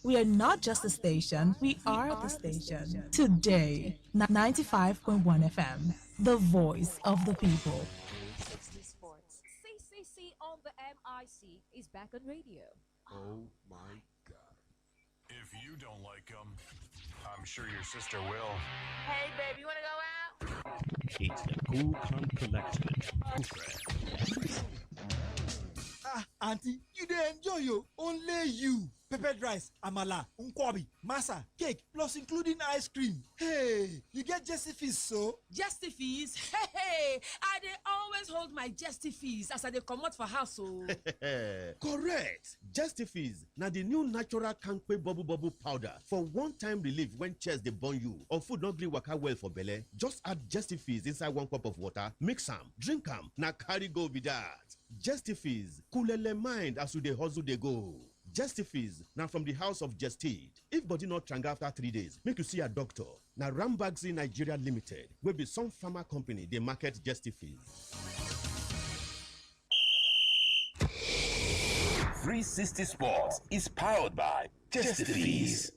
We are not just a station, we are the station. Today, 95.1 FM, the voice of the people. 360 Sports. CCC on the MIC is back on radio. Oh my God. If you don't like them, I'm sure your sister will. Hey, baby, you want to go out? It's the Cool Calm Collective. Auntie, you dey enjoy you. Only you. Peppered rice, amala, nkwobi, masa, cake, plus including ice cream. Hey, you get Jesse fees, so? Jesty fees? Hey, I dey always hold my jesty fees as I dey comot for house. Correct. Justifies. Now the new natural Kankwe bubble powder for one-time relief when chest they burn you or food not gree waka well for belle. Just add Justifies inside 1 cup of water, mix am, drink am, na carry go be that. Justifies. Coolele mind as you dey hustle dey go. Justifies now from the house of Jested. If body not strong after 3 days, make you see a doctor. Now Rambagzi Nigeria Limited will be some pharma company they market Justifies. 360 Sports is powered by Justifies.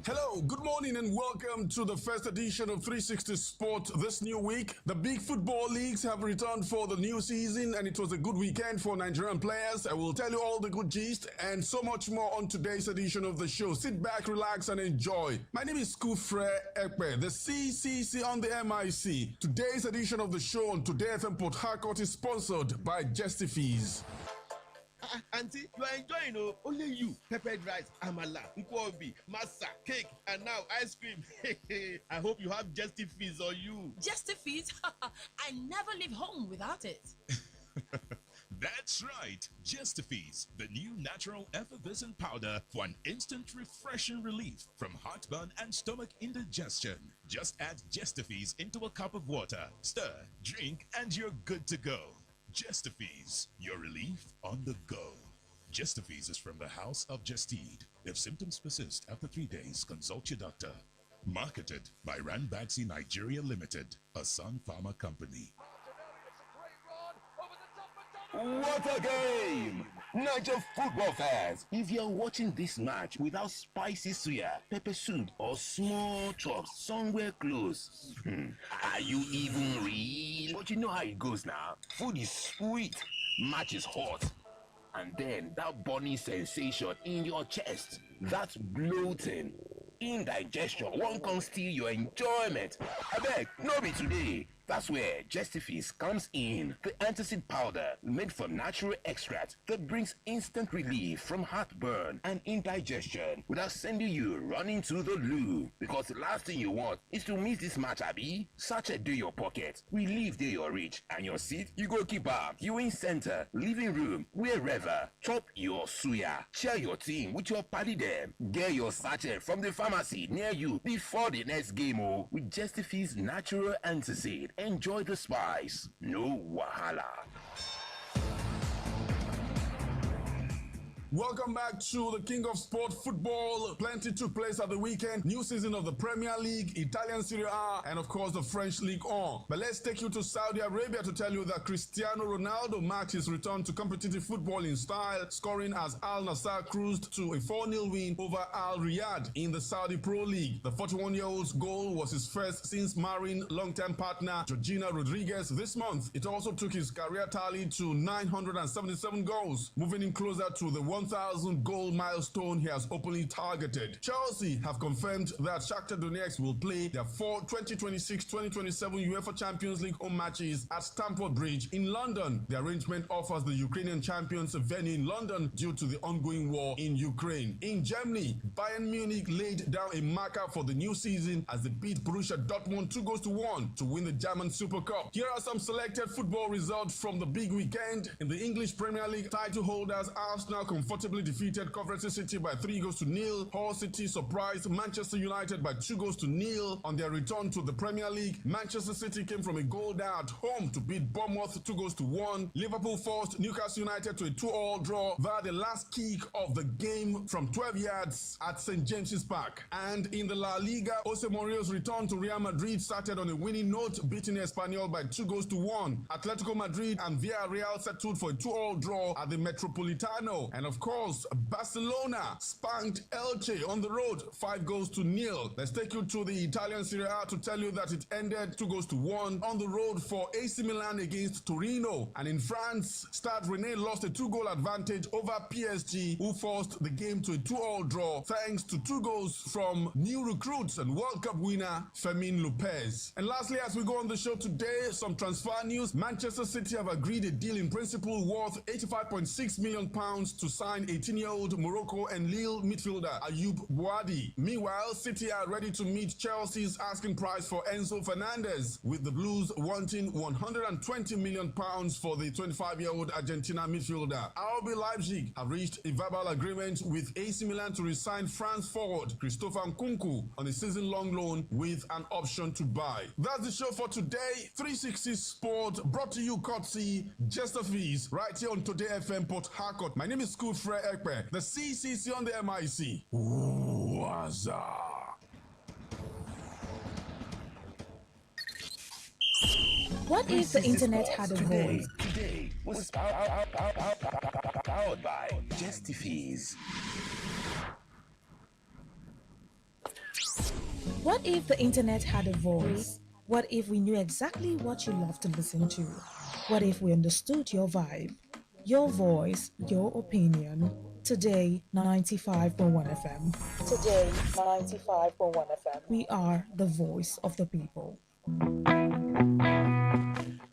Hello, good morning and welcome to the first edition of 360 Sport this new week. The big football leagues have returned for the new season and it was a good weekend for Nigerian players. I will tell you all the good gist and so much more on today's edition of the show. Sit back, relax and enjoy. My name is Kufre Ekpe, the CCC on the MIC. Today's edition of the show on Today FM Port Harcourt is sponsored by Justifies. Auntie, you are enjoying, oh, only you. Peppered rice, amala, nkwobi, masa, cake, and now ice cream. I hope you have Justifies on you. Jesty fees? I never leave home without it. That's right, Justifies, the new natural effervescent powder for an instant refreshing relief from heartburn and stomach indigestion. Just add Justifies into a cup of water, stir, drink, and you're good to go. Justifies, your relief on the go. Justifies is from the House of Jested. If symptoms persist after 3 days, consult your doctor. Marketed by Ranbaxy Nigeria Limited, a Sun Pharma company. What a game! Niger football fans, if you're watching this match without spicy suya, pepper soup, or small chops somewhere close, are you even real? But you know how it goes now. Food is sweet, match is hot, and then that burning sensation in your chest, that's bloating, indigestion, one can steal your enjoyment. I beg, no be today. That's where Justifies comes in. The antacid powder made from natural extract that brings instant relief from heartburn and indigestion without sending you running to the loo. Because the last thing you want is to miss this match, Abby. Sachet do your pocket, relief do your reach, and your seat you go keep up. Viewing center, living room, wherever. Chop your suya. Share your team with your party them. Get your sachet from the pharmacy near you before the next game with Justifies natural antacid. Enjoy the spice. No wahala. Welcome back to the King of Sport Football. Plenty took place at the weekend. New season of the Premier League, Italian Serie A, and of course the French League 1. But let's take you to Saudi Arabia to tell you that Cristiano Ronaldo marked his return to competitive football in style, scoring as Al Nassr cruised to a 4-0 win over Al Riyadh in the Saudi Pro League. The 41-year-old's goal was his first since marrying longtime partner Georgina Rodriguez this month. It also took his career tally to 977 goals, moving him closer to the 1,000 goal milestone he has openly targeted. Chelsea have confirmed that Shakhtar Donetsk will play their 2026-2027 UEFA Champions League home matches at Stamford Bridge in London. The arrangement offers the Ukrainian champions a venue in London due to the ongoing war in Ukraine. In Germany, Bayern Munich laid down a marker for the new season as they beat Borussia Dortmund 2-1 to win the German Super Cup. Here are some selected football results from the big weekend. In the English Premier League, title holders Arsenal confirmed comfortably defeated Coventry City by 3-0. Hull City surprised Manchester United by 2-0 on their return to the Premier League. Manchester City came from a goal down at home to beat Bournemouth 2-1. Liverpool forced Newcastle United to a 2-2 draw via the last kick of the game from 12 yards at St. James's Park. And in the La Liga, Jose Mourinho's return to Real Madrid started on a winning note, beating Espanyol by 2-1. Atletico Madrid and Villarreal settled for a 2-2 draw at the Metropolitano. And of course, Barcelona spanked Elche on the road 5-0. Let's take you to the Italian Serie A to tell you that it ended 2-1 on the road for AC Milan against Torino. And in France, Stade Rennais lost a 2-goal advantage over PSG, who forced the game to a 2-2 draw thanks to 2 goals from new recruits and World Cup winner Fermin Lopez. And lastly, as we go on the show today, some transfer news. Manchester City have agreed a deal in principle worth £85.6 million to sign 18-year-old Morocco and Lille midfielder Ayoub Bouadi. Meanwhile, City are ready to meet Chelsea's asking price for Enzo Fernandez, with the Blues wanting £120 million for the 25-year-old Argentina midfielder. RB Leipzig have reached a verbal agreement with AC Milan to resign France forward Christopher Nkunku on a season-long loan with an option to buy. That's the show for today. 360 Sport brought to you courtesy Jester Fees right here on Today FM Port Harcourt. My name is Kufre Ekpe, the CCC on the MIC. Waza. What if the internet had a voice? Today was powered by Justifies. What if the internet had a voice? What if we knew exactly what you love to listen to? What if we understood your vibe, your voice, your opinion? Today, 95.1 FM. Today, 95.1 FM. We are the voice of the people.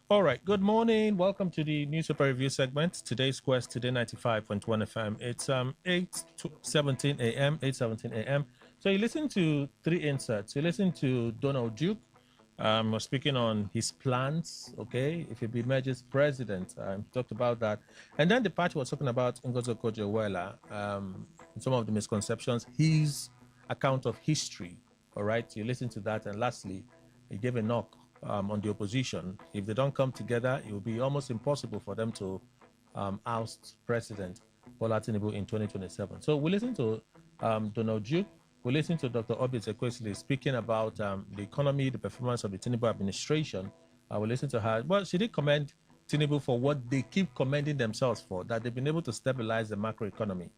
All right, good morning. Welcome to the newspaper review segment. Today's quest, Today 95.1 FM. It's 8:17 a.m., 8:17 a.m. So you listen to 3 inserts. You listen to Donald Duke was speaking on his plans, okay, if he emerges president. Talked about that. And then the party was talking about Ngozi Okonjo-Iweala, some of the misconceptions, his account of history, all right? You listen to that. And lastly, he gave a knock on the opposition. If they don't come together, it will be almost impossible for them to oust President Bola Tinubu in 2027. So we listen to Donald Duke. We listen to Dr. Obi Ezekwesili speaking about the economy, the performance of the Tinubu administration. We listen to her. Well, she did commend Tinubu for what they keep commending themselves for, that they've been able to stabilize the macroeconomy.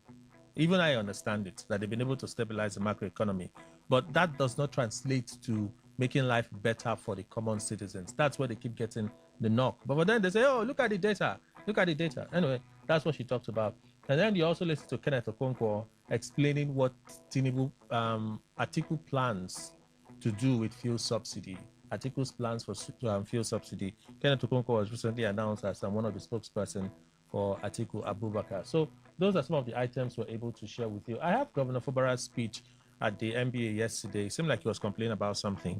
Even I understand it, that they've been able to stabilize the macroeconomy. But that does not translate to making life better for the common citizens. That's where they keep getting the knock. But then they say, oh, look at the data. Look at the data. Anyway, that's what she talked about. And then you also listen to Kenneth Okonkwo explaining what Tinubu Atiku plans to do with fuel subsidy. Atiku's plans for fuel subsidy. Kenneth Okonkwo was recently announced as one of the spokesperson for Atiku Abubakar. So those are some of the items we're able to share with you. I have Governor Fubara's speech at the NBA yesterday. It seemed like he was complaining about something.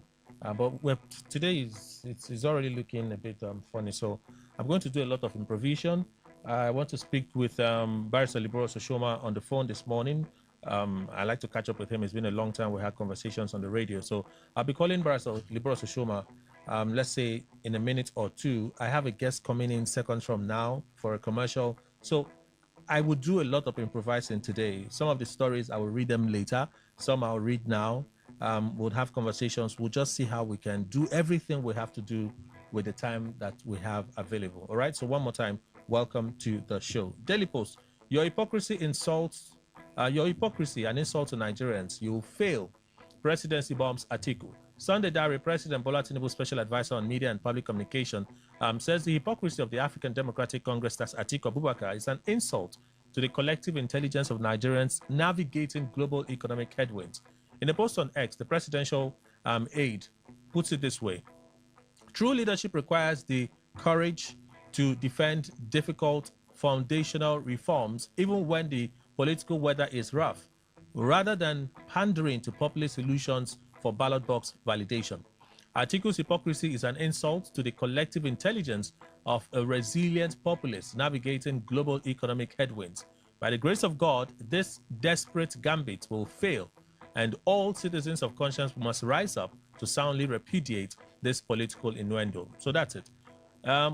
But today it's already looking a bit funny. So I'm going to do a lot of improvisation. I want to speak with Barrister Libero Soshoma on the phone this morning. I like to catch up with him. It's been a long time we had conversations on the radio. So I'll be calling Barrister Libero Soshoma, let's say in a minute or two. I have a guest coming in seconds from now for a commercial. So I would do a lot of improvising today. Some of the stories, I will read them later. Some I'll read now. We'll have conversations. We'll just see how we can do everything we have to do with the time that we have available. All right. So one more time, welcome to the show. Daily Post, your hypocrisy and insult to Nigerians. You fail. Presidency bombs Atiku. Sunday Diary, President Bola Tinubu, Special Advisor on Media and Public Communication, says the hypocrisy of the African Democratic Congress, that's Atiku Abubakar, is an insult to the collective intelligence of Nigerians navigating global economic headwinds. In a post on X, the presidential aide puts it this way: true leadership requires the courage to defend difficult foundational reforms, even when the political weather is rough, rather than pandering to populist solutions for ballot box validation. Atiku's hypocrisy is an insult to the collective intelligence of a resilient populace navigating global economic headwinds. By the grace of God, this desperate gambit will fail, and all citizens of conscience must rise up to soundly repudiate this political innuendo. So that's it.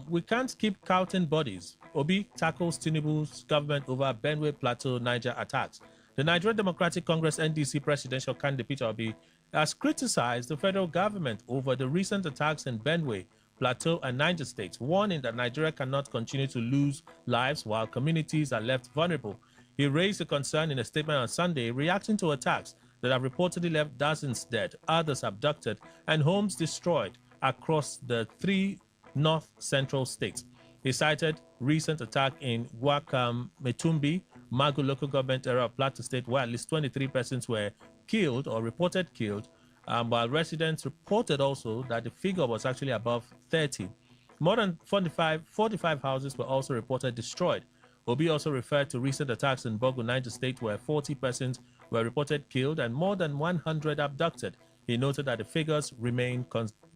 We can't keep counting bodies. Obi tackles Tinubu's government over Benue Plateau Niger attacks. The Nigerian Democratic Congress NDC presidential candidate Peter Obi has criticized the federal government over the recent attacks in Benue, Plateau, and Niger states, warning that Nigeria cannot continue to lose lives while communities are left vulnerable. He raised the concern in a statement on Sunday, reacting to attacks that have reportedly left dozens dead, others abducted, and homes destroyed across the three north central states. He cited recent attack in Metumbi, Magu local government area of Plateau State, where at least 23 persons were killed or reported killed, while residents reported also that the figure was actually above 30. More than 45 houses were also reported destroyed. Obi also referred to recent attacks in Bogu, Niger State, where 40 persons were reported killed and more than 100 abducted. He noted that the figures remain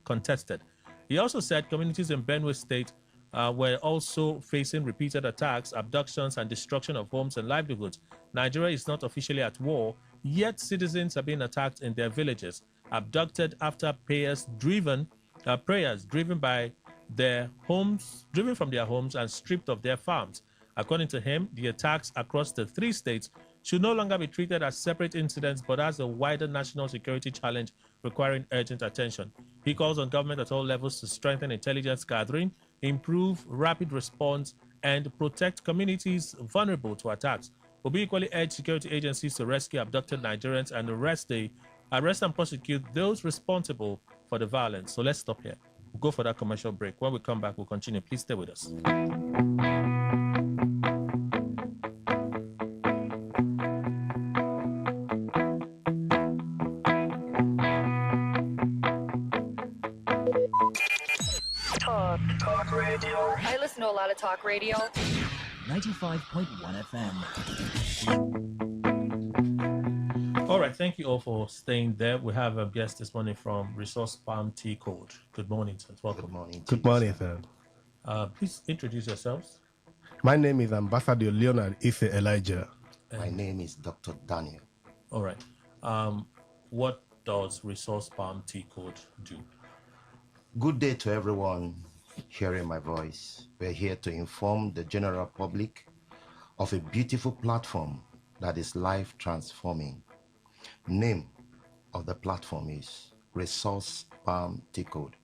contested. He also said communities in Benue State were also facing repeated attacks, abductions, and destruction of homes and livelihoods. Nigeria is not officially at war, yet citizens are being attacked in their villages, abducted after prayers driven by their homes, driven from their homes and stripped of their farms. According to him, the attacks across the three states should no longer be treated as separate incidents, but as a wider national security challenge requiring urgent attention. He calls on government at all levels to strengthen intelligence gathering, improve rapid response, and protect communities vulnerable to attacks. Obi equally urged security agencies to rescue abducted Nigerians and arrest and prosecute those responsible for the violence. So let's stop here. We'll go for that commercial break. When we come back, we'll continue. Please stay with us. Talk radio. I listen to a lot of talk radio. 95.1 FM. All right, thank you all for staying there. We have a guest this morning from Resource Palm Tea Code. Good morning, sir. Welcome. Good morning. Good morning, sir. Please introduce yourselves. My name is Ambassador Leonard Ife Elijah. My name is Dr. Daniel. All right. What does Resource Palm Tea Code do? Good day to everyone hearing my voice. We're here to inform the general public of a beautiful platform that is life transforming. Name of the platform is Resource Palm Tea Code.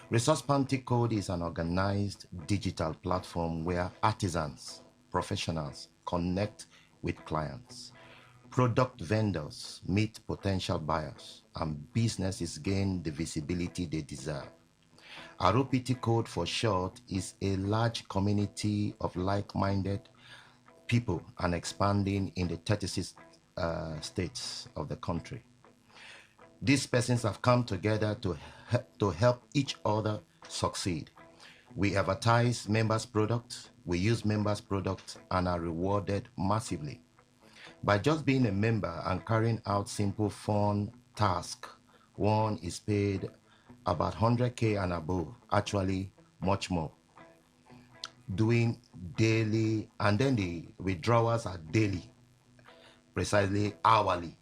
Resource Palm Tea Code is an organized digital platform where artisans, professionals connect with clients. Product vendors meet potential buyers, and businesses gain the visibility they deserve. ROPT Code for short is a large community of like-minded people and expanding in the 36 states of the country. These persons have come together to help each other succeed. We advertise members' products, we use members' products, and are rewarded massively. By just being a member and carrying out simple, fun tasks, one is paid about 100K and above, actually much more. Doing daily, and then the withdrawals are daily, precisely hourly,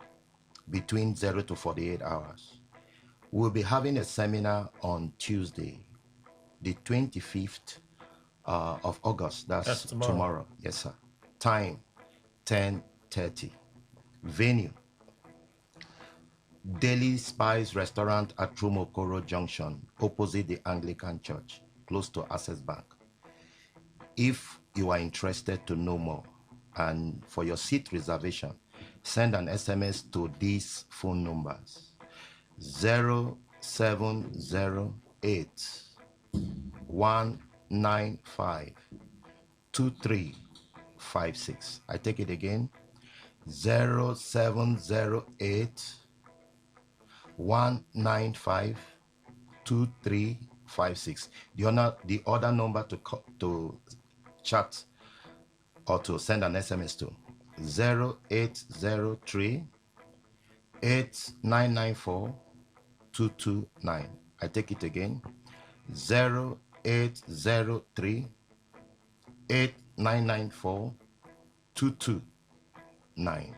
between 0 to 48 hours. We'll be having a seminar on Tuesday, the 25th of August. That's tomorrow. Yes, sir. Time, 10:30. Venue, Daily Spice Restaurant at Trumokoro Junction, opposite the Anglican Church, close to Access Bank. If you are interested to know more and for your seat reservation, send an SMS to these phone numbers: 0708 195 2356. I take it again: 0708 195 2356. The other number to chat or to send an SMS to: 0803 8994 229. I take it again: 0803 8994 229.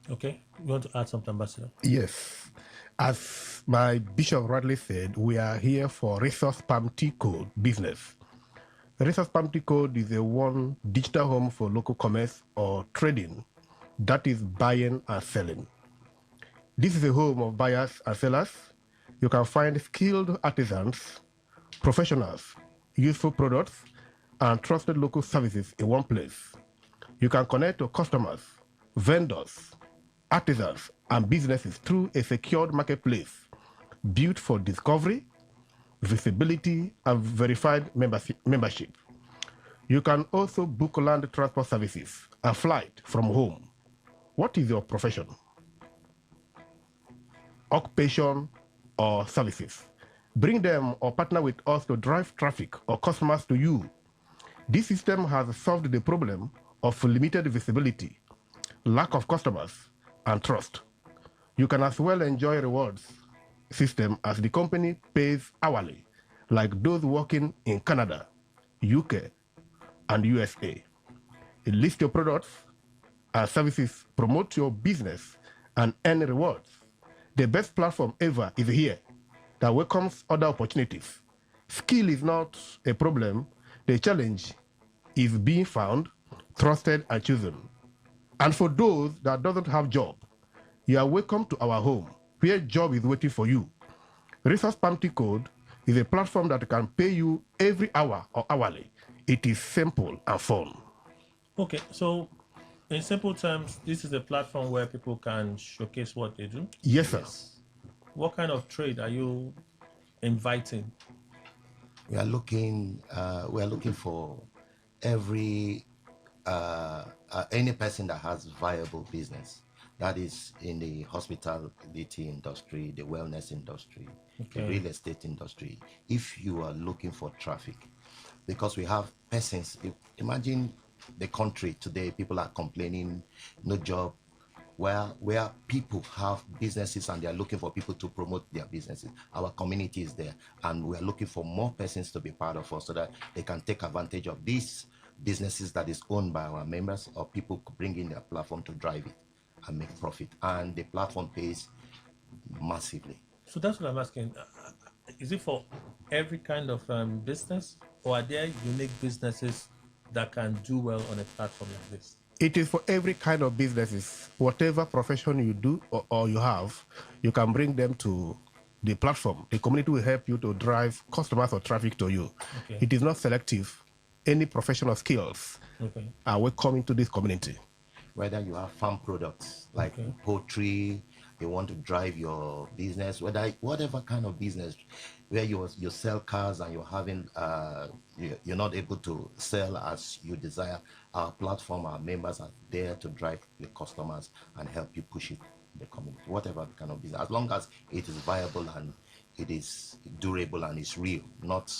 Okay. You want to add something, Ambassador? Yes. As my bishop rightly said, we are here for Resource Pamty Code business. Resource Pamty Code is a one digital home for local commerce or trading, that is buying and selling. This is a home of buyers and sellers. You can find skilled artisans, professionals, useful products, and trusted local services in one place. You can connect to customers, vendors, artisans, and businesses through a secured marketplace built for discovery, visibility, and verified membership. You can also book land transport services and flight from home. What is your profession, occupation, or services? Bring them or partner with us to drive traffic or customers to you. This system has solved the problem of limited visibility, lack of customers, and trust. You can as well enjoy rewards system as the company pays hourly, like those working in Canada, UK, and USA. You list your products and services, promote your business, and earn rewards. The best platform ever is here that welcomes other opportunities. Skill is not a problem. The challenge is being found, trusted, and chosen. And for those that doesn't have job, you are welcome to our home, where job is waiting for you. Resource Pamty Code is a platform that can pay you every hour or hourly. It is simple and fun. Okay, so in simple terms, this is a platform where people can showcase what they do? Yes, sir. What kind of trade are you inviting? We are looking for every any person that has viable business, that is in the hospitality industry, the wellness industry, the real estate industry. If you are looking for traffic, because we have persons, imagine the country today, people are complaining, no job, where people have businesses and they are looking for people to promote their businesses. Our community is there, and we are looking for more persons to be part of us so that they can take advantage of these businesses that is owned by our members, or people bring in their platform to drive it and make profit. And the platform pays massively. So that's what I'm asking. Is it for every kind of business, or are there unique businesses that can do well on a platform like this? It is for every kind of businesses. Whatever profession you do or you have, you can bring them to the platform. The community will help you to drive customers or traffic to you. Okay. It is not selective. Any professional skills are welcome into this community. Whether you have farm products like poultry, you want to drive your business, whatever kind of business, where you sell cars and you're having you're not able to sell as you desire, our platform, our members are there to drive the customers and help you push it in the community. Whatever kind of business, as long as it is viable and it is durable and it's real, not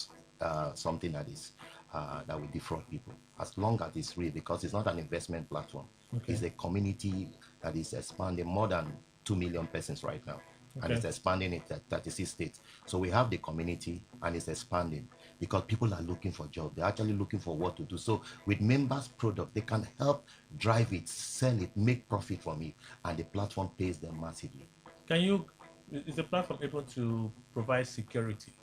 something that is that will defraud people. As long as it's real, because it's not an investment platform. It's a community that is expanding, more than 2 million persons right now. And it's expanding in 36 states. So we have the community and it's expanding because people are looking for jobs. They're actually looking for what to do. So with members' product, they can help drive it, sell it, make profit from it, and the platform pays them massively. Is the platform able to provide security?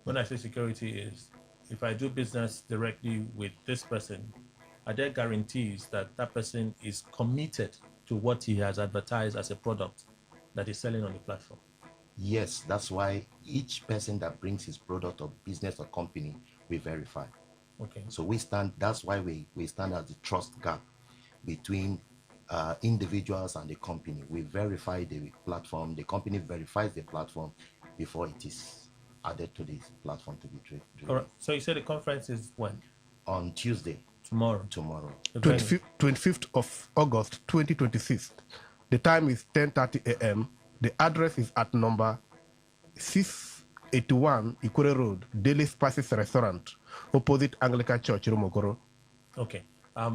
When I say security is, if I do business directly with this person, are there guarantees that that person is committed to what he has advertised as a product that is selling on the platform? Yes, that's why each person that brings his product or business or company, we verify. Okay. So that's why we stand as the trust gap between individuals and the company. We verify the platform, the company verifies the platform before it is added to this platform to be traded. All right. So you said the conference is when? On Tuesday. Tomorrow. 25th of August 2026. The time is 10:30 a.m. The address is at number 681 Ikure Road, Daily Spices Restaurant, opposite Anglican Church, Romogoro. Okay.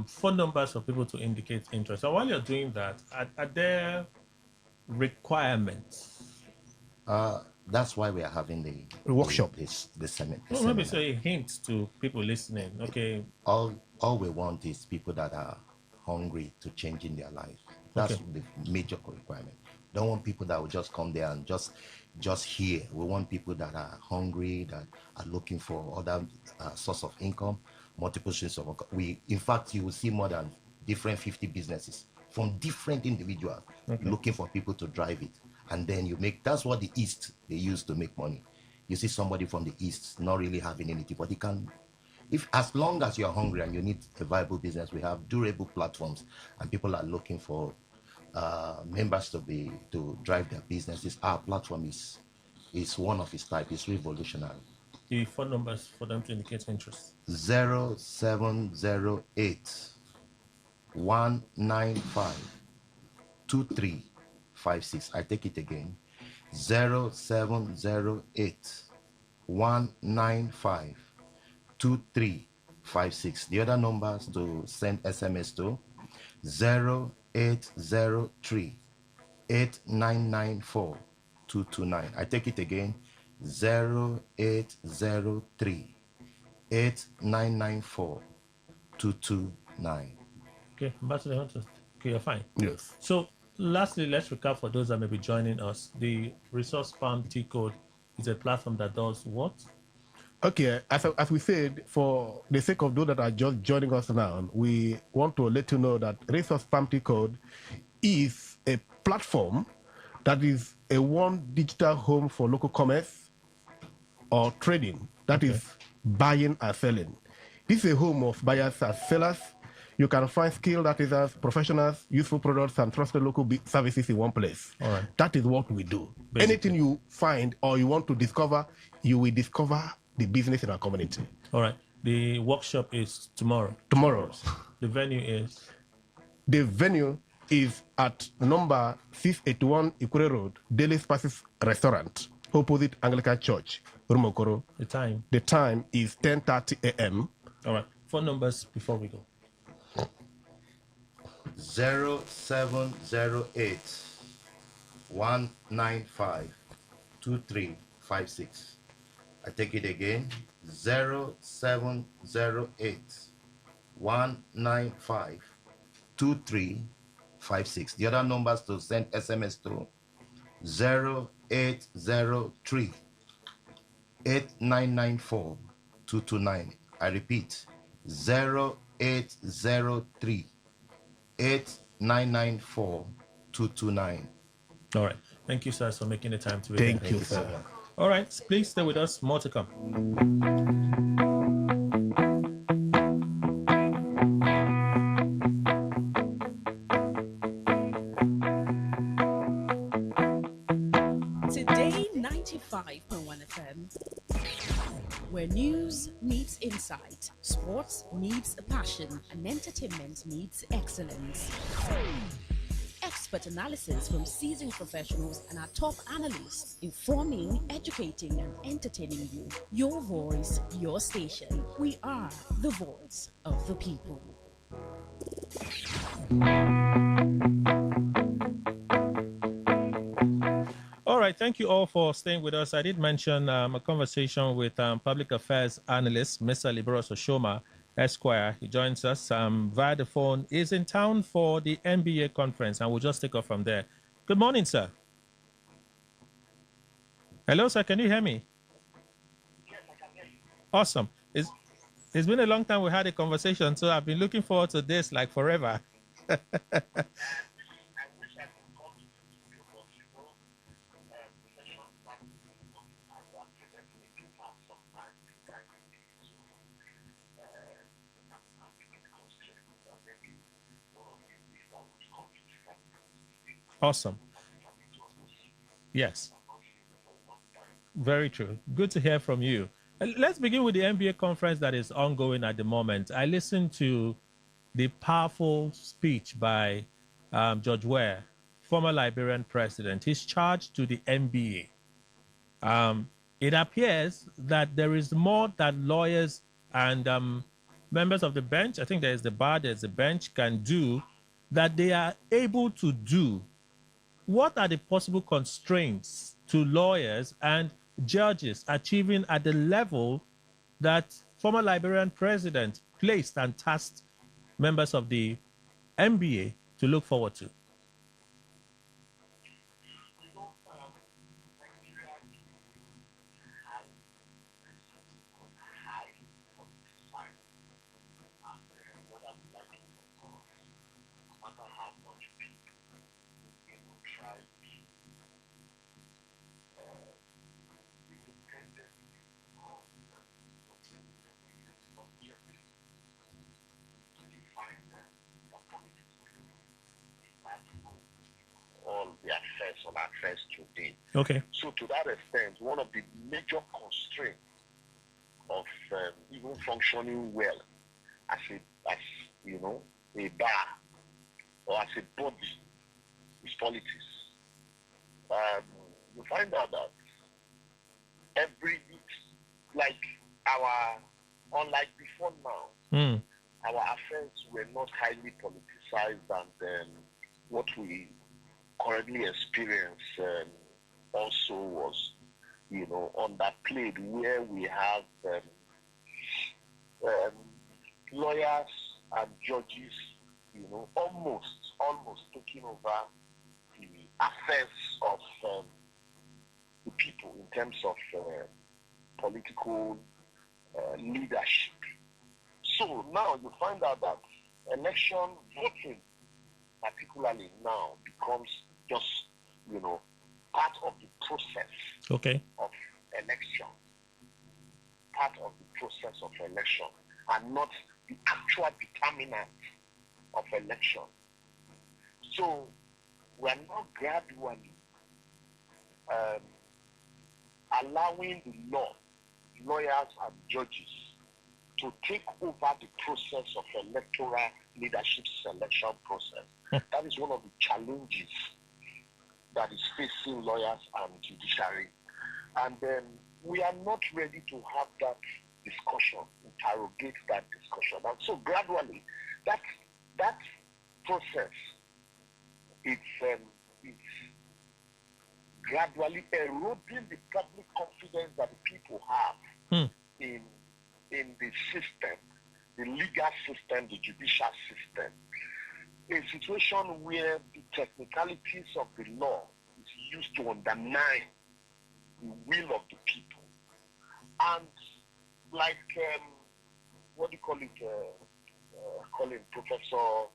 Phone numbers for people to indicate interest. So while you're doing that, are there requirements? That's why we are having the workshop, the seminar. Maybe say a hint to people listening. Okay. All we want is people that are hungry to changing their life. That's the major requirement. Don't want people that will just come there and just hear. We want people that are hungry, that are looking for other source of income, multiple streams of income. In fact, you will see more than different 50 businesses from different individuals looking for people to drive it. And then that's what the East, they use to make money. You see somebody from the East not really having anything, but he can, as long as you're hungry and you need a viable business, we have durable platforms, and people are looking for members to drive their businesses. Our platform is one of its type. It's revolutionary. The phone numbers for them to indicate interest. 0708 195 2356. I take it again. 0708 195 2356. The other numbers to send SMS to 0803 8994 229. I take it again. 0803 8994 229. Okay, Ambassador Hunter. Okay, you're fine. Yes. So, lastly, let's recap for those that may be joining us. The Resource Farm T Code is a platform that does what? Okay, as we said, for the sake of those that are just joining us now, we want to let you know that Resource Farm T Code is a platform that is a one digital home for local commerce or trading. That is buying and selling. This is a home of buyers and sellers. You can find skilled artisans, professionals, useful products, and trusted local services in one place. All right. That is what we do. Basically. Anything you find or you want to discover, you will discover the business in our community. All right. The workshop is tomorrow. Tomorrow. The venue is? The venue is at number 681 Ikure Road, Daily Spices Restaurant, opposite Anglican Church, Rumokoro. The time? The time is 10:30 a.m. All right. Phone numbers before we go. 0708 195 2356. I take it again. 0708 195 2356. The other numbers to send SMS to 0803 8994 229. I repeat, 0803 8994 229. All right. Thank you, sir, for making the time to be Thank here. you, sir. All right. Please stay with us. More to come. Today 95.1 FM, where news meets insight, sports meets passion, and entertainment meets excellence. Expert analysis from seasoned professionals and our top analysts, informing, educating, and entertaining you. Your voice, your station. We are the voice of the people. All right. Thank you all for staying with us. I did mention a conversation with public affairs analyst, Mr. Liberos Oshoma, Esquire. He joins us via the phone. He's in town for the NBA conference, and we'll just take off from there. Good morning, sir. Hello, sir. Can you hear me? Yes, I can hear you. Awesome. It's been a long time we had a conversation, so I've been looking forward to this like forever. Awesome. Yes. Very true. Good to hear from you. Let's begin with the NBA conference that is ongoing at the moment. I listened to the powerful speech by George Weah, former Liberian president. His charge to the NBA. It appears that there is more that lawyers and members of the bench, I think there is the bar, there's the bench, can do, that they are able to do. What are the possible constraints to lawyers and judges achieving at the level that former Liberian president placed and tasked members of the MBA to look forward to? All the affairs on affairs today. Okay. So to that extent, one of the major constraints of even functioning well as a bar or as a body is politics. You find out that unlike before now, our affairs were not highly politicized, and what we currently experience also was, underplayed, where we have lawyers and judges, almost taking over the affairs of the people in terms of political leadership. So now you find out that election voting, particularly now, becomes just, part of the process of election. Part of the process of election, and not the actual determinant of election. So we are now gradually allowing the lawyers and judges to take over the process of electoral leadership selection process. That is one of the challenges that is facing lawyers and judiciary. And we are not ready to have that discussion, interrogate that discussion. And so gradually, that process, it's gradually eroding the public confidence that the people have in the system, the legal system, the judicial system. A situation where the technicalities of the law is used to undermine the will of the people. And like, Professor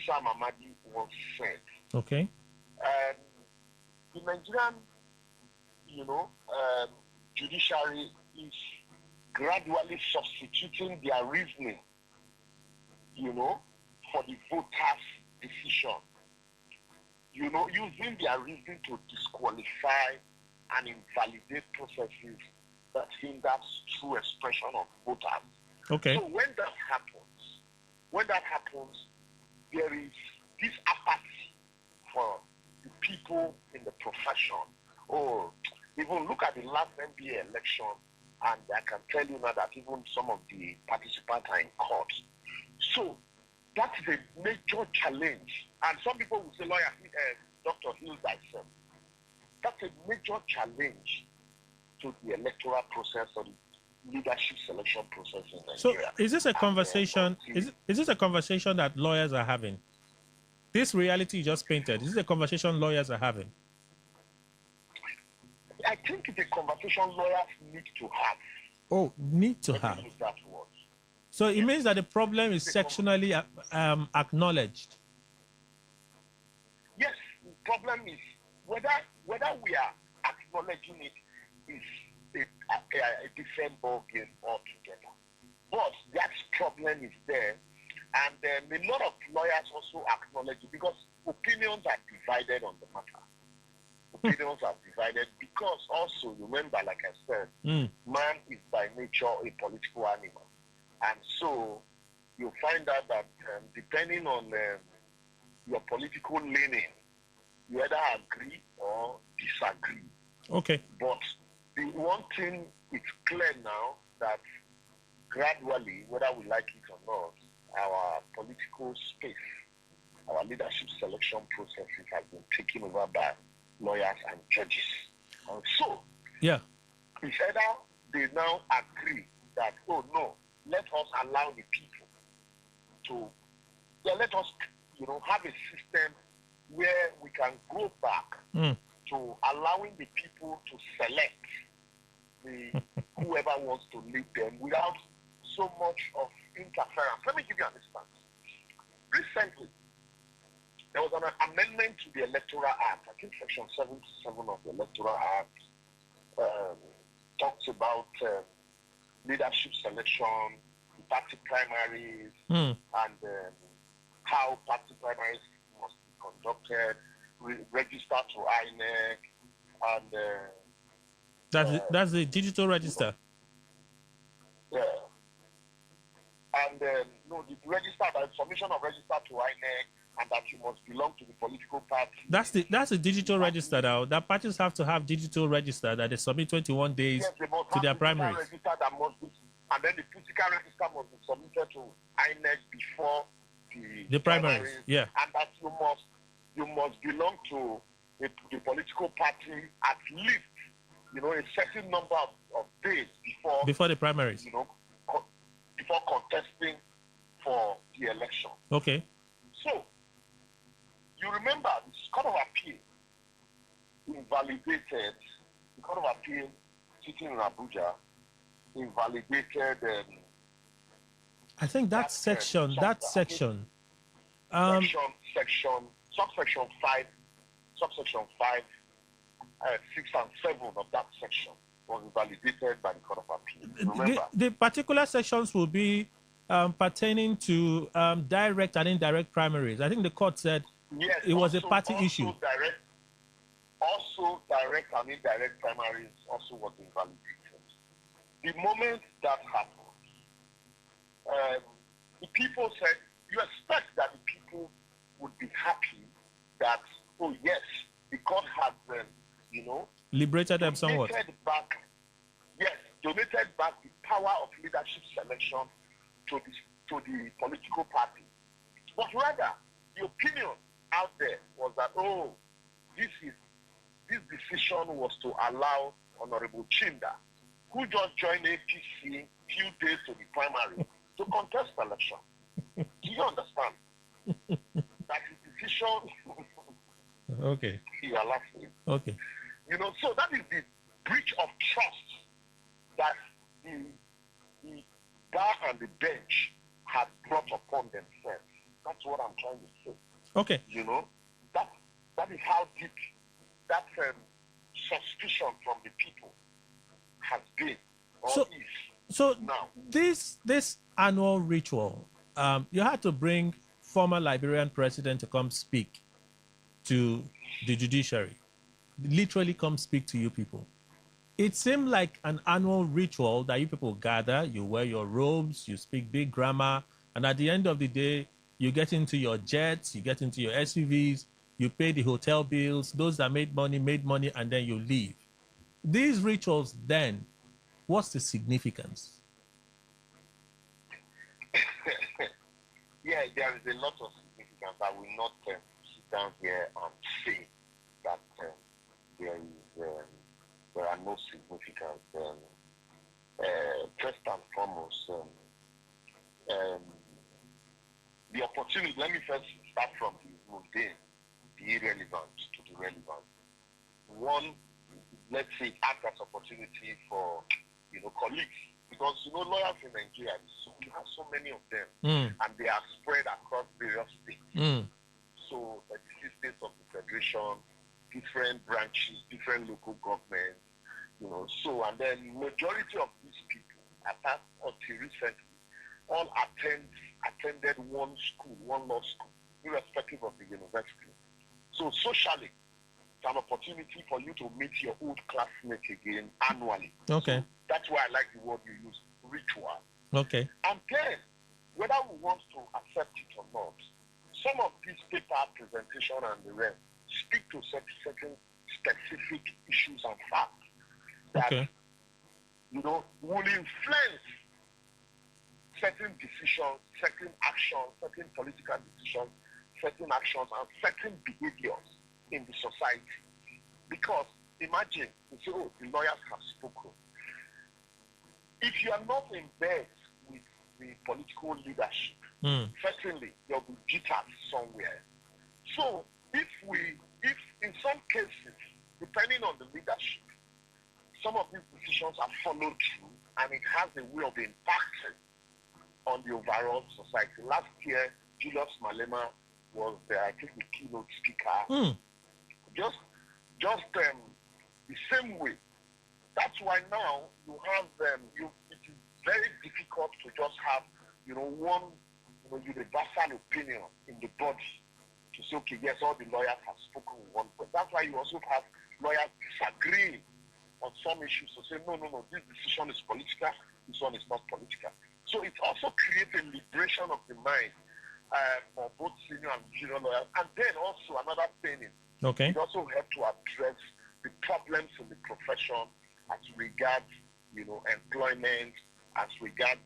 Sam Amadi once said, okay, the Nigerian, judiciary is gradually substituting their reasoning, for the voters' decision. Using their reasoning to disqualify and invalidate processes that hinders true expression of voters. Okay. So when that happens, there is this apathy for the people in the profession. Or even look at the last NBA election, and I can tell you now that even some of the participants are in court. So that is a major challenge. And some people will say, lawyer, Dr. Hill thyself. That's a major challenge to the electoral process or the leadership selection process in Nigeria. So is this a conversation? Is this a conversation that lawyers are having? This reality you just painted, is this a conversation lawyers are having? I think it's a conversation lawyers need to have. Oh, need to have. Use that word. So it means that the problem is sectionally acknowledged. Yes, the problem is whether we are acknowledging it is a different ball game altogether. But that problem is there, and a lot of lawyers also acknowledge it because opinions are divided on the matter. Opinions are divided because also, remember, like I said, man is by nature a political animal. And so you find out that depending on your political leaning, you either agree or disagree. Okay. But the one thing is clear now that gradually, whether we like it or not, our political space, our leadership selection processes have been taken over by lawyers and judges. And so, yeah, it's either they now agree that, oh no, let us allow the people to, let us have a system where we can go back to allowing the people to select whoever wants to lead them without so much of interference. Let me give you an instance. Recently, there was an amendment to the Electoral Act. I think Section 77 of the Electoral Act talks about leadership selection, party primaries, and how party primaries must be conducted, register to INEC, and that's the digital register. Yeah. And no, the register, the submission of register to INEC, and that you must belong to the political party. That's the digital register now. That parties have to have digital register that they submit 21 days to their primaries. Register that must be, and then the physical register must be submitted to INEC before the primaries. Yeah. And that you must belong to the political party at least, a certain number of days before the primaries. Before contesting for the election. Okay. So, you remember the Court of Appeal invalidated, the Court of Appeal sitting in Abuja invalidated I think that section, subsection 5, subsection 5, 6 and 7 of that section was invalidated by the Court of Appeal. Remember? The particular sections will be pertaining to direct and indirect primaries. I think the court said it was a party issue. Also, direct and indirect primaries also was invalidated. The moment that happened, the people said, you expect that the people would be happy that, oh yes, the court had liberated them somewhat. Donated back the power of leadership selection to the political party. But rather, the opinion out there was that, this decision was to allow Honorable Chinda, who just joined APC few days to the primary, to contest the election. Do you understand? That his decision... Okay. You are laughing. Okay. So that is the breach of trust that the bar and the bench had brought upon themselves. That's what I'm trying to say. Okay. That is how deep that suspicion from the people has been or is. So now this annual ritual, you had to bring former Liberian president to come speak to the judiciary, literally come speak to you people. It seemed like an annual ritual that you people gather, you wear your robes, you speak big grammar, and at the end of the day, you get into your jets, you get into your SUVs, you pay the hotel bills, those that made money, and then you leave. These rituals then, what's the significance? Yeah, there is a lot of significance. I will not sit down here and say that there are no significance. First and foremost, the opportunity, let me first start from the mundane, the irrelevant to the relevant. One, let's say, act as opportunity for, colleagues. Because, lawyers in Nigeria, we have so many of them, and they are spread across various states. So, the 6 states of the Federation, different branches, different local governments, and then majority of these people, apart until recently, all attended one school, one law school, irrespective of the university. So socially, it's an opportunity for you to meet your old classmates again annually. Okay. So that's why I like the word you use, ritual. Okay. And then, whether we want to accept it or not, some of these paper presentation and the rest speak to certain specific issues and facts that, will influence certain decisions, certain actions, certain political decisions, certain actions, and certain behaviors in the society. Because imagine, you say, the lawyers have spoken. If you are not in bed with the political leadership, Certainly, there will be jitters somewhere. So, if in some cases, depending on the leadership, some of these decisions are followed through and it has a way of impacting on the overall society. Last year, Julius Malema was, I think, the keynote speaker. Just the same way. That's why now you have it is very difficult to just have one universal opinion in the body to say, okay, yes, all the lawyers have spoken with one point. That's why you also have lawyers disagreeing on some issues to say, no, this decision is political, this one is not political. So it also creates a liberation of the mind for both senior and junior lawyers. And then also another thing is, it also helps to address the problems in the profession as regards, employment, as regards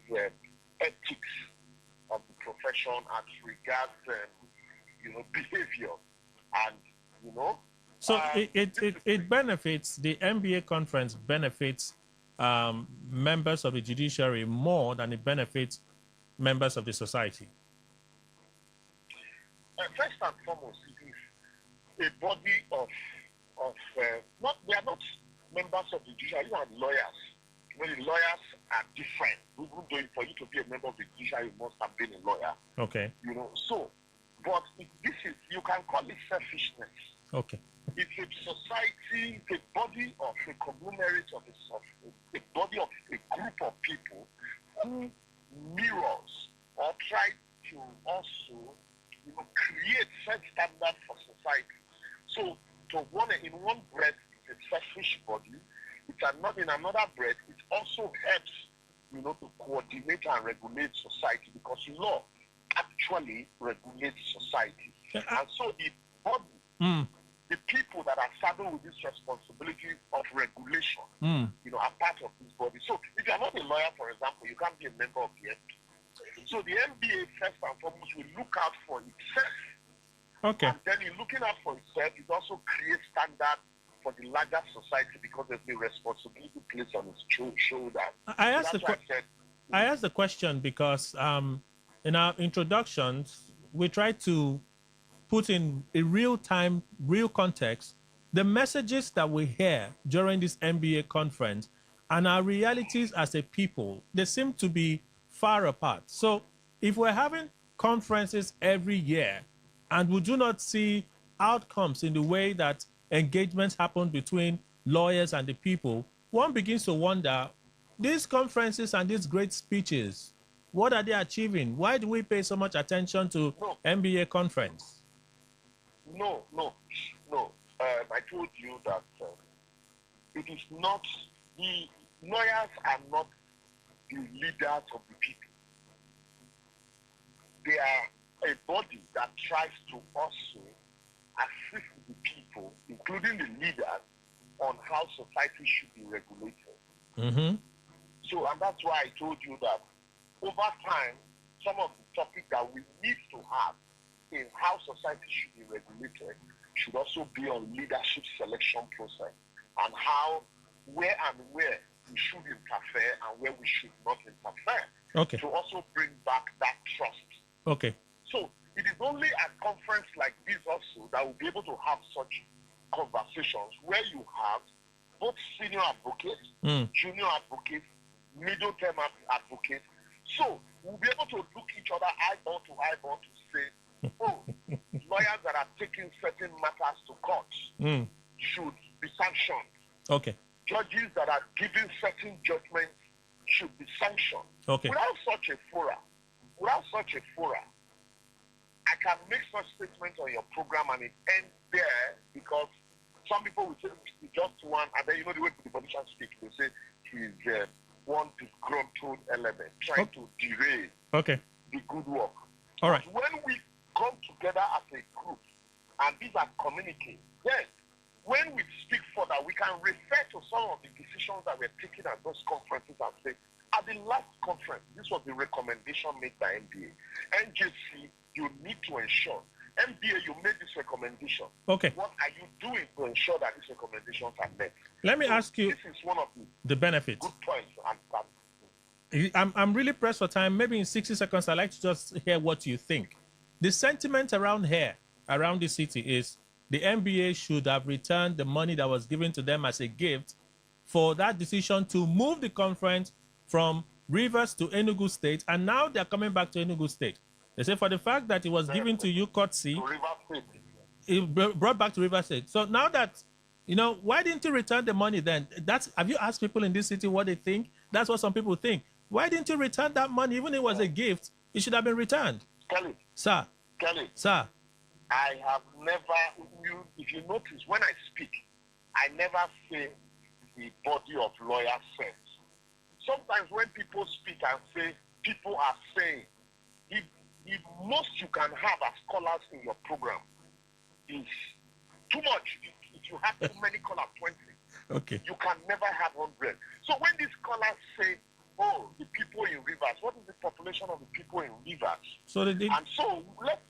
ethics of the profession, as regards, behavior, and So it benefits, the MBA conference benefits members of the judiciary more than it benefits members of the society. First and foremost, it is a body of they are not members of the judiciary, they are lawyers. When the lawyers are different, even though for you to be a member of the judiciary, you must have been a lawyer. Okay. But this is, you can call it selfishness. Okay. It's a society, it's a body of a conglomerate of a body of a group of people who mirrors or try to also, create set standards for society. So, in one breath, it's a selfish body. In another breath, it also helps, to coordinate and regulate society, because law actually regulates society. And so the body, the people that are saddled with this responsibility of regulation, are part of this body. So if you are not a lawyer, for example, you can't be a member of the MBA. So the MBA, first and foremost, will look out for itself. Okay. And then in looking out for itself, it also creates standards for the larger society, because there's the responsibility placed on its shoulder. I asked the question because in our introductions, we try to put in a real-time, real context, the messages that we hear during this MBA conference and our realities as a people, they seem to be far apart. So if we're having conferences every year and we do not see outcomes in the way that engagements happen between lawyers and the people, one begins to wonder, these conferences and these great speeches, what are they achieving? Why do we pay so much attention to MBA conference? No. I told you that it is not, the lawyers are not the leaders of the people. They are a body that tries to also assist the people, including the leaders, on how society should be regulated. So, and that's why I told you that over time, some of the topics that we need to have in how society should be regulated should also be on leadership selection process, and where we should interfere and where we should not interfere. Okay. To also bring back that trust. Okay. So it is only at conference like this also that we'll be able to have such conversations where you have both senior advocates, junior advocates, middle term advocates. So we'll be able to look each other eyeball to eyeball to say, lawyers that are taking certain matters to court should be sanctioned. Okay. Judges that are giving certain judgments should be sanctioned. Okay. Without such a fora, I can make such statements on your program and it ends there, because some people will say it's just one, and then the way the politicians speak, they say he's one disgruntled element trying to derail the good work. All right. But when we come together as a group, and these are communicating, then when we speak further, we can refer to some of the decisions that were taken at those conferences and say, at the last conference, this was the recommendation made by MBA. NJC, you need to ensure. MBA, you made this recommendation. Okay. What are you doing to ensure that these recommendations are met? Let me ask you this is one of the benefits. Good points. I'm really pressed for time. Maybe in 60 seconds, I'd like to just hear what you think. The sentiment around here, around the city, is the NBA should have returned the money that was given to them as a gift for that decision to move the conference from Rivers to Enugu State, and now they're coming back to Enugu State. They say for the fact that it was given to you courtesy, it brought back to Rivers State. So now that, why didn't you return the money then? Have you asked people in this city what they think? That's what some people think. Why didn't you return that money? Even if it was a gift, it should have been returned. Kelly. Sir. Kelly. Sir. I have never, if you notice, when I speak, I never say the body of lawyers says. Sometimes when people speak and say, people are saying, the most you can have as scholars in your program is too much. If you have too many callers, 20, okay, you can never have 100. So when these scholars say, oh, the people in Rivers, what is the population of the people in Rivers? So and so let's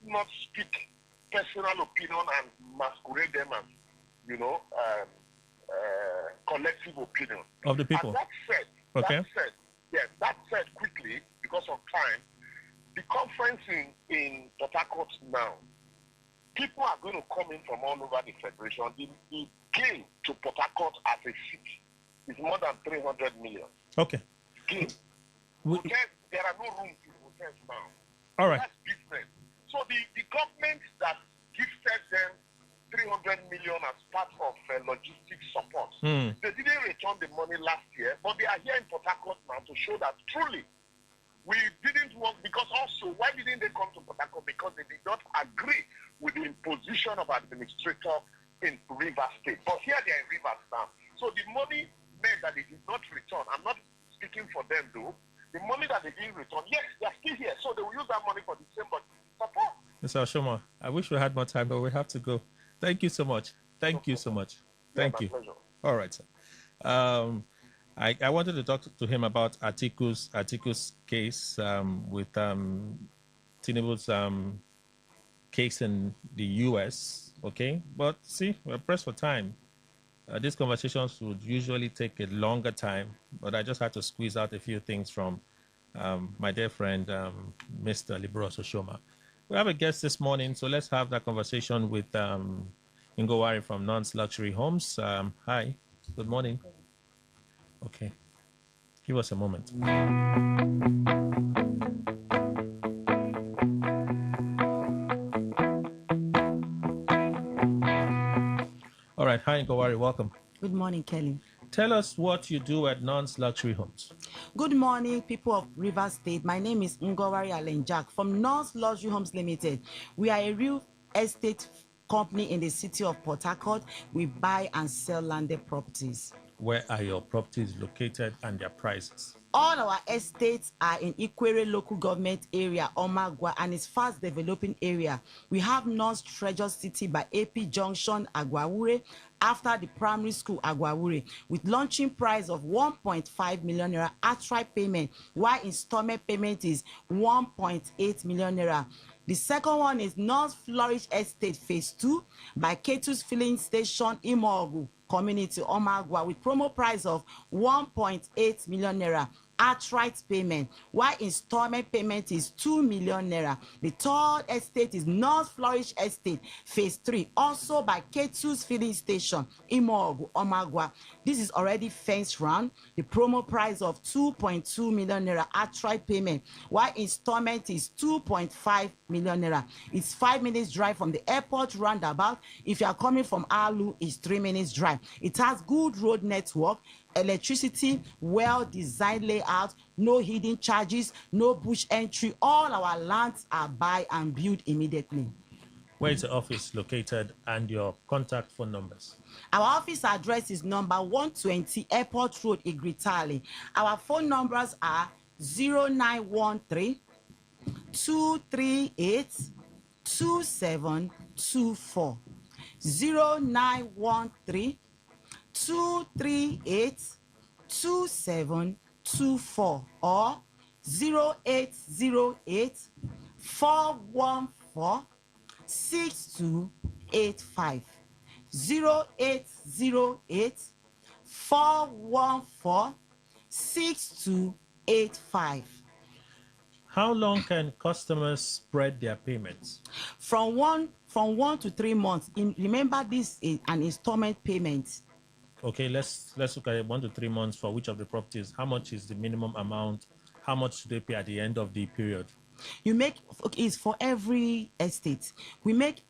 not speak personal opinion and masquerade them as, collective opinion. Of the people. And that said, quickly, because of time, the conference in Port Harcourt now, people are going to come in from all over the federation. The gain to Port Harcourt as a city is more than 300 million. Okay. Gain. Hotels, there are no rooms in hotels now. All right. That's business. So the government that gifted them 300 million as part of logistics support, they didn't return the money last year, but they are here in Port Harcourt now to show that truly we didn't want, because also, why didn't they come to Port Harcourt? Because they did not agree with the imposition of administrator in Rivers State. But here they are in Rivers now. So the money meant that they did not return. I'm not speaking for them though. The money that they didn't return, yes, they are still here. So they will use that money for the same support. Mr. Oshoma, I wish we had more time, but we have to go. Thank you so much. Thank you so much. Thank you. Pleasure. All right, sir. I wanted to talk to him about Atiku's case with Tinubu's case in the U.S., okay? But see, we're pressed for time. These conversations would usually take a longer time, but I just had to squeeze out a few things from my dear friend, Mr. Libros Oshoma. We have a guest this morning, so let's have that conversation with Ngowari from Non's Luxury Homes. Hi, good morning. Okay, give us a moment. All right, hi Ngowari, welcome. Good morning, Kelly. Tell us what you do at Non's Luxury Homes. Good morning, people of Rivers State. My name is Ngowari Alenjak from Non's Luxury Homes Limited. We are a real estate company in the city of Port Harcourt. We buy and sell landed properties. Where are your properties located and their prices? All our estates are in Ikwere local government area, Omagwa, and its fast developing area. We have North Treasure City by AP Junction, Agwawure, after the primary school, Agwawure, with launching price of 1.5 million naira outright payment, while installment payment is 1.8 million naira. The second one is North Flourish Estate Phase 2 by Ketu's Filling Station, Imogu Community, Omagwa, with promo price of 1.8 million naira outright payment, while installment payment is 2 million naira. The third estate is North Flourish Estate Phase 3, also by Ketu's Filling Station, Imogu, Omagwa. This is already fenced round. The promo price of 2.2 million naira outright payment, while installment is 2.5 million naira. It's 5 minutes drive from the airport roundabout. If you are coming from Alu, it's 3 minutes drive. It has good road network, electricity, well-designed layout, no hidden charges, no bush entry. All our lands are buy and build immediately. Where is the office located and your contact phone numbers? Our office address is number 120 Airport Road, Igritali. Our phone numbers are 0913 238 2724. 0913 238 2724 or 0808 414 6285. 0808 414 6285. How long can customers spread their payments? From 1 to 3 months. Remember, this is an installment payment. Okay, let's look at it 1 to 3 months for which of the properties. How much is the minimum amount? How much do they pay at the end of the period? You make, okay, it's for every estate. You make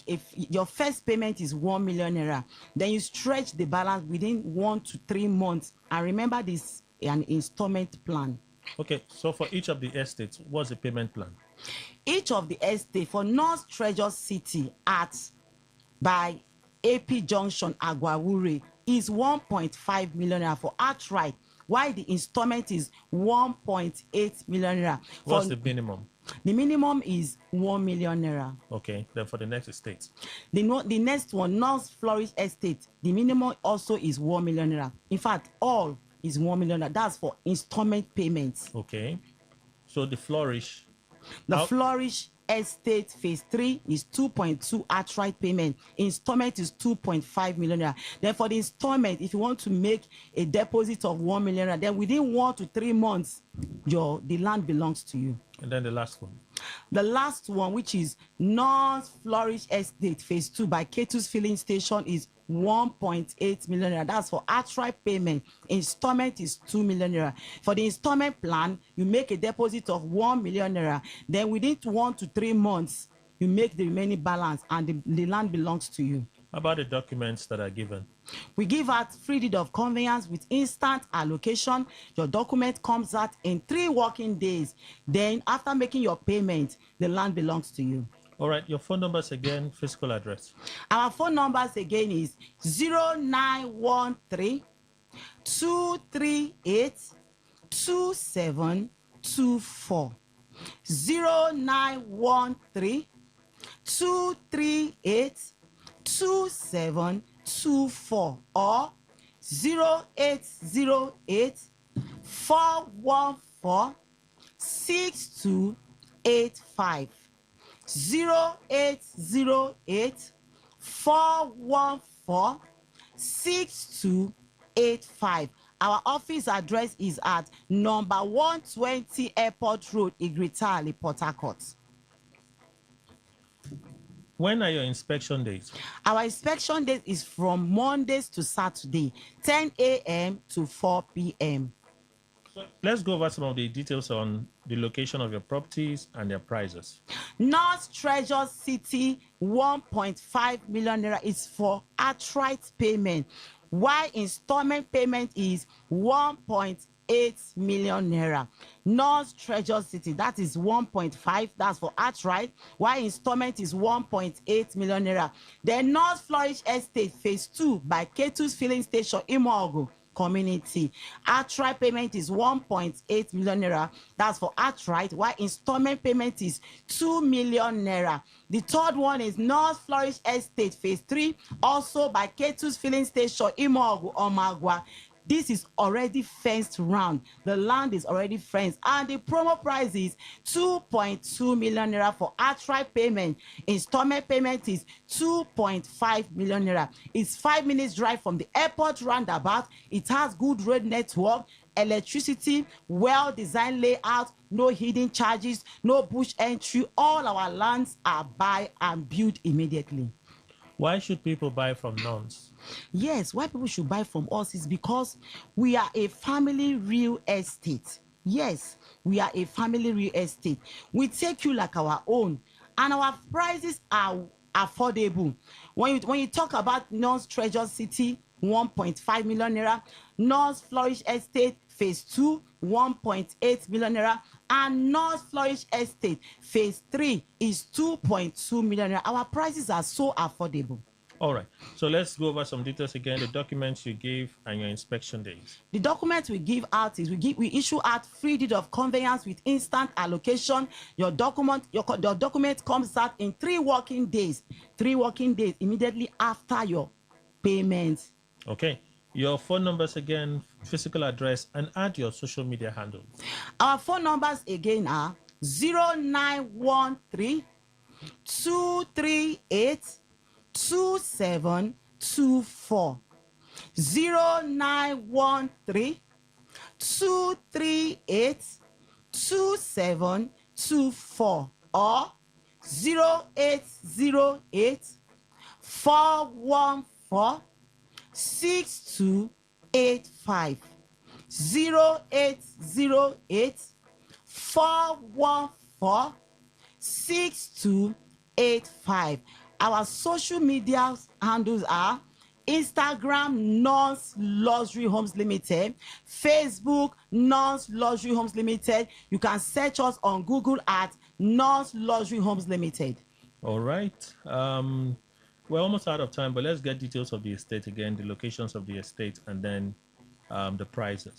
if your first payment is 1 million naira, then you stretch the balance within 1 to 3 months. And remember, this an installment plan. Okay, so for each of the estates, what's the payment plan? Each of the estate for North Treasure City by AP Junction Agwawure is 1.5 million naira for outright, while the installment is 1.8 million naira. What's the minimum? The minimum is 1 million naira. Okay, then for the next estate. The next one, North Flourish Estate, the minimum also is 1 million naira. In fact, all is 1 million naira. That's for installment payments. Okay, so the Flourish. Flourish Estate Phase 3 is 2.2 outright payment. Installment is 2.5 million naira. Then for the installment, if you want to make a deposit of 1 million naira, then within 1 to 3 months, the land belongs to you. And then the last one. The last one, which is North Flourish Estate Phase 2 by Ketu's Filling Station, is 1.8 million naira. That's for outright payment. Installment is 2 million naira. For the installment plan, you make a deposit of 1 million naira. Then within 1 to 3 months, you make the remaining balance, and the land belongs to you. How about the documents that are given? We give out free deed of conveyance with instant allocation. Your document comes out in 3 working days. Then after making your payment, the land belongs to you. All right, your phone numbers again, physical address. Our phone numbers again is 0913 238 2724. 0913 238 2724 or 0808 414 6285. 0808 414 6285. Our office address is at number 120 Airport Road, Igritali, Port Harcourt. When are your inspection days? Our inspection date is from Mondays to Saturday, 10 a.m. to 4 p.m. So let's go over some of the details on the location of your properties and their prices. North Treasure City, 1.5 million naira is for outright payment, while installment payment is 1.8 million naira. North Treasure City, that is 1.5, that's for outright, while installment is 1.8 million naira. Then North Flourish Estate Phase 2 by Ketu's Filling Station, Imogo Community. Outright payment is 1.8 million naira. That's for outright, while installment payment is 2 million naira. The third one is North Flourish Estate Phase 3, also by Ketu's Filling Station, Imogo Omagwa. This is already fenced round. The land is already fenced, and the promo price is 2.2 million naira for outright payment. Installment payment is 2.5 million naira. It's 5 minutes drive from the airport roundabout. It has good road network, electricity, well-designed layout, no hidden charges, no bush entry. All our lands are buy and built immediately. Why should people buy from Nons? Yes, why people should buy from us is because we are a family real estate. Yes, we are a family real estate. We take you like our own, and our prices are affordable. When you talk about North Treasure City, 1.5 million naira, North Flourish Estate Phase 2, 1.8 million naira, and North Flourish Estate Phase 3 is 2.2 million naira. Our prices are so affordable. All right, so let's go over some details again, the documents you gave and your inspection days. The documents we give out is we issue out free deed of conveyance with instant allocation. Your document comes out in 3 working days. 3 working days immediately after your payment. Okay, your phone numbers again, physical address, and add your social media handles. Our phone numbers again are 0913 238 2724. 0913 238 2724 or 0808 414 6285 0808 414 6285. Our social media handles are Instagram Nonce Luxury Homes Limited, Facebook Nonce Luxury Homes Limited. You can search us on Google at Nonce Luxury Homes Limited. All right. We're almost out of time, but let's get details of the estate again, the locations of the estate, and then the prices.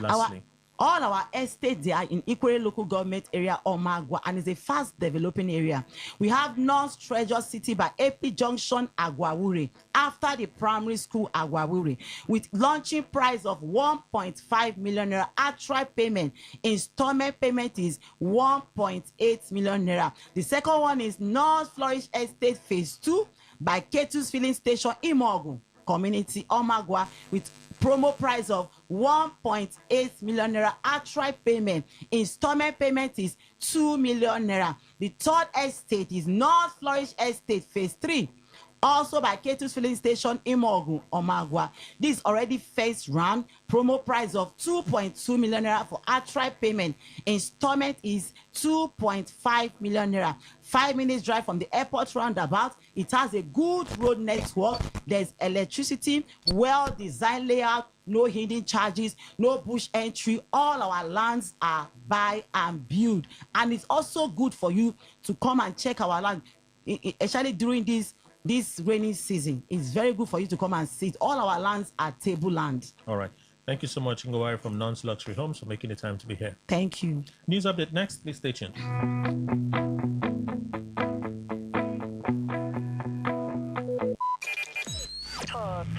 Lastly. All our estates, they are in Ikwere local government area, Omagwa, and it's a fast developing area. We have North Treasure City by AP Junction, Agwawure, after the primary school, Agwawure, with launching price of 1.5 million naira. Outright payment, installment payment is 1.8 million naira. The second one is North Flourish Estate Phase 2 by Ketu's Filling Station, Imogu Community, Omagwa, with promo price of 1.8 million naira. Outright payment, installment payment is 2 million naira. The third estate is North Flourish Estate Phase 3, also by Ketu's Filling Station, Imogu, Omagwa. This already first round, promo price of 2.2 million naira for outright payment. Installment is 2.5 million naira. 5 minutes drive from the airport roundabout. It has a good road network. There's electricity, well-designed layout, no hidden charges, no bush entry. All our lands are buy and build. And it's also good for you to come and check our land, especially during this rainy season. It's very good for you to come and see it. All our lands are table land. All right. Thank you so much, Ngowari from Nonce Luxury Homes, for making the time to be here. Thank you. News update next. Please stay tuned.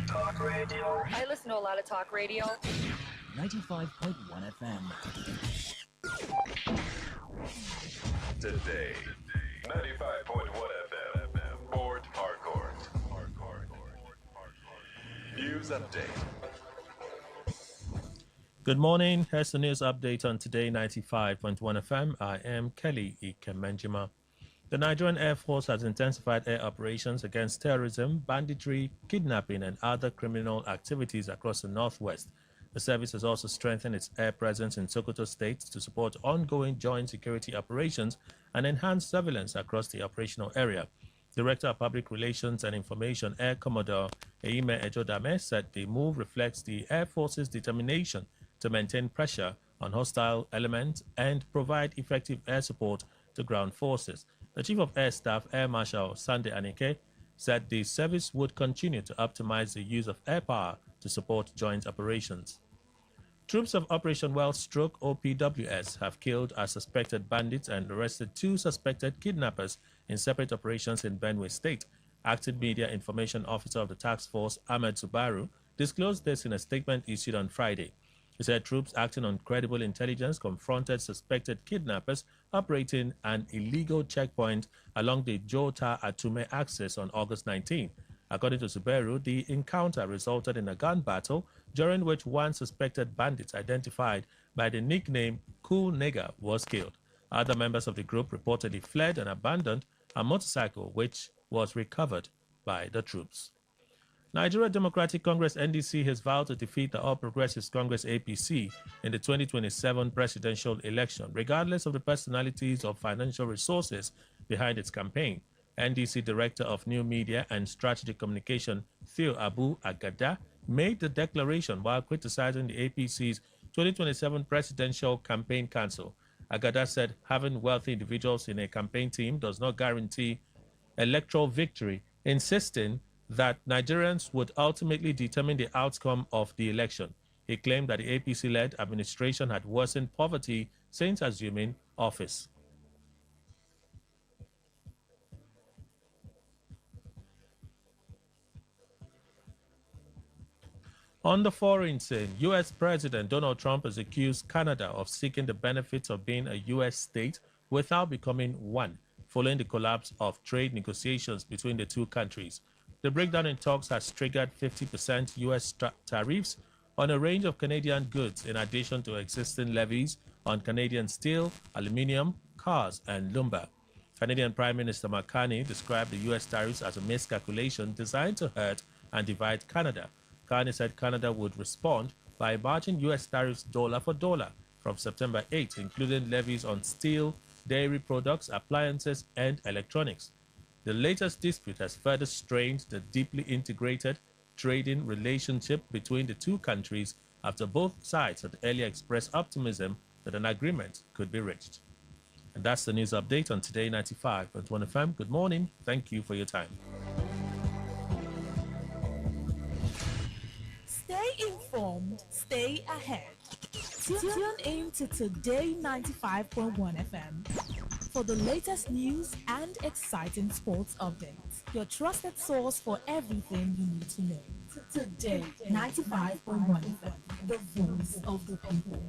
Talk radio. I listen to a lot of talk radio. 95.1 FM. Today, 95.1 FM. Port Harcourt. News update. Good morning. Here's the news update on Today 95.1 FM. I am Kelly Ikemenjima. The Nigerian Air Force has intensified air operations against terrorism, banditry, kidnapping, and other criminal activities across the Northwest. The service has also strengthened its air presence in Sokoto State to support ongoing joint security operations and enhance surveillance across the operational area. Director of Public Relations and Information, Air Commodore Eime Ejodame, said the move reflects the Air Force's determination to maintain pressure on hostile elements and provide effective air support to ground forces. The Chief of Air Staff, Air Marshal Sunday Anike, said the service would continue to optimize the use of air power to support joint operations. Troops of Operation Well-Stroke OPWS have killed a suspected bandits and arrested 2 suspected kidnappers in separate operations in Benue State. Acting Media Information Officer of the task force, Ahmed Subaru, disclosed this in a statement issued on Friday. He said troops acting on credible intelligence confronted suspected kidnappers operating an illegal checkpoint along the Jota-Atume axis on August 19. According to Subaru, the encounter resulted in a gun battle during which one suspected bandit identified by the nickname Cool Nigger was killed. Other members of the group reportedly fled and abandoned a motorcycle which was recovered by the troops. Nigeria Democratic Congress NDC has vowed to defeat the All Progressives Congress APC in the 2027 presidential election, regardless of the personalities or financial resources behind its campaign. NDC Director of New Media and Strategic Communication, Theo Abu Agada, made the declaration while criticizing the APC's 2027 presidential campaign council. Agada said having wealthy individuals in a campaign team does not guarantee electoral victory, insisting that Nigerians would ultimately determine the outcome of the election. He claimed that the APC-led administration had worsened poverty since assuming office. On the foreign scene, U.S. President Donald Trump has accused Canada of seeking the benefits of being a U.S. state without becoming one, following the collapse of trade negotiations between the two countries. The breakdown in talks has triggered 50% U.S. tariffs on a range of Canadian goods in addition to existing levies on Canadian steel, aluminium, cars, and lumber. Canadian Prime Minister Carney described the U.S. tariffs as a miscalculation designed to hurt and divide Canada. Carney said Canada would respond by marching U.S. tariffs dollar for dollar from September 8, including levies on steel, dairy products, appliances, and electronics. The latest dispute has further strained the deeply integrated trading relationship between the two countries after both sides had earlier expressed optimism that an agreement could be reached. And that's the news update on Today 95.1 FM. Good morning. Thank you for your time. Stay informed, stay ahead. Tune in to Today 95.1 FM for the latest news and exciting sports updates. Your trusted source for everything you need to know. Today 95.1 FM, the voice of the people.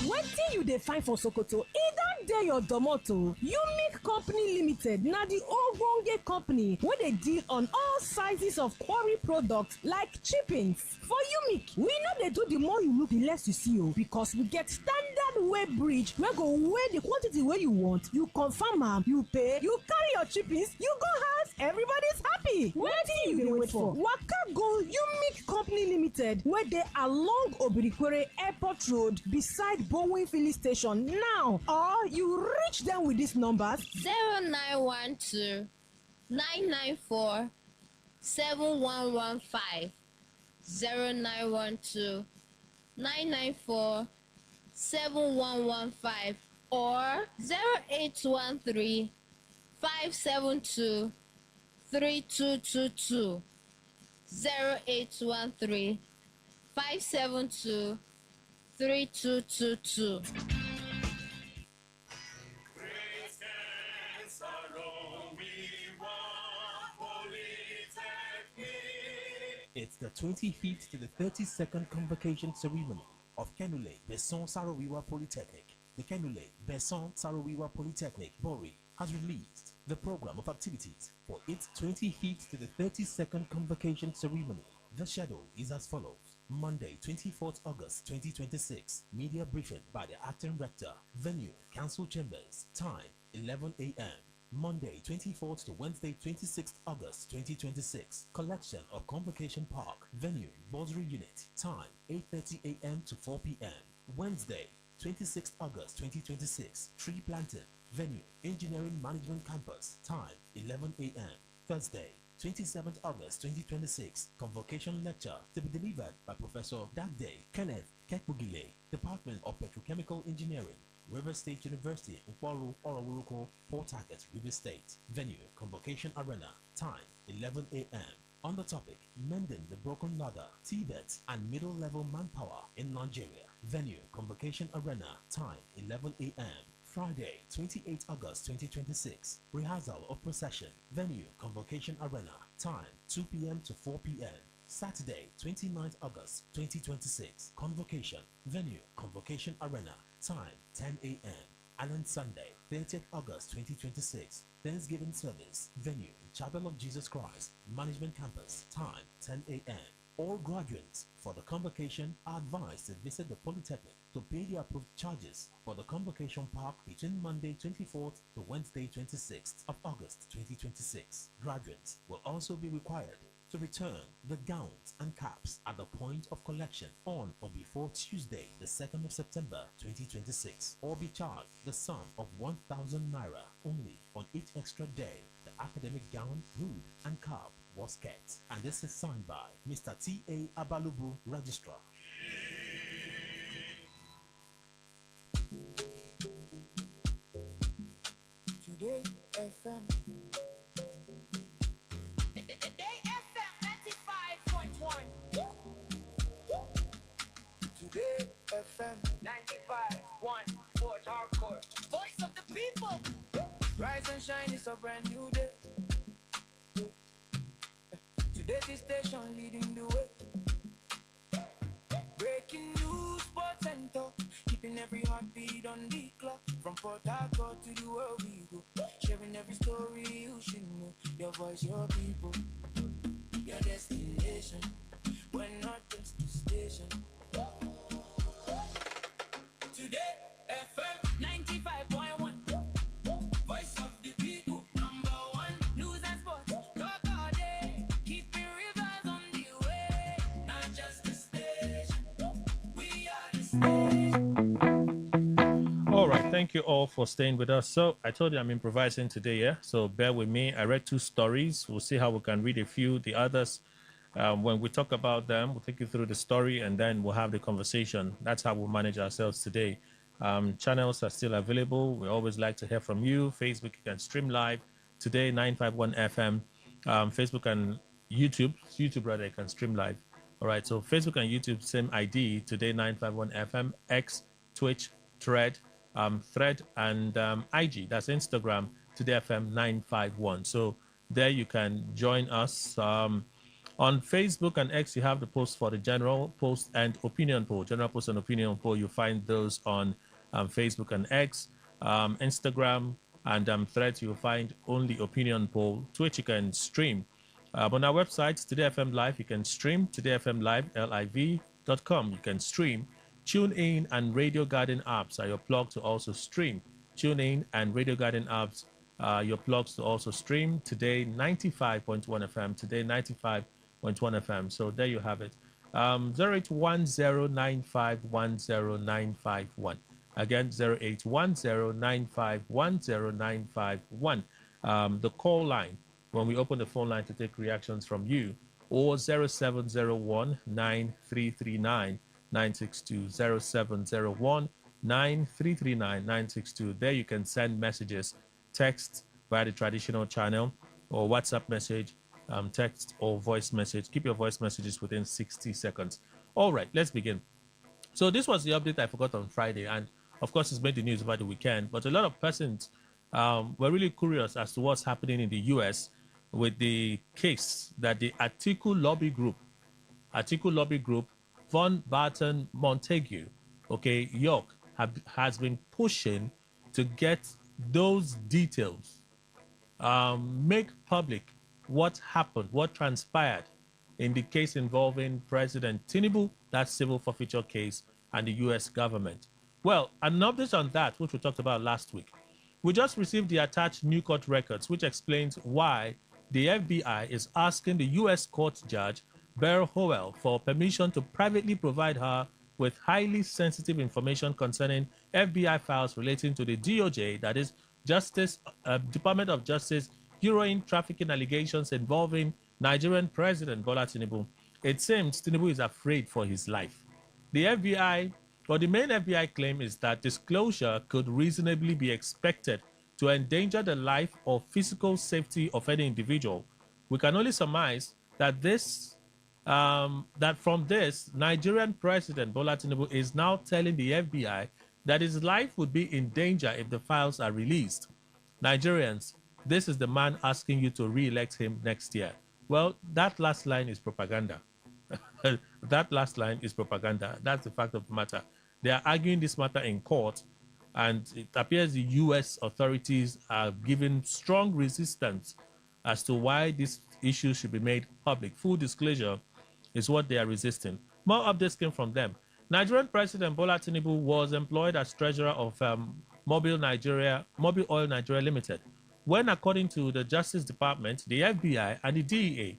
Wetin you dey find for Sokoto? E don dey your domoto. Unique Company Limited na the ogbonge company wey dey deal on all sizes of quarry products like chippings. For Unique, we no dey do the more you look, the less you see o, because we get standard weigh bridge wey go weigh the quantity wey you want, you confirm am, you pay, you carry your chippings, you go house, everybody's happy. Wetin you dey wait for? Waka go Unique Company Limited wey dey along Obirikwere Airport Road beside Bowen filling station now, or you reach them with these numbers: 0912 994 7115, 0912 994 7115, or 0813 572 3222, 0813 572 3222. It's the 25th to the 32nd convocation ceremony of Kenule Besson Sarawiwa Polytechnic. The Kenule Besson Sarawiwa Polytechnic, Bori, has released the program of activities for its 25th to the 32nd convocation ceremony. The schedule is as follows. Monday, 24th August 2026, media briefing by the acting rector. Venue, council chambers. Time, 11 a.m. Monday, 24th to Wednesday, 26th August 2026, collection of Convocation Park. Venue, Bosri Unit. Time, 8:30 a.m. to 4 p.m. Wednesday, 26th August 2026, tree planting. Venue, Engineering Management Campus. Time, 11 a.m. Thursday, 27th August 2026, convocation lecture to be delivered by Professor Dagde Kenneth Kekbugile, Department of Petrochemical Engineering, River State University, Nkwaru Orowuruko, Port Harcourt, River State. Venue, Convocation Arena. Time, 11 a.m. On the topic, mending the broken ladder, Tibet, and middle-level manpower in Nigeria. Venue, Convocation Arena. Time, 11 a.m. Friday, 28 August 2026, rehearsal of procession. Venue, Convocation Arena. Time, 2 p.m. to 4 p.m. Saturday, 29th August 2026, convocation. Venue, Convocation Arena. Time, 10 a.m. And on Sunday, 30th August 2026, Thanksgiving service. Venue, Chapel of Jesus Christ, Management Campus. Time, 10 a.m. All graduates for the convocation are advised to visit the Polytechnic to pay the approved charges for the convocation park between Monday 24th to Wednesday 26th of August 2026. Graduates will also be required to return the gowns and caps at the point of collection on or before Tuesday, the 2nd of September 2026, or be charged the sum of 1,000 naira only on each extra day the academic gown, hood, and cap was kept. And this is signed by Mr. T.A. Abalubu, Registrar. Today FM. Today FM 95.1. Today FM 95.1 Fort Harcourt. Voice of the people. Rise and shine, it's a brand new day. Today this station leading the way. Breaking news, sports and talk, keeping feeling every heartbeat on the clock. From Port Harcourt to the world we go. Sharing every story you should know. Your voice, your people, your destination. We're not just a station. Today, FM 95.1. Voice of the people, number one. News and sports, talk all day. Keeping rivers on the way. Not just a station. We are the station. All right, thank you all for staying with us. So I told you I'm improvising today, yeah? So bear with me. I read 2 stories. We'll see how we can read a few. The others, when we talk about them, we'll take you through the story and then we'll have the conversation. That's how we'll manage ourselves today. Channels are still available. We always like to hear from you. Facebook, you can stream live. Today, 951 FM. Facebook and YouTube. YouTube, rather, you can stream live. All right, so Facebook and YouTube, same ID. Today, 951 FM. X, Twitch, Thread, and IG. That's Instagram. Today FM 951. So there you can join us. On Facebook and X, you have the post for the general post and opinion poll. General post and opinion poll, you find those on Facebook and X. Instagram and Threads, you'll find only opinion poll. Twitch, you can stream. On our website, Today FM Live, you can stream. Today FM Live, liv.com. You can stream. TuneIn and Radio Garden apps are your plug to also stream. TuneIn and Radio Garden apps are your plugs to also stream. Today, 95.1 FM. Today, 95.1 FM. So there you have it. 0810951091. Again, 0810951091. The call line, when we open the phone line to take reactions from you, or 0701 9339 962 0701 9339 962. There you can send messages, text via the traditional channel, or WhatsApp message, text or voice message. Keep your voice messages within 60 seconds. All right, let's begin. So this was the update I forgot on Friday, and of course it's made the news over the weekend, but a lot of persons were really curious as to what's happening in the US with the case that the Atiku lobby group, Von Barton Montague, okay, York, has been pushing to get those details, make public what happened, what transpired in the case involving President Tinubu, that civil forfeiture case, and the U.S. government. Well, an update on that, which we talked about last week. We just received the attached new court records, which explains why the FBI is asking the U.S. court judge, Beryl Howell, for permission to privately provide her with highly sensitive information concerning FBI files relating to the DOJ, that is Department of Justice, heroin trafficking allegations involving Nigerian President Bola Tinubu. It seems Tinubu is afraid for his life. The FBI, or the main FBI claim, is that disclosure could reasonably be expected to endanger the life or physical safety of any individual. We can only surmise that from this, Nigerian President Bola Tinubu is now telling the FBI that his life would be in danger if the files are released. Nigerians, this is the man asking you to re-elect him next year. Well, that last line is propaganda. That last line is propaganda. That's the fact of the matter. They are arguing this matter in court, and it appears the U.S. authorities are giving strong resistance as to why this issue should be made public. Full disclosure is what they are resisting. More updates came from them. Nigerian President Bola Tinubu was employed as treasurer of Mobil Oil Nigeria Limited, when, according to the Justice Department, the FBI, and the DEA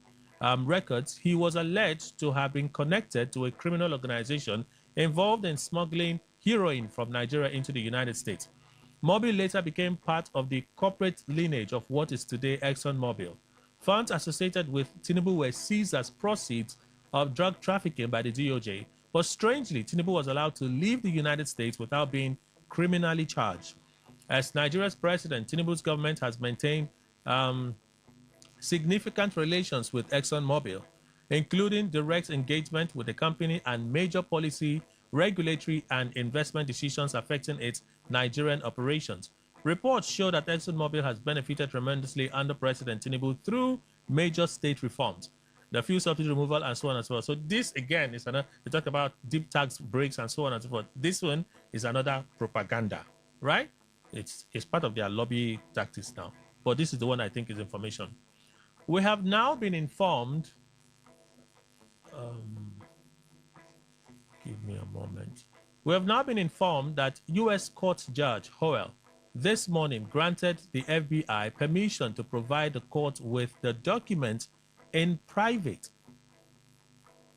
records, he was alleged to have been connected to a criminal organization involved in smuggling heroin from Nigeria into the United States. Mobil later became part of the corporate lineage of what is today ExxonMobil. Funds associated with Tinubu were seized as proceeds of drug trafficking by the DOJ, but strangely, Tinubu was allowed to leave the United States without being criminally charged. As Nigeria's president, Tinubu's government has maintained significant relations with ExxonMobil, including direct engagement with the company and major policy, regulatory, and investment decisions affecting its Nigerian operations. Reports show that ExxonMobil has benefited tremendously under President Tinubu through major state reforms. the fuel subsidy removal, and so on and so forth. So this again is another. They talk about deep tax breaks and so on and so forth. This one is another propaganda, right? It's part of their lobby tactics now. But this is the one I think is information. We have now been informed. Give me a moment. We have now been informed that U.S. Court Judge Howell this morning granted the FBI permission to provide the court with the documents in private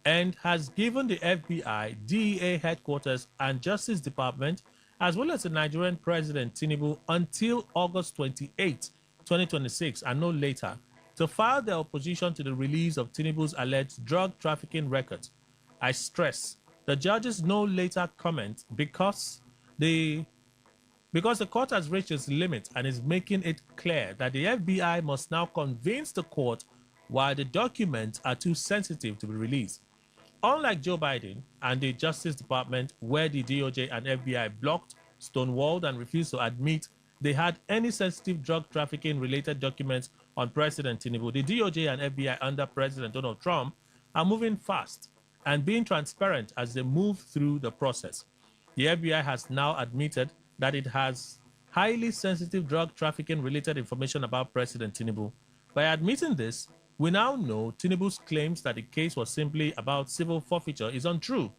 and has given the FBI, DEA headquarters, and Justice Department, as well as the Nigerian President Tinubu, until August 28, 2026, and no later, to file their opposition to the release of Tinubu's alleged drug trafficking records. I stress, the judges no later comment because the court has reached its limit and is making it clear that the FBI must now convince the court why the documents are too sensitive to be released. Unlike Joe Biden and the Justice Department, where the DOJ and FBI blocked, stonewalled, and refused to admit they had any sensitive drug trafficking related documents on President Tinubu, the DOJ and FBI under President Donald Trump are moving fast and being transparent as they move through the process. The FBI has now admitted that it has highly sensitive drug trafficking related information about President Tinubu. By admitting this, we now know Tinubu's claims that the case was simply about civil forfeiture is untrue.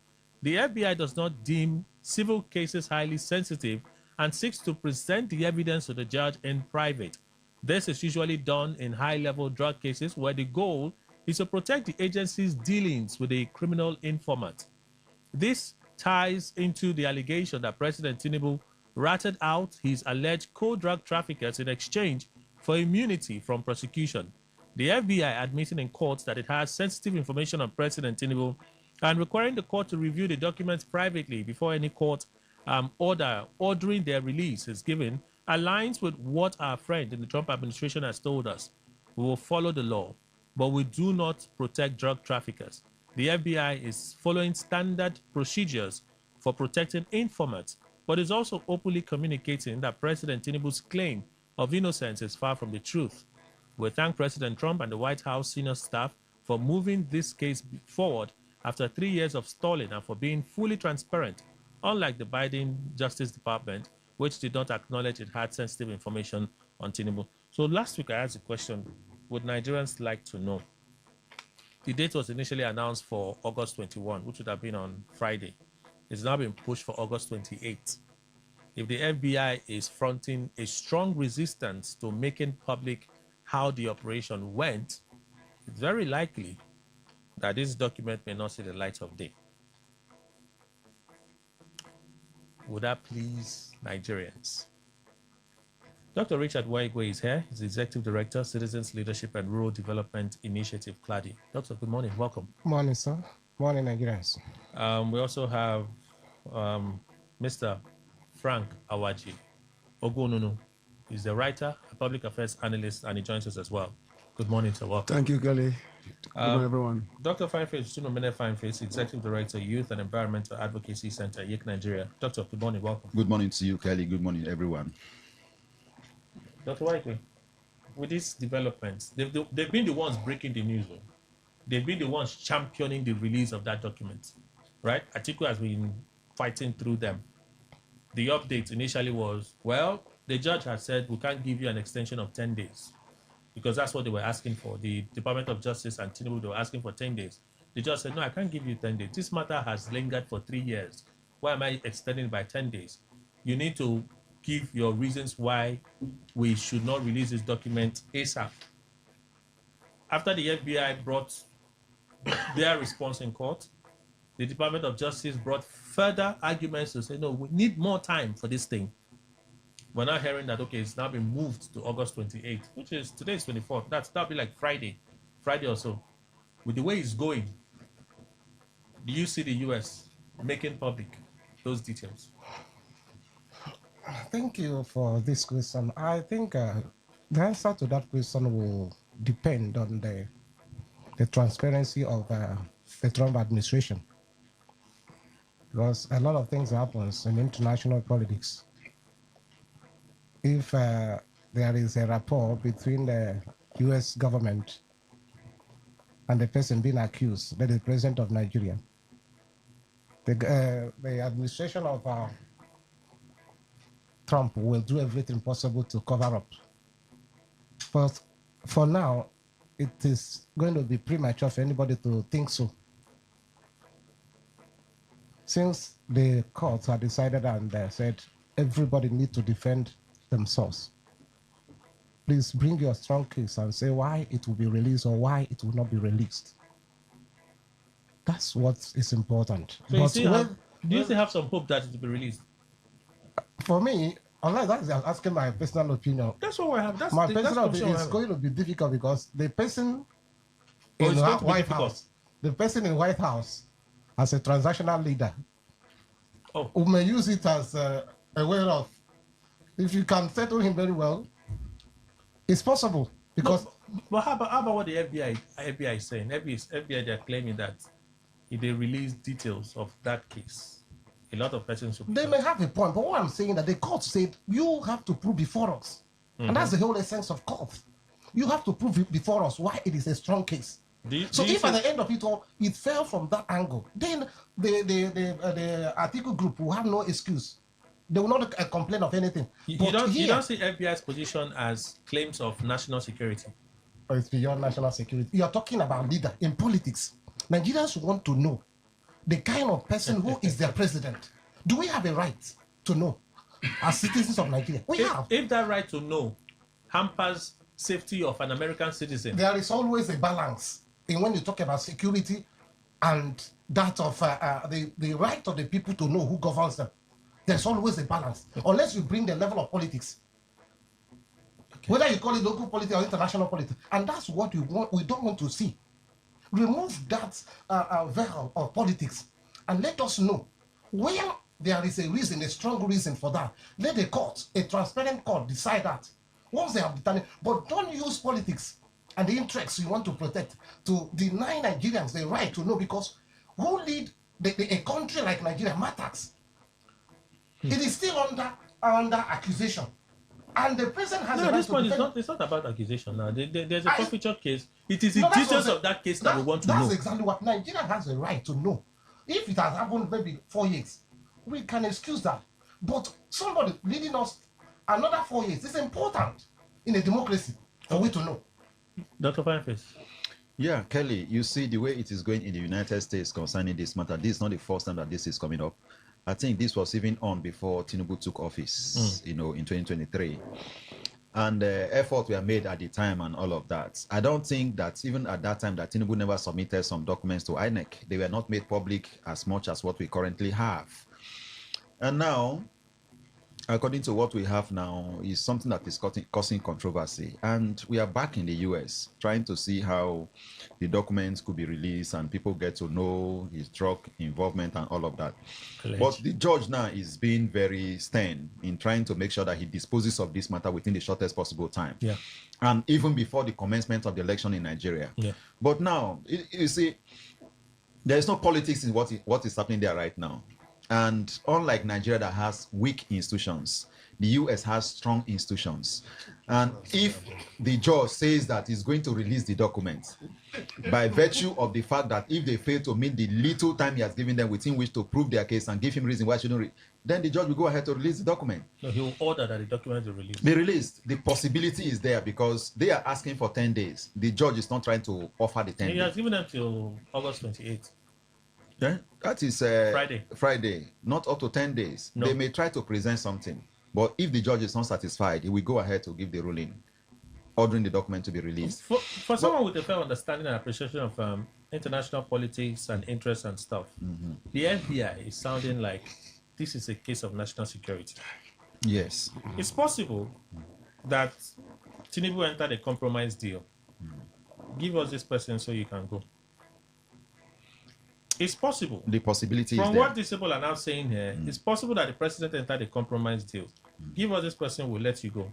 The FBI does not deem civil cases highly sensitive and seeks to present the evidence to the judge in private. This is usually done in high-level drug cases where the goal is to protect the agency's dealings with a criminal informant. This ties into the allegation that President Tinubu ratted out his alleged co-drug traffickers in exchange for immunity from prosecution. The FBI admitting in court that it has sensitive information on President Tinubu and requiring the court to review the documents privately before any court ordering their release is given aligns with what our friend in the Trump administration has told us. We will follow the law, but we do not protect drug traffickers. The FBI is following standard procedures for protecting informants, but is also openly communicating that President Tinubu's claim of innocence is far from the truth. We thank President Trump and the White House senior staff for moving this case forward after 3 years of stalling and for being fully transparent, unlike the Biden Justice Department, which did not acknowledge it had sensitive information on Tinubu. So last week I asked a question, would Nigerians like to know? The date was initially announced for August 21, which would have been on Friday. It's now been pushed for August 28. If the FBI is fronting a strong resistance to making public how the operation went, it's very likely that this document may not see the light of day. Would that please Nigerians? Dr. Richard Waigwe is here. He's the Executive Director, Citizens Leadership and Rural Development Initiative, CLADI. Doctor, good morning. Welcome. Morning, sir. Morning, Nigerians. We also have Mr. Frank Awaji Ogununu. He's the writer, a public affairs analyst, and he joins us as well. Good morning, sir. Welcome. Thank you, Kelly. Good morning, everyone. Dr. Fineface, Chinomene Fineface, Executive Director, Youth and Environmental Advocacy Center, YIC Nigeria. Doctor, good morning. Welcome. Good morning to you, Kelly. Good morning, everyone. Dr. Whiteley, with these developments, they've been the ones breaking the news. They've been the ones championing the release of that document, right? Atiku has been fighting through them. The update initially was, well, the judge has said we can't give you an extension of 10 days because that's what they were asking for. The Department of Justice and Tinubu, they were asking for 10 days. The judge said, no, I can't give you 10 days. This matter has lingered for 3 years. Why am I extending it by 10 days? You need to give your reasons why we should not release this document ASAP. After the FBI brought their response in court, the Department of Justice brought further arguments to say, no, we need more time for this thing. We're now hearing that, okay, it's now been moved to August 28th, which is today's 24th. That'll be like Friday or so. With the way it's going, do you see the US making public those details? Thank you for this question. I think the answer to that question will depend on the transparency of the Trump administration. Because a lot of things happens in international politics. If there is a rapport between the US government and the person being accused, that is the president of Nigeria. The administration of Trump will do everything possible to cover up. But for now, it is going to be premature for anybody to think so. Since the courts have decided and said everybody needs to defend themselves, please bring your strong case and say why it will be released or why it will not be released. That's what is important. So do you still have some hope that it will be released? For me, unless that's asking my personal opinion. That's what I have. My personal opinion is going to be difficult because the person in the White House, as a transactional leader, who may use it as a way of, if you can settle him very well, it's possible. Because but how about what the FBI is saying? FBI, they're claiming that if they release details of that case, a lot of persons will... They may have a point, but what I'm saying that the court said you have to prove before us. And that's the whole essence of court. You have to prove it before us why it is a strong case. So if at the end of it all, it fell from that angle, then the article group will have no excuse. They will not complain of anything. You don't see FBI's position as claims of national security. Or it's beyond national security. You are talking about leader in politics. Nigerians want to know the kind of person who is their president. Do we have a right to know as citizens of Nigeria? If that right to know hampers safety of an American citizen, there is always a balance in when you talk about security and that of the right of the people to know who governs them. There's always a balance, unless you bring the level of politics. Okay. Whether you call it local politics or international politics, and that's what we don't want to see. Remove that veil of politics and let us know where there is a reason, a strong reason for that. Let the court, a transparent court, decide that. Once they have determined, but don't use politics and the interests you want to protect to deny Nigerians the right to know, because who lead a country like Nigeria matters. It is still under accusation. And the president has no, this point is not. It's not about accusation now. There's a forfeiture case. It is the details of that case that we want to know. That's exactly what Nigeria has a right to know. If it has happened maybe 4 years, we can excuse that. But somebody leading us another 4 years is important in a democracy for we to know. Dr. Fineface. Yeah, Kelly, you see the way it is going in the United States concerning this matter. This is not the first time that this is coming up. I think this was even on before Tinubu took office, in 2023. And efforts were made at the time and all of that. I don't think that even at that time that Tinubu never submitted some documents to INEC. They were not made public as much as what we currently have. And now, according to what we have now, is something that is causing controversy. And we are back in the US trying to see how the documents could be released and people get to know his drug involvement and all of that. But the judge now is being very stern in trying to make sure that he disposes of this matter within the shortest possible time. Yeah. And even before the commencement of the election in Nigeria. Yeah. But now, you see, there is no politics in what is happening there right now. And unlike Nigeria that has weak institutions, the US has strong institutions. And if the judge says that he's going to release the document, by virtue of the fact that if they fail to meet the little time he has given them within which to prove their case and give him reason why they shouldn't then the judge will go ahead to release the document. No, he will order that the document be released. Be released. The possibility is there because they are asking for 10 days. The judge is not trying to offer the 10 days. He has given them till August 28th. Yeah, that is Friday, not up to 10 days. No. They may try to present something, but if the judge is not satisfied, he will go ahead to give the ruling, ordering the document to be released. For someone with a fair understanding and appreciation of international politics and interests and stuff, the FBI is sounding like this is a case of national security. Yes. It's possible that Tinubu entered a compromise deal. Give us this person so you can go. It's possible. The possibility is from there. what these people are now saying here, it's possible that the president entered a compromise deal. Give us this person, we'll let you go.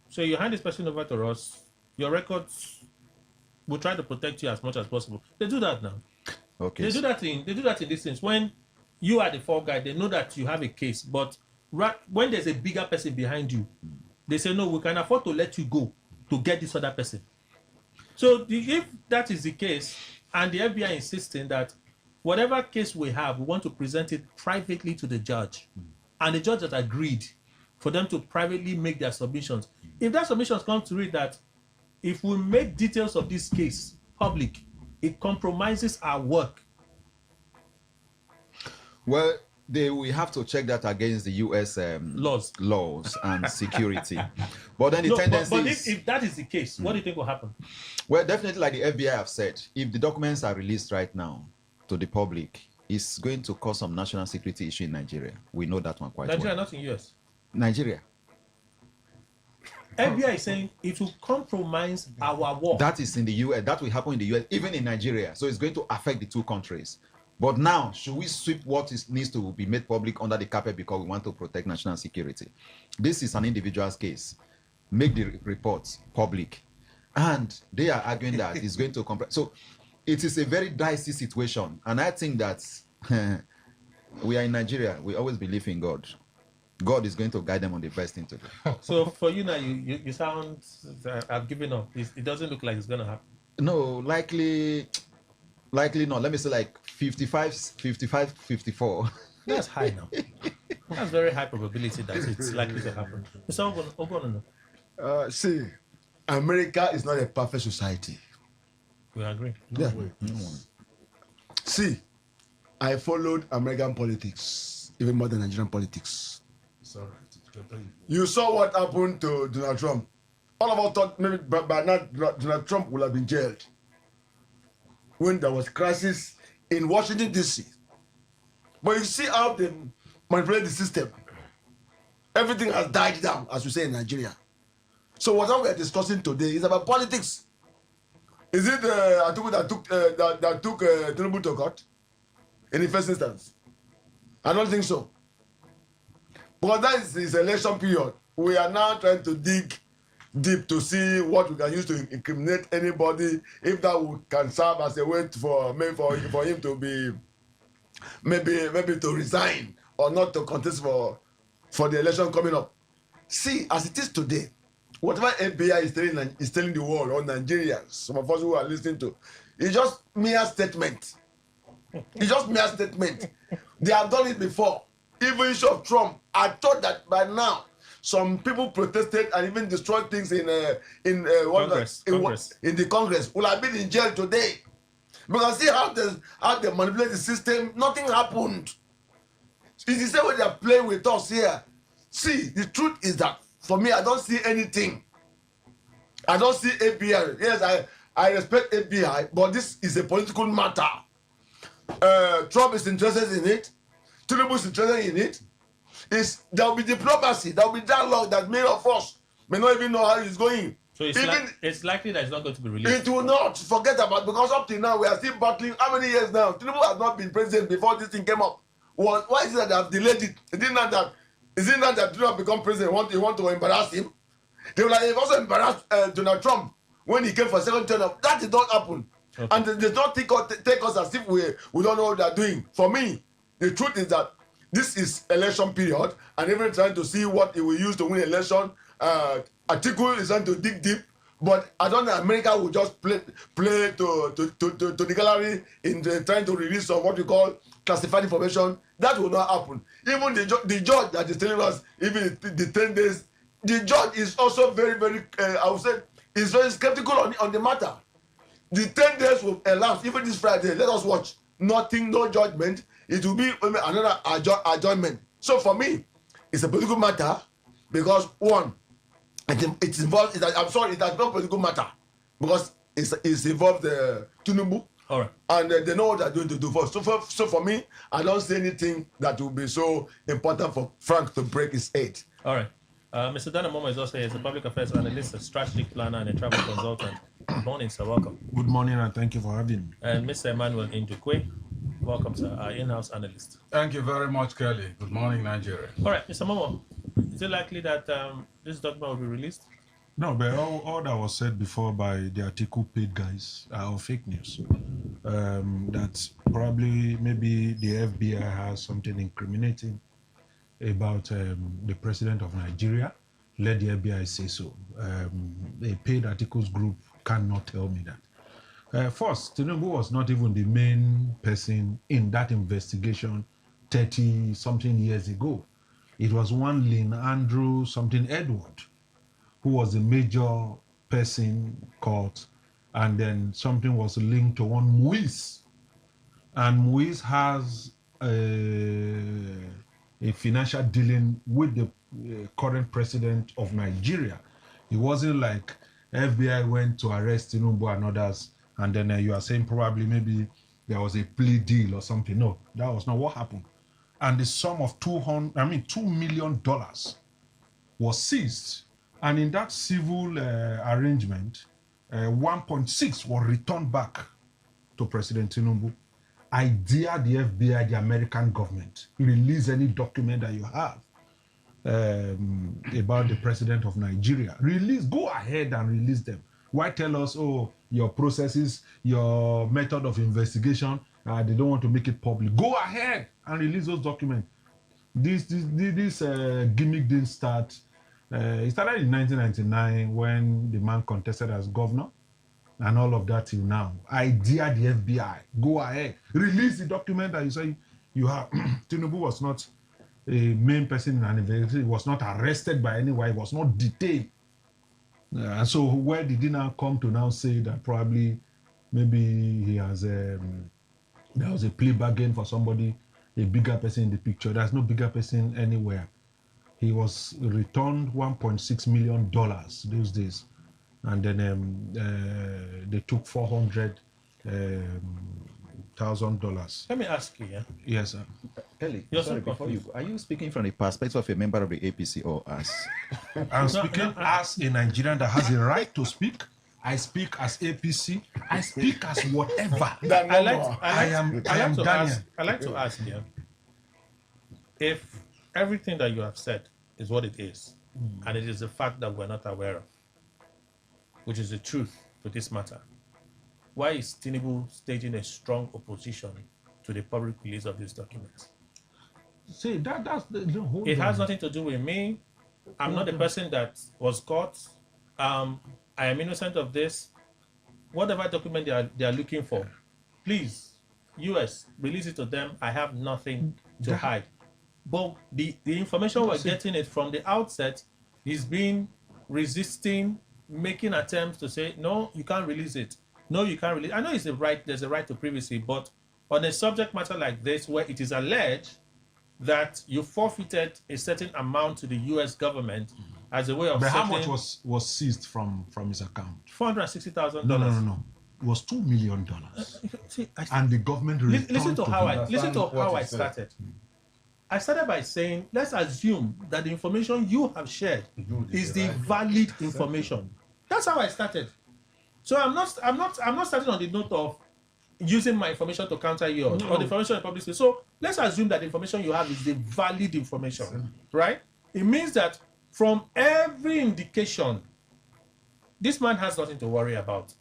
So you hand this person over to us, your records will try to protect you as much as possible. They do that now. Okay. They do that in this sense. When you are the fall guy, they know that you have a case, but when there's a bigger person behind you, they say, no, we can afford to let you go to get this other person. So if that is the case, and the FBI insisting that whatever case we have, we want to present it privately to the judge, and the judge has agreed for them to privately make their submissions. If that submissions come to read that if we make details of this case public, it compromises our work. Well, we have to check that against the U.S. laws and security. But then the tendency but is, if that is the case, what do you think will happen? Well, definitely, like the FBI have said, if the documents are released right now to the public, it's going to cause some national security issue in Nigeria. We know that one quite Nigeria, well. not in US. Nigeria. FBI is saying it will compromise our war. That is in the US. That will happen in the US, even in Nigeria. So it's going to affect the two countries. But now, should we sweep what needs to be made public under the carpet because we want to protect national security? This is an individual's case. Make the reports public. And they are arguing that it's going to compromise. So it is a very dicey situation. And I think that we are in Nigeria. We always believe in God. God is going to guide them on the best thing to do. So for you now, you sound, I've given up. It doesn't look like it's going to happen. No, likely not. Let me say like 55, 54. That's high now. That's very high probability that it's likely to happen. So see, America is not a perfect society. We agree. Yeah. See, I followed American politics even more than Nigerian politics. You saw what happened to Donald Trump. All of us thought maybe by now Donald Trump would have been jailed when there was crisis in Washington, D.C. But you see how they manipulate the system. Everything has died down, as we say in Nigeria. So what we are discussing today is about politics. Is it Atiku that took Tinubu to court in the first instance? I don't think so. Because that is his election period. We are now trying to dig deep to see what we can use to incriminate anybody, if that can serve as a way for him to be maybe to resign or not to contest for the election coming up. See, as it is today, whatever FBI is telling the world or Nigerians, some of us who are listening to, it's just mere statement. It's just mere statement. They have done it before. Even issue of Trump, I thought that by now some people protested and even destroyed things in the Congress will have been in jail today. Because see how they manipulate the system, nothing happened. It's the same way they are playing with us here. See, the truth is that for me, I don't see anything. I don't see FBI. Yes, I respect FBI, but this is a political matter. Trump is interested in it. Tinubu is interested in it. There will be diplomacy, there will be dialogue that many of us may not even know how it's going. So it's likely that it's not going to be released. It will not. Forget about it, because up till now we are still battling. How many years now? Tinubu has not been president before this thing came up. Why is it that they have delayed it? Is it not that Tinubu have become president? They want to embarrass him? They will have also embarrassed Donald Trump when he came for a second term. That did not happen. Okay. And they don't take us as if we don't know what they are doing. For me, the truth is that this is election period, and even trying to see what he will use to win election. Atiku is trying to dig deep, but I don't know America will just play to the gallery in trying to release some what we call classified information. That will not happen. Even the judge that is telling us, even the 10 days, the judge is also very, very, I would say, is very skeptical on the matter. The 10 days will elapse, even this Friday. Let us watch. Nothing, no judgment. It will be another adjournment. So for me, it's a political matter because one, it's involved. I'm sorry, it has no political matter because it's involved Tinubu. All right. And they know what they're going to do first. So for me, I don't see anything that will be so important for Frank to break his head. All right. Mr. Dana Momo is also here. He's a public affairs analyst, a strategic planner, and a travel consultant. Good morning, sir. Welcome. Good morning, and thank you for having me. And Mr. Emmanuel Indukwe. Welcome, sir, our in-house analyst. Thank you very much, Kelly. Good morning, Nigeria. All right, Mr. Momo, is it likely that this document will be released? No, but all that was said before by the article paid guys are fake news. That probably maybe the FBI has something incriminating about the president of Nigeria. Let the FBI say so. A paid articles group cannot tell me that. First, Tinubu was not even the main person in that investigation 30 something years ago. It was one Lynn Andrew something Edward, who was the major person caught, and then something was linked to one Muiz. And Muiz has a financial dealing with the current president of Nigeria. It wasn't like FBI went to arrest Tinubu and others, and then you are saying probably maybe there was a plea deal or something. No, that was not what happened. And the sum of $2 million was seized. And in that civil arrangement, 1.6 was returned back to President Tinubu. I dare the FBI, the American government, release any document that you have about the president of Nigeria. Go ahead and release them. Why tell us, oh, your processes, your method of investigation, they don't want to make it public. Go ahead and release those documents. This gimmick didn't start. It started in 1999 when the man contested as governor, and all of that till now. I dare the FBI. Go ahead. Release the document that you say you have. Tinubu was not a main person in an investigation. He was not arrested by anyone. He was not detained. And so where did he now come to now say that probably maybe he has there was a plea bargain for somebody, a bigger person in the picture? There's no bigger person anywhere. He was returned $1.6 million those days. And then they took $400,000. Let me ask you, yeah? Yes, sir. Kelly, sorry, before you, are you speaking from the perspective of a member of the APC or us? I'm speaking as a Nigerian that has a right to speak. I speak as APC. I speak as whatever. I like to ask you, if everything that you have said is what it is, and it is the fact that we're not aware of, which is the truth to this matter, why is Tinubu staging a strong opposition to the public release of these documents? See, that's the whole. It has nothing to do with me. I'm not the person that was caught. I am innocent of this. Whatever document they are looking for, please, US, release it to them. I have nothing to hide. But the information we're getting it from the outset, he's been resisting, making attempts to say, no, you can't release it. No, you can't release. I know there's a right to privacy, but on a subject matter like this, where it is alleged that you forfeited a certain amount to the US government as a way of But how much was seized from his account? $460,000. No. It was $2 million. And the government listen to how I started. I started by saying, let's assume that the information you have shared is the valid information. That's how I started. So I'm not starting on the note of using my information to counter yours or the information in public space. So let's assume that the information you have is the valid information, right? It means that from every indication, this man has nothing to worry about.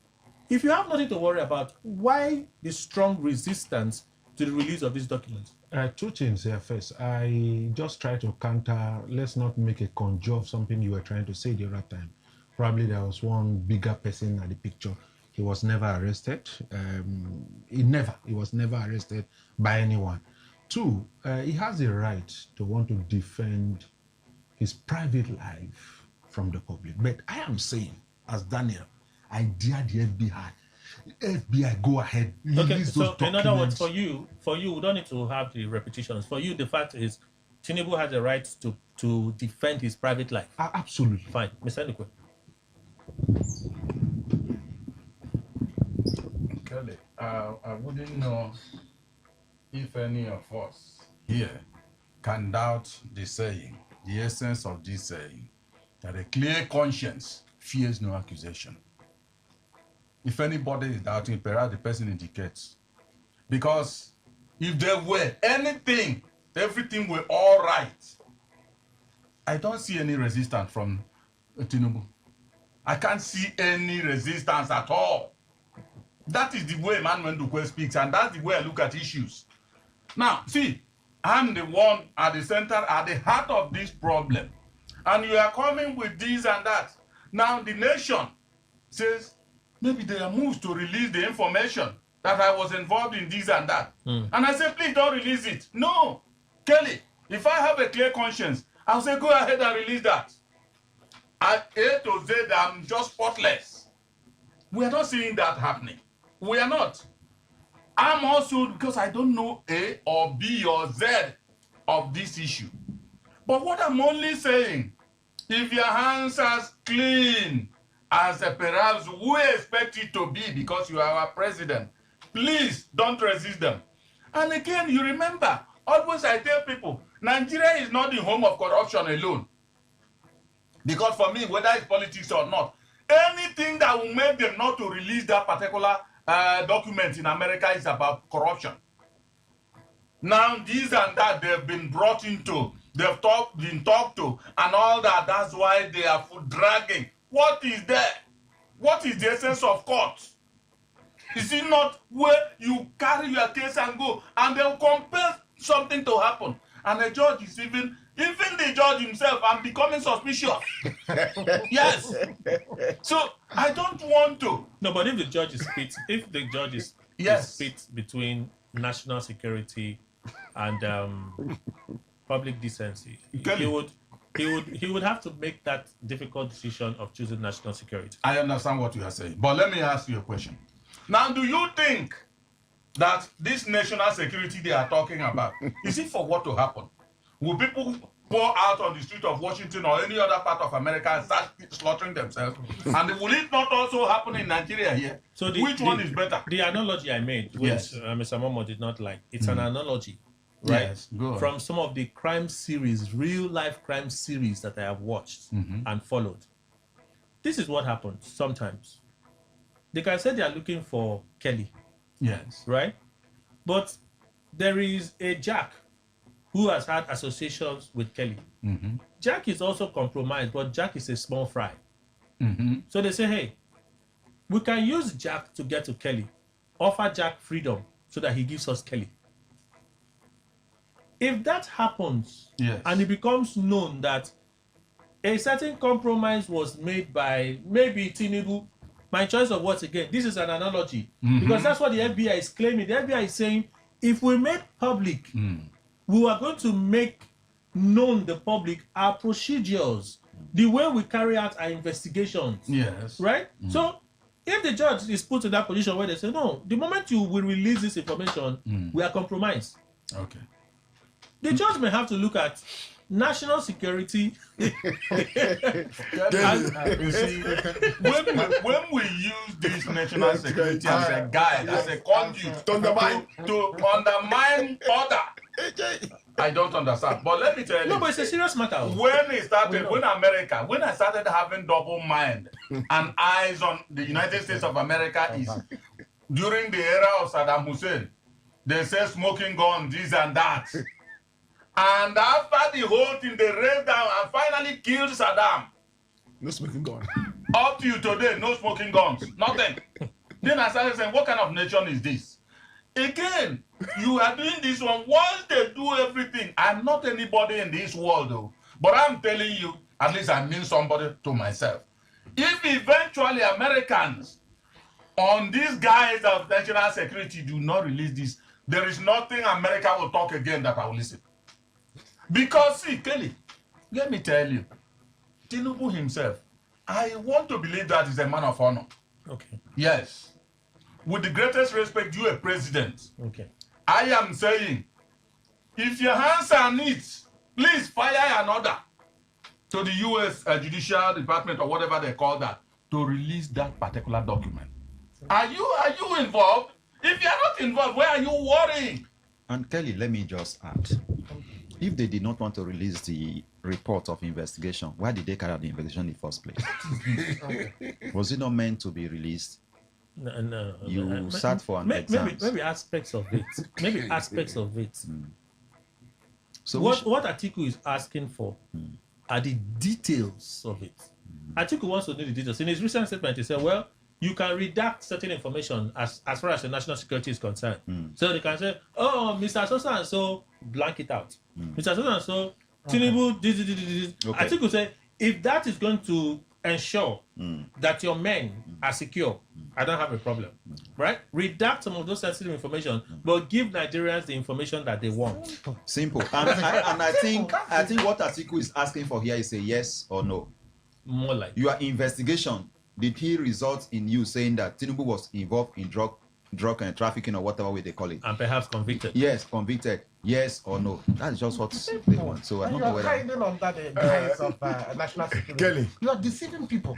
If you have nothing to worry about, why the strong resistance to the release of these documents? Two things here. First, I just try to counter. Let's not make a conjure of something you were trying to say the other time. Probably there was one bigger person at the picture. He was never arrested. He was never arrested by anyone. Two, he has a right to want to defend his private life from the public. But I am saying, as Daniel, I dare the FBI. FBI, go ahead. Okay, so in other words, for you, we don't need to have the repetitions. For you, the fact is, Tinubu has a right to defend his private life. Absolutely. Fine. Mr. Ndukwe. Kelly, I wouldn't know if any of us here can doubt the saying, the essence of this saying, that a clear conscience fears no accusation. If anybody is doubting, perhaps the person indicates. Because if there were anything, everything were all right, I don't see any resistance from Tinubu. I can't see any resistance at all. That is the way Emmanuel Ndukwe speaks, and that's the way I look at issues. Now, see, I'm the one at the center, at the heart of this problem. And you are coming with this and that. Now, the nation says, maybe they are moved to release the information that I was involved in this and that. And I said, please don't release it. No, Kelly, if I have a clear conscience, I'll say, go ahead and release that. At A to Z, I'm just spotless. We are not seeing that happening. We are not. I'm also, because I don't know A or B or Z of this issue. But what I'm only saying, if your hands are clean, as perhaps we expect it to be because you are our president, please don't resist them. And again, you remember, always I tell people, Nigeria is not the home of corruption alone. Because for me, whether it's politics or not, anything that will make them not to release that particular document in America is about corruption. Now, these and that they've been brought into, they've been talked to, and all that. That's why they are dragging. What is there? What is the essence of court? Is it not where you carry your case and go, and they'll compel something to happen? And the judge is even the judge himself, I'm becoming suspicious. Yes. So I don't want to. No, but if the judge is split between national security and public decency, he would have to make that difficult decision of choosing national security. I understand what you are saying, but let me ask you a question. Now, do you think that this national security they are talking about, is it for what to happen? Will people pour out on the street of Washington or any other part of America and start slaughtering themselves? And will it not also happen in Nigeria here? So which one is better? The analogy I made, which Mr. Momo did not like, it's an analogy, right? Yes, go on. From some of the crime series, real life crime series that I have watched and followed. This is what happens sometimes. They can say they are looking for Kelly. Yes. Right? But there is a Jack who has had associations with Kelly. Jack is also compromised, but Jack is a small fry. So they say, hey, we can use Jack to get to Kelly. Offer Jack freedom so that he gives us Kelly. If that happens, and it becomes known that a certain compromise was made by maybe Tinubu, my choice of words again, this is an analogy, because that's what the FBI is claiming. The FBI is saying, if we make public, we are going to make known the public our procedures, the way we carry out our investigations. Yes. Right? So if the judge is put in that position where they say, no, the moment you will release this information, we are compromised. Okay. The judge may have to look at national security. You see, when we use this national security as a guide, as a conduit to undermine order, I don't understand. But let me tell you. No, but it's a serious matter. When I started having double mind and eyes on the United States of America is during the era of Saddam Hussein. They say smoking guns, this and that. And after the whole thing, they raised down and finally killed Saddam. No smoking gun. Up to today, no smoking guns. Nothing. Then I started saying, what kind of nation is this? Again, you are doing this one. Once they do everything, I'm not anybody in this world, though. But I'm telling you, at least I mean somebody to myself. If eventually Americans on these guys of national security do not release this, there is nothing America will talk again that I will listen. Because, see, Kelly, let me tell you, Tinubu himself, I want to believe that he's a man of honor. Okay. Yes. With the greatest respect due a president. Okay. I am saying, if your hands are neat, please fire an order to the U.S. Judicial Department or whatever they call that to release that particular document. Are you involved? If you are not involved, why are you worrying? And Kelly, let me just add. If they did not want to release the report of investigation, why did they carry out the investigation in the first place? Was it not meant to be released? No. You sat for an exam. Maybe aspects of it. Maybe aspects of it. So what Atiku is asking for are the details of it. Atiku wants to know the details. In his recent statement, he said, well, you can redact certain information as far as the national security is concerned. So they can say, oh, Mr. So-and-so, blank it out. Mr. So-and-so, Tinubu, this. Okay. Atiku said, if that is going to ensure that your men are secure, I don't have a problem, right? Redact some of those sensitive information, but give Nigerians the information that they want. Simple. And I think what Atiku is asking for here is a yes or no. More like your investigation. Did he result in you saying that Tinubu was involved in drug and trafficking or whatever way they call it, and perhaps convicted? Yes, convicted. Yes or no? That's just what they want. So I don't know whether hiding under the guise of national security. Kelly, you are deceiving people.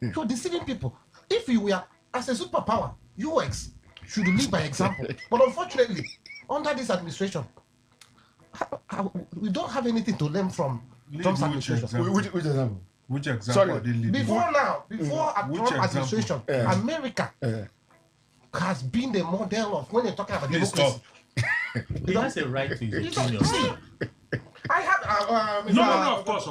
You are deceiving people. If you were as a superpower, UX should lead by example. But unfortunately, under this administration, we don't have anything to learn from Trump's administration. Which example? Which example? Sorry, before Trump administration, America has been the model of when you're talking about democracy. He has a right to his opinion. I have no, of course.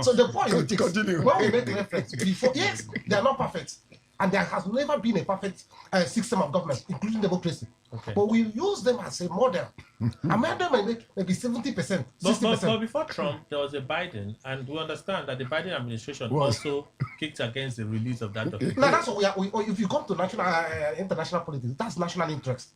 So the point is, continue. when we make reference before, yes, they are not perfect, and there has never been a perfect system of government, including democracy. Okay. But we use them as a model. America maybe 70%, 60%. But before Trump, there was a Biden, and we understand that the Biden administration also kicked against the release of that document. Now that's what if you come to national, international politics, that's national interest.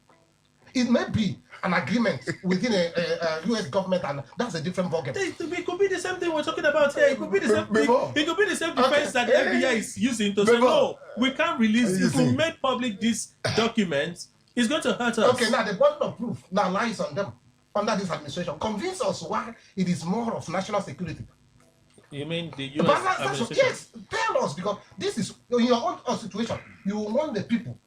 It may be an agreement within a U.S. government, and that's a different ballgame. It could be the same thing we're talking about here. It could be the same thing. It could be the same defense that the FBI is using to say, no, we can't release. If we made public these documents, it's going to hurt us. Okay, now the burden of proof now lies on them under this administration. Convince us why it is more of national security. You mean the U.S. administration? Yes, tell us, because this is in your own situation. You want the people,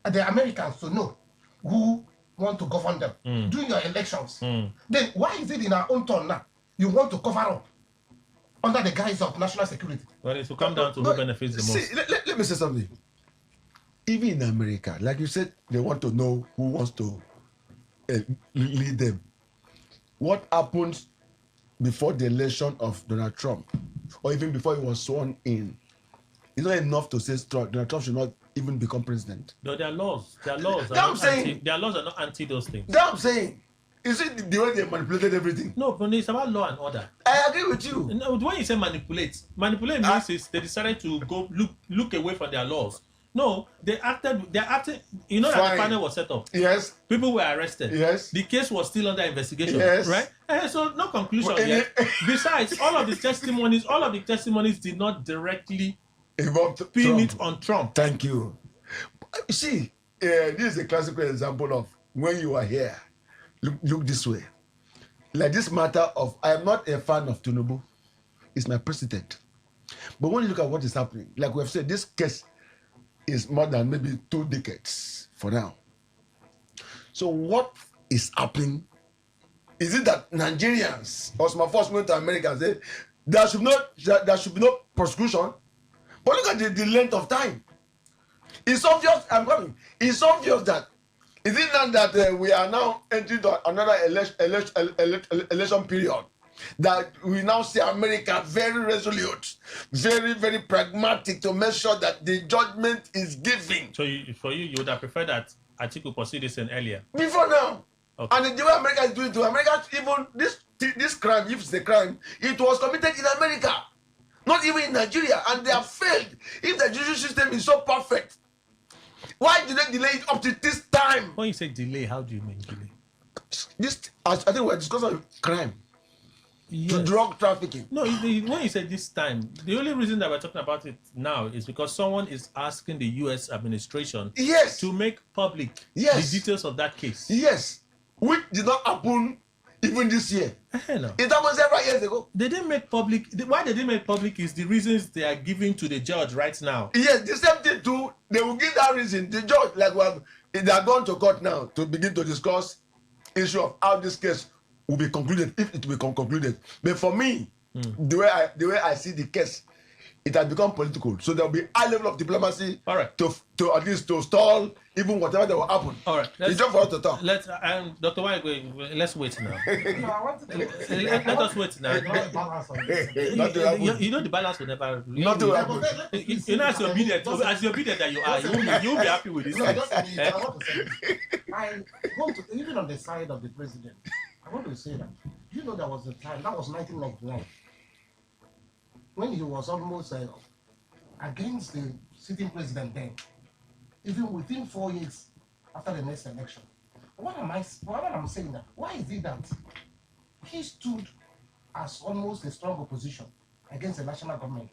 the Americans, to know who want to govern them during your elections. Then why is it in our own turn now you want to cover up under the guise of national security? Well, it will come down to who benefits the most. See, let me say something. Even in America, like you said, they want to know who wants to lead them. What happens before the election of Donald Trump, or even before he was sworn in, it's not enough to say Donald Trump should not even become president. No, there are laws. There are laws. Their laws are not anti those things. That's what I'm saying. Is it the way they manipulated everything? No, but it's about law and order. I agree with you. No, when you say manipulate means is they decided to go look away from their laws. No, they're acting. You know that the panel was set up. Yes. People were arrested. Yes. The case was still under investigation. Yes. Right? So no conclusion yet. Besides, all of the testimonies did not directly pin it on Trump. Thank you. You see, this is a classical example of when you are here. Look this way. Like this matter of, I am not a fan of Tinubu. He's my president. But when you look at what is happening, like we have said, this case is more than maybe 2 decades for now. So what is happening? Is it that Nigerians or some of us went to America and said there should be no prosecution? But look at the length of time. It's obvious. I'm coming. It's obvious that is it not that we are now entering another election period, that we now see America very resolute, very, very pragmatic to make sure that the judgment is given. So for you would have preferred that Atiku pursue this in earlier? Before now. Okay. And the way America is doing it, America, even this crime, if it's a crime, it was committed in America, not even in Nigeria, and they have failed. If the judicial system is so perfect, why did they delay it up to this time? When you say delay, how do you mean delay? I think we're discussing crime. Yes. To drug trafficking. No, when you say this time, the only reason that we're talking about it now is because someone is asking the U.S. administration to make public the details of that case. Yes, which did not happen even this year. No. It happened several years ago. They didn't make public. Why they didn't make public is the reasons they are giving to the judge right now. Yes, the same thing too. They will give that reason. The judge, they are going to court now to begin to discuss issue of how this case will be concluded, if it will be concluded. But for me, the way I see the case, it has become political. So there will be high level of diplomacy to at least to stall even whatever that will happen. All right. It's just for us to talk. Dr. Waigwe, let's wait now. Let us wait now. You know the balance will never. You know, as you're obedient that you are, you'll be happy with this. No, I want to say this. I want to, even on the side of the president, I want to say that, you know, there was a time, that was 1999, when he was almost against the sitting president then. even within 4 years after the next election. What I'm saying that, why is it that he stood as almost a strong opposition against the national government,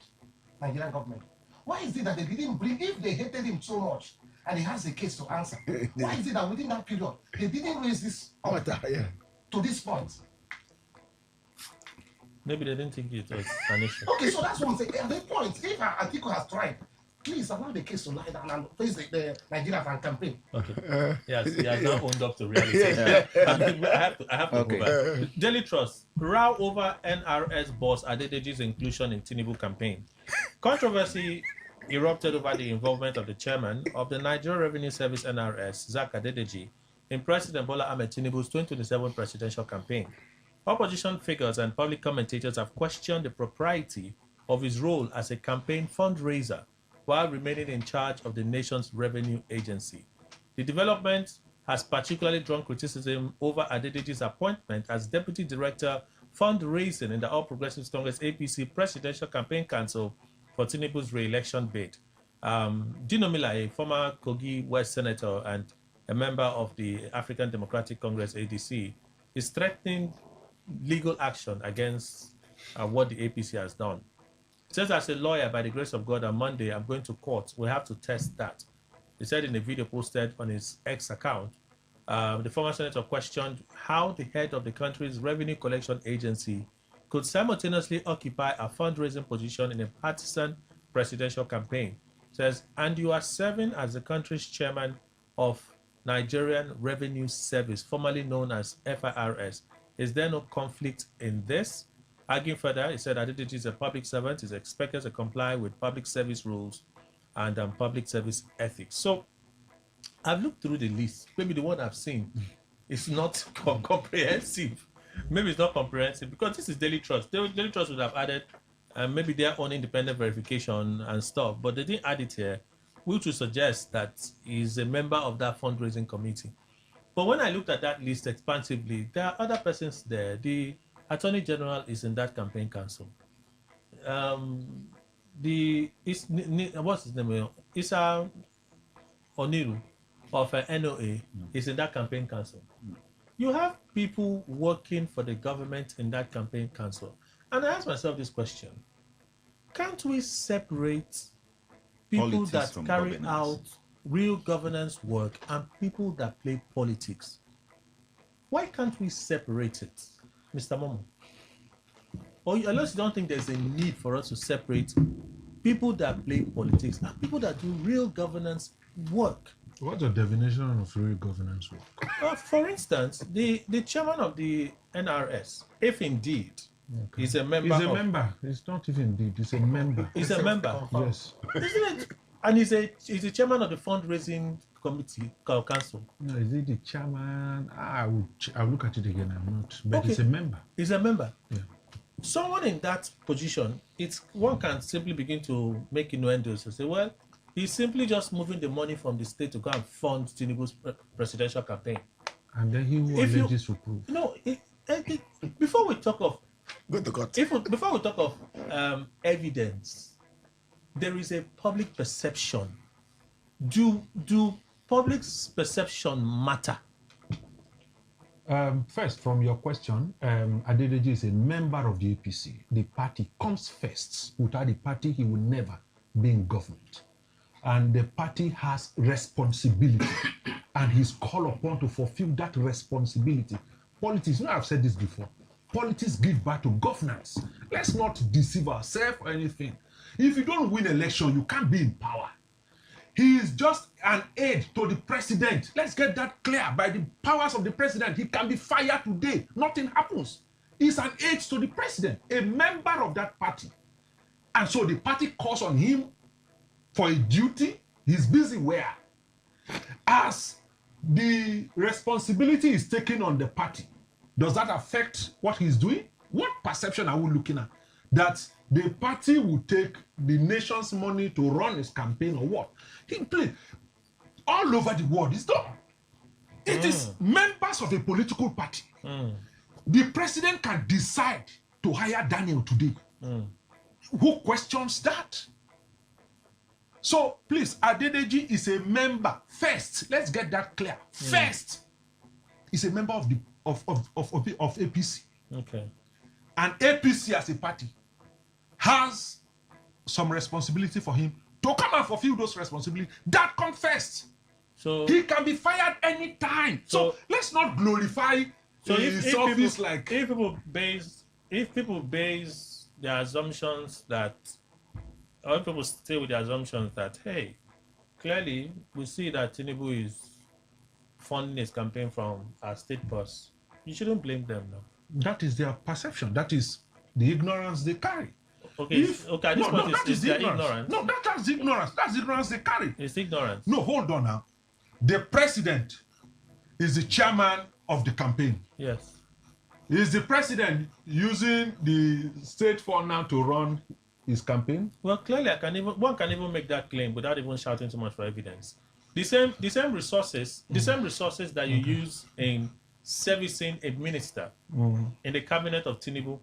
Nigerian government? Why is it that they didn't bring, if they hated him so much and he has a case to answer, why is it that within that period they didn't raise this up to this point? Maybe they didn't think it was an issue. Okay, so that's what I'm saying. At the point, if Atiku has tried, please allow the case to lie down and face the Nigerians and campaign. Okay. Yes, he has now owned up to reality. I have to go back. Daily Trust, row over NRS boss Adedeji's inclusion in Tinubu campaign. Controversy erupted over the involvement of the chairman of the Nigeria Revenue Service NRS, Zak Adedeji, in President Bola Ahmed Tinubu's 2027 presidential campaign. Opposition figures and public commentators have questioned the propriety of his role as a campaign fundraiser while remaining in charge of the nation's revenue agency. The development has particularly drawn criticism over Adedeji's appointment as Deputy Director Fundraising in the All Progressives Congress APC Presidential Campaign Council for Tinubu's re-election bid. Dino Mila, a former Kogi West Senator and a member of the African Democratic Congress ADC, is threatening legal action against what the APC has done. He says, as a lawyer, by the grace of God, on Monday, I'm going to court. We have to test that. He said in a video posted on his X account, the former senator questioned how the head of the country's revenue collection agency could simultaneously occupy a fundraising position in a partisan presidential campaign. He says, and you are serving as the country's chairman of Nigerian Revenue Service, formerly known as FIRS. Is there no conflict in this? Arguing further, he said Adedeji is a public servant, is expected to comply with public service rules and public service ethics. So I've looked through the list. Maybe the one I've seen is not comprehensive. Maybe it's not comprehensive because this is Daily Trust. Daily Trust would have added maybe their own independent verification and stuff, but they didn't add it here, which would suggest that he's a member of that fundraising committee. But when I looked at that list expansively, there are other persons there. The Attorney General is in that campaign council. What's his name? Isa Oniru of NOA is in that campaign council. You have people working for the government in that campaign council. And I ask myself this question. Can't we separate people Politics that carry governance. out real governance work and people that play politics? Why can't we separate it, Mr. Momo? Or unless you don't think there's a need for us to separate people that play politics and people that do real governance work. What's the definition of real governance work? For instance, the chairman of the NRS, if indeed is a member. He's a member. It's not even indeed. He's a member. He's a member. Yes. Isn't it? And he's the chairman of the fundraising committee council. No, is he the chairman? I'll look at it again. I'm not. But Okay. he's a member. He's a member. Yeah. Someone in that position, one can simply begin to make innuendos to say, well, he's simply just moving the money from the state to go and fund Tinubu's presidential campaign. And then he will alleges to prove. No, before we talk of go to court. Before we talk of evidence, there is a public perception. Do public's perception matter? First, from your question, Adedeji is a member of the APC. The party comes first. Without the party, he will never be in government. And the party has responsibility, and he's called upon to fulfill that responsibility. Politics, I've said this before, politics give back to governance. Let's not deceive ourselves or anything. If you don't win election, you can't be in power. He is just an aide to the president. Let's get that clear. By the powers of the president, he can be fired today. Nothing happens. He's an aide to the president, a member of that party. And so the party calls on him for a duty. He's busy where? As the responsibility is taken on the party, does that affect what he's doing? What perception are we looking at? That the party will take the nation's money to run his campaign or what? He played all over the world. It's done. It is members of a political party. The president can decide to hire Daniel today. Who questions that? So please, Adedeji is a member. First, let's get that clear. First, is a member of the of APC. Okay. And APC as a party has some responsibility for him to come and fulfill those responsibilities. That comes first. So he can be fired anytime. So let's not glorify his office like if people base their assumptions that, or if people stay with the assumptions that, hey, clearly we see that Tinubu is funding his campaign from our state purse, you shouldn't blame them now. That is their perception. That is the ignorance they carry. Okay, at this point, it's their ignorance. No, that's ignorance. That's the ignorance they carry. It's ignorance. No, hold on now. The president is the chairman of the campaign. Yes. Is the president using the state fund now to run his campaign? Well, clearly, one can even make that claim without even shouting too much for evidence. The same resources that you use in servicing a minister in the cabinet of Tinubu,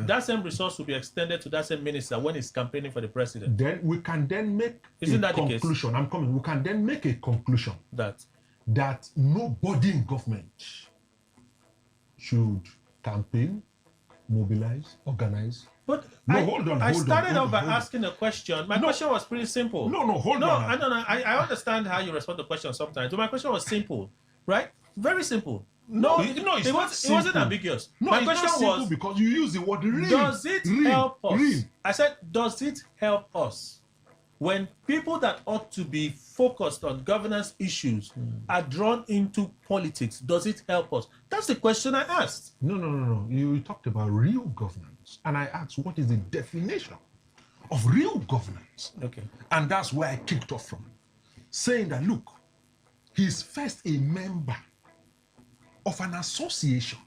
that same resource will be extended to that same minister when he's campaigning for the president. Then we can then make a conclusion. I'm coming. We can then make a conclusion that nobody in government should campaign, mobilize, organize. But hold on. I started off by asking a question. My question was pretty simple. Hold on. I understand how you respond to questions sometimes. So my question was simple, right? Very simple. It wasn't ambiguous. No, my question was because you use the word real. Does it help us? I said, does it help us when people that ought to be focused on governance issues are drawn into politics? Does it help us? That's the question I asked. No. You talked about real governance, and I asked, what is the definition of real governance? Okay. And that's where I kicked off from, saying that, look, he's first a member of an association.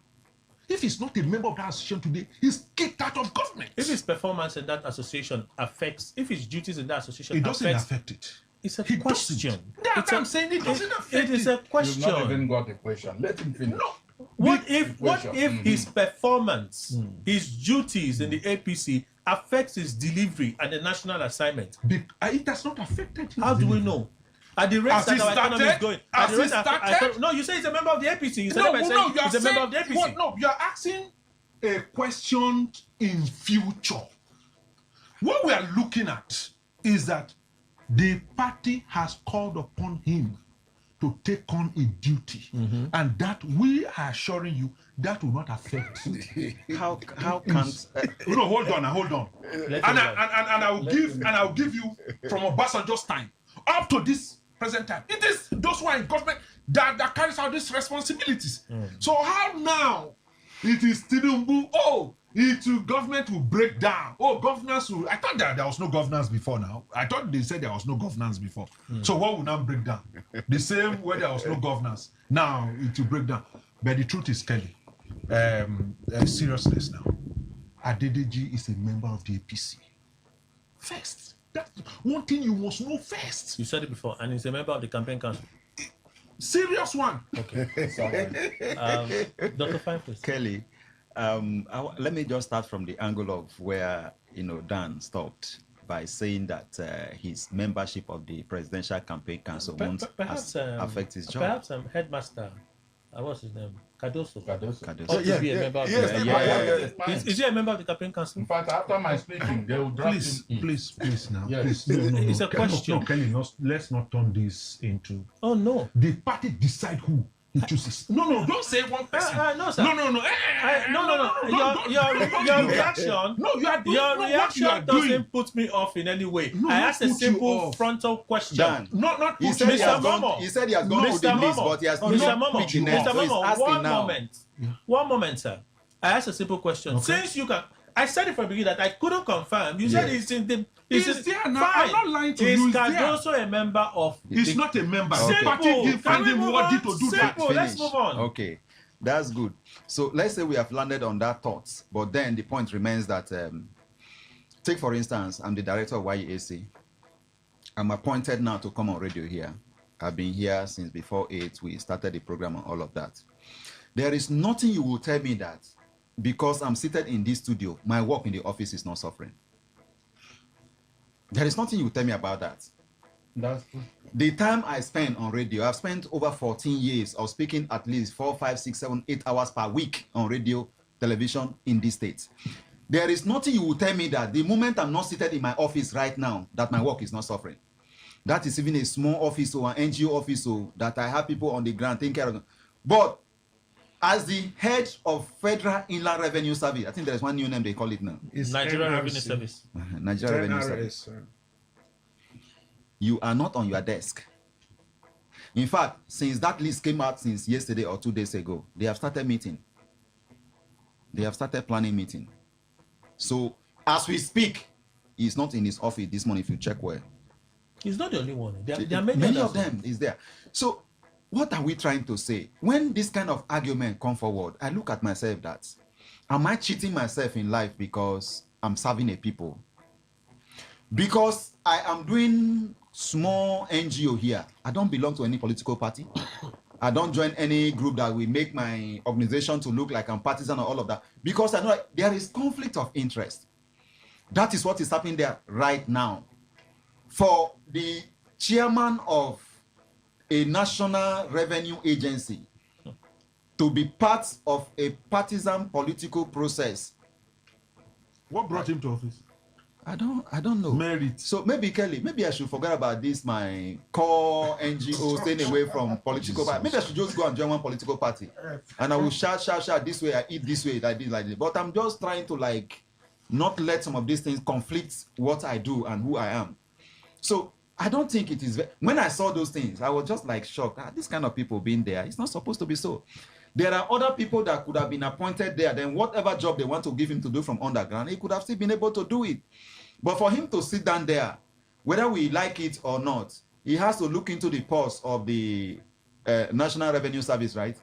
If he's not a member of that association today, he's kicked out of government. If his performance in that association affects, if his duties in that association it doesn't affect it. It's a question. That's what I'm saying. It doesn't affect it. It is a question. You've not even got a question. Let him finish. No. What if his performance, his duties in the APC affects his delivery and the national assignment? It has not affected him. How do we know? At the rate that our economy is going. No, you say he's a member of the APC. You said he's a member of the APC. No, you're asking a question in future. What we are looking at is that the party has called upon him to take on a duty, and that we are assuring you that will not affect. How can't? No, hold on. And I will give you from Obasanjo's time up to this present time. It is those who are in government that carries out these responsibilities. So how now it is Tinubu? Government will break down. Governance will. I thought that there was no governance before now. I thought they said there was no governance before. So what will now break down? The same way there was no governance. Now it will break down. But the truth is, Kelly, seriousness now. Adedeji is a member of the APC. First. That's one thing you must know first. You said it before, and he's a member of the campaign council. Serious one. Okay. Dr. Fine, please. Kelly, let me just start from the angle of where Dan stopped by saying that his membership of the presidential campaign council won't affect his job. Perhaps headmaster. What's his name? Cardoso. Is he a member of the campaign council? In fact, after my speaking, they will drop him in. Please now. Yes. Please. No. It's a question. No, Kelly, let's not turn this into. Oh no. The party decide who he chooses. No, don't say one person. No, sir. No. Your reaction. No, you are doing your reaction doesn't doing. put me off in any way. No, I asked a simple frontal question. Dan, not he said he has gone through the list, but he has not picked the name. So he's asking now. One moment, sir. I asked a simple question. Okay. Since you can, I said it from the beginning that I couldn't confirm. You said he's in the. He's there now. I'm not lying to you. Is Cardoso a member of? He's not a member. Okay. The party find him worthy to do that. Simple. Let's move on. Okay, that's good. So let's say we have landed on that thought, but then the point remains that, take for instance, I'm the director of YEAC. I'm appointed now to come on radio here. I've been here since before 8. We started the program and all of that. There is nothing you will tell me that because I'm seated in this studio, my work in the office is not suffering. There is nothing you will tell me about that. That's The time I spend on radio, I've spent over 14 years of speaking at least 4, 5, 6, 7, 8 hours per week on radio, television in these states. There is nothing you will tell me that the moment I'm not seated in my office right now, that my work is not suffering. That is even a small office or an NGO office that I have people on the ground taking care of them. But as the head of Federal Inland Revenue Service, I think there's one new name they call it now. It's Nigerian Revenue Service. Nigerian Revenue Service. You are not on your desk. In fact, since that list came out since yesterday or 2 days ago, they have started meeting. They have started planning meeting. So as we speak, he's not in his office this morning if you check where. He's not the only one. There are many of them is there. So what are we trying to say? When this kind of argument come forward, I look at myself that, am I cheating myself in life because I'm serving a people? Because I am doing small NGO here. I don't belong to any political party. I don't join any group that will make my organization to look like I'm partisan or all of that. Because I know there is conflict of interest. That is what is happening there right now. For the chairman of a national revenue agency to be part of a partisan political process. What brought him to office? I don't know. Merit. So maybe Kelly, maybe I should forget about this, my core NGO, staying away from political party. Maybe I should just go and join one political party. And I will shout this way, I eat this way, like this. But I'm just trying to not let some of these things conflict what I do and who I am. So I don't think it is. When I saw those things, I was just shocked. This kind of people being there, it's not supposed to be so. There are other people that could have been appointed there. Then whatever job they want to give him to do from underground, he could have still been able to do it. But for him to sit down there, whether we like it or not, he has to look into the pulse of the National Revenue Service, right?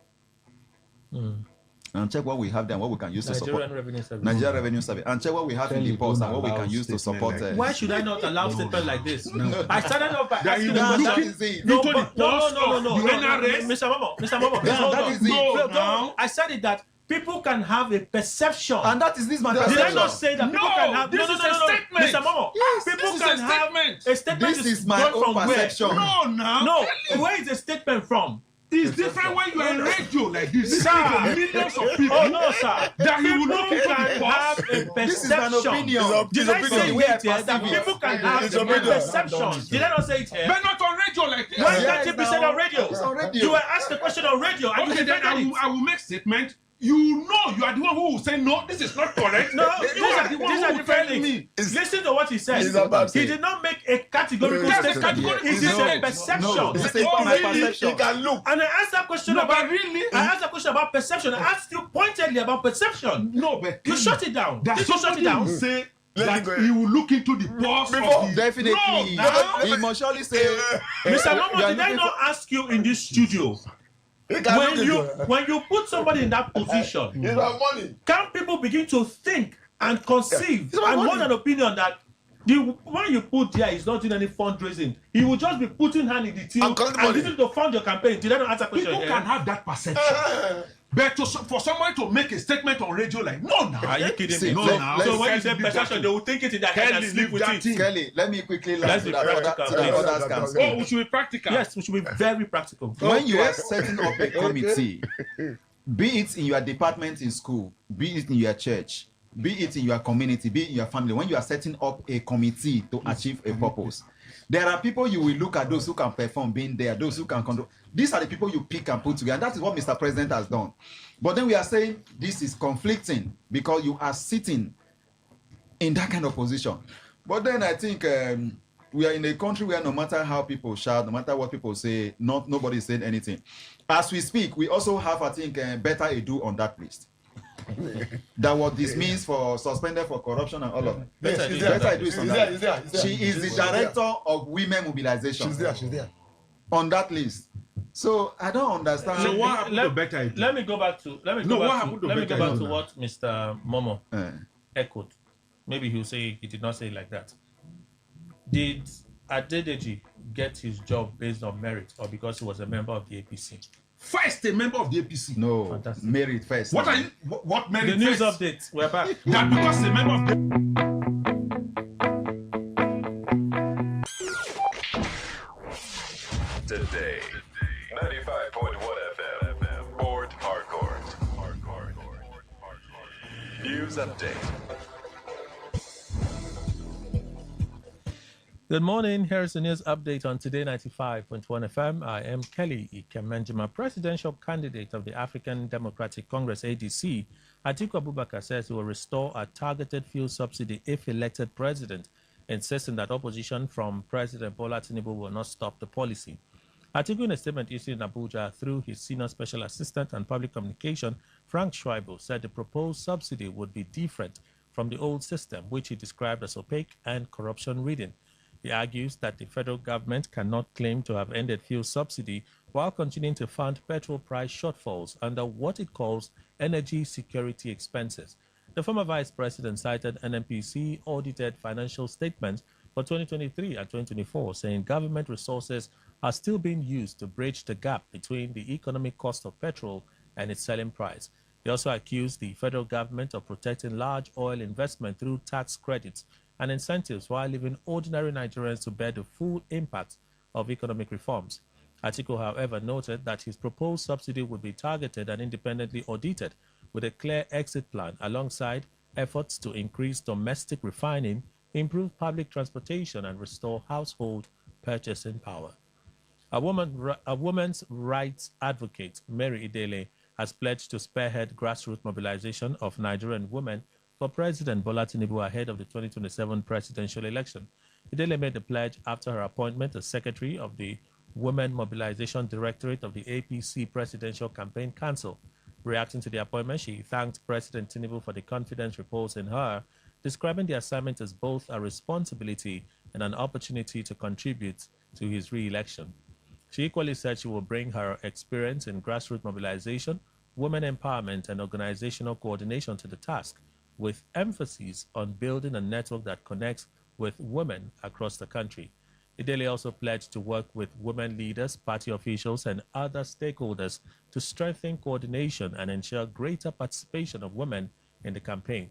And check what we have there and what we can use to support. Nigerian Revenue Service. And check what we have in the pulse and what we can use to support. Why should I not allow statement like this? No. I started off by asking that is it. No, Mr. Momo. I said it that people can have a perception. And that is this my perception. Did I not say that people can have... This is a statement. Mr. Momo. Yes, people can have a statement. This is my own perception. No, where is the statement from? It's different when you are in radio like this. Sir. Millions of people. Oh no, sir. That he will not can have a perception. This is an opinion. Did I say it here? That people can have a perception. Did I not say it here? But not on radio like this. Why can't it be said on radio? It's on radio. You were asked the question on radio. And okay, you then I will make statement. You know you are the one who will say no, this is not correct. No, these are different things. Listen to what he said. He did not make a categorical statement. It is a perception. No, this is my perception. He can look. And I asked that question about perception. I asked you pointedly about perception. No, but you shut it down. Did you shut it down? Say that he will look into the pulse of the... Definitely. No, he must surely say... Mr. Momo, did I not ask you in this studio? When you put somebody in that position, can people begin to think and conceive and hold an opinion that the one you put there is not doing any fundraising? He will just be putting hand in the till and using to fund your campaign. Did I not answer question? People can have that perception. But for someone to make a statement on radio like, no, now. Are you kidding me? No, now. So when you say perception, they will think it in their head and sleep with it. Kelly, let me quickly learn Let's be practical. Oh, we should be practical. Yes, we should be very practical. When you are setting up a committee, be it in your department in school, be it in your church, be it in your community, be it in your family, when you are setting up a committee to achieve a purpose, there are people you will look at, those who can perform, being there, those who can control. These are the people you pick and put together. And that is what Mr. President has done. But then we are saying this is conflicting because you are sitting in that kind of position. But then I think we are in a country where no matter how people shout, no matter what people say, nobody is saying anything. As we speak, we also have, I think, Better Edu on that list. That what this means for suspended for corruption and all of that. Yes, Better Edu is on that. She's there. She is the director of Women Mobilization. She's there. On that list. So I don't understand. So what happened to Better Edu? Let me go back to what Mr. Momo echoed. Maybe he'll say he did not say it like that. Did Adedeji get his job based on merit or because he was a member of the APC? First, a member of the APC. No, fantastic. Merit first. What are you? What merit? The news first? update. We're back. That because a member of the... Today, 95.1 FM, Port Harcourt. News update. Good morning. Here's the news update on Today 95.1 FM. I am Kelly Ikemenjima, presidential candidate of the African Democratic Congress ADC. Atiku Abubakar says he will restore a targeted fuel subsidy if elected president, insisting that opposition from President Bola Tinubu will not stop the policy. Atiku, in a statement issued in Abuja through his senior special assistant and public communication, Frank Schreiber, said the proposed subsidy would be different from the old system, which he described as opaque and corruption-ridden. He argues that the federal government cannot claim to have ended fuel subsidy while continuing to fund petrol price shortfalls under what it calls energy security expenses. The former vice president cited NNPC audited financial statements for 2023 and 2024, saying government resources are still being used to bridge the gap between the economic cost of petrol and its selling price. He also accused the federal government of protecting large oil investment through tax credits and incentives while leaving ordinary Nigerians to bear the full impact of economic reforms. Atiku, however, noted that his proposed subsidy would be targeted and independently audited with a clear exit plan alongside efforts to increase domestic refining, improve public transportation, and restore household purchasing power. A woman's rights advocate, Mary Idele, has pledged to spearhead grassroots mobilization of Nigerian women for President Bola Tinubu ahead of the 2027 presidential election. Idele made the pledge after her appointment as secretary of the Women Mobilization Directorate of the APC Presidential Campaign Council. Reacting to the appointment, she thanked President Tinubu for the confidence reposed in her, describing the assignment as both a responsibility and an opportunity to contribute to his re-election. She equally said she will bring her experience in grassroots mobilization, women empowerment, and organizational coordination to the task, with emphasis on building a network that connects with women across the country. Idele also pledged to work with women leaders, party officials, and other stakeholders to strengthen coordination and ensure greater participation of women in the campaign.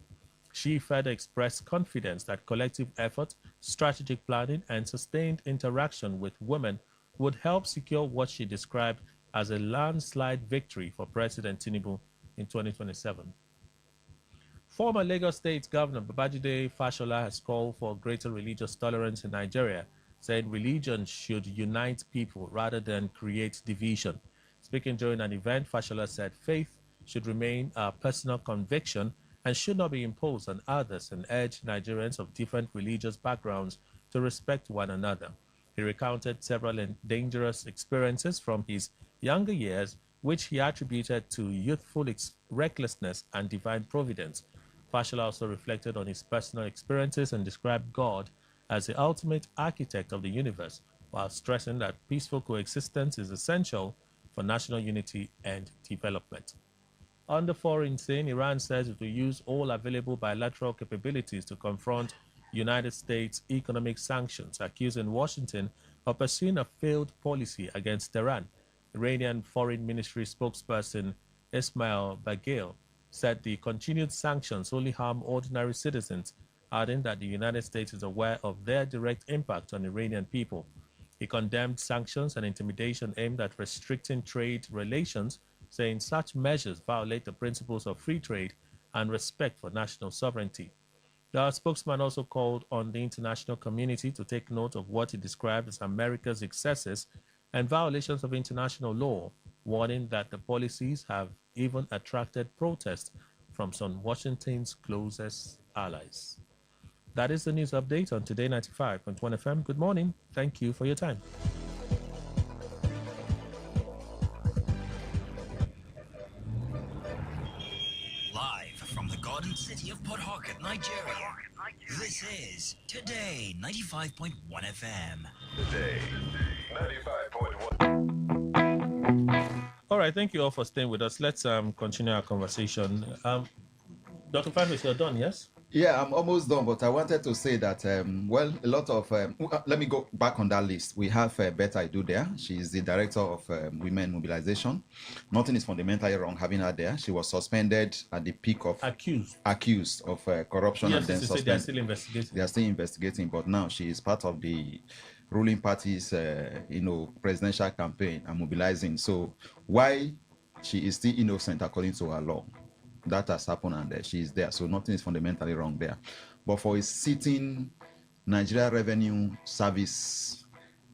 She further expressed confidence that collective effort, strategic planning, and sustained interaction with women would help secure what she described as a landslide victory for President Tinubu in 2027. Former Lagos State Governor Babajide Fashola has called for greater religious tolerance in Nigeria, saying religion should unite people rather than create division. Speaking during an event, Fashola said faith should remain a personal conviction and should not be imposed on others, and urged Nigerians of different religious backgrounds to respect one another. He recounted several dangerous experiences from his younger years, which he attributed to youthful recklessness and divine providence. Fashola also reflected on his personal experiences and described God as the ultimate architect of the universe, while stressing that peaceful coexistence is essential for national unity and development. On the foreign scene, Iran says it will use all available bilateral capabilities to confront United States economic sanctions, accusing Washington of pursuing a failed policy against Tehran. Iranian Foreign Ministry spokesperson Ismail Baghaei said the continued sanctions only harm ordinary citizens, adding that the United States is aware of their direct impact on Iranian people. He condemned sanctions and intimidation aimed at restricting trade relations, saying such measures violate the principles of free trade and respect for national sovereignty. The spokesman also called on the international community to take note of what he described as America's excesses and violations of international law, warning that the policies have even attracted protests from some of Washington's closest allies. That is the news update on Today 95.1 FM. Good morning. Thank you for your time. Live from the Garden City of Port Harcourt, Nigeria. This is Today 95.1 FM. Today 95.1. All right, thank you all for staying with us. Let's continue our conversation. Dr. Faris, you're done, yes? Yeah, I'm almost done, but I wanted to say that, well, a lot of, let me go back on that list. We have Betta Idu there. She's the director of Women Mobilization. Nothing is fundamentally wrong having her there. She was suspended at the peak of... Accused of corruption. Yes, and then suspended. They are still investigating. They are still investigating, but now she is part of the ruling party's, presidential campaign and mobilizing. So why she is still innocent according to her law, that has happened, and she is there. So nothing is fundamentally wrong there. But for a sitting Nigeria Revenue Service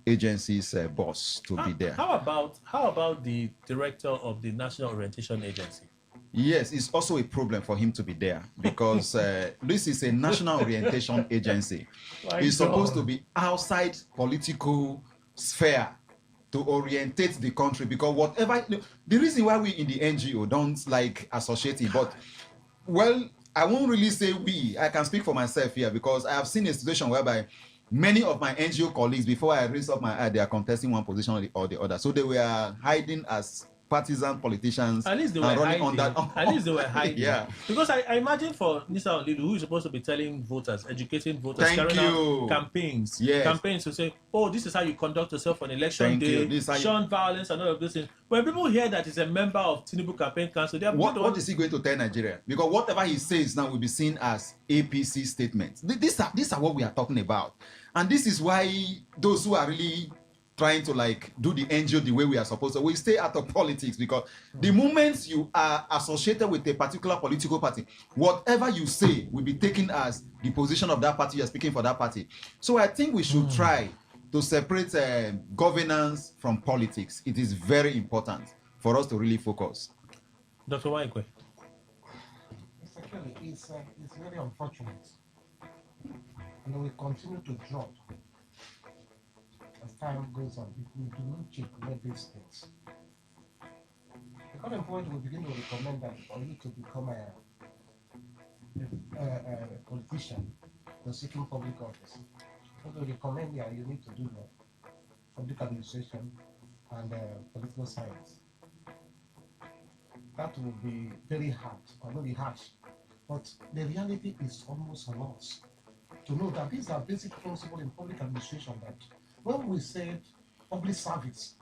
Agency's boss to be there. How about the director of the National Orientation Agency? Yes, it's also a problem for him to be there because this is a national orientation agency. It's supposed to be outside political sphere to orientate the country, because whatever the reason why we in the NGO don't like associating, but well, I won't really say we. I can speak for myself here because I have seen a situation whereby many of my NGO colleagues, before I raise up my eye, they are contesting one position or the other. So they were hiding as partisan politicians. At least they were hiding. At least they were hiding. Yeah. Because I imagine for Nisa Olidu, who is supposed to be telling voters, educating voters, Thank you. Campaigns. Yes. Campaigns to say, oh, this is how you conduct yourself on election day, shun violence and all of those things. When people hear that he's a member of Tinubu Campaign Council, they are what is he going to tell Nigeria? Because whatever he says now will be seen as APC statements. These are what we are talking about. And this is why those who are really trying to like do the NGO the way we are supposed to, we stay out of politics, because the moment you are associated with a particular political party, whatever you say will be taken as the position of that party. You are speaking for that party. So I think we should try to separate governance from politics. It is very important for us to really focus. Dr. Waikwe. It's very unfortunate. And we continue to drop as time goes on if we do not check these things. The current point will begin to recommend that for you to become a politician or seeking public office. What we recommend that you need to do the public administration and political science. That will be very hard, or maybe harsh, but the reality is almost a loss to know that these are basic principles in public administration, that when we say public service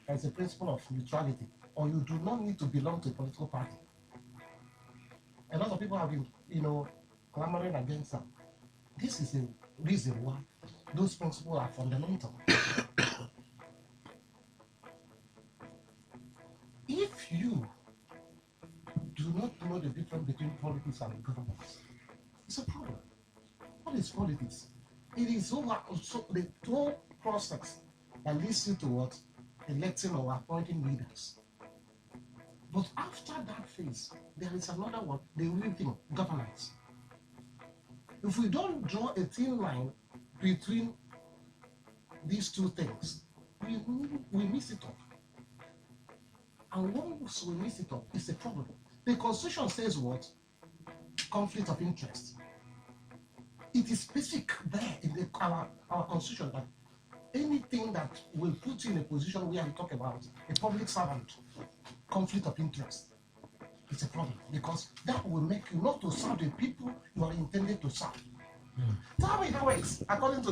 as a principle of neutrality, or you do not need to belong to a political party. A lot of people have been, clamoring against that. This is the reason why those principles are fundamental. If you do not know the difference between politics and governance, it's a problem. What is politics? It is also the whole process that leads you to what? Electing or appointing leaders. But after that phase, there is another one, the real thing, governance. If we don't draw a thin line between these two things, we miss it up. And once we miss it up, it's a problem. The Constitution says what? Conflict of interest. It is specific there in our Constitution that anything that will put you in a position where we talk about a public servant, conflict of interest, it's a problem, because that will make you not to serve the people you are intended to serve. Tell me how else, according to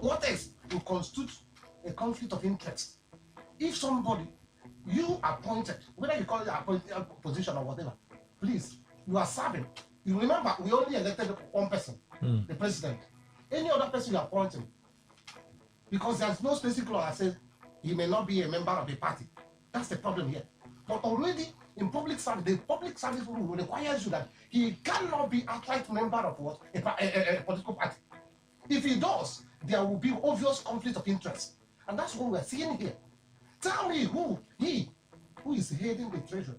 what else will constitute a conflict of interest? If somebody you appointed, whether you call it appointed position or whatever, please, you are serving. You remember, we only elected one person, the president. Any other person you appoint him, because there's no specific law that says he may not be a member of a party. That's the problem here. But already in public service, the public service rule requires you that he cannot be outright member of what? A political party. If he does, there will be obvious conflict of interest. And that's what we're seeing here. Tell me who is heading the treasury.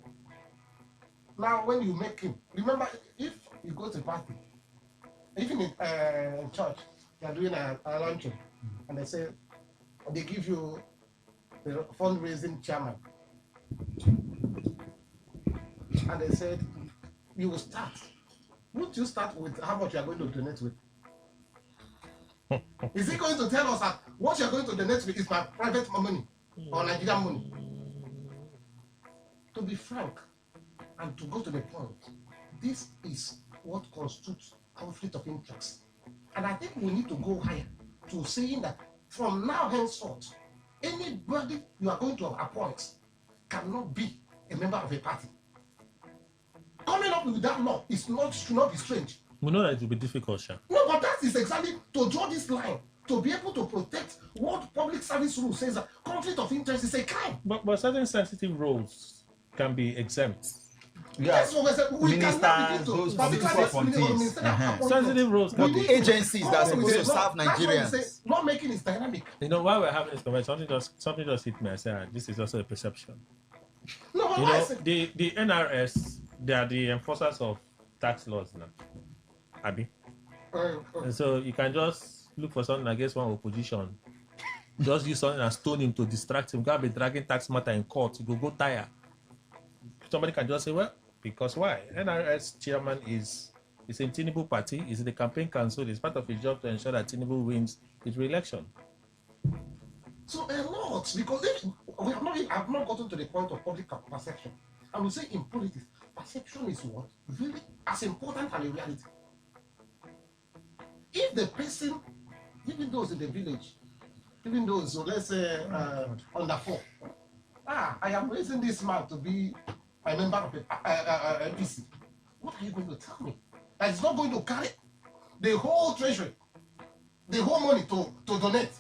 Now, when you make him, remember, if you go to a party, even in church, they are doing a luncheon, and they say, they give you the fundraising chairman. And they said, you will start. Won't you start with how much you are going to donate with? Is he going to tell us that what you are going to donate with is my private money or Nigerian money? To be frank and to go to the point, this is what constitutes conflict of interest. And I think we need to go higher to saying that from now henceforth, anybody you are going to appoint cannot be a member of a party. Coming up with that law should not be strange. We know that it will be difficult, Sha. No, but that is exactly to draw this line to be able to protect what public service rule says that conflict of interest is a crime. But certain sensitive roles can be exempt. Yeah. That's what we said. We cannot begin to those particularly appointees. Sensitive roles can be agencies that are supposed to serve Nigerians. Lawmaking is dynamic. You know, while we're having this conversation, something just hit me. I said, this is also a perception. No, but You why know, is it? the NRS, they are the enforcers of tax laws now. Abi. And so you can just look for something against one opposition. Just use something and stone him to distract him. Go be dragging tax matter in court. You go tire. Somebody can just say, well, because why? NRS chairman is in Tinubu party, is in the campaign council, it's part of his job to ensure that Tinubu wins his re-election. So a lot, because if we have not, I've not gotten to the point of public perception. I would say in politics, perception is what? Really as important as a reality. If the person, even those in the village, even those, so let's say under 4, I am raising this man to be a member of the NPC. What are you going to tell me? That it's not going to carry the whole treasury, the whole money to donate.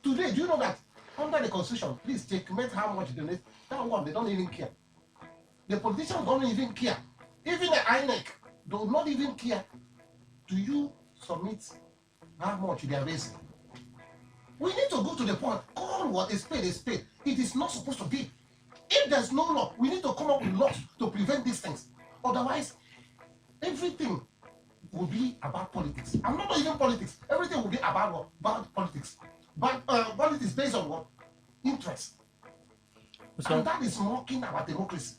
Today, do you know that under the constitution, please checkmate how much they donate? That one, they don't even care. The politicians don't even care. Even the INEC do not even care. Do you submit how much they are raising? We need to go to the point. Call what is paid is paid. It is not supposed to be. If there's no law, we need to come up with laws to prevent these things. Otherwise, everything will be about politics. I'm not even politics. Everything will be about what? About politics. But politics based on what? Interest. So, and that is mocking our democracy.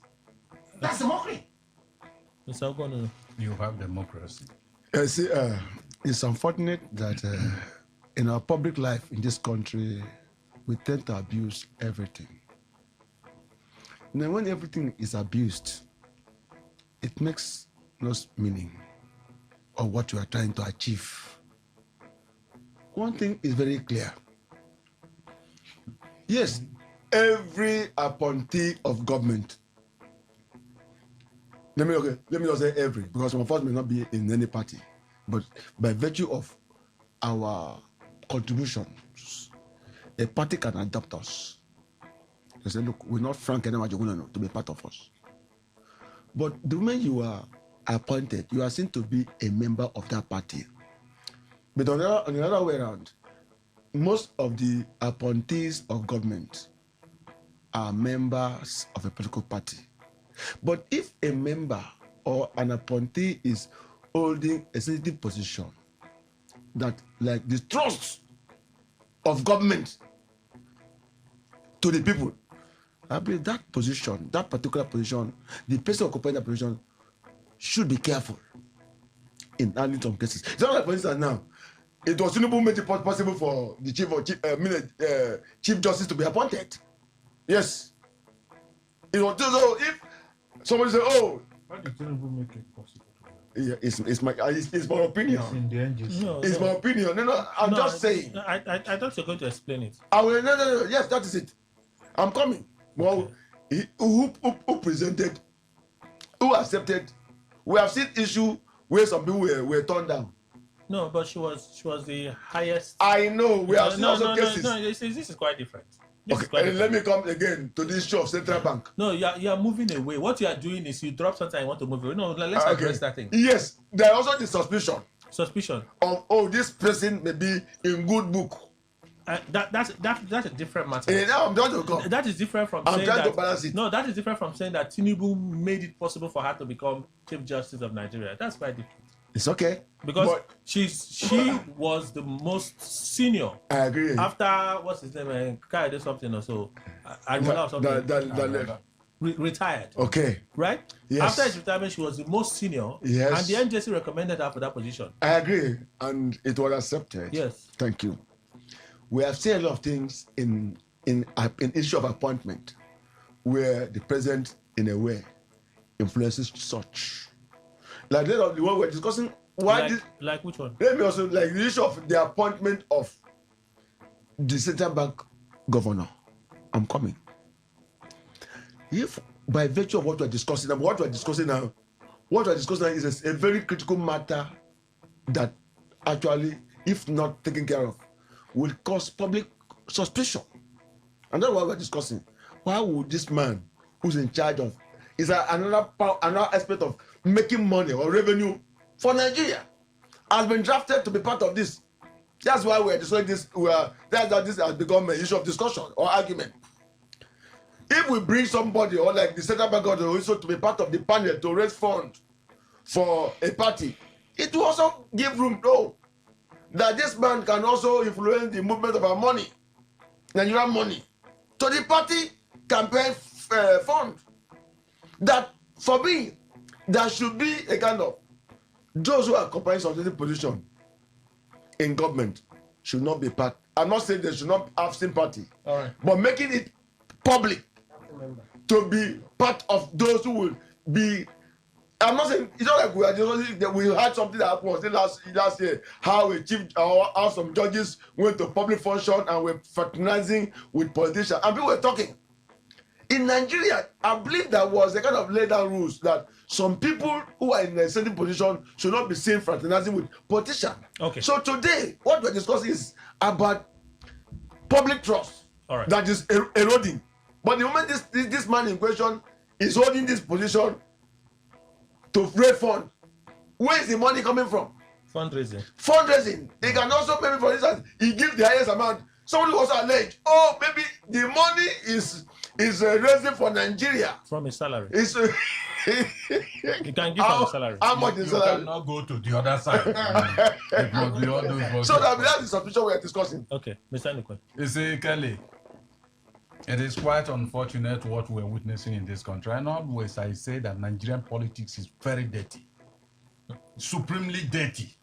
That's democracy. You have democracy. See, it's unfortunate that in our public life in this country, we tend to abuse everything. Now, when everything is abused, it makes no meaning of what you are trying to achieve. One thing is very clear. Yes, every appointee of government, let me just say every, because some of us may not be in any party, but by virtue of our contributions, a party can adopt us. They say, look, we're not Frank and Amajoguna to be part of us. But the moment you are appointed, you are seen to be a member of that party. But on the other way around, most of the appointees of government are members of a political party. But if a member or an appointee is holding a sensitive position, that like the trust of government to the people, I believe that position, that particular position, the person occupying that position should be careful in handling some cases. It's not like, for instance, now, it was Tinubu made it possible for the Chief Justice to be appointed. Yes. It was so if somebody say, "Oh, how did Tinubu make it possible?" Yeah, it's my opinion. It's in the NGC. No, it's my opinion. No, I'm just saying. I thought you're going to explain it. I will. No. Yes, that is it. I'm coming. Well, who presented? Who accepted? We have seen issue where some people were turned down. No, but she was the highest. I know. We have seen also cases. No, this is quite different. Okay, let me come again to this issue of central bank. No, you are moving away. What you are doing is you drop something and want to move away. No, let's address that thing. Yes, there is also the suspicion of this person may be in good book. That's a different matter. I'm trying to come. That is different from saying to balance it. No, that is different from saying that Tinubu made it possible for her to become Chief Justice of Nigeria. That's quite different. It's okay. Because she was the most senior. I agree. After what's his name, Kaide something or so, retired. Okay. Right? Yes. After his retirement, she was the most senior. Yes. And the NJC recommended her for that position. I agree, and it was accepted. Yes. Thank you. We have seen a lot of things in issue of appointment, where the president, in a way, influences such. Like the one we're discussing, like which one? Let me also like the issue of the appointment of the central bank governor. I'm coming. If by virtue of what we're discussing now, is a very critical matter that actually if not taken care of, will cause public suspicion. And that's what we're discussing. Why would this man who's in charge of another aspect of making money or revenue for Nigeria has been drafted to be part of this? That's why we're discussing this. That's how this has become an issue of discussion or argument. If we bring somebody or like the central bank also to be part of the panel to raise funds for a party, it will also give room that this man can also influence the movement of our money, Nigerian money, to the party campaign fund. That for me, there should be a kind of those who are occupying some position in government should not be part. I'm not saying they should not have sympathy, but making it public to be part of those who will be. I'm not saying it's not like we had something that happened last year. How how some judges went to public function and were fraternizing with politicians, and people were talking. In Nigeria, I believe there was a kind of laid down rules that some people who are in a certain position should not be seen fraternizing with politicians. Okay. So today, what we're discussing is about public trust that is eroding. But the moment this man in question is holding this position to raise funds, where is the money coming from? Fundraising. He can also, maybe for instance, he gives the highest amount. Somebody also alleged, maybe the money is raising for Nigeria from his salary. It's you can give him a salary. How much is salary? You cannot go to the other side. It must be all those so that's the suspicion we are discussing. Okay, Mr. Nikon. You see, Kelly, it is quite unfortunate what we're witnessing in this country. And always I say that Nigerian politics is very dirty, supremely dirty.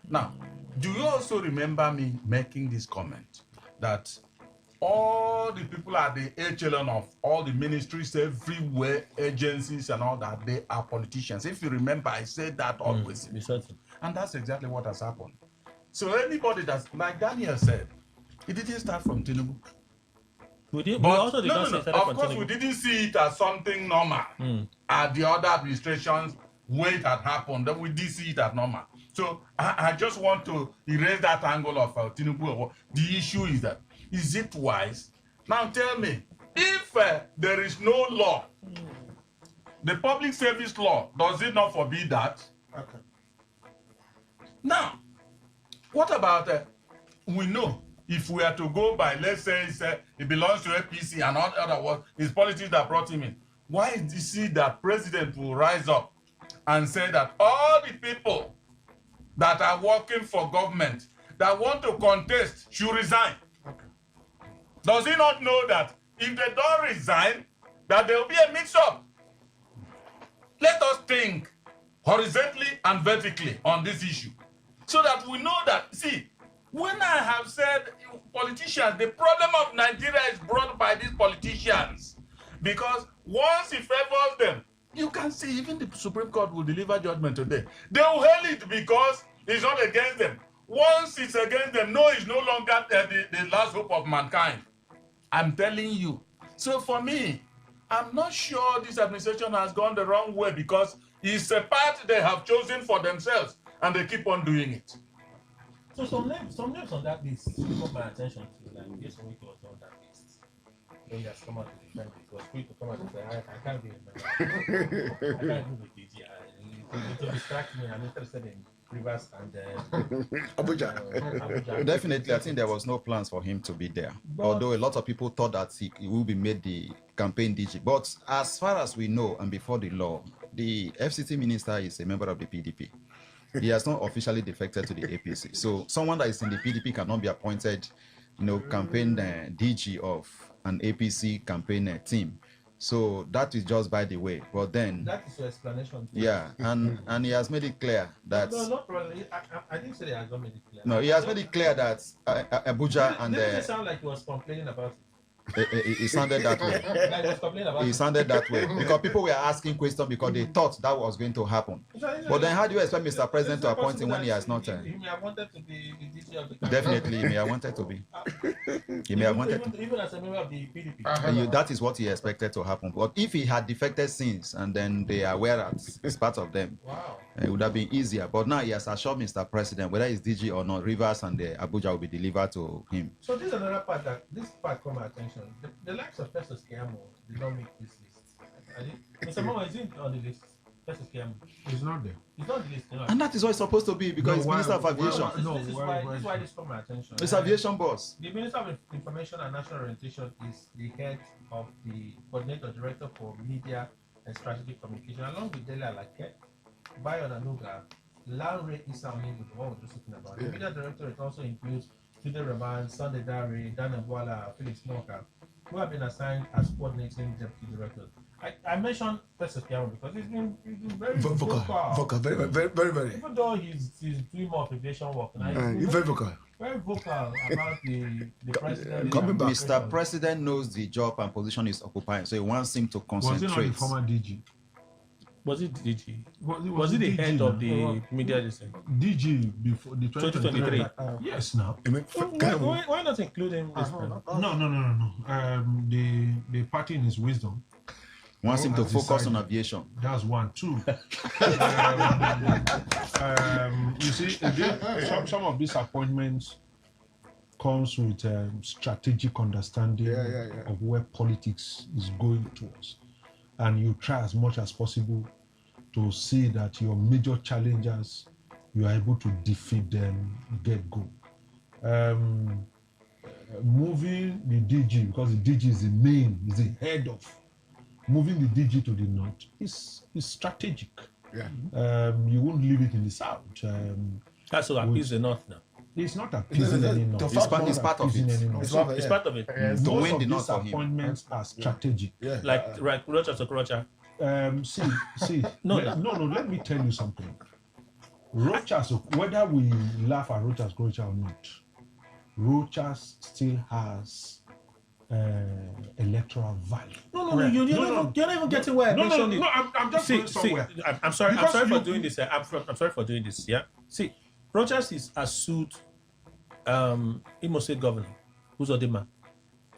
Now, do you also remember me making this comment that all the people at the echelon of all the ministries everywhere, agencies and all that, they are politicians? If you remember, I said that always. And that's exactly what has happened. So anybody that's, like Daniel said, it didn't start from Tinubu. Of course, we didn't see it as something normal at the other administrations where it had happened. Then we did see it as normal. So I just want to erase that angle of Tinubu. The issue is that, is it wise? Now tell me, if there is no law, the public service law, does it not forbid that? Okay. Now, what about, we know, if we are to go by, let's say it belongs to APC and all other words, it's politics that brought him in. Why is it that president will rise up and say that all the people that are working for government that want to contest should resign? Okay. Does he not know that if they don't resign, that there will be a mix-up? Let us think horizontally and vertically on this issue so that we know that, see, when I have said politicians, the problem of Nigeria is brought by these politicians. Because once he favors them, you can see even the Supreme Court will deliver judgment today. They will hail it because it's not against them. Once it's against them, no, it's no longer the last hope of mankind. I'm telling you. So for me, I'm not sure this administration has gone the wrong way because it's a path they have chosen for themselves and they keep on doing it. So some names on that list caught my attention to, like this week was on that list. Then he has come out to defend it. It was free to come out and say, I can't be I can't do with DG. To distract me, I'm interested in Rivers and Abuja. Definitely, I think there was no plans for him to be there. Although a lot of people thought that he will be made the campaign DG. But as far as we know, and before the law, the FCT minister is a member of the PDP. He has not officially defected to the APC. So someone that is in the PDP cannot be appointed, campaign DG of an APC campaign team. So that is just by the way. But then that is your explanation. Too. Yeah, and he has made it clear that no problem. I didn't say he has not made it clear. No, he has made it clear that Abuja and didn't it sound like he was complaining about it? It sounded that way. It sounded that way because people were asking questions because they thought that was going to happen. But then, how do you expect Mr. President to appoint him when he has not? He may have wanted to be the DG of the campaign. Definitely, he may have wanted to be. He may have wanted to. Even as a member of the PDP. That is what he expected to happen. But if he had defected since and then they are aware that it's part of them, it would have been easier. But now he has assured Mr. President, whether it's DG or not, Rivers and the Abuja will be delivered to him. So this is another part that this part caught my attention. The likes of Festus Keyamo did not make this list. Mr. Mama, is it on the list? Festus Keyamo. It's not there. It's not on the list. You know? And that is what it's supposed to be because it's Minister of Aviation. This is why this caught my attention. It's aviation boss. The Minister of Information and National Orientation is the head of the coordinator director for media and strategic communication, along with Dele Alake, Bayo Nanuga, Lanre Isami, with the one we're just talking about. The media director, it also includes Jude Raman, Sunday Dari, Dan Abuala, Felix Moka, who have been assigned as coordinating deputy directors. I mentioned Festus Keyamo because he's been very vocal. Very. Even though he's doing more aviation work now, he's very vocal. Very vocal about the president. Mr. President knows the job and position he's occupying, so he wants him to concentrate. Was it not the former DG? Was it DG? Was it the DG head of the media district? DG before the 2023? Yes, now. Why not include him this time? No. The party in his wisdom wants him to focus on aviation. That's one. Two. You see, again, some of these appointments comes with strategic understanding of where politics is going towards, and you try as much as possible to see that your major challengers, you are able to defeat them, get go. Moving the DG, because the DG is the head of. Moving the DG to the north is strategic. You won't leave it in the south. That's what appease the north now. It's not appeasing any north. It's part of it. It's part of it. To win the north for him. These appointments are strategic. Like Rocha to Rocha. See. No. Let me tell you something. Rochas, whether we laugh at Rochas Rocha or not, Rochas still has electoral value. No, you're not even getting where I mentioned it. No, I'm just going somewhere. I'm sorry for doing this. I'm sorry for doing this. Yeah. See, Rochas has sued Imo State Governor Uzodinma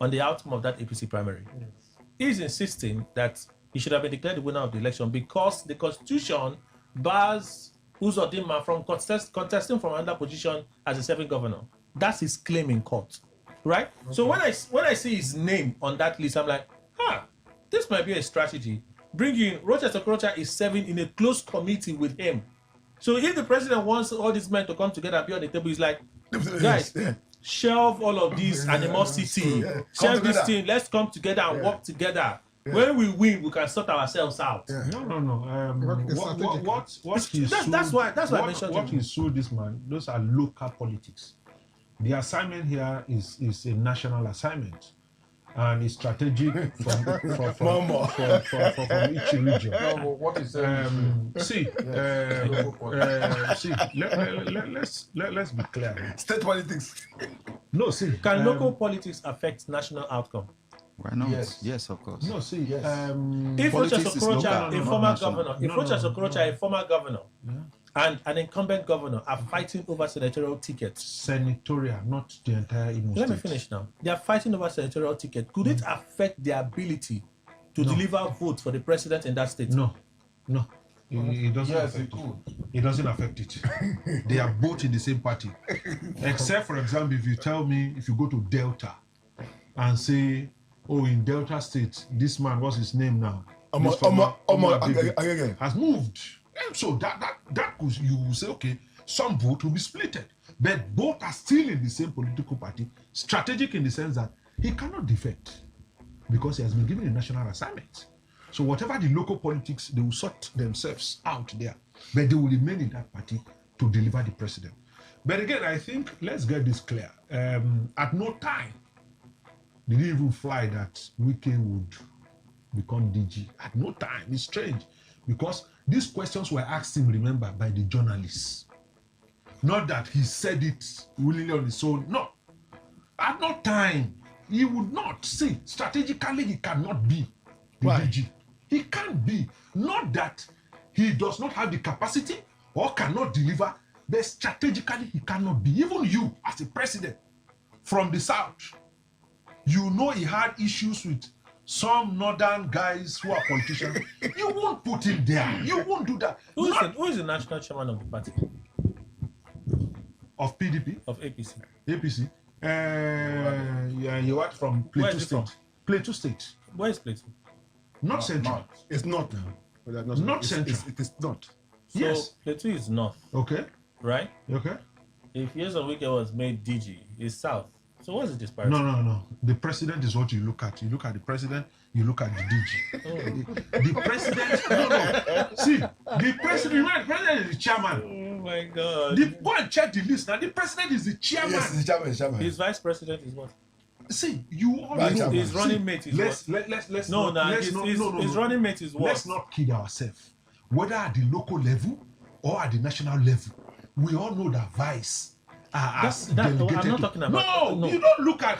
on the outcome of that APC primary. Yes. He's insisting that he should have been declared the winner of the election because the Constitution bars Uzodinma from contesting from another position as a serving governor. That's his claim in court. Right? Okay. So when I see his name on that list, I'm like, this might be a strategy. Bringing Rochester Okorocha is serving in a close committee with him. So if the president wants all these men to come together and be on the table, he's like, guys, shelve all of this animosity, shelve this thing, let's come together and work together. When we win, we can sort ourselves out. No. That's why I mentioned what he sued this man. Those are local politics. The assignment here is a national assignment, and it's strategic from each region. What is let's be clear. State politics. No, see. Can local politics affect national outcome? Why not? Yes, of course. No, see. If Rochas Okorocha, a former governor, and an incumbent governor are fighting over senatorial tickets. Senatorial, not the entire Imo State. Let me finish now. They are fighting over senatorial ticket. Could it affect their ability to deliver votes for the president in that state? No. It doesn't affect it. It doesn't affect it. They are both in the same party. Except, for example, if you go to Delta and say, in Delta State, this man, what's his name now? Has moved. And so that could, you will say, okay, some vote will be splitted. But both are still in the same political party, strategic in the sense that he cannot defect because he has been given a national assignment. So whatever the local politics, they will sort themselves out there. But they will remain in that party to deliver the president. But again, I think, let's get this clear. At no time did he even fly that Wike would become DG. At no time. It's strange. Because these questions were asked him, remember, by the journalists. Not that he said it willingly on his own. No. At no time he would not see strategically he cannot be the DG. He can't be. Not that he does not have the capacity or cannot deliver, but strategically he cannot be. Even you, as a president from the south, you know he had issues with some northern guys who are politicians. You won't put him there. You won't do that. Who is the national chairman of the party? Of PDP? Of APC. APC. Yeah, you are from Plateau State. Plateau State. Where is Plateau? Not central. Not. It's not now. Not central. It is not. So Yes. Plateau is north. Okay. Right? Okay. If Years Weekend was made DG, it's south. So what's the disparity? No. The president is what you look at. You look at the president, you look at the DG. The president, no. See, the president is the chairman. Oh my God. Go and check the list now. The president is the chairman. Yes, the chairman. His vice president is what? See, you always his running mate is let's his running mate is what? Let's not kid ourselves. Whether at the local level or at the national level, we all know that vice are delegated. I'm not talking about. No, you don't look at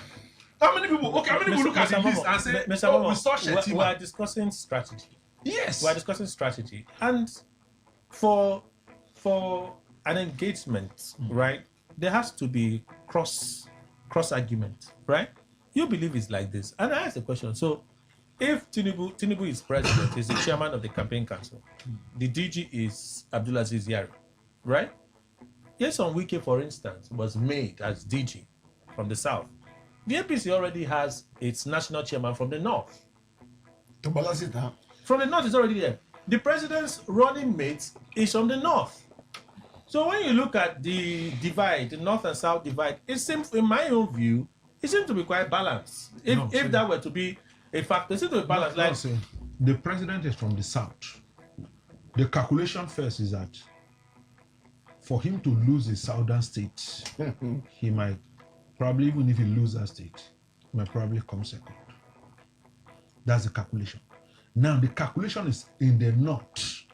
how many people. Okay, how many people look at the list and say, "Oh, we saw Shetima." We are discussing strategy. Yes, we are discussing strategy, and for an engagement, right? There has to be cross argument, right? You believe it's like this, and I ask the question. So, if Tinubu is president, he's the chairman of the campaign council. The DG is Abdulaziz Yari, right? Yes, on Wike, for instance, was made as DG from the south. The APC already has its national chairman from the north. To balance it, huh? From the north, is already there. The president's running mate is from the north. So when you look at the divide, the north and south divide, it seems, in my own view, it seems to be quite balanced. If that were to be a factor, it seems to be balanced. The president is from the south. The calculation first is that for him to lose a southern state, he might probably, even if he loses that state, he might probably come second. That's the calculation. Now the calculation is in the north.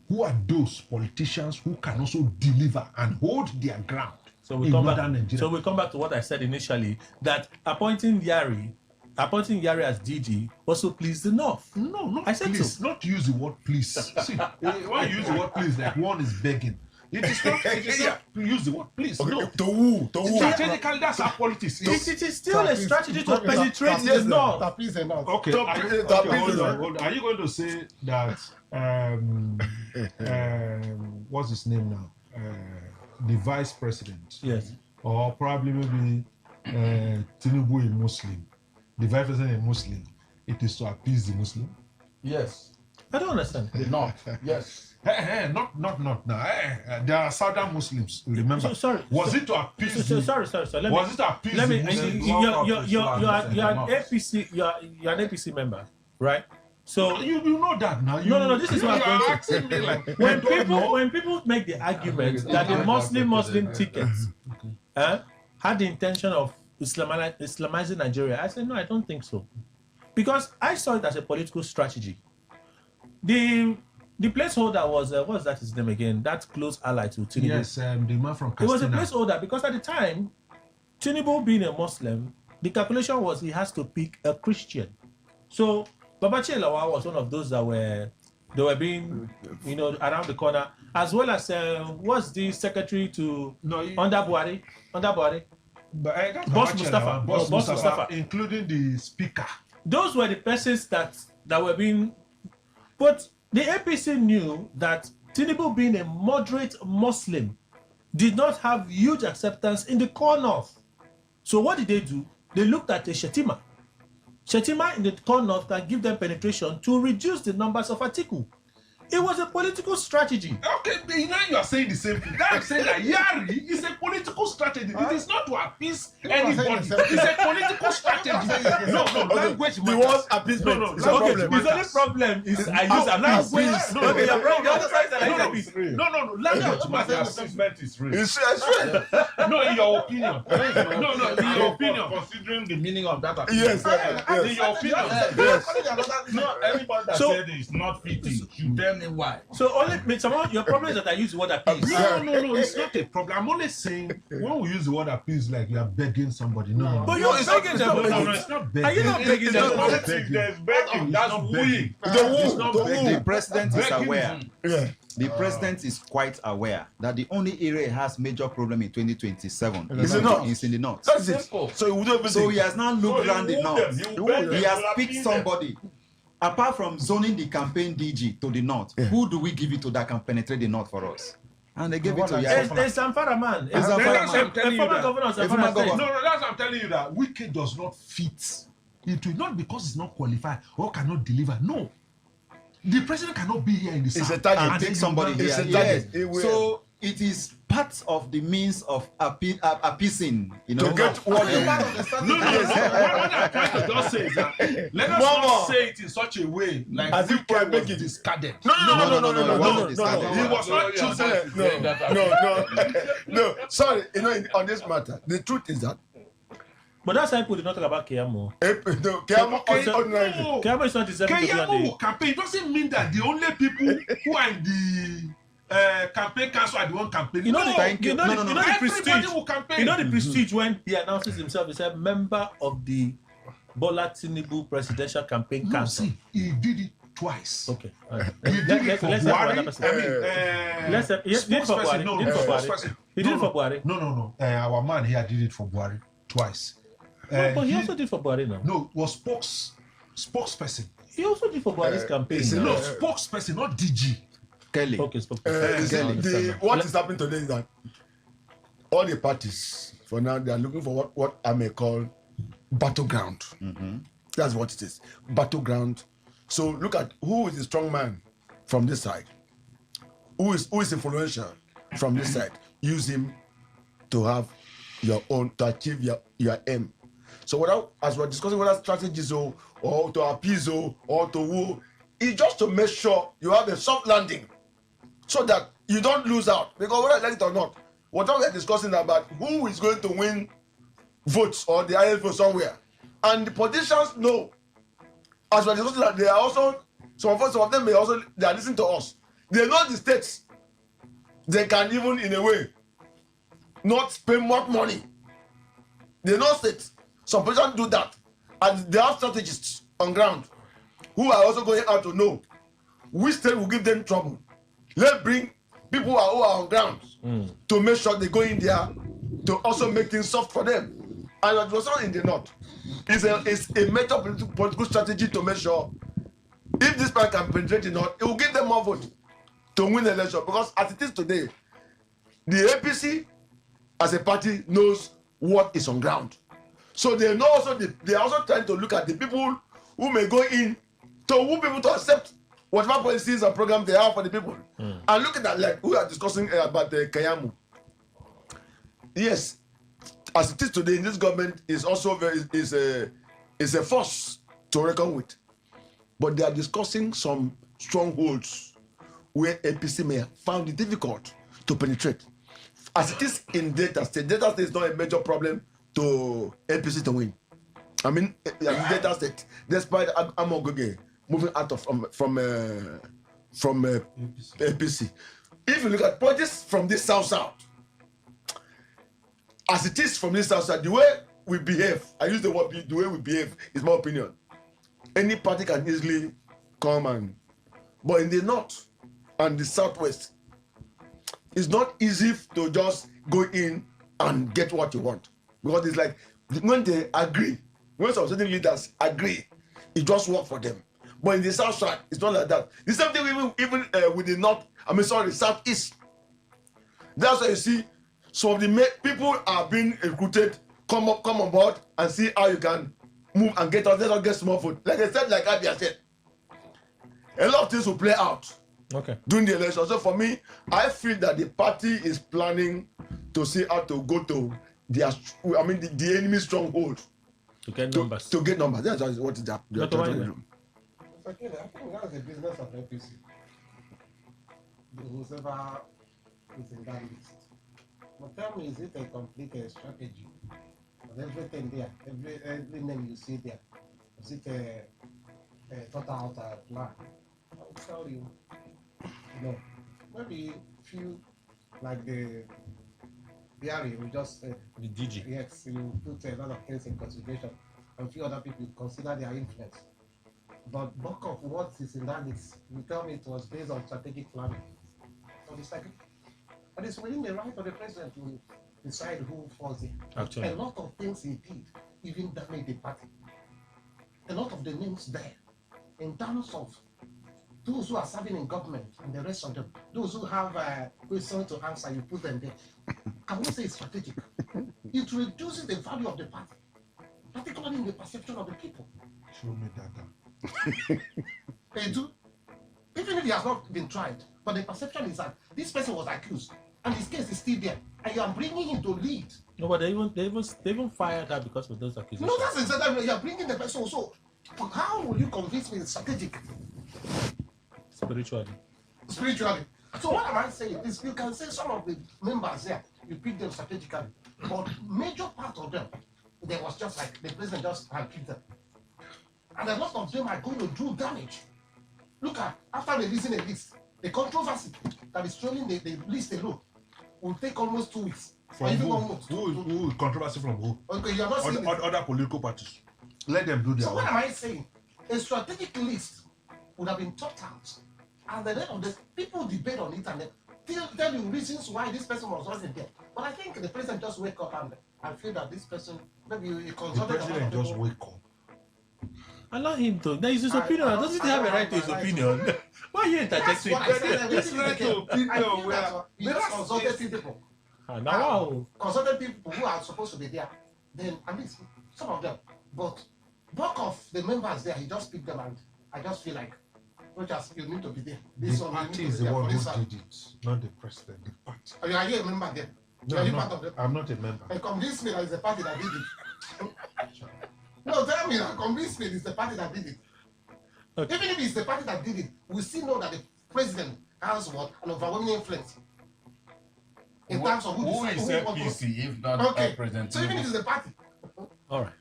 Who are those politicians who can also deliver and hold their ground? So we come back to what I said initially, that appointing Yari as DG also pleased the North. No, I said please, so. not use the word please. See, when you use the word please, like one is begging. It is not use the word please. Okay, no. To woo. Strategically, that's how politics is. It is still a strategy to penetrate the North. Okay, hold on. Are you going to say that what's his name now? The vice president. Yes. Or probably maybe Tinubu a Muslim. The vice president a Muslim. It is to appease the Muslim. Yes. I don't understand. The North. Yes. Not now. There are Southern Muslims. Remember? Sorry. Was it to appease? Sorry. Was it to appease? Let me. You're an APC. You're an APC member, right? So you know that now. No. This is what I'm going to asking me like when people make the argument that the Muslim ticket had the intention of Islamizing Nigeria, I said no, I don't think so, because I saw it as a political strategy. The placeholder was what's that his name again? That close ally to Tinubu. Yes, the man from Castina. It was a placeholder because at the time, Tinubu being a Muslim, the calculation was he has to pick a Christian. So Babachi Lawa was one of those that were being, around the corner, as well as was the secretary to under Buhari. Boss Mustafa, including the speaker. Those were the persons that were being. But the APC knew that Tinubu, being a moderate Muslim, did not have huge acceptance in the core north. So what did they do? They looked at a Shetima in the core north can give them penetration to reduce the numbers of Atiku. It was a political strategy. Okay, now you are saying the same thing. I'm saying that Yari is a political strategy. It is not to appease anybody. It's a political strategy. No, language matters. The word appeasement. No, his only problem is I use a language. No, language matters. Appeasement is real. It's real. No, in your opinion. No, in your opinion. Considering the meaning of that Yes. In your opinion. No, anybody that said it is not fitting should tell me why. So only your problem is that I use the word appease. No, it's not a problem. I'm only saying when will use the word appease like you are begging somebody. No. But you're begging them. No, it's not begging. Are you not begging It's them? not begging. There's begging. That's wooing. It's not begging. The president is Begging. aware. Yeah. The president is quite aware that the only area he has major problem in 2027 Is the north. is in the north. That's it. So he would do everything. So he has now looked So around the he woo north. them. He will beg them. He has He will picked appease them. somebody. Apart from zoning the campaign DG to the north, who do we give it to that can penetrate the north for us? And they gave it to It's Yaya. Zamfara man. It's Zamfara man. A former governor of A former Zamfara State. governor. No, that's what I'm telling you that Wike does not fit into it, not because it's not qualified or cannot deliver. No. The president cannot be here in the It's south a target. And then take you somebody want- here. It's a Yes. target. It will. So it is part of the means of appeasing, you know. To get what they want. No. What I'm trying to just say is that let us Mama. not say it in such a way like As if Wike can make was it. discarded. No. It wasn't discarded. He was not chosen. No. Sorry, on this matter, the truth is that But that's why people did not talk about Keyamo. Keyamo ordinarily. No. Keyamo is not deserving to be on Keyamo the... will campaign. It doesn't mean that the only people who are in the campaign council are the one campaigning. You know the, Thank you. you know the, No, no, you no. know the Everybody prestige. will campaign. You know the prestige when he announces himself. He said, member of the Bola Tinubu Presidential Campaign No, Council. see, he did it twice. Okay. He did it for Buhari. Let's he did it for Buhari. No, He did it for Buhari. spokesperson. He did it for Buhari. No. Our man here did it for Buhari twice. But he also did for Buhari now. No, was spokesperson. He also did for Buhari's campaign. No, spokesperson, not DG. Kelly. Okay, spokesperson. What is happening today is that all the parties, for now, they are looking for what I may call battleground. That's what it is. Battleground. So look at who is the strong man from this side. Who is influential from this side. Use him to have your own, to achieve your aim. So as we're discussing whether strategies or to appease or to woo, it's just to make sure you have a soft landing so that you don't lose out. Because whether I like it or not, whatever we're discussing about who is going to win votes or the highest vote somewhere. And the politicians know, as we're discussing that they are also, some of them they are listening to us. They know the states. They can even, in a way, not spend more money. They know states. Some politicians do that. And they have strategists on ground who are also going out to know which state will give them trouble. Let's bring people who are on ground to make sure they go in there to also make things soft for them. And it was not in the north. It's a major political strategy to make sure if this man can penetrate the north, it will give them more vote to win the election. Because as it is today, the APC as a party knows what is on ground. So they know also they are also trying to look at the people who may go in to woo people to accept whatever policies and programs they have for the people. And look at that, like we are discussing about the Keyamo. Yes, as it is today, this government is also is a force to reckon with. But they are discussing some strongholds where APC may have found it difficult to penetrate. As it is in Delta State is not a major problem to APC to win. I mean, Delta State, despite Amogoge moving out of from APC. If you look at politics from this south, as it is from this south, the way we behave, I use the word the way we behave is my opinion. Any party can easily come but in the north and the southwest, it's not easy to just go in and get what you want. Because it's like when they agree, when some certain leaders agree, it just works for them. But in the south side, it's not like that. The same thing even with the southeast. That's why you see some of the people are being recruited, come on board and see how you can move and get out. Let us get small food. Like I said, like Abia said, a lot of things will play out during the election. So for me, I feel that the party is planning to see how to go to the enemy stronghold to get numbers. To get numbers. That's what is that. Okay, I think that's the business of APC. Whoever is in that list. But tell me, is it a complete strategy? Of everything there, every name you see there, is it a thought out plan? I will tell you, no. Maybe few like the Barry, we just said. The DG. Yes, you put a lot of things in consideration, and few other people consider their influence. But bulk of what is in that list, you tell me it was based on strategic planning. So it's like, but it's within the right of the president to decide who falls in. Actually. A lot of things he did even damage the party. A lot of the names there, in terms of those who are serving in government and the rest of them, those who have questions to answer, you put them there. I won't say it's strategic. It reduces the value of the party, particularly in the perception of the people. Show me data. They do. Even if he has not been tried, but the perception is that this person was accused and his case is still there, and you are bringing him to lead. No, but they even fired her because of those accusations. No, that's exactly. You are bringing the person. So, how will you convince me it's strategic? Spiritually. So what am I saying is you can say some of the members there, you pick them strategically, but major part of them, there was just like the president just had picked them. And a lot of them are going to do damage. Look at, after releasing a list, the controversy that is trailing the list alone will take almost 2 weeks. From who? Controversy from who? Okay, you are not saying other political parties. Let them do their So what work. am I saying? A strategic list would have been thought out. And the rest of the people debate on it and tell you reasons why this person was wasn't there. But I think the president just wake up and feel that this person, maybe he consulted. The president just wake up. Allow him to. That is his opinion. Doesn't he have a right to his opinion? Why are you interjecting? This right to opinion. He just consulted people. Now, consulted people who are supposed to be there. Then at least some of them. But bulk of the members there, he just picked them, and I just feel like, not just you need to be there. This The one, party you need is to be the there one for who this did it, not the president. The party. Are you a member there? No, Are you I'm part not. of them? I'm not a member. And convince me that it's the party that did it. No, tell me that. Convince me it's the party that did it. Okay. Even if it's the party that did it, we still know that the president has what? An overwhelming influence. In terms of who is APC if not President So even if it's the party. All right.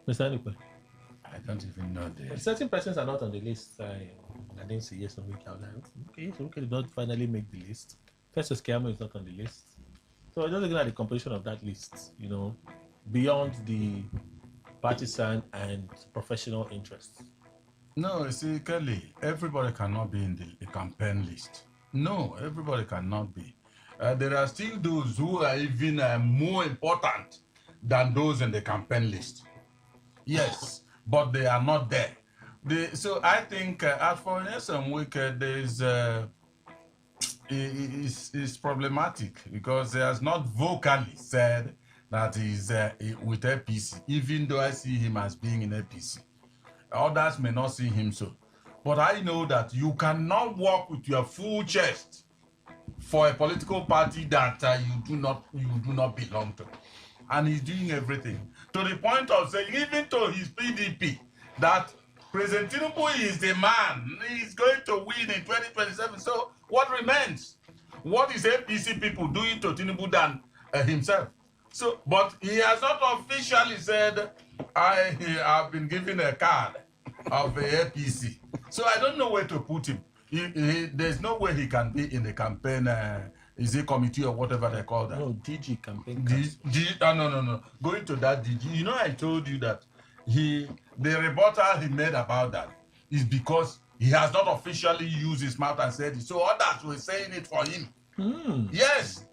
Mr. Anukwe. I don't even know this. Certain persons are not on the list. I didn't say yes or no. I was like, okay, so okay, did not finally make the list. Festus Keyamo is not on the list. So I'm just looking at the composition of that list, beyond the partisan and professional interests. No, you see, Kelly, everybody cannot be in the campaign list. No, everybody cannot be. There are still those who are even more important than those in the campaign list. Yes, but they are not there. So I think as for Nelson Wike, it's problematic because he has not vocally said that he's with APC, even though I see him as being in APC. Others may not see him so. But I know that you cannot work with your full chest for a political party that you do not belong to. And he's doing everything. To the point of saying, even to his PDP, that President Tinubu is the man. He's going to win in 2027. So what remains? What is APC people doing to Tinubu than himself? So, but he has not officially said, I have been given a card of the APC. So I don't know where to put him. There's no way he can be in the campaign, is it committee or whatever they call that? No, DG campaign. No. Going to that DG. I told you that the rebuttal he made about that is because he has not officially used his mouth and said it. So others were saying it for him. Yes.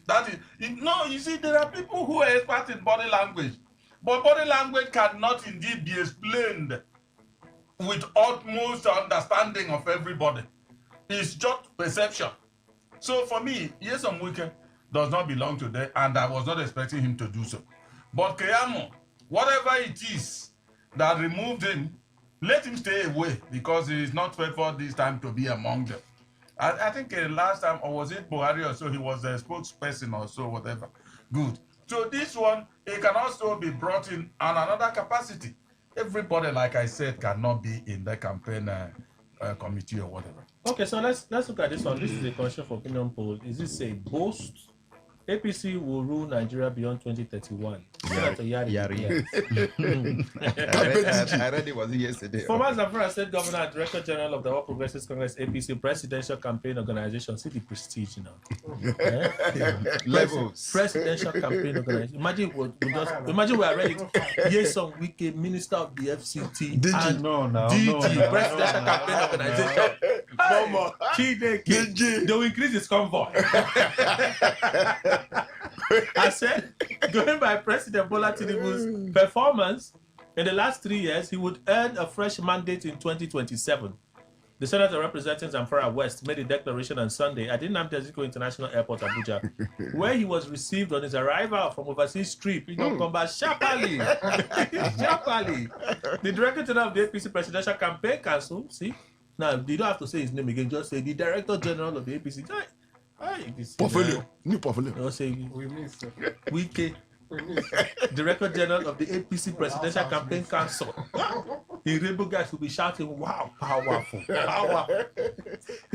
That is it. No, you see, there are people who are experts in body language. But body language cannot indeed be explained with utmost understanding of everybody. It's just perception. So for me, Nyesom Wike does not belong to them, and I was not expecting him to do so. But Keyamo, whatever it is that removed him, let him stay away because he is not favored this time to be among them. I think last time, or was it Buhari or so, he was a spokesperson or so, whatever. Good. So this one, it can also be brought in on another capacity. Everybody, like I said, cannot be in the campaign committee or whatever. Okay, so let's look at this one. This is a question for opinion poll. Is this a boast, APC will rule Nigeria beyond 2031. Senator Yari. I read it was yesterday. Former Zamfara State Governor and Director General of the All Progressives Congress APC Presidential Campaign Organization. See the prestige now. Levels. Presidential Campaign Organization. Imagine we are ready. Yes, some Wike, Minister of the FCT, and DG, Presidential Campaign Organization. They will increase his convoy. I said, going by President Bola Tinubu's performance in the last 3 years, he would earn a fresh mandate in 2027. The senator representing Zamfara West made a declaration on Sunday at the Nnamdi Azikiwe International Airport, Abuja, where he was received on his arrival from overseas trip. He don't come back sharply. The Director General of the APC Presidential Campaign Council, see, now you don't have to say his name again, just say the Director General of the APC. Portfolio. New portfolio. Don't say Wike. Director General of the APC Presidential Campaign Council. The Rainbow guys will be shouting, wow, powerful. He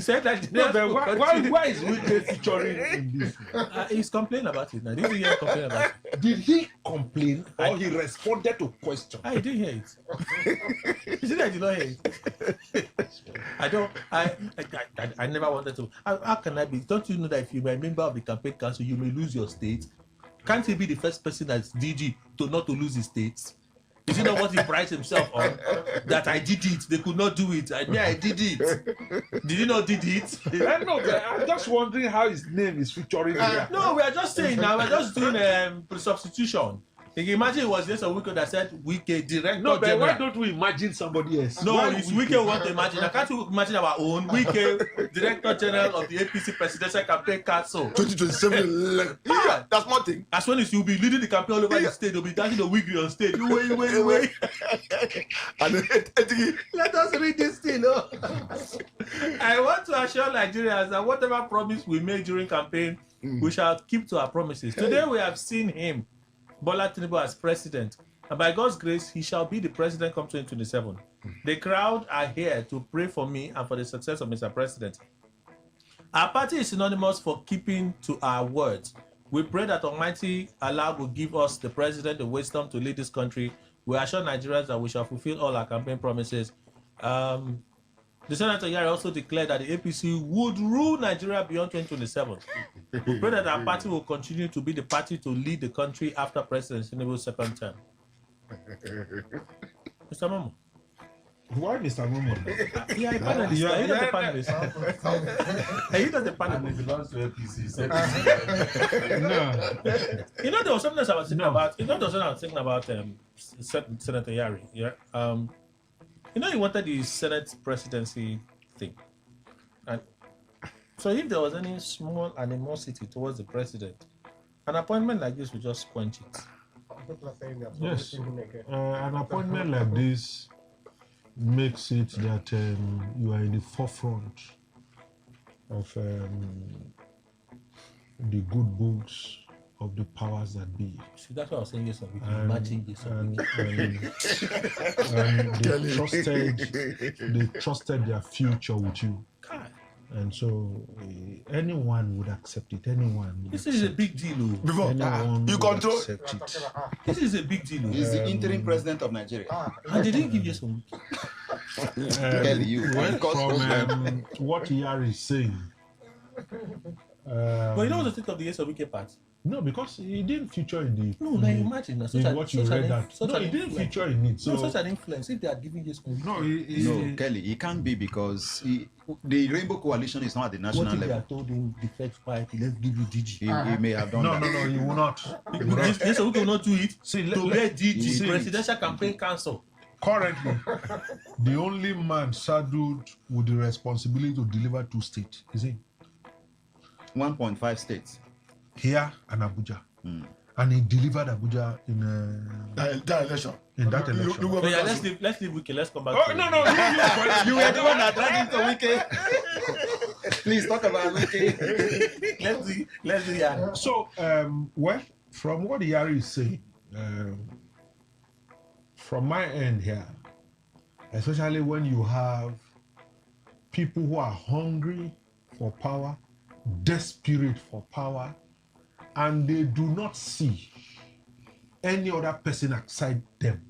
said that. No, why is Wike featuring in this? He's complaining about it now. Did you hear him complain about it? Did he complain or he responded to questions? I didn't hear it. You see that I did not hear it. I never wanted to. How can I be? Don't you know that if you're a member of the campaign council, you may lose your state? Can't he be the first person as DG to not to lose his states? Is it not what he prides himself on? That I did it, they could not do it. I did it. Did you not did it? I know, but I'm just wondering how his name is featuring here. No, we are just saying now, we're just doing substitution. Like, imagine it was just a Wike that said Wike Director No, but General. why don't we imagine somebody else? No, it's Wike want to imagine. I can't imagine our own Wike Director General of the APC Presidential Campaign Council. 2027. Yeah, that's nothing. As soon as you'll be leading the campaign all over the state, they'll be dancing the wig on stage. Wait. Let us read this thing. No? I want to assure Nigerians that whatever promise we made during campaign, we shall keep to our promises. Today we have seen him, Bola Tinubu, as president, and by God's grace, he shall be the president come 2027. The crowd are here to pray for me and for the success of Mr. President. Our party is synonymous for keeping to our words. We pray that Almighty Allah will give us, the president, the wisdom to lead this country. We assure Nigerians that we shall fulfill all our campaign promises. The Senator Yari also declared that the APC would rule Nigeria beyond 2027. We pray that our party will continue to be the party to lead the country after President Tinubu's second term. Mr. Momo. Why Mr. Momo? Yeah, a panelist. Are you not the panelist? Are you not the panelist? It belongs to APC. No. You know, there was something else I was thinking about. You know, there was something I was thinking about Senator Yari. Yeah. You know, he wanted the Senate presidency thing. And so if there was any small animosity towards the president, an appointment like this would just quench it. Yes. An appointment like this makes it that you are in the forefront of the good books of the powers that be. See, that's what I was saying yesterday. We can imagine this. And they trusted their future with you. God. And so anyone would accept it. Anyone would This is a big deal. Before you control. This is a big deal. He's the interim president of Nigeria. And they didn't give you some. Tell you. From what Yari is saying. But you know what the state of the Wike part? No, because he didn't feature in the. No, now imagine that. What you read that. No, he didn't feature in it. So no, such an influence. If they are giving this. No, Kelly, he can't be because the Rainbow Coalition is not at the national level. What if they are told him the Fed party, let's give you DG? He may have done that. No, he will not. Yes, we will not do it. See, to get DG, Presidential Campaign Council. Currently, the only man saddled with the responsibility to deliver to states is he. 1.5 states. Here and Abuja. And he delivered Abuja in that election. In that election. So yeah, let's leave Wike. Let's come back. Oh, no. You were the one that dragged into Wike. Please talk about Wike. Let's do yeah. So, well, from what Yari is saying, from my end here, especially when you have people who are hungry for power, desperate for power, and they do not see any other person outside them,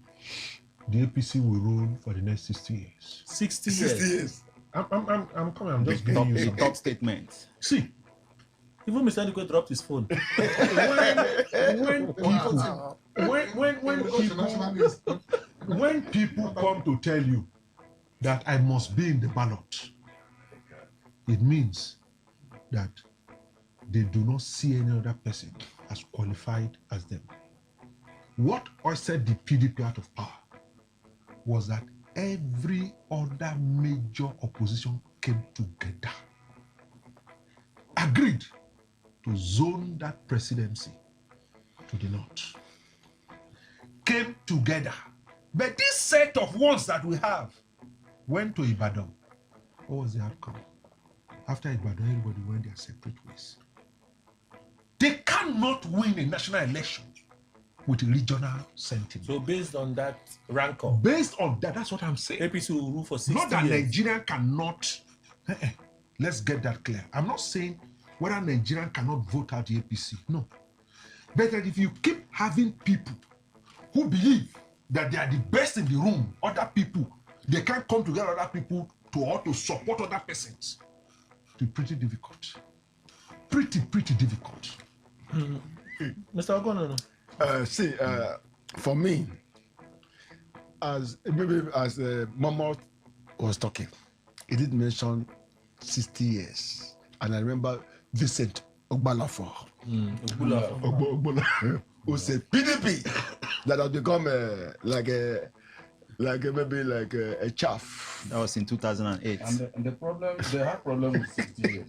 the APC will rule for the next 60 years. 60 years. 60 years. I'm coming. I'm just giving you some top statement. See, even Mr. Nico dropped his phone. when people come to tell you that I must be in the ballot, it means that they do not see any other person as qualified as them. What hoisted the PDP out of power was that every other major opposition came together, agreed to zone that presidency to the north, came together. But this set of ones that we have went to Ibadan. What was the outcome? After Ibadan, everybody went their separate ways. They cannot win a national election with regional sentiment. So based on that rancor, based on that, that's what I'm saying. APC will rule for 60 years. Not that Nigeria cannot. Let's get that clear. I'm not saying whether Nigerian cannot vote out the APC. No. But that if you keep having people who believe that they are the best in the room, other people, they can't come together, other people to support other persons. It's pretty difficult. Pretty difficult. Mr. Ogonono. For me, as Mama was talking, he did mention 60 years. And I remember Vincent Ogbalafor. Ogbalafor. Who said PDP that has become a chaff. That was in 2008. And the problem, they have problem with 60 years.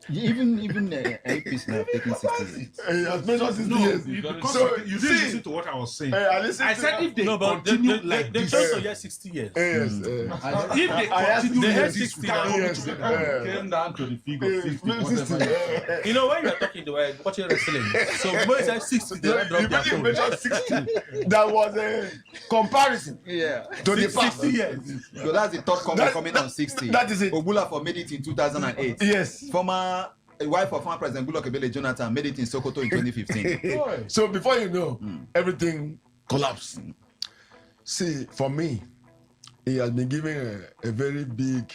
Even APC have taken 60 years. He has mentioned 60 years. So you didn't listen to what I was saying. I said if they continue like this. They also get 60 years. Yes. If they continue like this, we can yes. Came down to the figure 60. Whatever. You know, when you're talking, what you're wrestling. So when you say 60, they don't drop their phone. Mentioned 60. That was a comparison. To the past. 60 years. So that's the third comment coming on 60. That is it. Ogbulafor made it in 2008. Yes. Former wife of former President Goodluck Ebele Jonathan made it in Sokoto in 2015. So before you know, everything collapsed. See, for me, he has been given a very big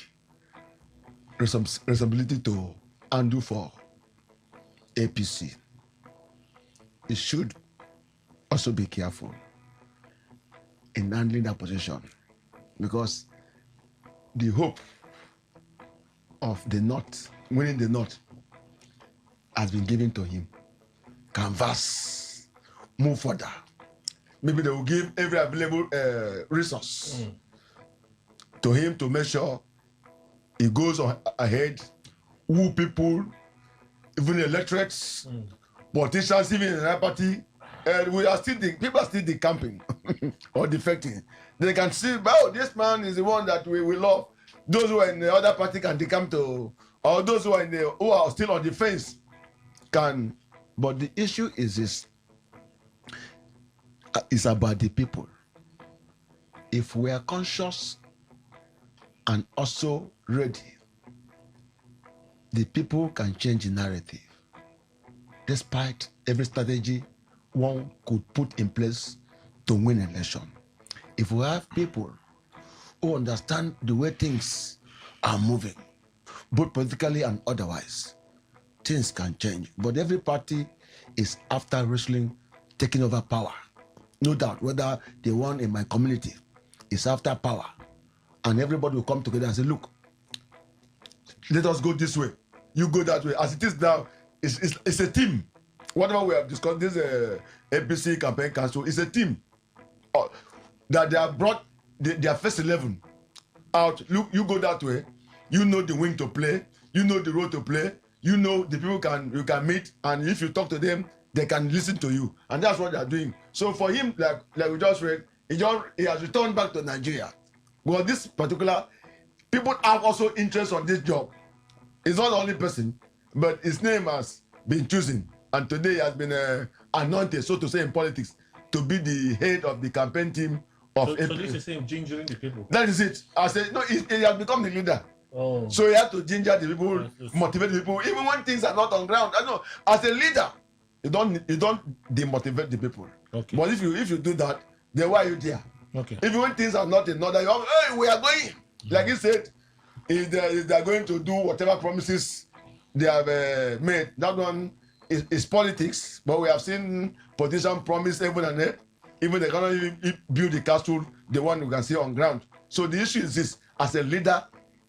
responsibility to undo for APC. He should also be careful in handling that position, because the hope of the North, winning the North, has been given to him. Canvas, move further. Maybe they will give every available resource to him to make sure he goes on ahead, woo people, even electorates, politicians, even in another party. And we are still people are still decamping or defecting. They can see, oh, this man is the one that we love. Those who are in the other party can decamp to, or those who are still on the fence can. But the issue is this: it's about the people. If we are conscious and also ready, the people can change the narrative. Despite every strategy one could put in place to win an election. If we have people who understand the way things are moving, both politically and otherwise, things can change. But every party is after wrestling, taking over power. No doubt, whether they won in my community, it's after power. And everybody will come together and say, look, let us go this way. You go that way. As it is now, it's a team. Whatever we have discussed, this APC campaign council is a team that they have brought their first 11 out. Look, you go that way. You know the wing to play. You know the role to play. You know the people you can meet, and if you talk to them, they can listen to you, and that's what they are doing. So for him, like we just read, he has returned back to Nigeria. Well, this particular people have also interest on this job. He's not the only person, but his name has been chosen. And today he has been anointed, so to say, in politics, to be the head of the campaign team of APC. So this is him gingering the people. That is it. I said, no, he has become the leader. Oh. So you have to ginger the people, motivate the people, even when things are not on ground. I know as a leader, you don't demotivate the people. Okay. But if you do that, then why are you there? Okay. Even when things are not in order, hey, we are going. Like he said, if they are going to do whatever promises they have made, that one is politics. But we have seen politicians promise heaven and earth. Even they cannot even build the castle, the one you can see on ground. So the issue is this: as a leader,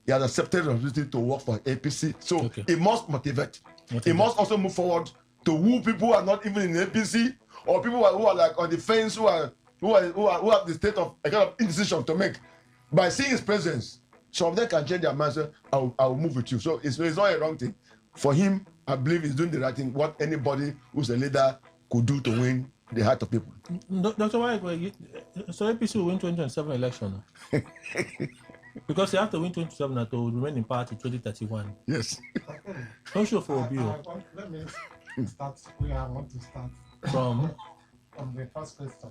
he has accepted the responsibility to work for APC. So he must motivate. He must also move forward to woo people who are not even in APC, or people who are like on the fence, who have the state of a kind of indecision to make. By seeing his presence, some of them can change their mind. Say, I will move with you. So it's not a wrong thing. For him, I believe he's doing the right thing. What anybody who's a leader could do to win the heart of people. Dr. White, so APC will win 2027 election. Because they have to win 2027 to remain in power to 2031. Yes. Don't show for Obi. Let me start where I want to start. From the first question.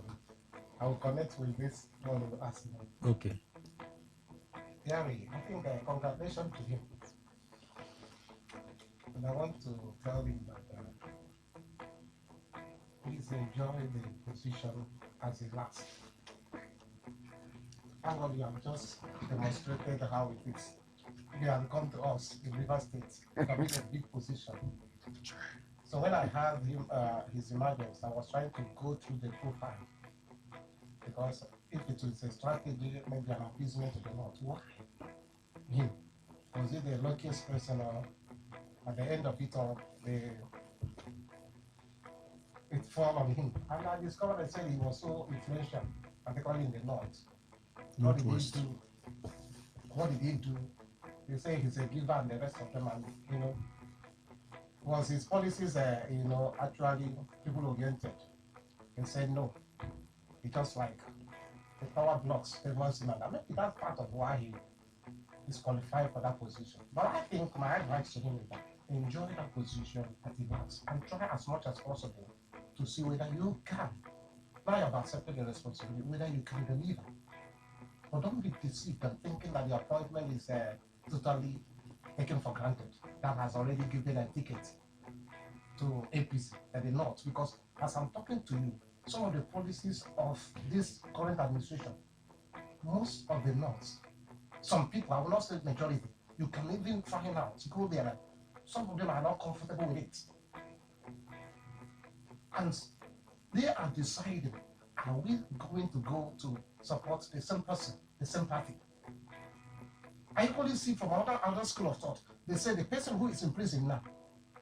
I will connect with this one you asked me. Okay. Gary, I think congratulations to him. And I want to tell him that please enjoy the position as it lasts. Thank God you have just demonstrated how it is. You have come to us in River State. You have been a big position. So when I heard him, his emergence, I was trying to go through the profile. Because if it was a strategy, maybe an appeasement to the North, why him? Was it the luckiest person, or at the end of it all, it fell on him? And I discovered, I said he was so influential, particularly in the North. What did he do? What did he do? They say he's a giver and the rest of them, and was his policies, actually people-oriented? They said no. It's just like the power blocks favors him, and maybe that's part of why he is qualified for that position. But I think my advice to him is that enjoy that position at the max and try as much as possible to see whether you can. Now you have accepted the responsibility, whether you can deliver. But don't be deceived and thinking that the appointment is totally taken for granted. That has already given a ticket to APC at the North, because as I'm talking to you, some of the policies of this current administration, most of the North, some people, I will not say majority, you can even find out, go there, some of them are not comfortable with it. And they are deciding, are we going to go to support the same person, the same party? I equally see from another school of thought, they say the person who is in prison now,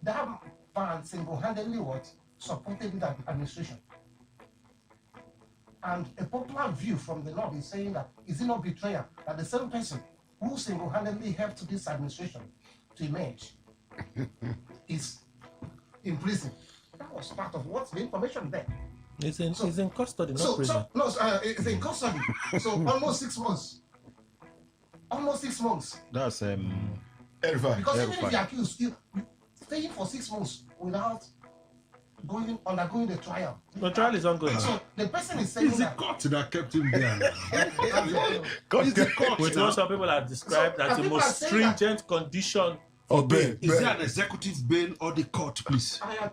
that man single-handedly supported that administration. And a popular view from the North is saying that, is it not betrayal that the same person who single-handedly helped this administration to emerge is in prison? That was part of what's the information there. It's in custody, not prison. It's in custody. So almost 6 months. Almost 6 months. That's Because even if you're accused, you staying for 6 months without undergoing the trial. The trial is ongoing. So the person is saying it's the court that kept him there. It's the court. With what some people have described as the most stringent condition of bail. Is there an executive bail or the court, please? I am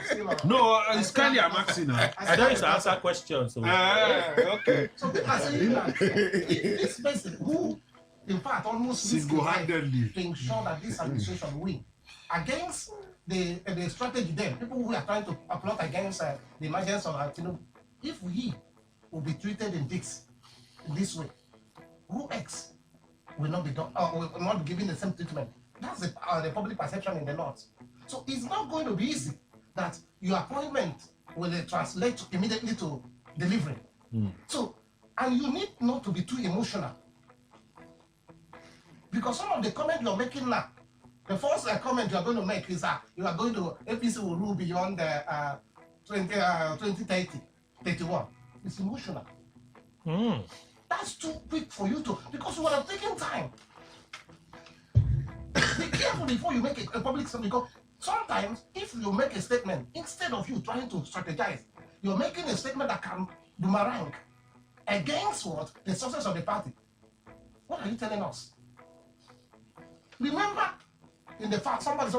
still. No, it's kindly I'm asking now. I don't used to answer questions. So. Okay. So people are saying that if this person who, in fact, almost single-handedly to ensure that this administration win against the strategy then, people who are trying to plot against the emergence of Tinubu, if he will be treated in this way, who else will not be done, will not be given the same treatment? That's the public perception in the North. So it's not going to be easy that your appointment will translate immediately to delivery. So, and you need not to be too emotional. Because some of the comments you're making now, the first comment you're going to make is that you are going to, APC will rule beyond the 2030, 31. It's emotional. That's too quick for you to, because you would have taken time. Be careful before you make a public statement, because sometimes if you make a statement, instead of you trying to strategize, you're making a statement that can boomerang against what? The success of the party. What are you telling us? Remember, in the fact, somebody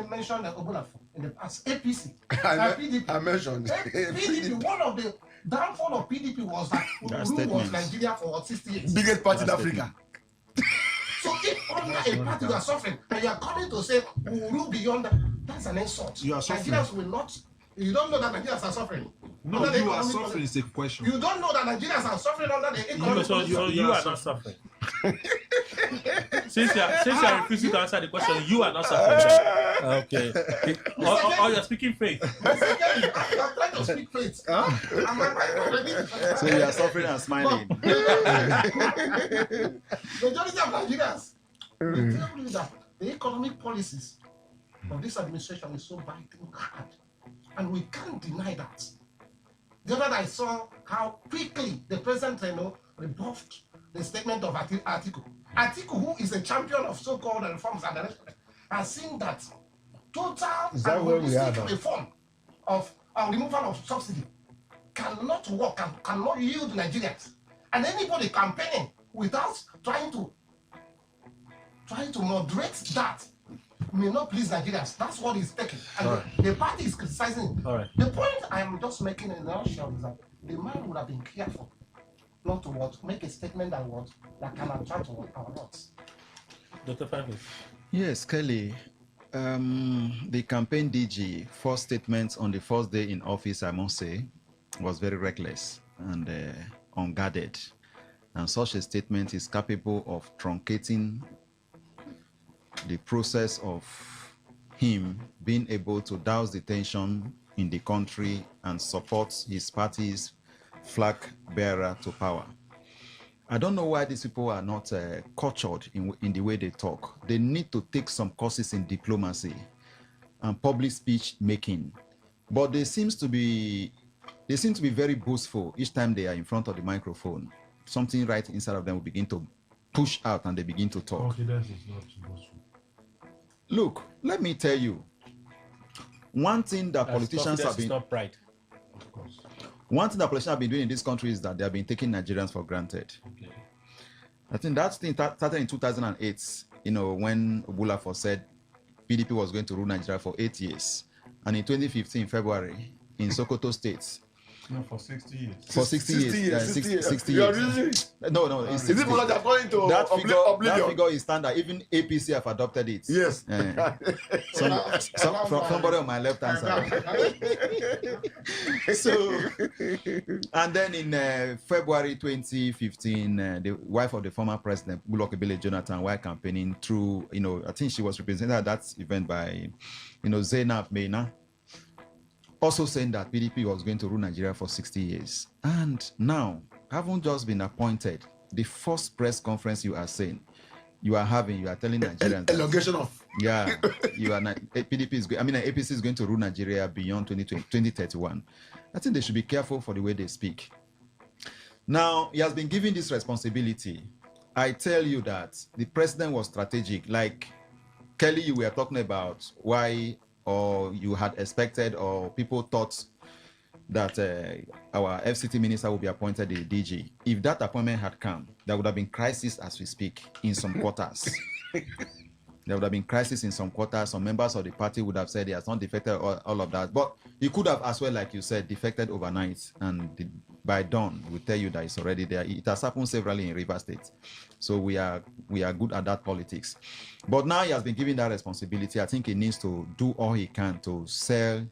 mentioned Obulafo in the past, APC. PDP. I mentioned PDP. One of the downfall of PDP was that Uru was Nigeria for 60 years. Biggest party in Africa. So if under a party you are suffering and you are coming to say we will rule beyond that, that's an insult. You are suffering. Nigerians will not. You don't know that Nigerians are suffering. No, you are suffering is a question. You don't know that Nigerians are suffering under the economic. So you are not suffering. since you are refusing to answer the question, you are not suffering. Okay. Or you're speaking faith. I'm trying to speak faith. So you are suffering and smiling. Majority of Nigerians will tell you that the economic policies of this administration is so biting hard, and we can't deny that. The other day I saw how quickly the president, rebuffed the statement of Atiku. Atiku, who is a champion of so-called reforms and the rest, has seen that total and holistic reform of removal of subsidy cannot work and cannot yield Nigerians. And anybody campaigning without trying to moderate that may not please Nigerians. That's what he's taking. And the party is criticizing. The point I am just making in a nutshell is that the man would have been careful not to make a statement that can attract our votes. Dr. Franklin. Yes, Kelly. The campaign DG first statement on the first day in office, I must say, was very reckless and unguarded. And such a statement is capable of truncating the process of him being able to douse the tension in the country and support his party's flag bearer to power. I don't know why these people are not cultured in the way they talk. They need to take some courses in diplomacy and public speech making. But they seem to be very boastful each time they are in front of the microphone. Something right inside of them will begin to push out and they begin to talk. Confidence is not boastful. Look, let me tell you, one thing that politicians have been... not pride. Of course. One thing that politicians have been doing in this country is that they have been taking Nigerians for granted. Okay. I think that thing started in 2008, when Obulafo said PDP was going to rule Nigeria for 8 years. And in 2015, February, in Sokoto State, no, for 60 years. For 60 years. 60 years. No, it's 60. Is it because they're going to that figure is standard. Even APC have adopted it. Yes. Somebody on my left hand side. So, and then in February 2015, the wife of the former president, Goodluck Jonathan, while campaigning through, I think she was represented at that event by, Zainab Meina, also saying that PDP was going to rule Nigeria for 60 years. And now, having just been appointed, the first press conference you are telling Nigerians. Elongation of. Yeah, APC is going to rule Nigeria beyond 2031. I think they should be careful for the way they speak. Now, he has been given this responsibility. I tell you that the president was strategic. Like, Kelly, you were talking about why, or you had expected, or people thought that our FCT minister would be appointed the DG. If that appointment had come, there would have been crisis as we speak in some quarters. There would have been crisis in some quarters. Some members of the party would have said he has not defected, all of that. But he could have as well, like you said, defected overnight. And by dawn, we tell you that it's already there. It has happened severally in Rivers State. So we are good at that politics. But now he has been given that responsibility. I think he needs to do all he can to sell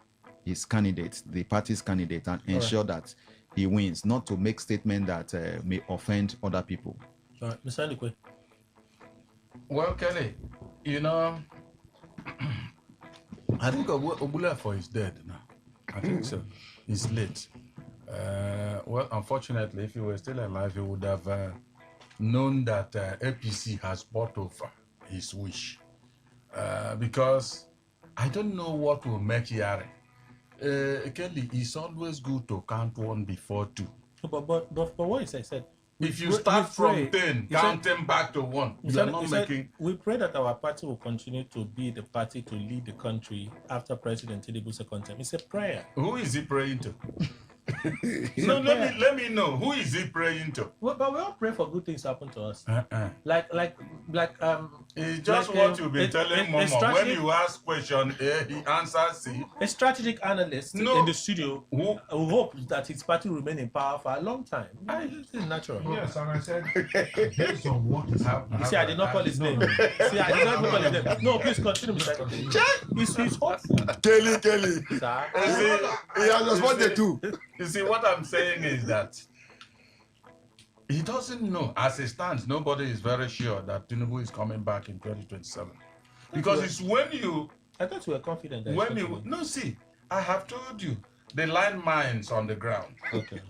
his candidate, the party's candidate, and ensure that he wins, not to make statements that may offend other people. All right, Mr. Alikwe. Well, Kelly, I think Obulafo is dead now. I think so. He's late. Well, unfortunately, if he were still alive, he would have known that APC has bought over his wish. Because I don't know what will make Yare. Kelly, it's always good to count one before two. But what I said, if you start from 10, counting back to 1, you are not making... We pray that our party will continue to be the party to lead the country after President Tinubu's second term. It's a prayer. Who is he praying to? So let me know, who is he praying to? Well, but we all pray for good things to happen to us. Like It's just Like, what you've been telling Momo. When you ask question A, he answers C. A strategic analyst in the studio who hopes that his party will remain in power for a long time. This is natural. Yes, and I said, based on what is happening. You see, I did not call his name. See, I did not call his name. No, please continue, Mr. He's hopeful. Kelly. Sir. He has responded too. You see, what I'm saying is that he doesn't know. As it stands, nobody is very sure that Tinubu is coming back in 2027. Because it's when you... I thought you were confident. See, I have told you, the landmines on the ground. Okay.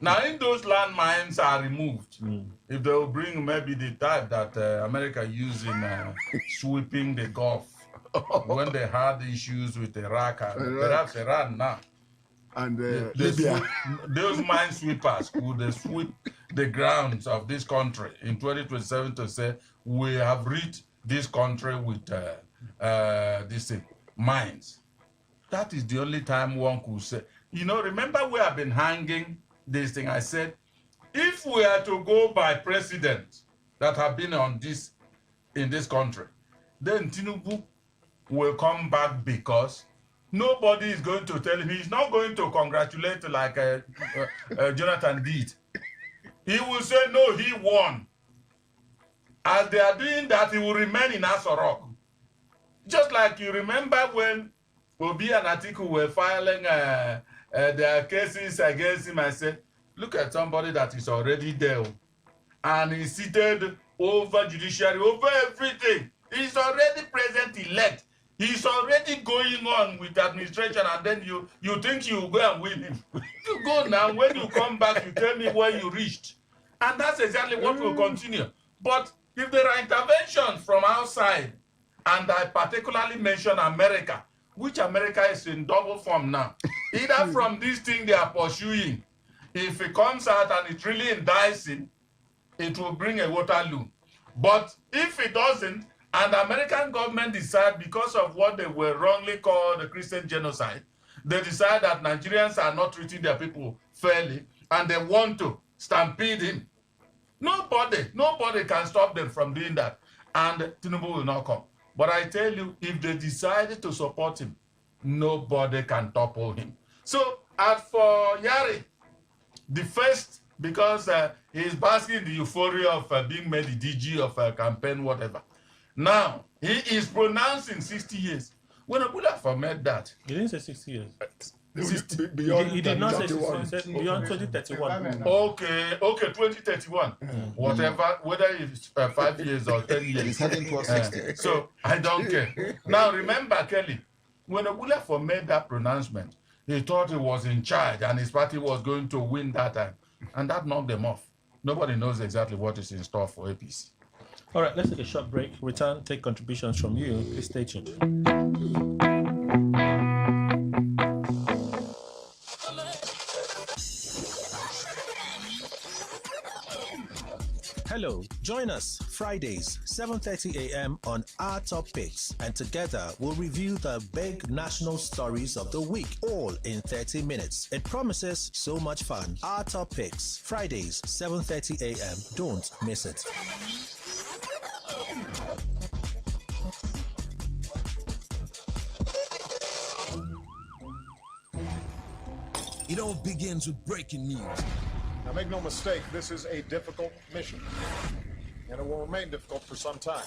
Now, if those landmines are removed, if they will bring maybe the type that America used in sweeping the Gulf when they had issues with Iraq and perhaps Iran now. And Libya. Those minesweepers could sweep the grounds of this country in 2027 to say, we have reached this country with these mines. That is the only time one could say. You know, remember we have been hanging this thing. I said, if we are to go by presidents that have been in this country, then Tinubu will come back because nobody is going to tell him. He's not going to congratulate like Jonathan did. He will say, no, he won. As they are doing that, he will remain in Aso Rock. Just like you remember when Obi and Atiku were filing their cases against him, I said, look at somebody that is already there. And he's seated over judiciary, over everything. He's already president-elect. He's already going on with the administration, and then you think you go and win him. You go now. When you come back, you tell me where you reached. And that's exactly what will continue. But if there are interventions from outside, and I particularly mention America, which America is in double form now, either from this thing they are pursuing, if it comes out and it's really enticing, it will bring a Waterloo. But if it doesn't, and the American government decide, because of what they were wrongly called the Christian genocide, they decide that Nigerians are not treating their people fairly, and they want to stampede him. Nobody can stop them from doing that, and Tinubu will not come. But I tell you, if they decide to support him, nobody can topple him. So, as for Yari, the first, because he's basking in the euphoria of being made the DG of a campaign, whatever. Now, he is pronouncing 60 years. When I would have made that. He didn't say 60 years. Beyond he did not say 60 years. He said beyond 2031. Okay, 2031. Whatever, whether it's 5 years or 10 years. He's heading towards 60. So, I don't care. Now, remember, Kelly, when Obulafo made that pronouncement, he thought he was in charge and his party was going to win that time. And that knocked them off. Nobody knows exactly what is in store for APC. All right, let's take a short break. Return, take contributions from you. Please stay tuned. Hello, join us Fridays, 7:30 a.m. on Our Top Picks, and together we'll review the big national stories of the week, all in 30 minutes. It promises so much fun. Our Top Picks, Fridays, 7:30 a.m. Don't miss it. It all begins with breaking news. Now make no mistake, this is a difficult mission, and it will remain difficult for some time.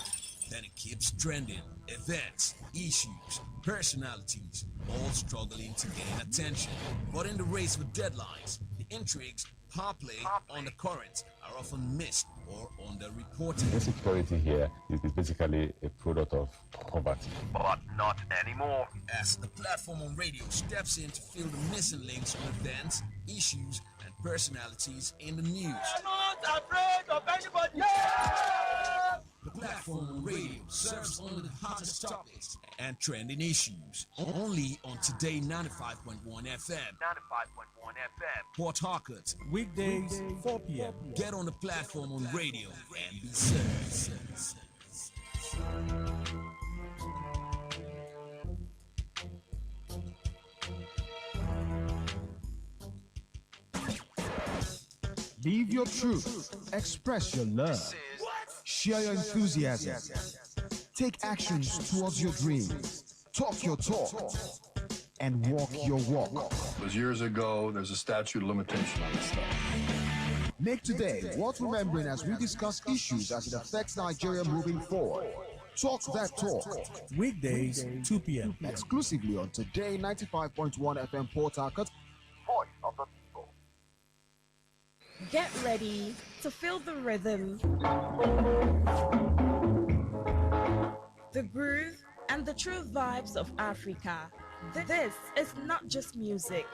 Then it keeps trending. Events, issues, personalities, all struggling to gain attention. But in the race for deadlines, the intrigues, power play, on the currents are often missed or underreported. Insecurity here is basically a product of poverty. But not anymore. As the platform on radio steps in to fill the missing links on events, issues, and personalities in the news. I'm not afraid of anybody. Yeah! The platform on radio serves only the hottest topics and trending issues. Only on Today 95.1 FM. 95.1 FM. Port Harcourt. Weekdays, 4 p.m. Get on the platform on radio and be served. Live your truth. Express your love. Share your enthusiasm. Take actions towards your dreams. Talk your talk and walk your walk. It was years ago. There's a statute of limitation on this stuff. Make today worth remembering as we discuss issues as it affects Nigeria moving forward. Talk that talk. Weekdays, 2 p.m. Exclusively on Today 95.1 FM Port Harcourt. Voice of the people. Get ready to feel the rhythm, the groove, and the true vibes of Africa. This is not just music.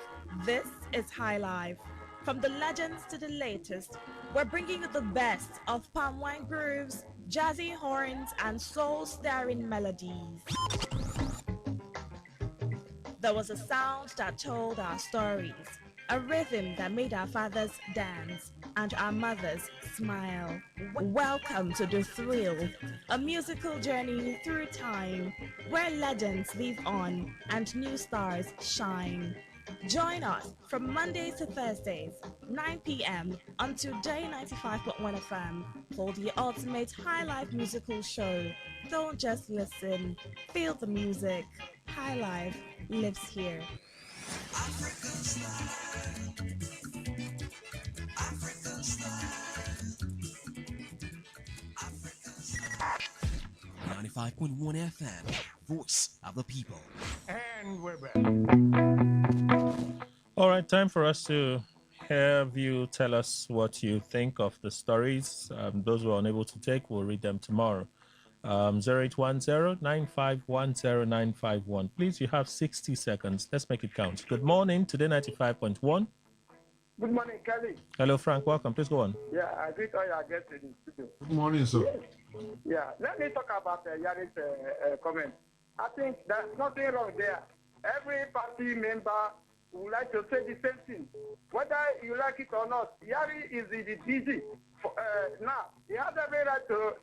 This is high life. From the legends to the latest, we're bringing you the best of palm wine grooves, jazzy horns, and soul-stirring melodies. There was a sound that told our stories, a rhythm that made our fathers dance and our mothers smile. Welcome to The Thrill, a musical journey through time where legends live on and new stars shine. Join us from Mondays to Thursdays, 9 p.m. on Today 95.1 FM for the ultimate high life musical show. Don't just listen, feel the music. High life lives here. African style. African style. African style. 95.1 FM, Voice of the People. And we're back. All right, time for us to have you tell us what you think of the stories. Those who are unable to take, we'll read them tomorrow. 0810-9510951. Please, you have 60 seconds. Let's make it count. Good morning, Today 95.1. Good morning, Kelly. Hello, Frank. Welcome. Please go on. Yeah, I greet all your guests in the studio. Good morning, sir. Yes. Yeah, let me talk about Yari's comment. I think there's nothing wrong there. Every party member would like to say the same thing. Whether you like it or not, Yari is the DG. Now, he has every right to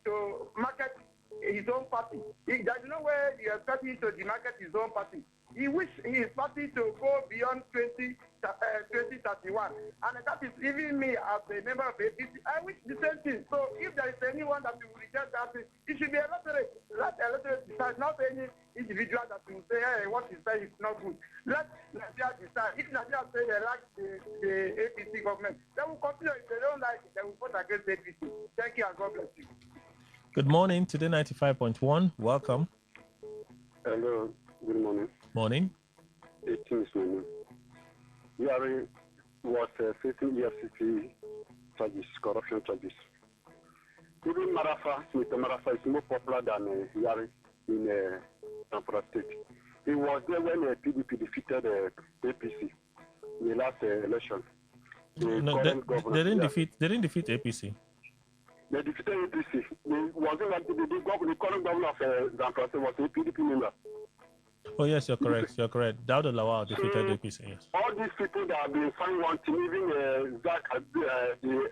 market his own party. There's no way you expect him to market his own party. He wished his party to go beyond 2031. And that is even me as a member of APC. I wish the same thing. So if there is anyone that will reject that, it should be electorate. Let electorate decide, not any individual that will say, hey, what he said is not good. Let Nigeria decide. If Nigeria say they like the APC government, they will continue. If they don't like it, they will vote against APC. Thank you and God bless you. Good morning, Today 95.1. Welcome. Hello, good morning. Morning. 18 is my name. Yari was facing EFCC charges, corruption charges. Even Marafa, Mr. Marafa is more popular than Yari in Zamfara State. He was there when PDP defeated APC in the last election. No, they didn't defeat APC. They defeated APC. It wasn't like the current governor of Zamfara State was a PDP member. Oh, yes, you're correct. You're correct. Dawda Lawal defeated APC, yes. All these people that have been found wanting, even Zach, the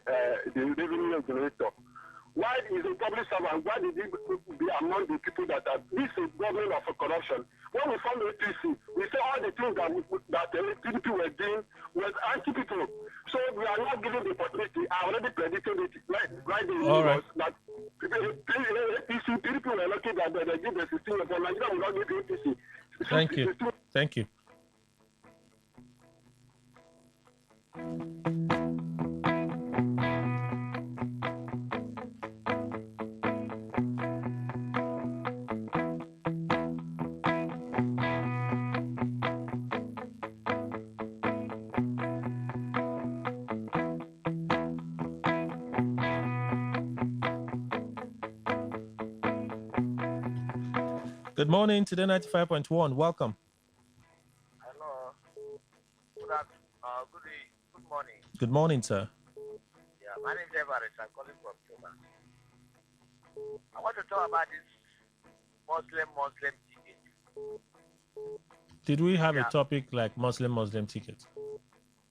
revenue generator, why is a public servant, why did he be among the people that are, this is government of corruption? When we found APC, we saw all the things that PDP were doing was anti-people. So we are not given the opportunity. I already predicted it right in the news that APC, PDP were lucky that they did the 16, but Nigeria will not give APC. Thank you. Thank you. Good morning, Today 95.1. Welcome. Hello. Good morning. Good morning, sir. Yeah, my name is Everett. I'm calling from Cuba. I want to talk about this Muslim ticket. Did we have a topic like Muslim ticket?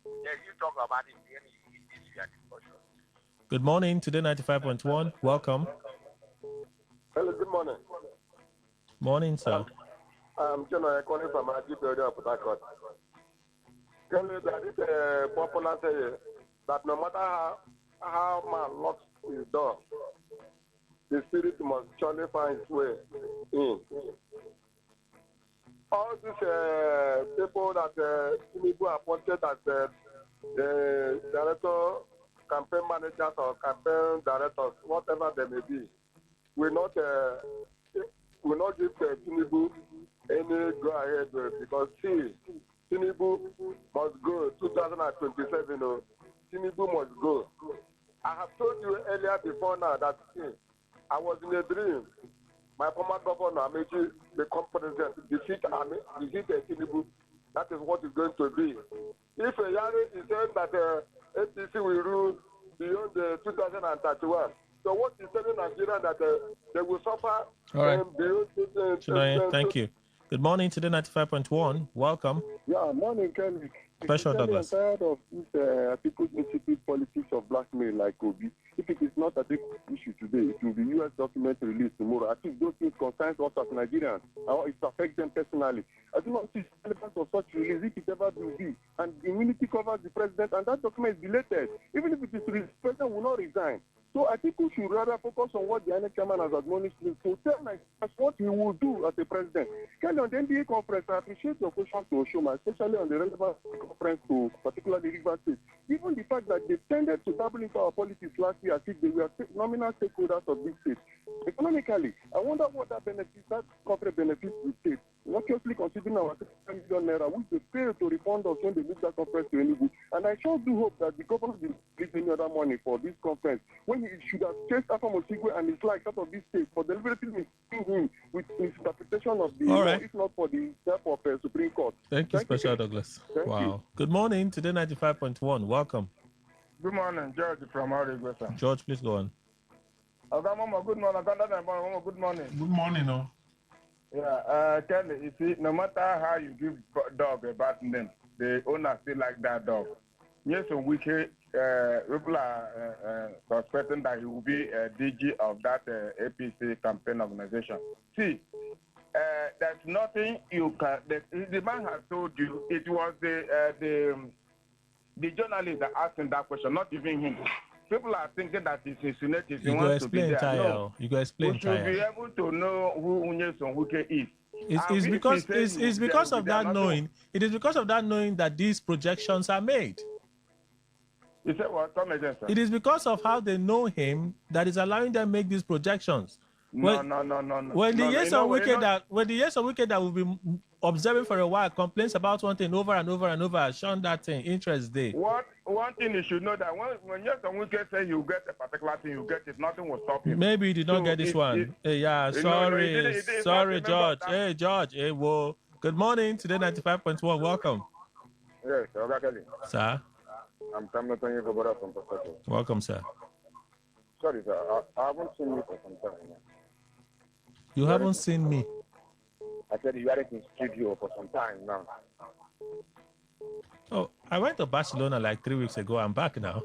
Yes, you talk about it in this year discussion. Good morning, Today 95.1. Welcome. Hello, good morning. Morning, sir. I'm John. I'm calling from Ajibode of Port Harcourt. Tell you that it's a popular saying that no matter how man locks his door, the spirit must surely find its way in. All these people that Tinubu appointed as the director, campaign managers or campaign directors, whatever they may be, will not give Tinubu any go ahead because Tinubu must go 2027. Tinubu must go. I have told you earlier before now that I was in a dream. My former governor, Amechi, become president, defeat Tinubu. That is what is going to be. If Yari is saying that APC will rule beyond 2031, so what is telling Nigeria that they will suffer beyond Chinoye, thank you. Good morning, Today 95.1. Welcome. Yeah, morning, Kelly. Special Douglas. I'm tired of this People's Institute politics of blackmail like Obi. If it is not a big issue today, it will be U.S. document released tomorrow. I think those things concern us as Nigerians. It affects them personally. I do not see the relevance of such release if it ever will be. And immunity covers the president, and that document is deleted. Even if it is released, the president will not resign. So I think we should rather focus on what the INEC chairman has admonished me to tell Nigerians what he will do as a president. Kelly, on the NBA conference, I appreciate your question to Oshoma, especially on the relevant conference to particularly River State. Even the fact that they tended to dabble into our politics last year as if they were nominal stakeholders of this state. Economically, I wonder what that corporate benefits the state. Obviously, considering our 6 million naira, which they failed to refund us when they moved that conference to Enugu. And I sure do hope that the government will give any other money for this conference when he should have chased Alpha Mosigwe and his likes out of this state for deliberately misleading him with misinterpretation of the law, if not for the help of the Supreme Court. Thank you, Special Douglas. Wow. Good morning, Today 95.1. Welcome. Good morning, George from Oregon. George, please go on. Good morning. Good morning. Good morning, no. Yeah, Kelly, you see, no matter how you give dog a bad name, the owner still like that dog. Yes, so wicked people are suspecting that he will be a DG of that APC campaign organization. See, there's nothing you can. The man has told you it was the journalist that asked him that question, not even him. People are thinking that it's insinuating he wants to be there. No, you go explain. We should be able to know who Unyeson Wike is. It's because of that knowing. It is because of that knowing that these projections are made. You said what? Come again, sir. It is because of how they know him that is allowing them make these projections. No. When the years of wicked that will be observing for a while complains about one thing over and over and over, shown that thing interest day. One thing you should know that when yes and wicked say you get a particular thing, you get it, nothing will stop you. Maybe you did not get this one. Hey, yeah, sorry, sorry, George. Hey, George. Hey, whoa. Good morning, Today 95.1. Welcome. Yes, Kelly. Sir. I'm coming to you from Pacific. Welcome, sir. Sorry, sir. I haven't seen you for some time. You haven't seen me? I said you had in studio for some time now. Oh, I went to Barcelona like 3 weeks ago. I'm back now.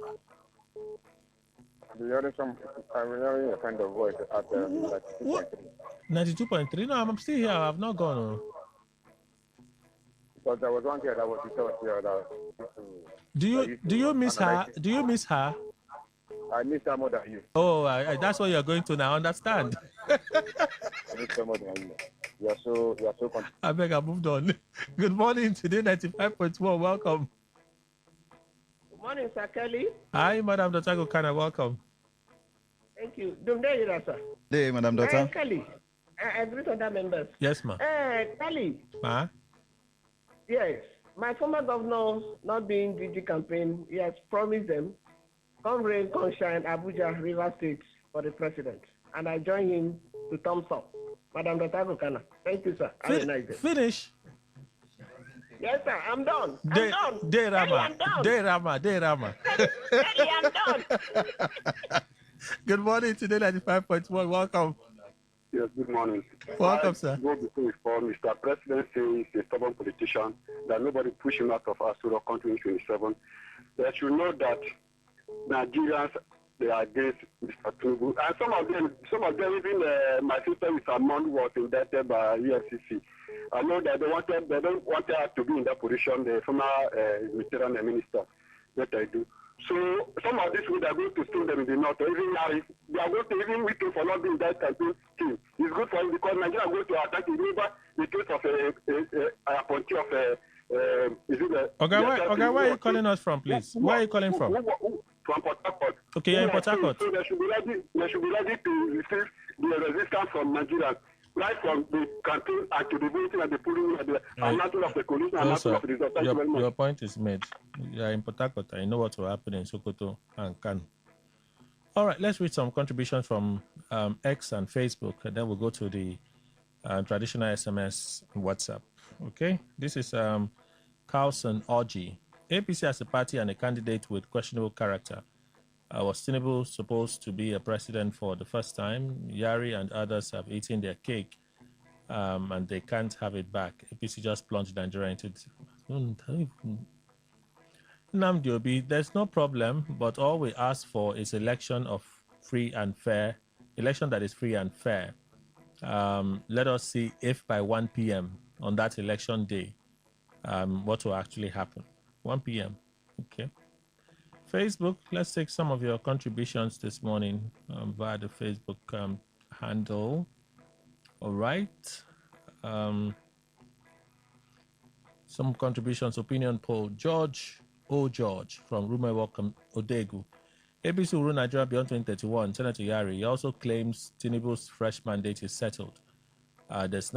I'm hearing a kind of voice at 92.3. 92.3? No, I'm still here. I've not gone. Because there was one girl that was here that Do you miss her? Do you miss her? I miss her more than you. Oh, that's what you're going to now. Understand? I miss her more than you. You are so I beg, I moved on. Good morning, Today 95.1. Welcome. Good morning, Sir Kelly. Hi, Madam Dr. Gokana. Welcome. Thank you. Sir. Hey, Madam Dr. Kelly. I greet other members. Yes, ma'am. Kelly. Ma? Yes. My former governor, not being DG campaign, he has promised them, come rain, come shine, Abuja, River State for the president. And I join him to thumbs up. Madam Dr. Gokana. Thank you, sir. Have a nice day. Finish. Yes, sir. I'm done. I'm done. De Rama. Kelly, I'm done. Good morning, Today 95.1. Welcome. Yes, good morning. Welcome, sir. Go before Mr. President says he's a stubborn politician, that nobody pushed him out of Asura country in 27. They should know that Nigerians, they are against Mr. Tinubu. And some of them, even my sister with Amon was indicted by EFCC. I know that they don't want her to be in that position, the former minister. That I do. So some of these people are going to stone them in the north, or even now, they are going to even waiting for not being that campaign team. It's good for him because Nigeria are going to attack him. Remember the case of a appointee of is it a... Okay, where are you calling us from, please? Where are you calling from? From Port Harcourt. Okay, you're in Port Harcourt. So they should be ready to receive the resistance from Nigeria. Right from the campaign and to the voting and the polling and the announcement of the coalition and announcement of the result. Thank you very much. Your point is made. You are in Port Harcourt. I know what will happen in Sokoto and Kano. All right, let's read some contributions from X and Facebook, and then we'll go to the traditional SMS and WhatsApp. Okay, this is Carlson Orji. APC as a party and a candidate with questionable character. Was Tinubu supposed to be a president for the first time? Yari and others have eaten their cake, and they can't have it back. APC just plunged Nigeria into... Nnamdi Obi, there's no problem, but all we ask for is election that is free and fair. Let us see if by 1 p.m. on that election day, what will actually happen. 1 p.m. Okay. Facebook, let's take some of your contributions this morning via the Facebook handle. All right. Some contributions, opinion poll. George from Rumewo Odegu. APC will rule Nigeria beyond 2031. Senator Yari. He also claims Tinubu's fresh mandate is settled. This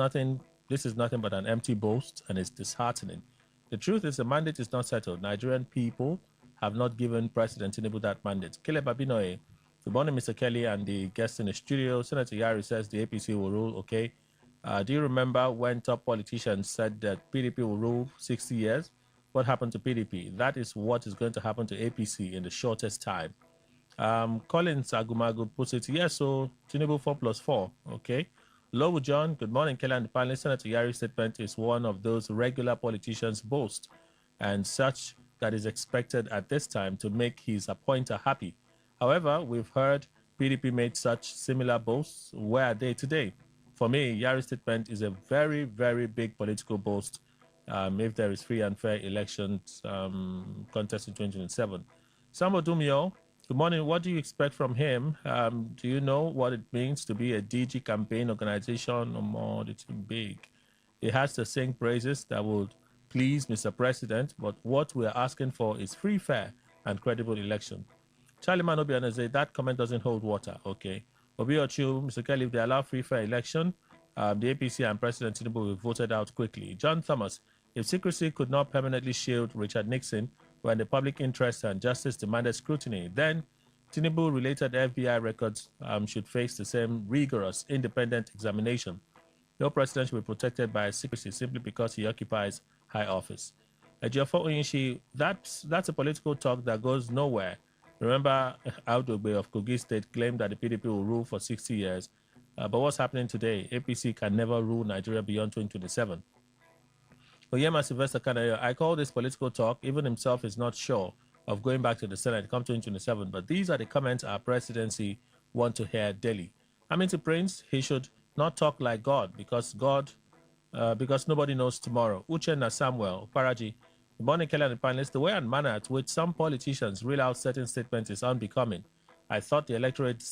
is nothing but an empty boast, and it's disheartening. The truth is the mandate is not settled. Nigerian people have not given President Tinubu that mandate. Caleb Abinoye, good morning, Mr. Kelly and the guests in the studio. Senator Yari says the APC will rule, okay. Do you remember when top politicians said that PDP will rule 60 years? What happened to PDP? That is what is going to happen to APC in the shortest time. Collins Agumagu puts it, yes, so Tinubu 4+4, okay. Lowu John, good morning, Kelly and the panelists. Senator Yari's statement is one of those regular politicians boast and such that is expected at this time to make his appointer happy. However, we've heard PDP made such similar boasts. Where are they today? For me, Yari's statement is a very, very big political boast if there is free and fair elections contest in 2027. Samo Dumio, good morning. What do you expect from him? Do you know what it means to be a DG campaign organization or more? It's big. It has to sing praises that would please Mr. President, but what we're asking for is free, fair, and credible election. Charlie Manobiana said that comment doesn't hold water. Okay. Obiochu, Mr. Kelly, if they allow free, fair election, the APC and President Tinubu will be voted out quickly. John Thomas, if secrecy could not permanently shield Richard Nixon when the public interest and justice demanded scrutiny, then Tinubu-related FBI records should face the same rigorous, independent examination. No president should be protected by secrecy simply because he occupies high office. Ejiofor Oyinshi, that's a political talk that goes nowhere. Remember, Audogbe of Kogi State claimed that the PDP will rule for 60 years. But what's happening today? APC can never rule Nigeria beyond 2027. Oyema Sylvester Kanayo, I call this political talk. Even himself is not sure of going back to the Senate come 2027. But these are the comments our presidency want to hear daily. To Prince, he should not talk like God because nobody knows tomorrow. Uchenna Samuel, Paraji, Bonnie Keller and the panelists, the way and manner at which some politicians reel out certain statements is unbecoming. I thought the electorate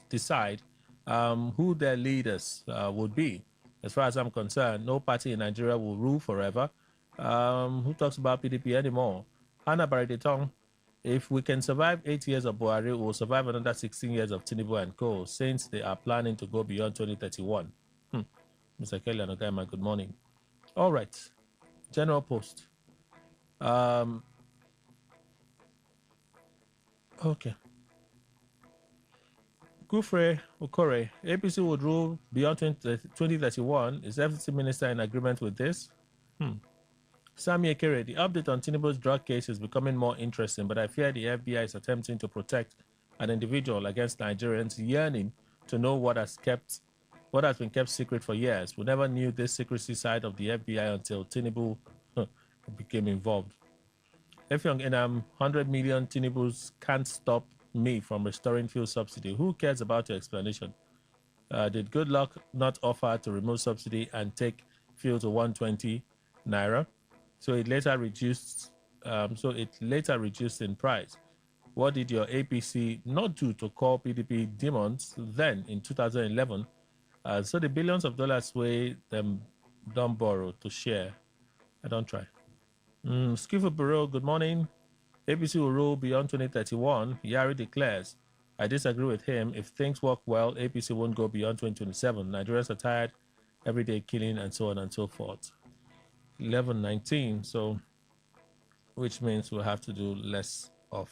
decide who their leaders would be. As far as I'm concerned, no party in Nigeria will rule forever. Who talks about PDP anymore? Hannah Baridetong, if we can survive 8 years of Buhari, we'll survive another 16 years of Tinubu and co, since they are planning to go beyond 2031. Mr. Kelly and Ogaima, good morning. All right. General Post. Okay. Kufre Okore, APC would rule beyond 2031. Is FCC Minister in agreement with this? Sami Ekere, the update on Tinubu's drug case is becoming more interesting, but I fear the FBI is attempting to protect an individual against Nigerians yearning to know what has been kept secret for years. We never knew this secrecy side of the FBI until Tinubu became involved. Efyong Enam, 100 million Tinubus can't stop me from restoring fuel subsidy. Who cares about your explanation? Did Good Luck not offer to remove subsidy and take fuel to 120 naira? So it later reduced in price. What did your APC not do to call PDP demons then in 2011? So the billions of dollars we them don't borrow to share. I don't try. Skillful Bureau, good morning. APC will rule beyond 2031. Yari declares. I disagree with him. If things work well, APC won't go beyond 2027. Nigerians are tired, everyday killing, and so on and so forth. 11:19. So, which means we'll have to do less of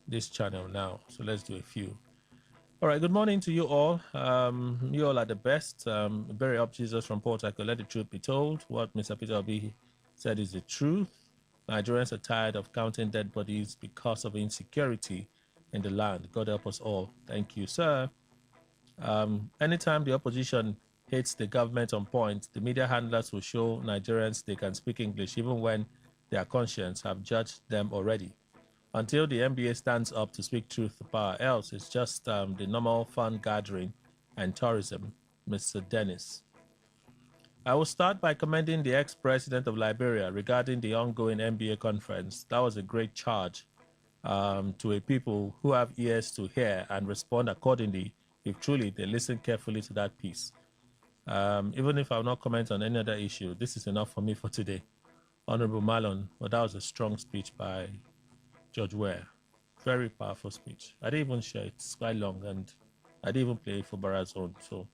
this channel now. So let's do a few. All right. Good morning to you all. You all are the best. Bury up Jesus from Port Harcourt. Let the truth be told. What Mr. Peter Obi said is the truth. Nigerians are tired of counting dead bodies because of insecurity in the land. God help us all. Thank you, sir. Anytime the opposition hits the government on point, the media handlers will show Nigerians they can speak English even when their conscience have judged them already. Until the NBA stands up to speak truth to power, else it's just the normal fun gathering and tourism, Mr. Dennis. I will start by commending the ex-president of Liberia regarding the ongoing NBA conference. That was a great charge to a people who have ears to hear and respond accordingly if truly they listen carefully to that piece. Even if I'll not comment on any other issue, this is enough for me for today. Honorable Malon, well, that was a strong speech by George Ware. Very powerful speech. I didn't even share it. It's quite long, and I didn't even play it for Barra's own. So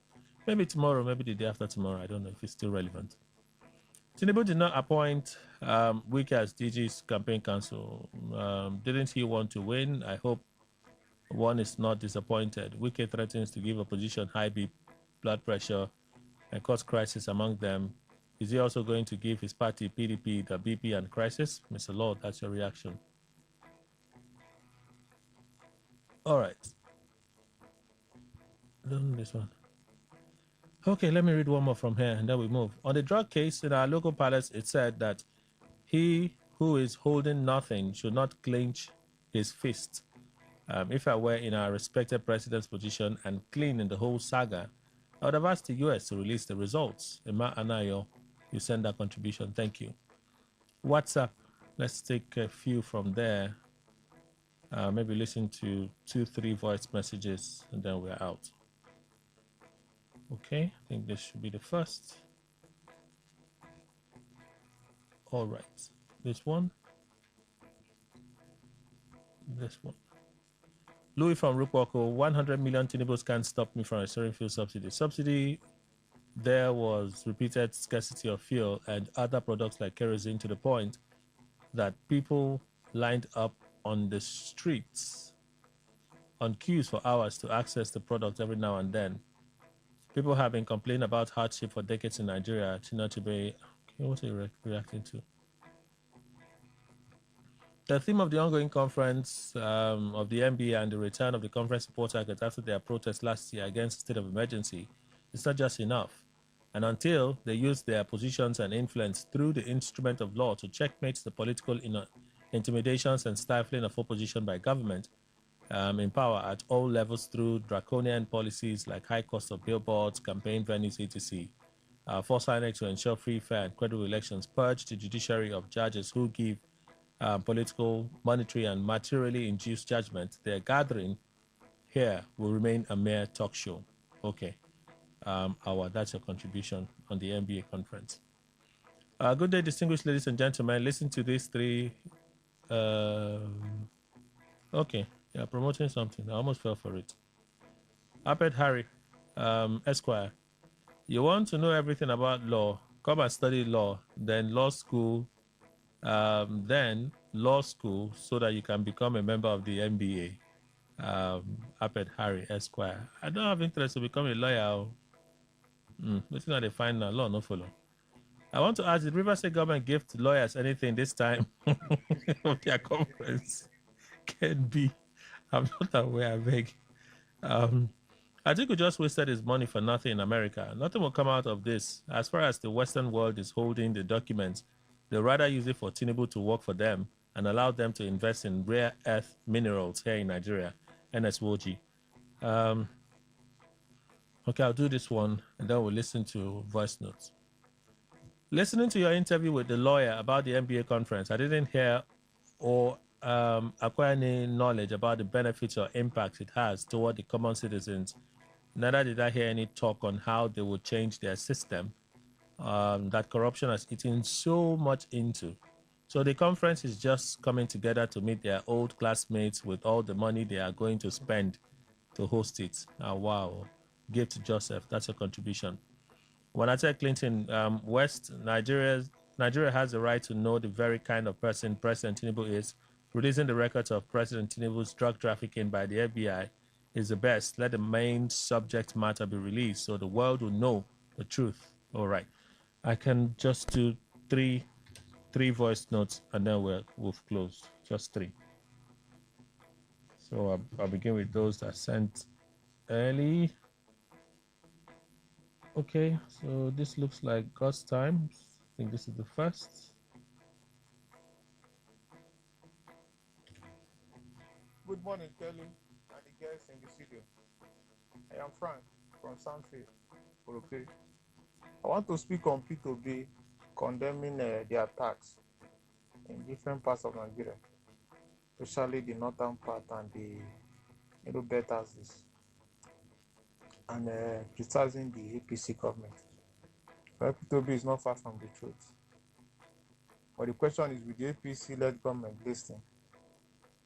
maybe tomorrow, maybe the day after tomorrow. I don't know if it's still relevant. Tinubu did not appoint Wike as DG's campaign counsel. Didn't he want to win? I hope one is not disappointed. Wike threatens to give opposition high blood pressure and cause crisis among them. Is he also going to give his party, PDP, the BP and crisis? Mr. Lord, that's your reaction. All right. This one. Okay, let me read one more from here and then we move. On the drug case in our local palace, it said that he who is holding nothing should not clench his fist. If I were in our respected president's position and clean in the whole saga, I would have asked the US to release the results. Emma Anayo, you send that contribution. Thank you. WhatsApp, let's take a few from there. Maybe listen to 2-3 voice messages and then we're out. Okay, I think this should be the first. All right, this one. This one. Louis from Rupoko, 100 million Tinibus can't stop me from restoring fuel subsidy. Subsidy, there was repeated scarcity of fuel and other products like kerosene to the point that people lined up on the streets on queues for hours to access the product every now and then. People have been complaining about hardship for decades in Nigeria. Chinochibe, what are you reacting to? The theme of the ongoing conference of the NBA and the return of the conference support target after their protest last year against the state of emergency is not just enough. And until they use their positions and influence through the instrument of law to checkmate the political intimidations and stifling of opposition by government in power at all levels through draconian policies like high cost of billboards, campaign venues, etc. Force INEC to ensure free, fair, and credible elections, purge the judiciary of judges who give political, monetary, and materially induced judgment. Their gathering here will remain a mere talk show. Okay. That's your contribution on the NBA conference. Good day, distinguished ladies and gentlemen. Listen to these three. Okay. Yeah, promoting something. I almost fell for it. Apet Harry, Esquire. You want to know everything about law? Come and study law, then law school, so that you can become a member of the NBA. Apet Harry, Esquire. I don't have interest to become a lawyer. What's not a find now? Law no follow. I want to ask: did River State government give to lawyers anything this time of their conference? Can be. I'm not aware. I beg. I think we just wasted his money for nothing in America. Nothing will come out of this. As far as the Western world is holding the documents, they'd rather use it for Tinubu to work for them and allow them to invest in rare earth minerals here in Nigeria. NSWOG. Okay, I'll do this one and then we'll listen to voice notes. Listening to your interview with the lawyer about the NBA conference, I didn't hear or a acquire any knowledge about the benefits or impacts it has toward the common citizens. Neither did I hear any talk on how they will change their system that corruption has eaten so much into. So the conference is just coming together to meet their old classmates with all the money they are going to spend to host it. Wow. Give to Joseph. That's a contribution. When I tell Clinton, Nigeria has the right to know the very kind of person President Tinubu is. Releasing the records of President Tinubu's drug trafficking by the FBI is the best. Let the main subject matter be released so the world will know the truth. All right. I can just do three voice notes and then we've closed. Just three. So I'll begin with those that sent early. Okay, so this looks like God's time. I think this is the first. Good morning, Kelly and the guests in the studio. I am Frank from Sanfield, Orope. I want to speak on P2B condemning the attacks in different parts of Nigeria, especially the northern part and the middle belt axis, and criticizing the APC government. Well, P2B is not far from the truth. But the question is, will the APC-led government listen?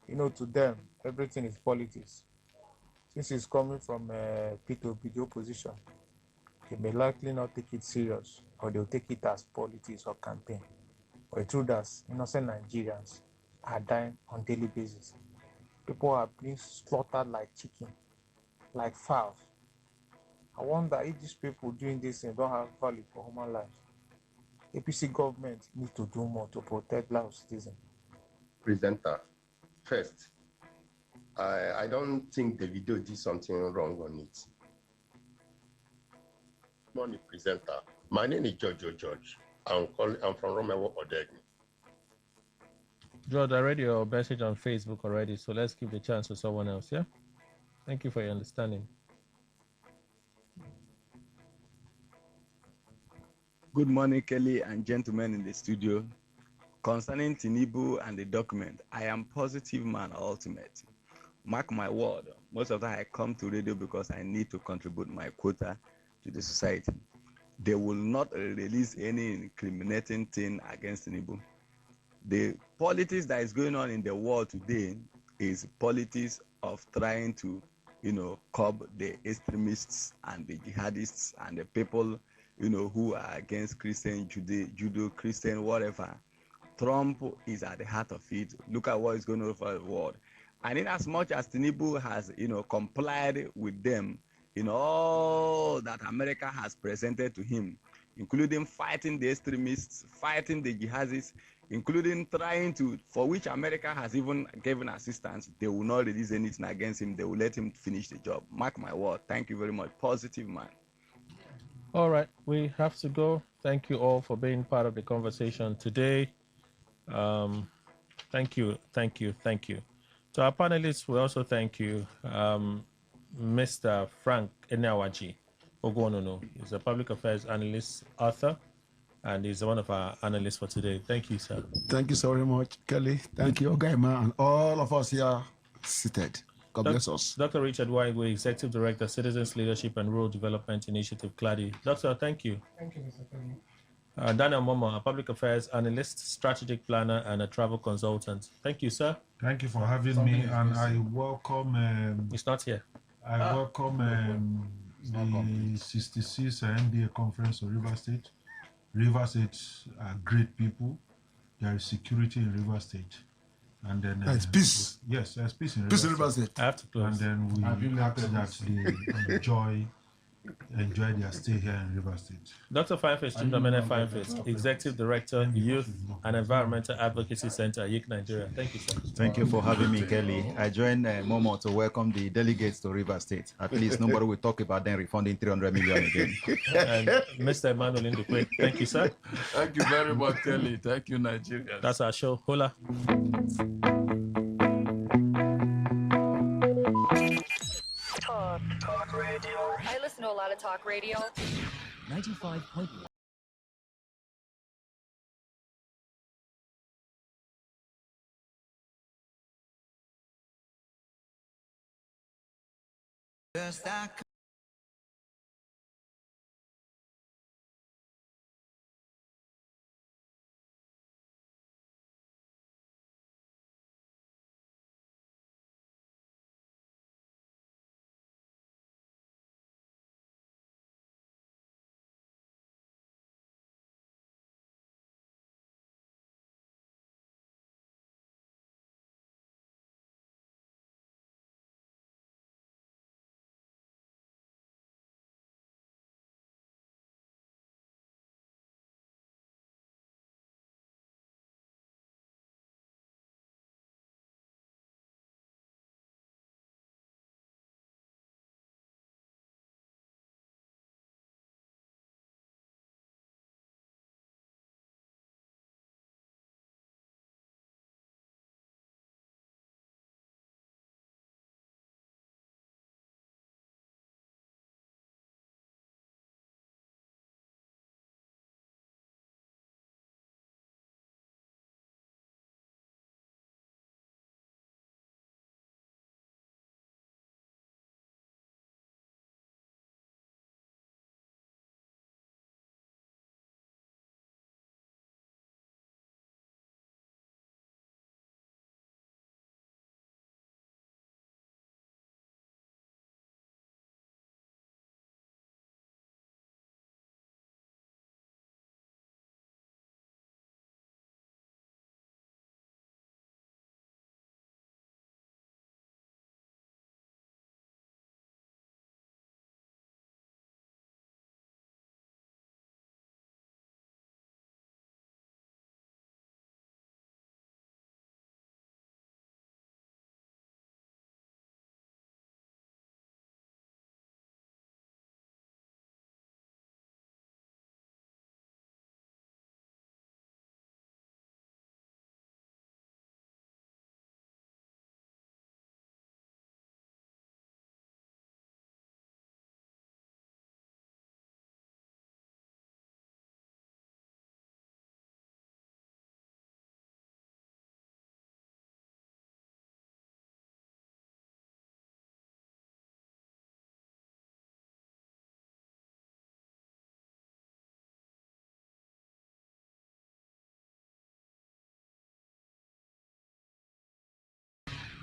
To them, everything is politics. Since it's coming from P2B, the opposition, they may likely not take it serious, or they'll take it as politics or campaign. But the truth is, innocent Nigerians are dying on a daily basis. People are being slaughtered like chicken, like fowls. I wonder if these people doing this thing don't have value for human lives. APC government needs to do more to protect lives of citizens. Presenter, first, I don't think the video did something wrong on it. Morning, presenter. My name is George. I'm from Romewo, Odegni. George, I read your message on Facebook already, so let's give the chance to someone else, yeah? Thank you for your understanding. Good morning, Kelly and gentlemen in the studio. Concerning Tinubu and the document, I am positive man ultimate. Mark my word, most of the time I come to radio because I need to contribute my quota to the society. They will not release any incriminating thing against Tinubu. The politics that is going on in the world today is politics of trying to, curb the extremists and the jihadists and the people, who are against Christian, Judo, Christian, whatever. Trump is at the heart of it. Look at what is going on over the world. And in as much as Tinubu has, complied with them in all that America has presented to him, including fighting the extremists, fighting the jihadists, including trying to, for which America has even given assistance, they will not release anything against him. They will let him finish the job. Mark my word. Thank you very much. Positive man. All right, we have to go. Thank you all for being part of the conversation today. Thank you. To our panelists, we also thank you. Mr. Frank Enawaji Ogonono is a public affairs analyst, author, and he's one of our analysts for today. Thank you, sir. Thank you so very much, Kelly. Thank you, Ogaima, and all of us here seated. God bless us. Dr. Richard Waigwe, Executive Director, Citizens Leadership and Rural Development Initiative, CLADI. Doctor, thank you. Thank you, Mr. Kelly. Daniel Momo, a public affairs analyst, strategic planner, and a travel consultant. Thank you, sir. Thank you for having me, and I welcome. It's not here. I welcome the 66 NBA conference of River State. River State are great people. There is security in River State. And then it's peace. Yes, there's peace in River State. I have to close. And then we ask that they enjoy their stay here in River State. Dr. Fineface Chindamene Fineface, Executive Director, Youth and Environmental Advocacy Center, YIC Nigeria. Thank you, sir. Thank you for having me, Kelly. I joined Momo to welcome the delegates to River State. At least nobody will talk about them refunding 300 million again. And Mr. Emmanuel Indukwe, thank you, sir. Thank you very much, Kelly. Thank you, Nigeria. That's our show. Hola. Talk radio. I listen to a lot of talk radio. 95.1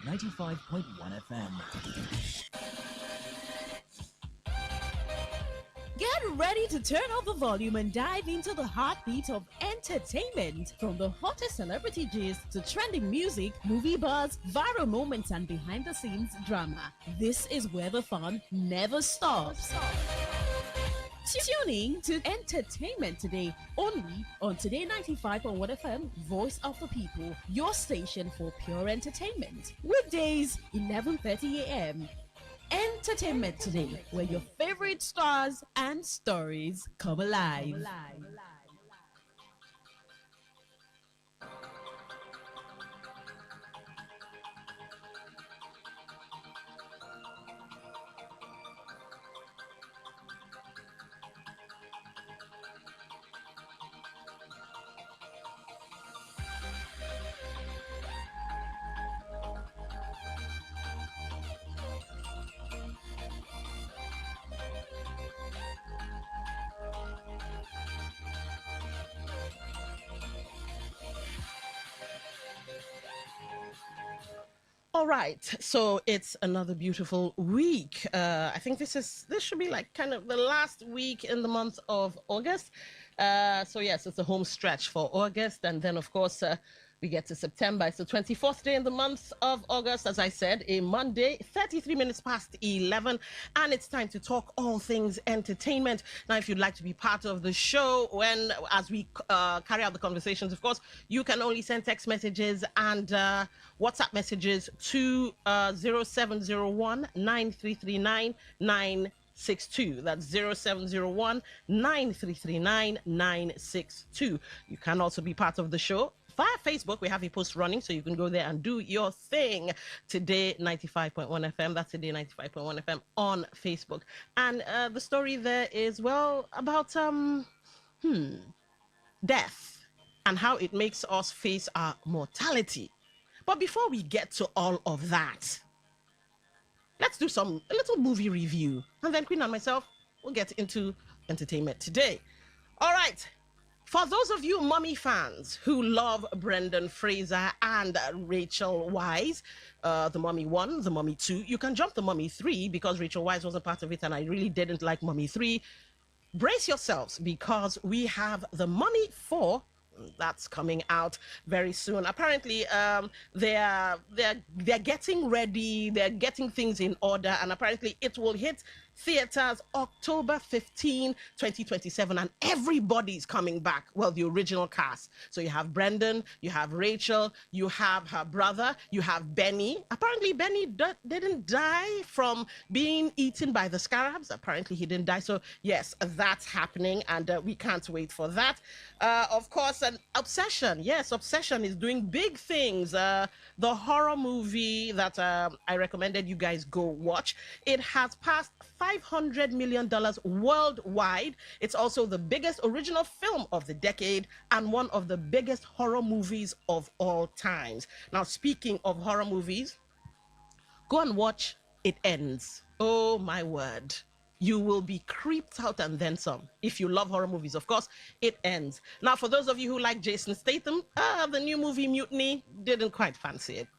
95.1 FM. Get ready to turn up the volume and dive into the heartbeat of entertainment. From the hottest celebrity gist to trending music, movie buzz, viral moments, and behind the scenes drama. This is where the fun never stops. Tuning to Entertainment Today, only on Today 95.1 FM, Voice of the People, your station for pure entertainment. Weekdays, 11:30 a.m. Entertainment Today, where your favorite stars and stories come alive. All right, so it's another beautiful week. I think this should be like kind of the last week in the month of August. So yes, it's a home stretch for August, and then of course we get to September. It's the 24th day in the month of August, as I said, a Monday, 33 minutes past 11, and it's time to talk all things entertainment. Now, if you'd like to be part of the show as we carry out the conversations, of course, you can only send text messages and WhatsApp messages to 0701 9339 962. That's 0701 9339 962. You can also be part of the show via Facebook. We have a post running, so you can go there and do your thing. Today 95.1 FM. That's Today 95.1 FM on Facebook. And the story there is, well, about death and how it makes us face our mortality. But before we get to all of that, let's do a little movie review. And then Queen and myself will get into entertainment today. All right. For those of you Mummy fans who love Brendan Fraser and Rachel Weisz, the Mummy 1, the Mummy 2, you can jump the Mummy 3 because Rachel Weisz wasn't part of it and I really didn't like Mummy 3. Brace yourselves because we have the Mummy 4 that's coming out very soon. Apparently, they're getting ready, they're getting things in order, and apparently it will hit theaters October 15, 2027, and everybody's coming back. Well, the original cast. So you have Brendan, you have Rachel, you have her brother, you have Benny. Apparently, Benny didn't die from being eaten by the scarabs. Apparently, he didn't die. So yes, that's happening, and we can't wait for that. Of course, an Obsession. Yes, Obsession is doing big things. The horror movie that I recommended you guys go watch. It has passed $500 million worldwide. It's also the biggest original film of the decade and one of the biggest horror movies of all times. Now, speaking of horror movies, go and watch It Ends. Oh my word. You will be creeped out and then some. If you love horror movies, of course, It Ends. Now, for those of you who like Jason Statham, the new movie Mutiny, didn't quite fancy it.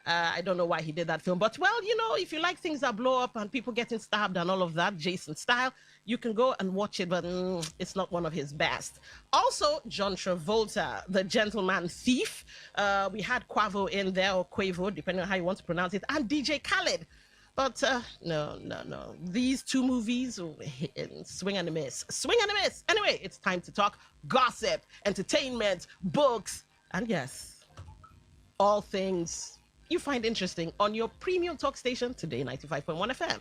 I don't know why he did that film, but well, you know, if you like things that blow up and people getting stabbed and all of that, Jason style, you can go and watch it, but it's not one of his best. Also, John Travolta, the gentleman thief. We had Quavo in there, or Quavo, depending on how you want to pronounce it, and DJ Khaled. But no. These two movies, swing and a miss. Anyway, it's time to talk gossip, entertainment, books, and yes, all things you find interesting on your premium talk station, Today 95.1 FM.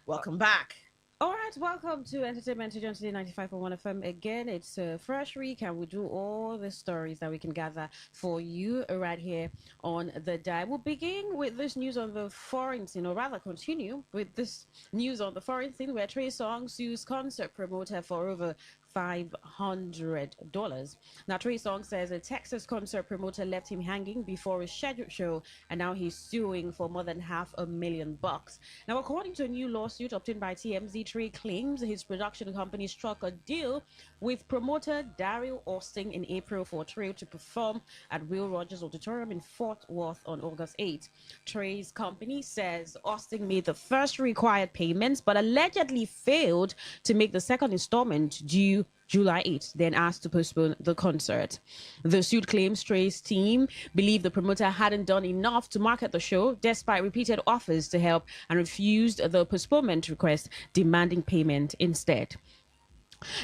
Welcome back. All right, welcome to Entertainment Today 95.1 FM. Again, it's a fresh week, and we do all the stories that we can gather for you right here on the dial. We'll begin with this news on the foreign scene, or rather continue with this news on the foreign scene, where Trey Songz sues concert promoter for over $500. Now, Trey Songz says a Texas concert promoter left him hanging before a scheduled show, and now he's suing for more than $500,000. Now, according to a new lawsuit obtained by TMZ, Trey claims his production company struck a deal with promoter Daryl Austin in April for Trey to perform at Will Rogers Auditorium in Fort Worth on August 8. Trey's company says Austin made the first required payments, but allegedly failed to make the second installment due July 8th, then asked to postpone the concert. The suit claims Trey's team believed the promoter hadn't done enough to market the show, despite repeated offers to help, and refused the postponement request, demanding payment instead.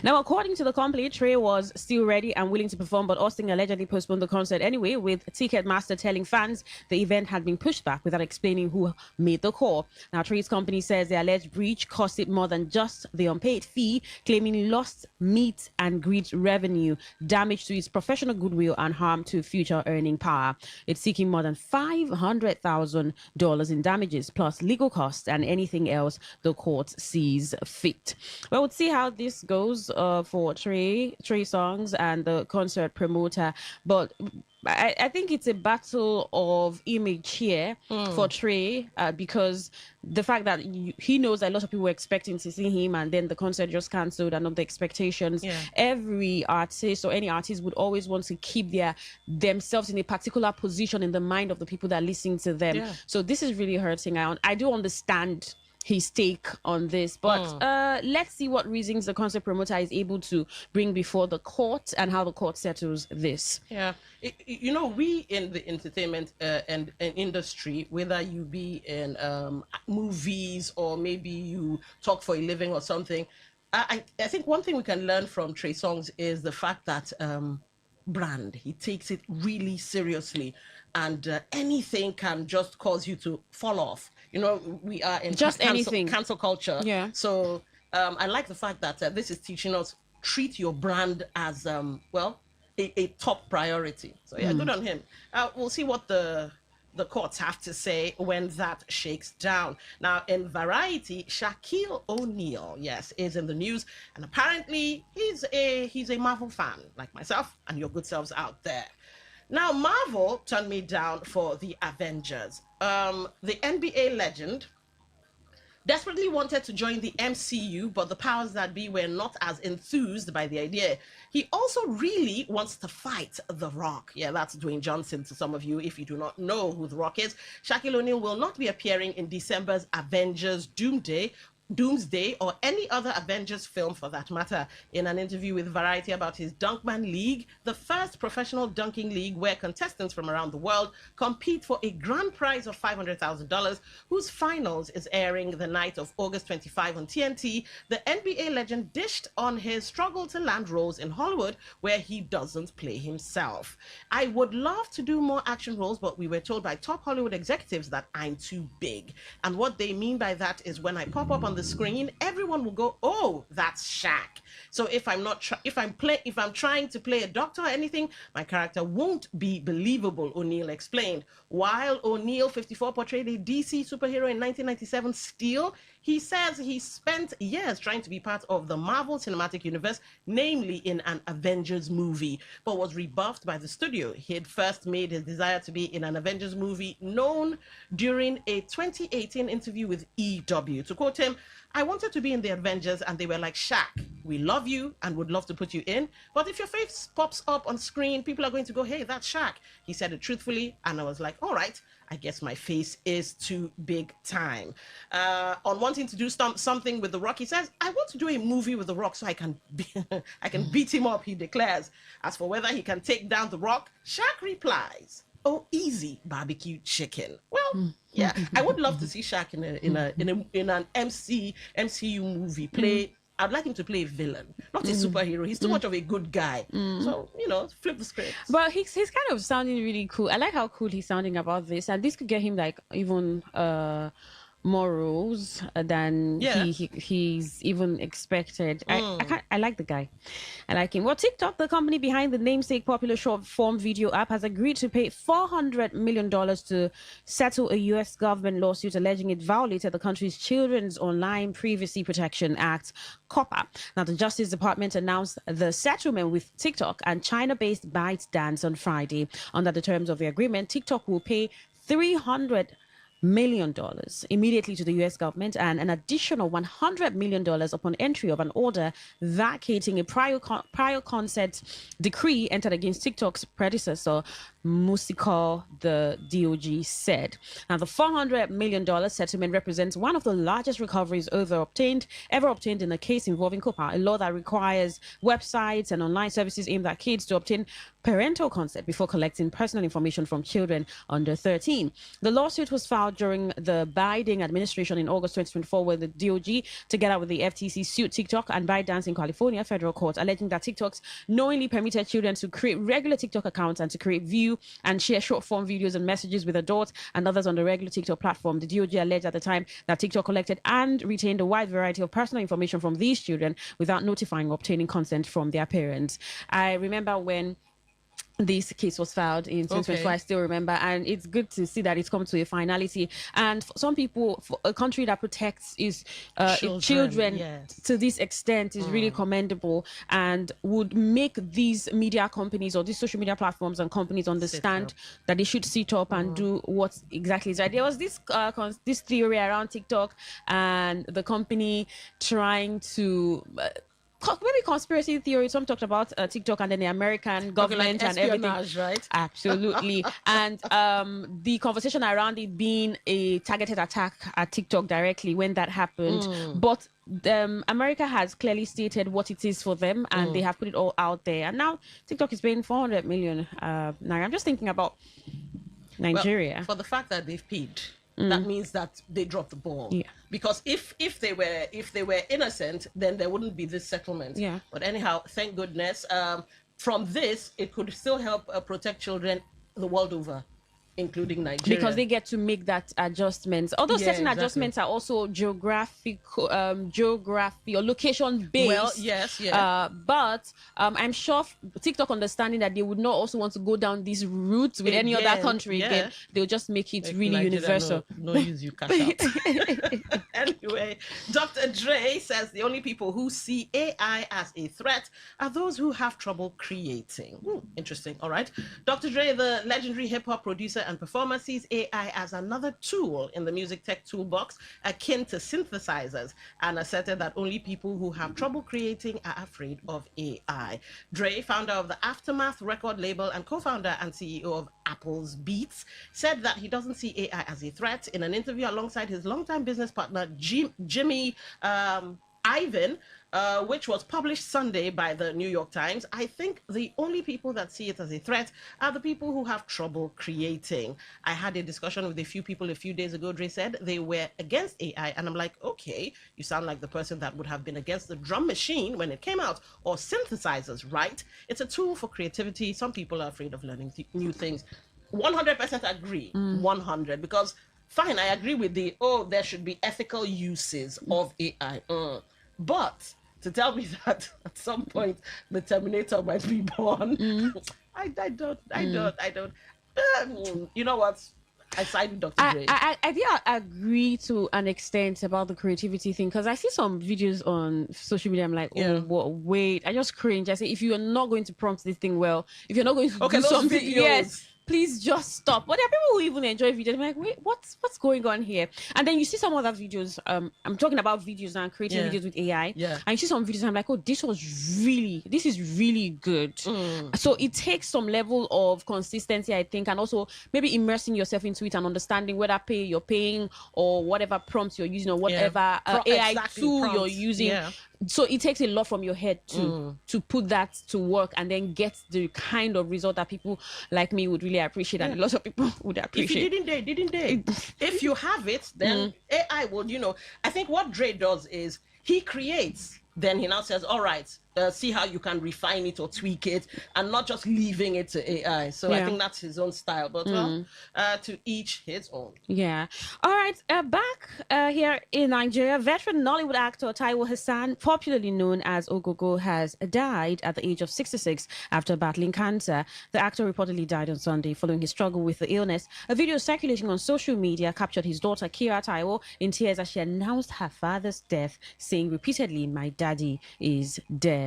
Now, according to the company, Trey was still ready and willing to perform, but Austin allegedly postponed the concert anyway, with Ticketmaster telling fans the event had been pushed back without explaining who made the call. Now, Trey's company says the alleged breach cost it more than just the unpaid fee, claiming lost meet and greet revenue, damage to its professional goodwill, and harm to future earning power. It's seeking more than $500,000 in damages, plus legal costs and anything else the court sees fit. Well, we'll see how this goes for Trey Songz and the concert promoter, but I think it's a battle of image here for Trey, because the fact that he knows that a lot of people were expecting to see him, and then the concert just cancelled, and of the expectations. Every artist or any artist would always want to keep themselves in a particular position in the mind of the people that listen to them. So this is really hurting. I do understand his take on this, but let's see what reasons the concert promoter is able to bring before the court and how the court settles this. You know, we in the entertainment and industry, whether you be in movies or maybe you talk for a living or something, I think one thing we can learn from Trey Songz is the fact that brand, he takes it really seriously, and anything can just cause you to fall off. You know, we are in cancel culture. So I like the fact that this is teaching us, treat your brand as a top priority. So good on him. We'll see what the courts have to say when that shakes down. Now, in Variety, Shaquille O'Neal, is in the news, and apparently he's a Marvel fan like myself and your good selves out there. Now, Marvel turned me down for the Avengers. The NBA legend desperately wanted to join the MCU, but the powers that be were not as enthused by the idea. He also really wants to fight The Rock. Yeah, that's Dwayne Johnson to some of you if you do not know who The Rock is. Shaquille O'Neal will not be appearing in December's Avengers Doomsday, or any other Avengers film for that matter. In an interview with Variety about his Dunkman League, the first professional dunking league where contestants from around the world compete for a grand prize of $500,000, whose finals is airing the night of August 25 on TNT, the NBA legend dished on his struggle to land roles in Hollywood where he doesn't play himself. I would love to do more action roles, but we were told by top Hollywood executives that I'm too big. And what they mean by that is when I pop up on the screen, everyone will go, "Oh, that's Shaq." So if I'm trying to play a doctor or anything, my character won't be believable, O'Neal explained. While O'Neal, 54, portrayed a DC superhero in 1997 Steel, he says he spent years trying to be part of the Marvel Cinematic Universe, namely in an Avengers movie, but was rebuffed by the studio. He had first made his desire to be in an Avengers movie known during a 2018 interview with EW. To quote him, "I wanted to be in the Avengers and they were like, Shaq, we love you and would love to put you in, but if your face pops up on screen, people are going to go, hey, that's Shaq." He said it truthfully, and I was like, all right, I guess my face is too big time. On wanting to do something with The Rock, he says, "I want to do a movie with The Rock so I can beat him up," he declares. As for whether he can take down The Rock, Shaq replies, "Oh, easy barbecue chicken." Well, yeah, I would love to see Shaq in an MCU movie play. I'd like him to play a villain, not a superhero. He's too much of a good guy. So, flip the script. But he's kind of sounding really cool. I like how cool he's sounding about this, and this could get him like even more roles than he's even expected. I like the guy. I like him. Well, TikTok, the company behind the namesake popular short form video app, has agreed to pay $400 million to settle a U.S. government lawsuit alleging it violated the country's Children's Online Privacy Protection Act, COPPA. Now, the Justice Department announced the settlement with TikTok and China-based ByteDance on Friday. Under the terms of the agreement, TikTok will pay $300 million immediately to the U.S. government and an additional $100 million upon entry of an order vacating a prior consent decree entered against TikTok's predecessor, Musical, the DOJ said. Now, the $400 million settlement represents one of the largest recoveries ever obtained in a case involving COPPA, a law that requires websites and online services aimed at kids to obtain parental consent before collecting personal information from children under 13. The lawsuit was filed during the Biden administration in August 2024, where the DOJ, together with the FTC, sued TikTok and ByteDance in California federal court, alleging that TikTok's knowingly permitted children to create regular TikTok accounts and to create, view, and share short-form videos and messages with adults and others on the regular TikTok platform. The DOJ alleged at the time that TikTok collected and retained a wide variety of personal information from these children without notifying or obtaining consent from their parents. I remember when this case was filed in 2024. I still remember, and it's good to see that it's come to a finality. And for some people, for a country that protects its children to this extent is really commendable, and would make these media companies or these social media platforms and companies understand that they should sit up and do what exactly is right. There was this theory around TikTok and the company trying to maybe conspiracy theory. Some talked about TikTok and then the American government and everything. Right? Absolutely. And the conversation around it being a targeted attack at TikTok directly when that happened. But America has clearly stated what it is for them, and they have put it all out there. And now TikTok is paying 400 million. Now I'm just thinking about Nigeria. Well, for the fact that they've paid. That means that they dropped the ball. Yeah. Because if they were innocent, then there wouldn't be this settlement. Yeah. But anyhow, thank goodness. From this, it could still help protect children the world over. including Nigeria, because they get to make that adjustments. Although certain adjustments are also geographical, geography or location based. Well, yes, yeah. But I'm sure TikTok understanding that they would not also want to go down this route with any other country again. They'll just make it really Nigeria universal. No use you cash out. Anyway, Dr. Dre says the only people who see AI as a threat are those who have trouble creating. Interesting. All right. Dr. Dre, the legendary hip-hop producer and performer, sees AI as another tool in the music tech toolbox akin to synthesizers, and asserted that only people who have trouble creating are afraid of AI. Dre, founder of the Aftermath record label and co-founder and CEO of Apple's Beats, said that he doesn't see AI as a threat in an interview alongside his longtime business partner Jimmy Ivan, which was published Sunday by the New York Times. I think the only people that see it as a threat are the people who have trouble creating. I had a discussion with a few people a few days ago. Dre said they were against AI, and I'm like, okay, you sound like the person that would have been against the drum machine when it came out, or synthesizers, right? It's a tool for creativity. Some people are afraid of learning new things. 100% agree. 100, because fine, I agree with there should be ethical uses of AI. But to tell me that at some point the Terminator might be born, I don't. You know what? I side with Dr. Dre. I think I agree to an extent about the creativity thing, because I see some videos on social media. I'm like, wait, I just cringe. I say, if you're not going to prompt this thing well, if you're not going to do something, videos. Please just stop. But there are people who even enjoy videos. I'm like, wait, what's going on here? And then you see some other videos. I'm talking about videos and creating videos with AI. Yeah. And you see some videos and I'm like, oh, this is really good. So it takes some level of consistency, I think, and also maybe immersing yourself into it and understanding whether you're paying or whatever prompts you're using or whatever AI tool you're using. Yeah. So it takes a lot from your head to put that to work and then get the kind of result that people like me would really appreciate, and lots of people would appreciate. If you didn't they? If you have it, then AI would, I think what Dre does is he creates, then he now says, all right, see how you can refine it or tweak it, and not just leaving it to AI. So I think that's his own style, but to each his own. Yeah. All right. Back here in Nigeria, veteran Nollywood actor Taiwo Hassan, popularly known as Ogogo, has died at the age of 66 after battling cancer. The actor reportedly died on Sunday following his struggle with the illness. A video circulating on social media captured his daughter Kira Taiwo in tears as she announced her father's death, saying repeatedly, "My daddy is dead."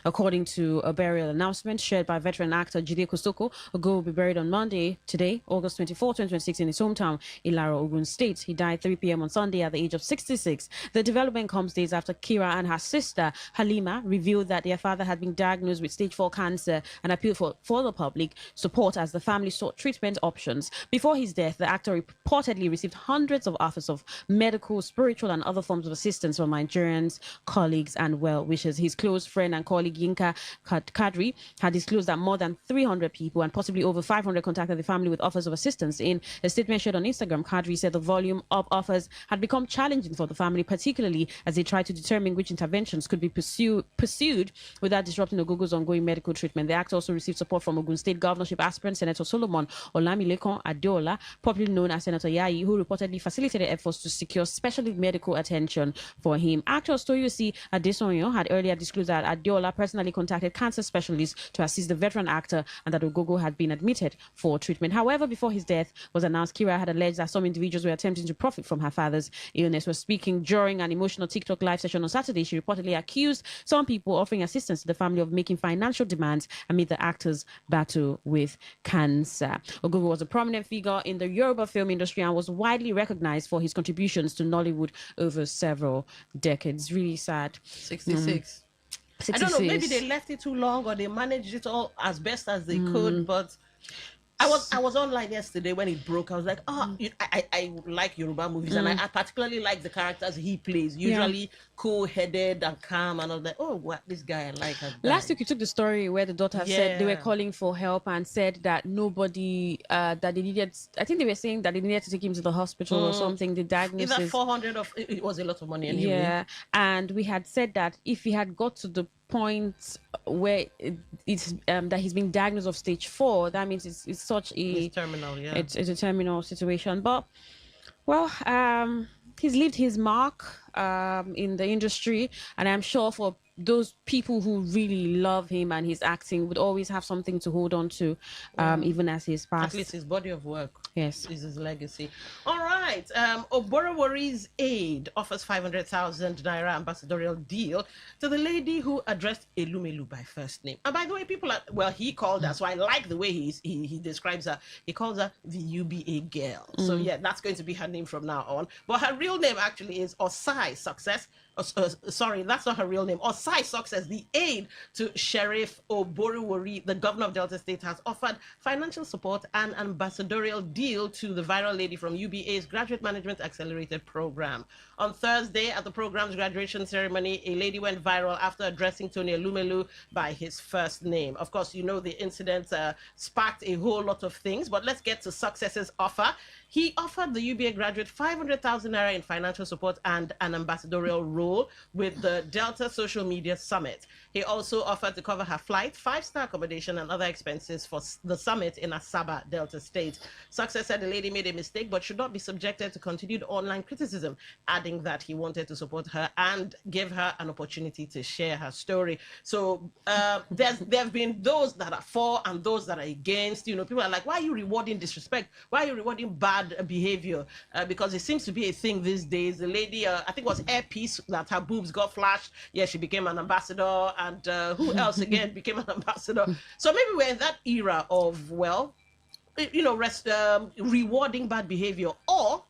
According to a burial announcement shared by veteran actor Jide Kosoko, Ogo will be buried on Monday, today, August 24, 2026, in his hometown, Ilaro, Ogun State. He died 3 p.m. on Sunday at the age of 66. The development comes days after Kira and her sister Halima revealed that their father had been diagnosed with stage 4 cancer and appealed for the public support as the family sought treatment options. Before his death, the actor reportedly received hundreds of offers of medical, spiritual, and other forms of assistance from Nigerians, colleagues, and well-wishers. His close friend and colleague Yinka Kadri had disclosed that more than 300 people and possibly over 500 contacted the family with offers of assistance. In a statement shared on Instagram, Kadri said the volume of offers had become challenging for the family, particularly as they tried to determine which interventions could be pursued without disrupting Ogogo's ongoing medical treatment. The actor also received support from Ogun State governorship aspirant Senator Solomon Olamilekan Adeola, popularly known as Senator Yayi, who reportedly facilitated efforts to secure specialist medical attention for him. Actor Toyosi Adesonyo had earlier disclosed that Adeola personally contacted cancer specialists to assist the veteran actor and that Ogogo had been admitted for treatment. However, before his death was announced, Kira had alleged that some individuals were attempting to profit from her father's illness. Was speaking during an emotional TikTok live session on Saturday, she reportedly accused some people offering assistance to the family of making financial demands amid the actor's battle with cancer. Ogogo was a prominent figure in the Yoruba film industry and was widely recognized for his contributions to Nollywood over several decades. Really sad. 66. I don't know, maybe they left it too long or they managed it all as best as they could, but I was online yesterday when it broke. I was like, I like Yoruba movies, and I particularly like the characters he plays. Usually cool-headed and calm, and I was like, oh, what this guy I like has died. Last week you took the story where the daughter said they were calling for help and said that nobody that they needed. I think they were saying that they needed to take him to the hospital or something. The diagnosis. Either 400 of it was a lot of money anyway. Yeah, and we had said that if he had got to the point where it's that he's been diagnosed of stage 4. That means it's such It's terminal, yeah. It's a terminal situation. But well, he's leaved his mark in the industry, and I'm sure for those people who really love him and his acting would always have something to hold on to, even as he's passed. At least his body of work. Yes. Is his legacy. All right. Oborowori's aide offers 500,000 naira ambassadorial deal to the lady who addressed Elumelu by first name. And by the way, people are, well, he called her, so I like the way he describes her. He calls her the UBA girl. So yeah, that's going to be her name from now on. But her real name actually is Osai Success. Sorry, that's not her real name. Osai Success, the aide to Sheriff Oborowori, the governor of Delta State, has offered financial support and ambassadorial deal to the viral lady from UBA's Graduate Management Accelerated Program. On Thursday, at the program's graduation ceremony, a lady went viral after addressing Tony Elumelu by his first name. Of course, you know the incident sparked a whole lot of things, but let's get to Success's offer. He offered the UBA graduate 500,000 naira in financial support and an ambassadorial role with the Delta Social Media Summit. He also offered to cover her flight, 5-star accommodation, and other expenses for the summit in Asaba, Delta State. Success said the lady made a mistake but should not be subjected to continued online criticism, adding that he wanted to support her and give her an opportunity to share her story. So there have been those that are for and those that are against. You know, people are like, why are you rewarding disrespect? Why are you rewarding bad behavior? Because it seems to be a thing these days. The lady, I think it was Air Peace, that her boobs got flashed. Yeah, she became an ambassador. And who else again became an ambassador? So maybe we're in that era of, well, you know, rewarding bad behavior, or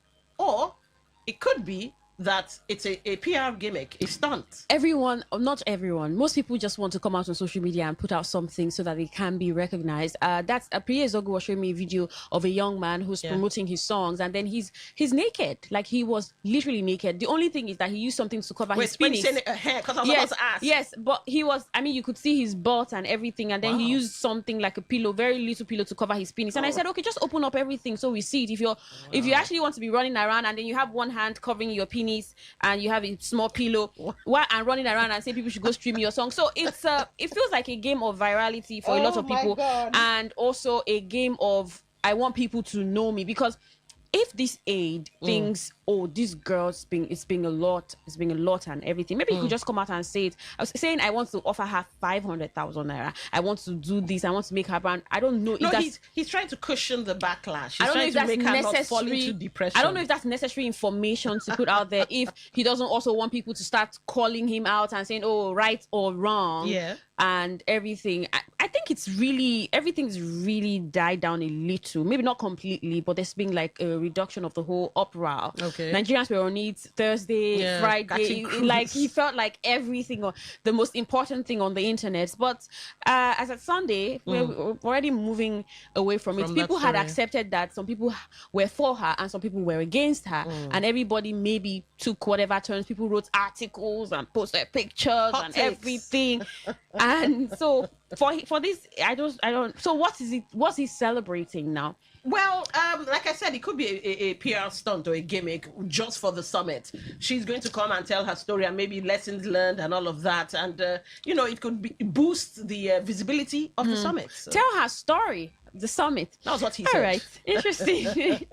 it could be that it's a PR gimmick, a stunt. Everyone, not everyone, most people just want to come out on social media and put out something so that they can be recognized. That's Priya Zogu was showing me a video of a young man who's promoting his songs, and then he's naked, like he was literally naked. The only thing is that he used something to cover his penis. Hair, because I was about to ask. Yes, but he was, I mean, you could see his butt and everything, and then he used something like a pillow, very little pillow, to cover his penis. And I said, okay, just open up everything so we see it. If you actually want to be running around and then you have one hand covering your penis and you have a small pillow and running around and say people should go stream your song. So it's it feels like a game of virality for a lot of people, and also a game of I want people to know me, because if this aide thinks, oh, this girl's it's being a lot and everything, maybe you could just come out and say it. I was saying I want to offer her 500,000 naira. I want to do this. I want to make her brand. I don't know. No, he's trying to cushion the backlash. He's I don't know trying if to that's make her not fall necessary. into depression. I don't know if that's necessary information to put out there. If he doesn't also want people to start calling him out and saying, oh, right or wrong. Yeah. And everything. I think everything's really died down a little. Maybe not completely, but there's been like a reduction of the whole uproar. Okay. Nigerians were on it Thursday, Friday. Like he felt like everything, or the most important thing on the internet. But as of Sunday, we're already moving away from it. People had accepted that some people were for her and some people were against her. And everybody maybe took whatever turns. People wrote articles and posted pictures and everything. And so for this, I don't. So what is it? What's he celebrating now? Well, like I said, it could be a PR stunt or a gimmick just for the summit. She's going to come and tell her story and maybe lessons learned and all of that. And, it could boost the visibility of the summit. So. Tell her story. The summit. That was what he said. All right. Interesting.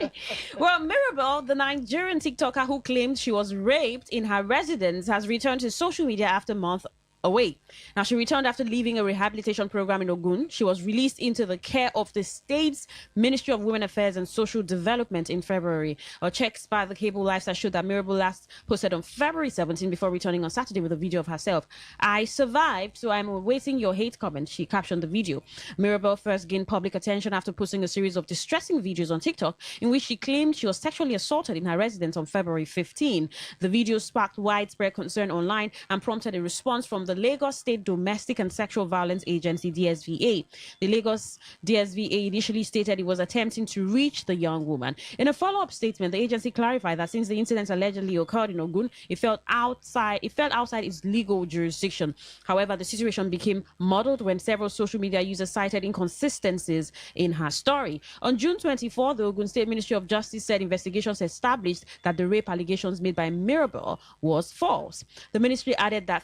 Well, Mirabel, the Nigerian TikToker who claimed she was raped in her residence, has returned to social media after a month away. Now, she returned after leaving a rehabilitation program in Ogun. She was released into the care of the state's Ministry of Women Affairs and Social Development in February. Checks by the cable lifestyle showed that Mirabel last posted on February 17 before returning on Saturday with a video of herself. I survived, so I'm awaiting your hate comments, she captioned the video. Mirabel first gained public attention after posting a series of distressing videos on TikTok in which she claimed she was sexually assaulted in her residence on February 15. The video sparked widespread concern online and prompted a response from the Lagos State Domestic and Sexual Violence Agency, DSVA. The Lagos DSVA initially stated it was attempting to reach the young woman. In a follow-up statement, the agency clarified that since the incident allegedly occurred in Ogun, it felt outside its legal jurisdiction. However, the situation became muddled when several social media users cited inconsistencies in her story. On June 24, the Ogun State Ministry of Justice said investigations established that the rape allegations made by Mirabel was false. The ministry added that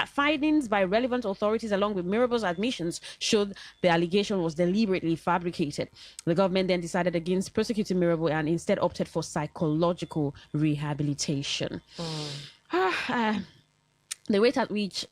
that findings by relevant authorities along with Mirabel's admissions showed the allegation was deliberately fabricated. The government then decided against prosecuting Mirabel and instead opted for psychological rehabilitation. The rate at which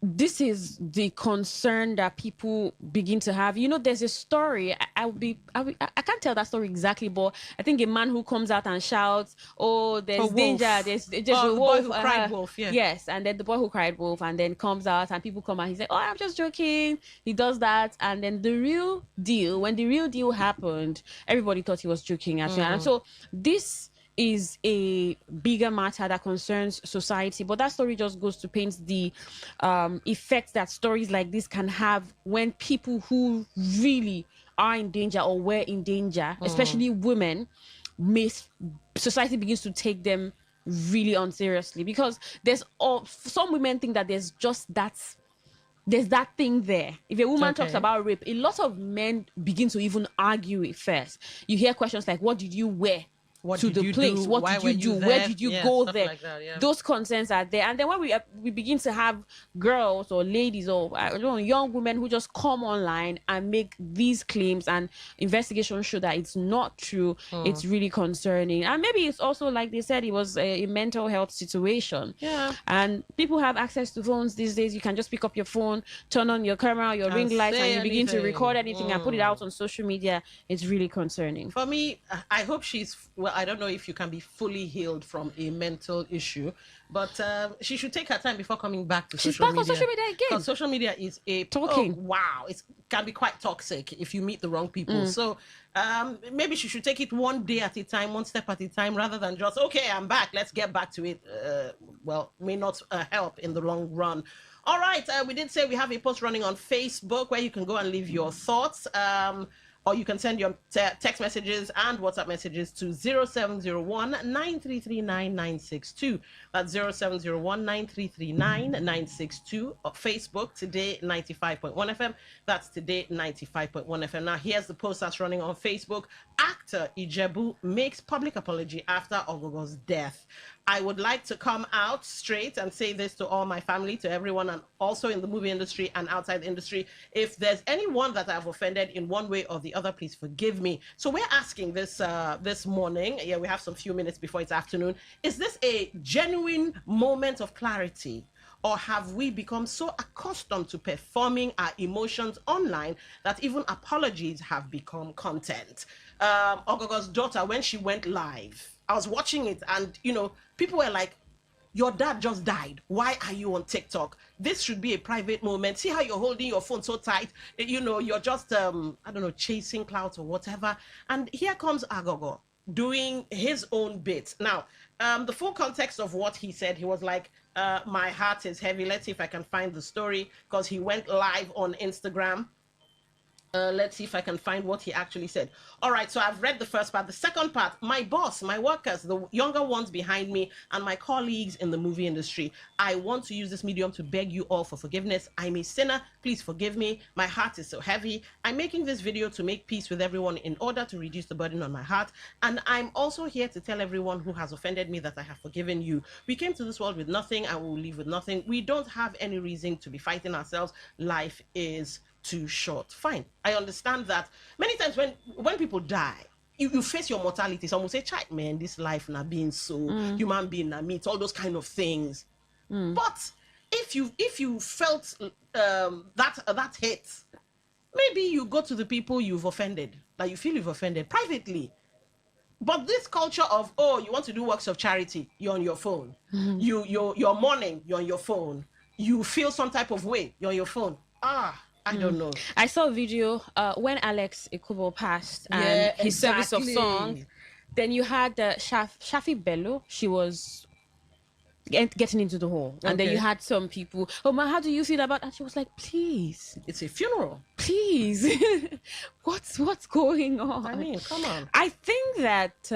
this is the concern that people begin to have. There's a story. I can't tell that story exactly, but I think a man who comes out and shouts, "Oh, there's danger! There's a the wolf!" boy who cried wolf. Yeah. Yes, and then the boy who cried wolf, and then comes out, and people come out. He's like, "Oh, I'm just joking." He does that, and then when the real deal happened, everybody thought he was joking as well. And so this is a bigger matter that concerns society, but that story just goes to paint the effects that stories like this can have when people who really are in danger or were in danger, especially women, society begins to take them really unseriously, because some women think that there's that thing there. If a woman talks about rape, a lot of men begin to even argue it first. You hear questions like, what did you wear to the place? What did you do? Where did you go there? Like that, yeah. Those concerns are there. And then when we begin to have girls or ladies or young women who just come online and make these claims, and investigations show that it's not true, it's really concerning. And maybe it's also, like they said, it was a mental health situation. Yeah. And people have access to phones these days. You can just pick up your phone, turn on your camera, your ring light, and you begin to record anything and put it out on social media. It's really concerning. For me, I hope I don't know if you can be fully healed from a mental issue, but she should take her time before coming back to social media. She's back on social media again. Because social media is talking. Oh, wow, it can be quite toxic if you meet the wrong people. So maybe she should take it one day at a time, one step at a time, rather than just, okay, I'm back, let's get back to it. May not help in the long run. All right, we did say we have a post running on Facebook where you can go and leave your thoughts. Or you can send your text messages and WhatsApp messages to 0701 9339 962. That's 0701 9339 962. Facebook, Today 95.1 FM. That's Today 95.1 FM. Now, here's the post that's running on Facebook. Actor Ijebu makes public apology after Ogogo's death. I would like to come out straight and say this to all my family, to everyone, and also in the movie industry and outside the industry. If there's anyone that I've offended in one way or the other, please forgive me. So we're asking this this morning, we have some few minutes before it's afternoon, is this a genuine moment of clarity? Or have we become so accustomed to performing our emotions online that even apologies have become content? Ogogo's daughter, when she went live, I was watching it, and people were like, your dad just died. Why are you on TikTok? This should be a private moment. See how you're holding your phone so tight. You're just, chasing clouds or whatever. And here comes Agogo doing his own bit. Now, the full context of what he said, he was like, my heart is heavy. Let's see if I can find the story, because he went live on Instagram. Let's see if I can find what he actually said. All right, so I've read the first part. The second part, my boss, my workers, the younger ones behind me, and my colleagues in the movie industry, I want to use this medium to beg you all for forgiveness. I'm a sinner. Please forgive me. My heart is so heavy. I'm making this video to make peace with everyone in order to reduce the burden on my heart. And I'm also here to tell everyone who has offended me that I have forgiven you. We came to this world with nothing and we will leave with nothing. We don't have any reason to be fighting ourselves. Life is too short. Fine. I understand that. Many times when people die, you face your mortality. Someone will say, "Child, man, this life not being so human being na meat," all those kind of things. But if you felt that hate, maybe you go to the people you've offended, that you feel you've offended privately. But this culture of, you want to do works of charity, you're on your phone. You're mourning, you're on your phone. You feel some type of way, you're on your phone. I don't know. I saw a video when Alex Ikubo passed and his service of song. Then you had Shafi Bello. She was getting into the hall. And then you had some people, Ma, how do you feel about that? She was like, please. It's a funeral. Please. What's going on? I mean, come on. I think that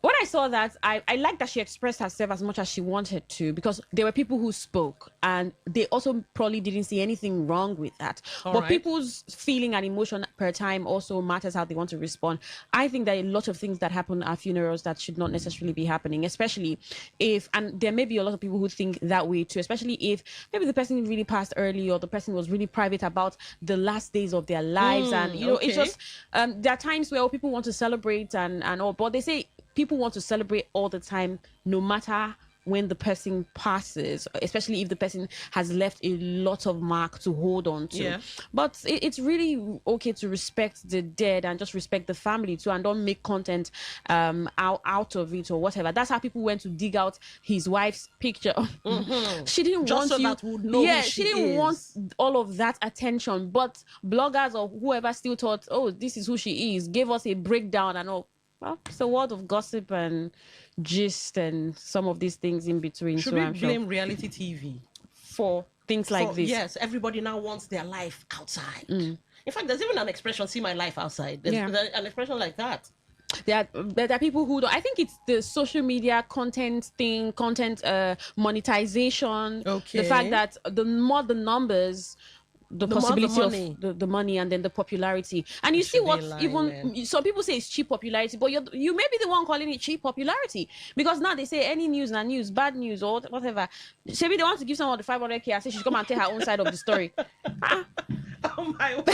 when I saw that, I like that she expressed herself as much as she wanted to, because there were people who spoke and they also probably didn't see anything wrong with that. But people's feeling and emotion per time also matters how they want to respond. I think there are a lot of things that happen at funerals that should not necessarily be happening, especially if, and there may be a lot of people who think that way too, especially if maybe the person really passed early or the person was really private about the last days of their lives. And, you know, it's just, there are times where people want to celebrate and all, but they say people want to celebrate all the time, no matter when the person passes, especially if the person has left a lot of mark to hold on to. Yeah. But it's really okay to respect the dead and just respect the family too, and don't make content out of it or whatever. That's how people went to dig out his wife's picture. She didn't Just want so you, that we'd know who she didn't want is. all of that attention. But bloggers or whoever still thought, oh, this is who she is, gave us a breakdown and all. Well, it's a world of gossip and gist and some of these things in between. Should so we I'm blame sure reality TV for things like this? Yes, everybody now wants their life outside. In fact, there's even an expression, see my life outside. There's an expression like that. There are people who don't. I think it's the social media content thing, monetization. The fact that the more the numbers, the possibility of the money and then the popularity. And you see what even some people say it's cheap popularity, but you may be the one calling it cheap popularity, because now they say any news and news, bad news or whatever. Maybe they want to give someone the 500K and say she should come and tell her own side of the story. Oh my word.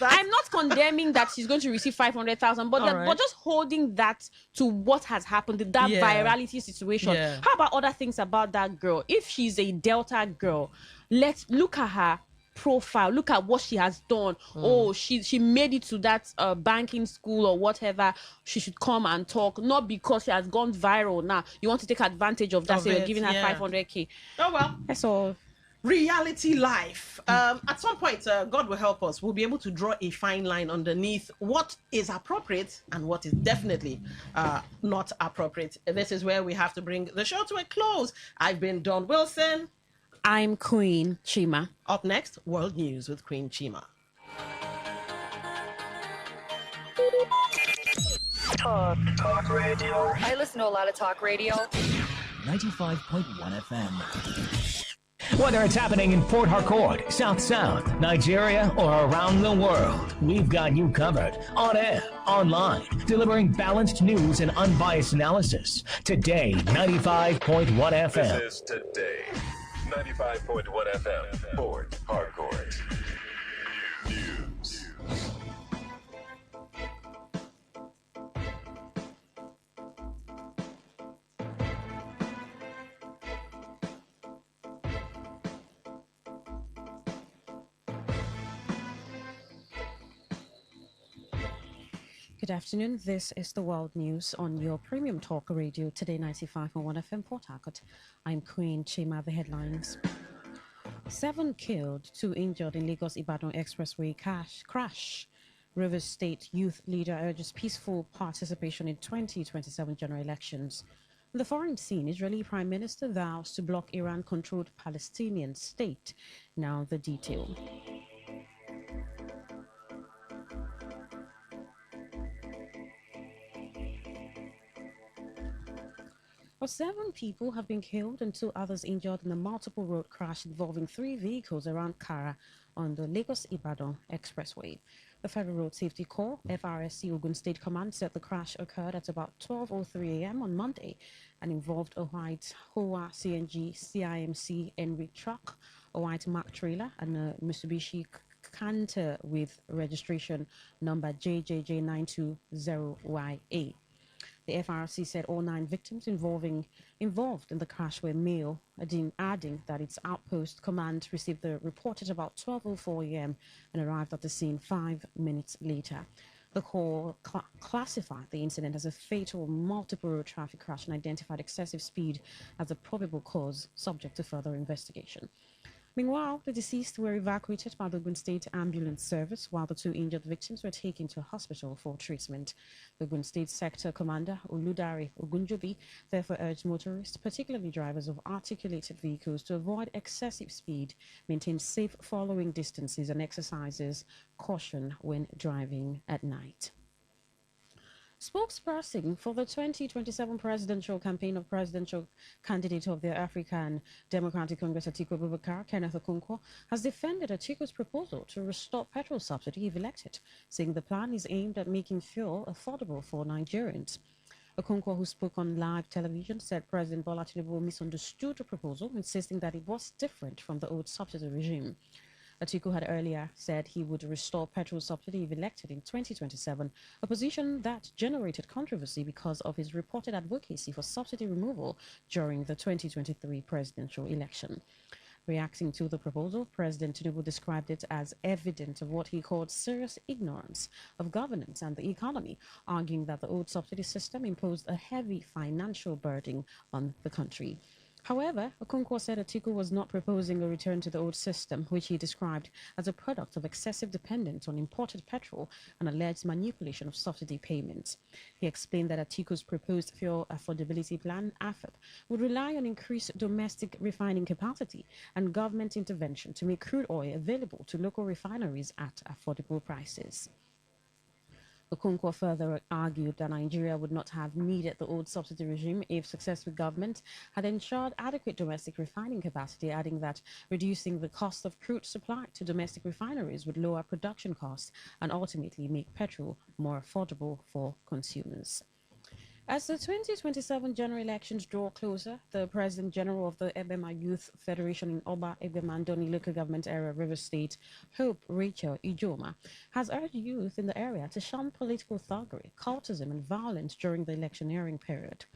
I'm not condemning that she's going to receive 500,000, but just holding that to what has happened, that virality situation. How about other things about that girl? If she's a Delta girl, let's look at her profile, look at what she has done. Oh, she made it to that banking school or whatever. She should come and talk, not because she has gone viral. Now you want to take advantage of that, so you're giving her 500K. Oh well, that's all. Reality life. At some point, God will help us, we'll be able to draw a fine line underneath what is appropriate and what is definitely not appropriate. This is where we have to bring the show to a close. I've been Don Wilson. I'm Queen Chima. Up next, World News with Queen Chima. Talk radio. I listen to a lot of talk radio. 95.1 FM. Whether it's happening in Port Harcourt, South South, Nigeria, or around the world, we've got you covered. On air, online, delivering balanced news and unbiased analysis. Today, 95.1 FM. This is Today, 95.1 FM, Port Harcourt. News. Good afternoon. This is the World News on your premium talk radio, Today 95.1 FM, Port Harcourt. I'm Queen Chima. The headlines. 7 killed, 2 injured in Lagos-Ibadan Expressway crash. Rivers State youth leader urges peaceful participation in 2027 general elections. On the foreign scene, Israeli Prime Minister vows to block Iran-controlled Palestinian state. Now the detail. Well, 7 people have been killed and 2 others injured in a multiple road crash involving 3 vehicles around Kara on the Lagos-Ibadan Expressway. The Federal Road Safety Corps, FRSC Ogun State Command, said the crash occurred at about 12:03 a.m. on Monday and involved a white Hoa CNG CIMC Enric truck, a white Mack trailer, and a Mitsubishi Canter with registration number JJJ920YA. The FRC said all 9 victims involved in the crash were male, adding that its outpost command received the report at about 12:04 a.m. and arrived at the scene 5 minutes later. The Corps classified the incident as a fatal multiple road traffic crash and identified excessive speed as a probable cause, subject to further investigation. Meanwhile, the deceased were evacuated by the Ogun State Ambulance Service, while the 2 injured victims were taken to a hospital for treatment. The Ogun State Sector Commander, Oludare Ogunjobi, therefore urged motorists, particularly drivers of articulated vehicles, to avoid excessive speed, maintain safe following distances, and exercises caution when driving at night. Spokesperson for the 2027 presidential campaign of presidential candidate of the African Democratic Congress, Atiku Abubakar, Kenneth Okonkwo, has defended Atiku's proposal to restore petrol subsidy if elected, saying the plan is aimed at making fuel affordable for Nigerians. Okonkwo, who spoke on live television, said President Bola Tinubu misunderstood the proposal, insisting that it was different from the old subsidy regime. Atiku had earlier said he would restore petrol subsidy if elected in 2027, a position that generated controversy because of his reported advocacy for subsidy removal during the 2023 presidential election. Reacting to the proposal, President Tinubu described it as evidence of what he called serious ignorance of governance and the economy, arguing that the old subsidy system imposed a heavy financial burden on the country. However, Okonkwo said Atiku was not proposing a return to the old system, which he described as a product of excessive dependence on imported petrol and alleged manipulation of subsidy payments. He explained that Atiku's proposed fuel affordability plan, AFAP, would rely on increased domestic refining capacity and government intervention to make crude oil available to local refineries at affordable prices. Okonkwo further argued that Nigeria would not have needed the old subsidy regime if successful government had ensured adequate domestic refining capacity, adding that reducing the cost of crude supply to domestic refineries would lower production costs and ultimately make petrol more affordable for consumers. As the 2027 general elections draw closer, the President General of the Ebema Youth Federation in Oba Ebema Ndoni local government area, River State, Hope Rachel Ijoma, has urged youth in the area to shun political thuggery, cultism, and violence during the electioneering period.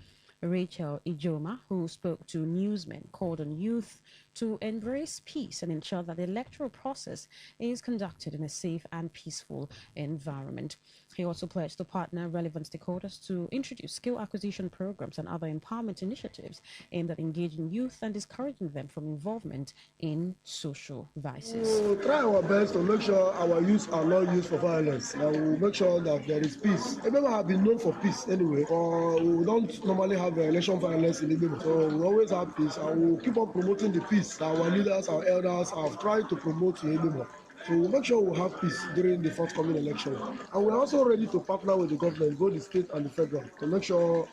Rachel Ijoma, who spoke to newsmen, called on youth to embrace peace and ensure that the electoral process is conducted in a safe and peaceful environment. He also pledged to partner relevant stakeholders to introduce skill acquisition programs and other empowerment initiatives aimed at engaging youth and discouraging them from involvement in social vices. We'll try our best to make sure our youth are not used for violence, and we'll make sure that there is peace. Ebema have been known for peace anyway, we don't normally have election violence in Ebema, so we always have peace, and we'll keep on promoting the peace that our leaders, our elders have tried to promote in Ebema. So we'll make sure we'll have peace during the forthcoming election. And we're also ready to partner with the government, both the state and the federal, to make sure,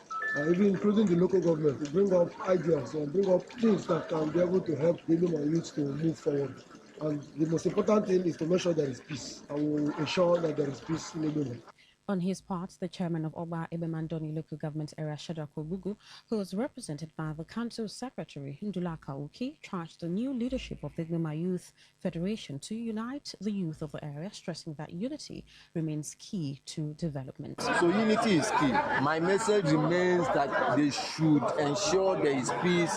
even including the local government, to bring up ideas and bring up things that can be able to help women and youth to move forward. And the most important thing is to make sure there is peace, and we'll ensure that there is peace in Ebema. On his part, the chairman of Oba Ebema Ndoni local government area, Shadrach Obugu, who was represented by the council secretary, Ndulaka Uki, charged the new leadership of the Ebema Youth Federation to unite the youth of the area, stressing that unity remains key to development. So unity is key. My message remains that they should ensure there is peace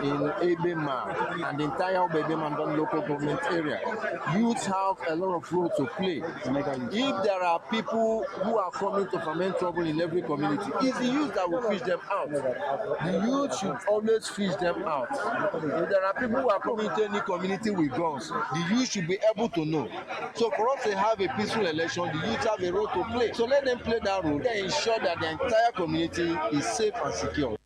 in Ebema and the entire Oba Ebema Ndoni local government area. Youths have a lot of role to play. If there are people who are coming to ferment trouble in every community, it's the youth that will fish them out. The youth should always fish them out. If there are people who are coming to any community with guns, the youth should be able to know. So for us to have a peaceful election, the youth have a role to play. So let them play that role. They ensure that the entire community is safe and secure.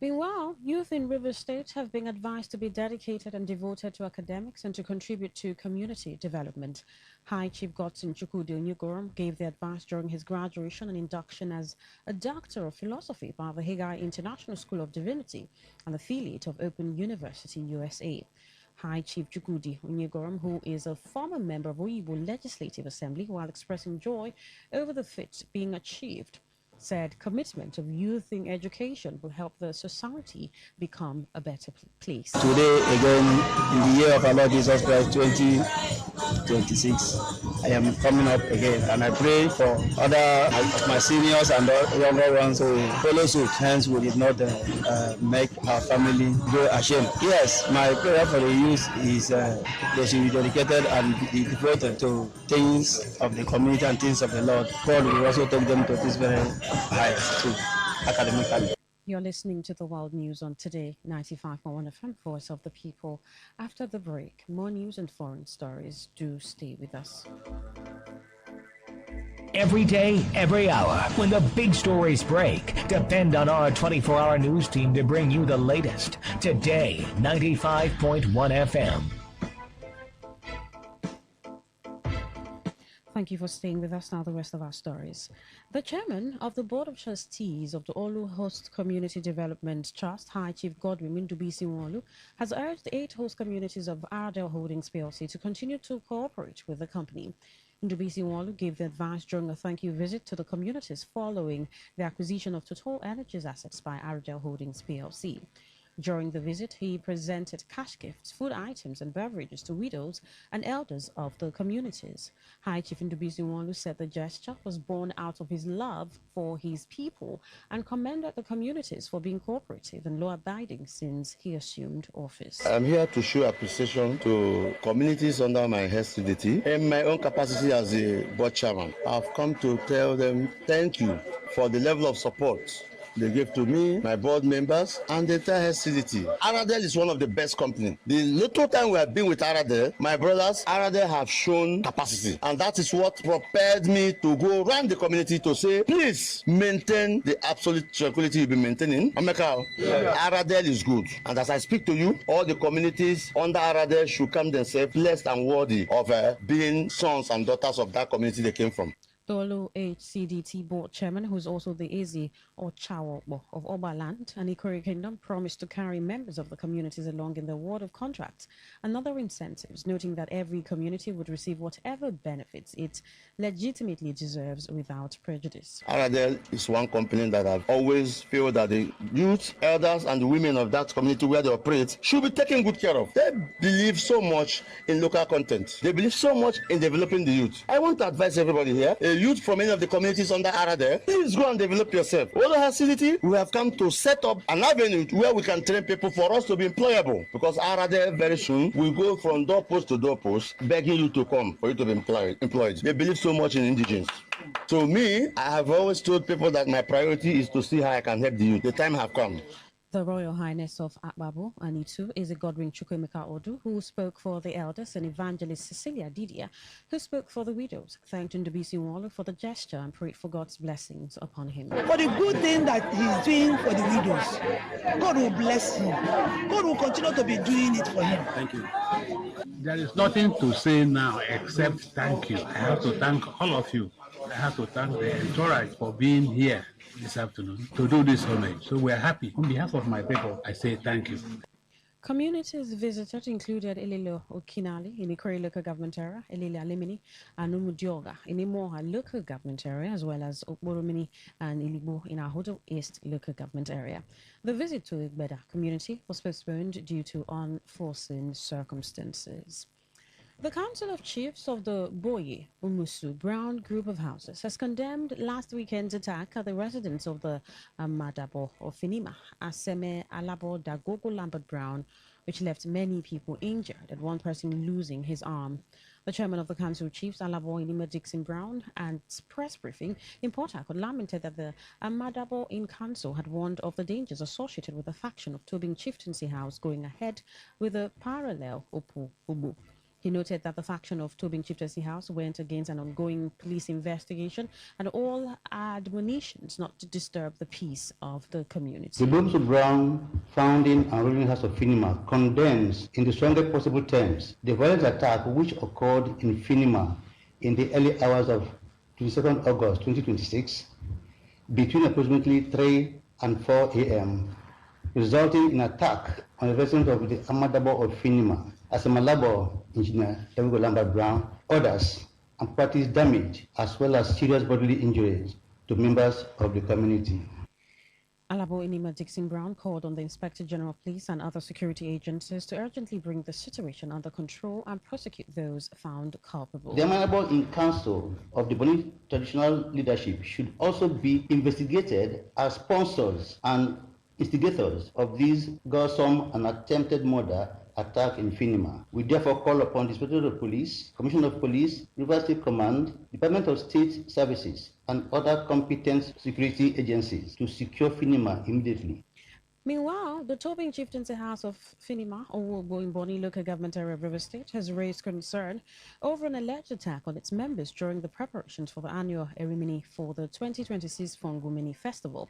Meanwhile, youth in River State have been advised to be dedicated and devoted to academics and to contribute to community development. High Chief Godson Chukwudi Onyugorum gave the advice during his graduation and induction as a Doctor of Philosophy by the Haggai International School of Divinity, an affiliate of Open University, USA. High Chief Chukwudi Onyugorum, who is a former member of Oyibo Legislative Assembly, while expressing joy over the feat being achieved, said commitment of youth in education will help the society become a better place. Today, again, in the year of our Lord Jesus Christ, 2026, I am coming up again, and I pray for other my seniors and younger ones who follow suit. Hence, we did not make our family go ashamed. Yes, my prayer for the youth is they should be dedicated and be devoted to things of the community and things of the Lord. God will also take them to this very high too, academically. You're listening to the World News on Today 95.1 FM, Voice of the People. After the break, more news and foreign stories. Do stay with us. Every day, every hour, when the big stories break, depend on our 24-hour news team to bring you the latest. Today 95.1 FM. Thank you for staying with us. Now, the rest of our stories. The chairman of the Board of Trustees of the Olu Host Community Development Trust, High Chief Godwin Mindubisi Nwolu, has urged the 8 host communities of Ardell Holdings PLC to continue to cooperate with the company. Ndubisi Nwolu gave the advice during a thank you visit to the communities following the acquisition of Total Energies assets by Ardell Holdings PLC. During the visit, he presented cash gifts, food items, and beverages to widows and elders of the communities. High Chief Ndubisi Nwolu said the gesture was born out of his love for his people and commended the communities for being cooperative and law-abiding since he assumed office. I'm here to show appreciation to communities under my hostility. In my own capacity as a board chairman, I've come to tell them thank you for the level of support they gave to me, my board members, and the entire city. Aradel is one of the best companies. The little time we have been with Aradel, my brothers, Aradel have shown capacity. And that is what propelled me to go around the community to say, please maintain the absolute tranquility you've been maintaining. Ameka, Aradel is good. And as I speak to you, all the communities under Aradel should come themselves blessed and worthy of being sons and daughters of that community they came from. Dolo HCDT board chairman, who is also the Ezi or Chawobo of Obaland and Ikori Kingdom, promised to carry members of the communities along in the award of contracts and other incentives, noting that every community would receive whatever benefits it legitimately deserves without prejudice. Aradel is one company that I've always felt that the youth, elders, and the women of that community where they operate should be taken good care of. They believe so much in local content. They believe so much in developing the youth. I want to advise everybody here, youth from any of the communities under Aradel, please go and develop yourself. All facility, we have come to set up an avenue where we can train people for us to be employable. Because Aradel very soon will go from doorpost to doorpost, begging you to come for you to be employed. They believe so much in indigents. So me, I have always told people that my priority is to see how I can help the youth. The time have come. The Royal Highness of Akbabo Anitu is a Godwin Chukwemeka Odu, who spoke for the elders, and Evangelist Cecilia Didia, who spoke for the widows, thanked Ndubisi Nwolu for the gesture and prayed for God's blessings upon him. For the good thing that he's doing for the widows, God will bless him. God will continue to be doing it for him. Thank you. There is nothing to say now except thank you. I have to thank all of you. I have to thank the entourage for being here this afternoon to do this homage. So we are happy. On behalf of my people, I say thank you. Communities visited included Elilo Okinali in the Ikore local government area, Elile Alimini and Umudioga in the Moha local government area, as well as Okboromini and Ilibo in Ahodo East local government area. The visit to Igbeda community was postponed due to unforeseen circumstances. The Council of Chiefs of the Boye Umusu Brown group of houses has condemned last weekend's attack at the residence of the Madabo of Finima, Aseme Alabo Dagogo Lambert Brown, which left many people injured and one person losing his arm. The chairman of the Council of Chiefs, Alabo Inima Dixon Brown, and press briefing in Port Harcourt lamented that the Amadabo in Council had warned of the dangers associated with the faction of Tobing Chieftaincy House going ahead with a parallel Opu Ubu. He noted that the faction of Tobing Chieftaincy House went against an ongoing police investigation and all admonitions not to disturb the peace of the community. The Bumsu Brown founding and ruling house of Finima condemns in the strongest possible terms the violent attack which occurred in Finima in the early hours of 22nd August 2026 between approximately 3 and 4 a.m., resulting in attack on the residence of the Amadabo of Finima, as a Malabo engineer, David Lambert Brown, others, and parties damage, as well as serious bodily injuries to members of the community. Alabo Inima Dixon Brown called on the Inspector General of Police and other security agencies to urgently bring the situation under control and prosecute those found culpable. The Amadabo in Council of the Boni traditional leadership should also be investigated as sponsors and instigators of this gruesome and attempted murder attack in Finima. We therefore call upon the Inspector of Police, Commissioner of Police, River State Command, Department of State Services, and other competent security agencies to secure Finima immediately. Meanwhile, the Tobing Chieftaincy House of Finima, Owobo in Boni local government area of River State, has raised concern over an alleged attack on its members during the preparations for the annual Erimini for the 2026 Fongumini Festival.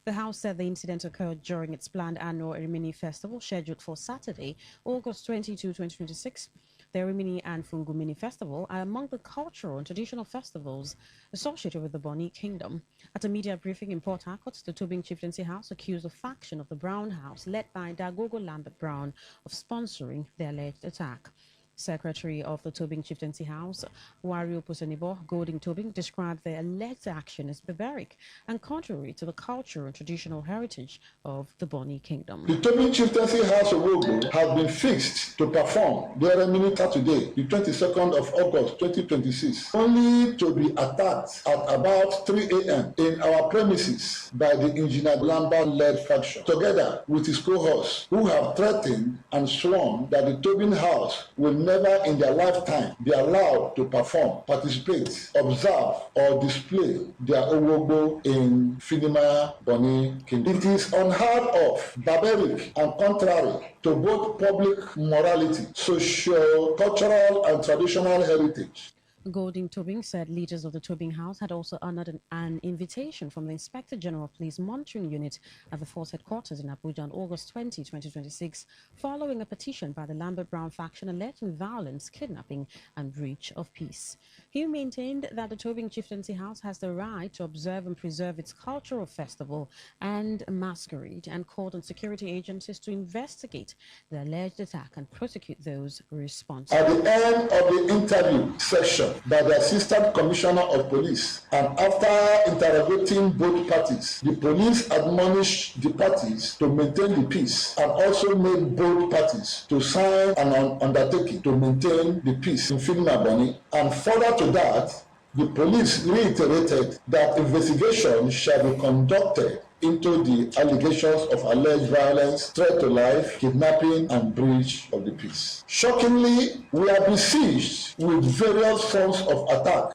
The House said the incident occurred during its planned annual Erimini Festival scheduled for Saturday, August 22, 2026. the Erimini and Fungumini Festival are among the cultural and traditional festivals associated with the Boni Kingdom. At a media briefing in Port Harcourt, the Tobin Chieftaincy House accused a faction of the Brown House, led by Dagogo Lambert Brown, of sponsoring the alleged attack. Secretary of the Tobin Chieftaincy House, Wario Pusanibo Golding Tobin, described the alleged action as barbaric and contrary to the cultural and traditional heritage of the Boni Kingdom. The Tobin Chieftaincy House of Ogo has been fixed to perform the Eremini Saturday, the 22nd of August 2026, only to be attacked at about 3 a.m. in our premises by the Engineer Lambert-led faction, together with his cohorts, who have threatened and sworn that the Tobin House will never in their lifetime be allowed to perform, participate, observe, or display their Owogo in Finima Boni Kingdom. It is unheard of, barbaric, and contrary to both public morality, socio-cultural, and traditional heritage. Golding Tobin said leaders of the Tobin House had also honored an invitation from the Inspector General of Police Monitoring Unit at the force headquarters in Abuja on August 20, 2026, following a petition by the Lambert Brown faction alleging violence, kidnapping, and breach of peace. He maintained that the Tobin Chieftaincy House has the right to observe and preserve its cultural festival and masquerade, and called on security agencies to investigate the alleged attack and prosecute those responsible. At the end of the interview session by the Assistant Commissioner of Police, and after interrogating both parties, the police admonished the parties to maintain the peace and also made both parties to sign an undertaking to maintain the peace in Finima Boni. And further to that, the police reiterated that investigation shall be conducted into the allegations of alleged violence, threat to life, kidnapping, and breach of the peace. Shockingly, we are besieged with various forms of attack.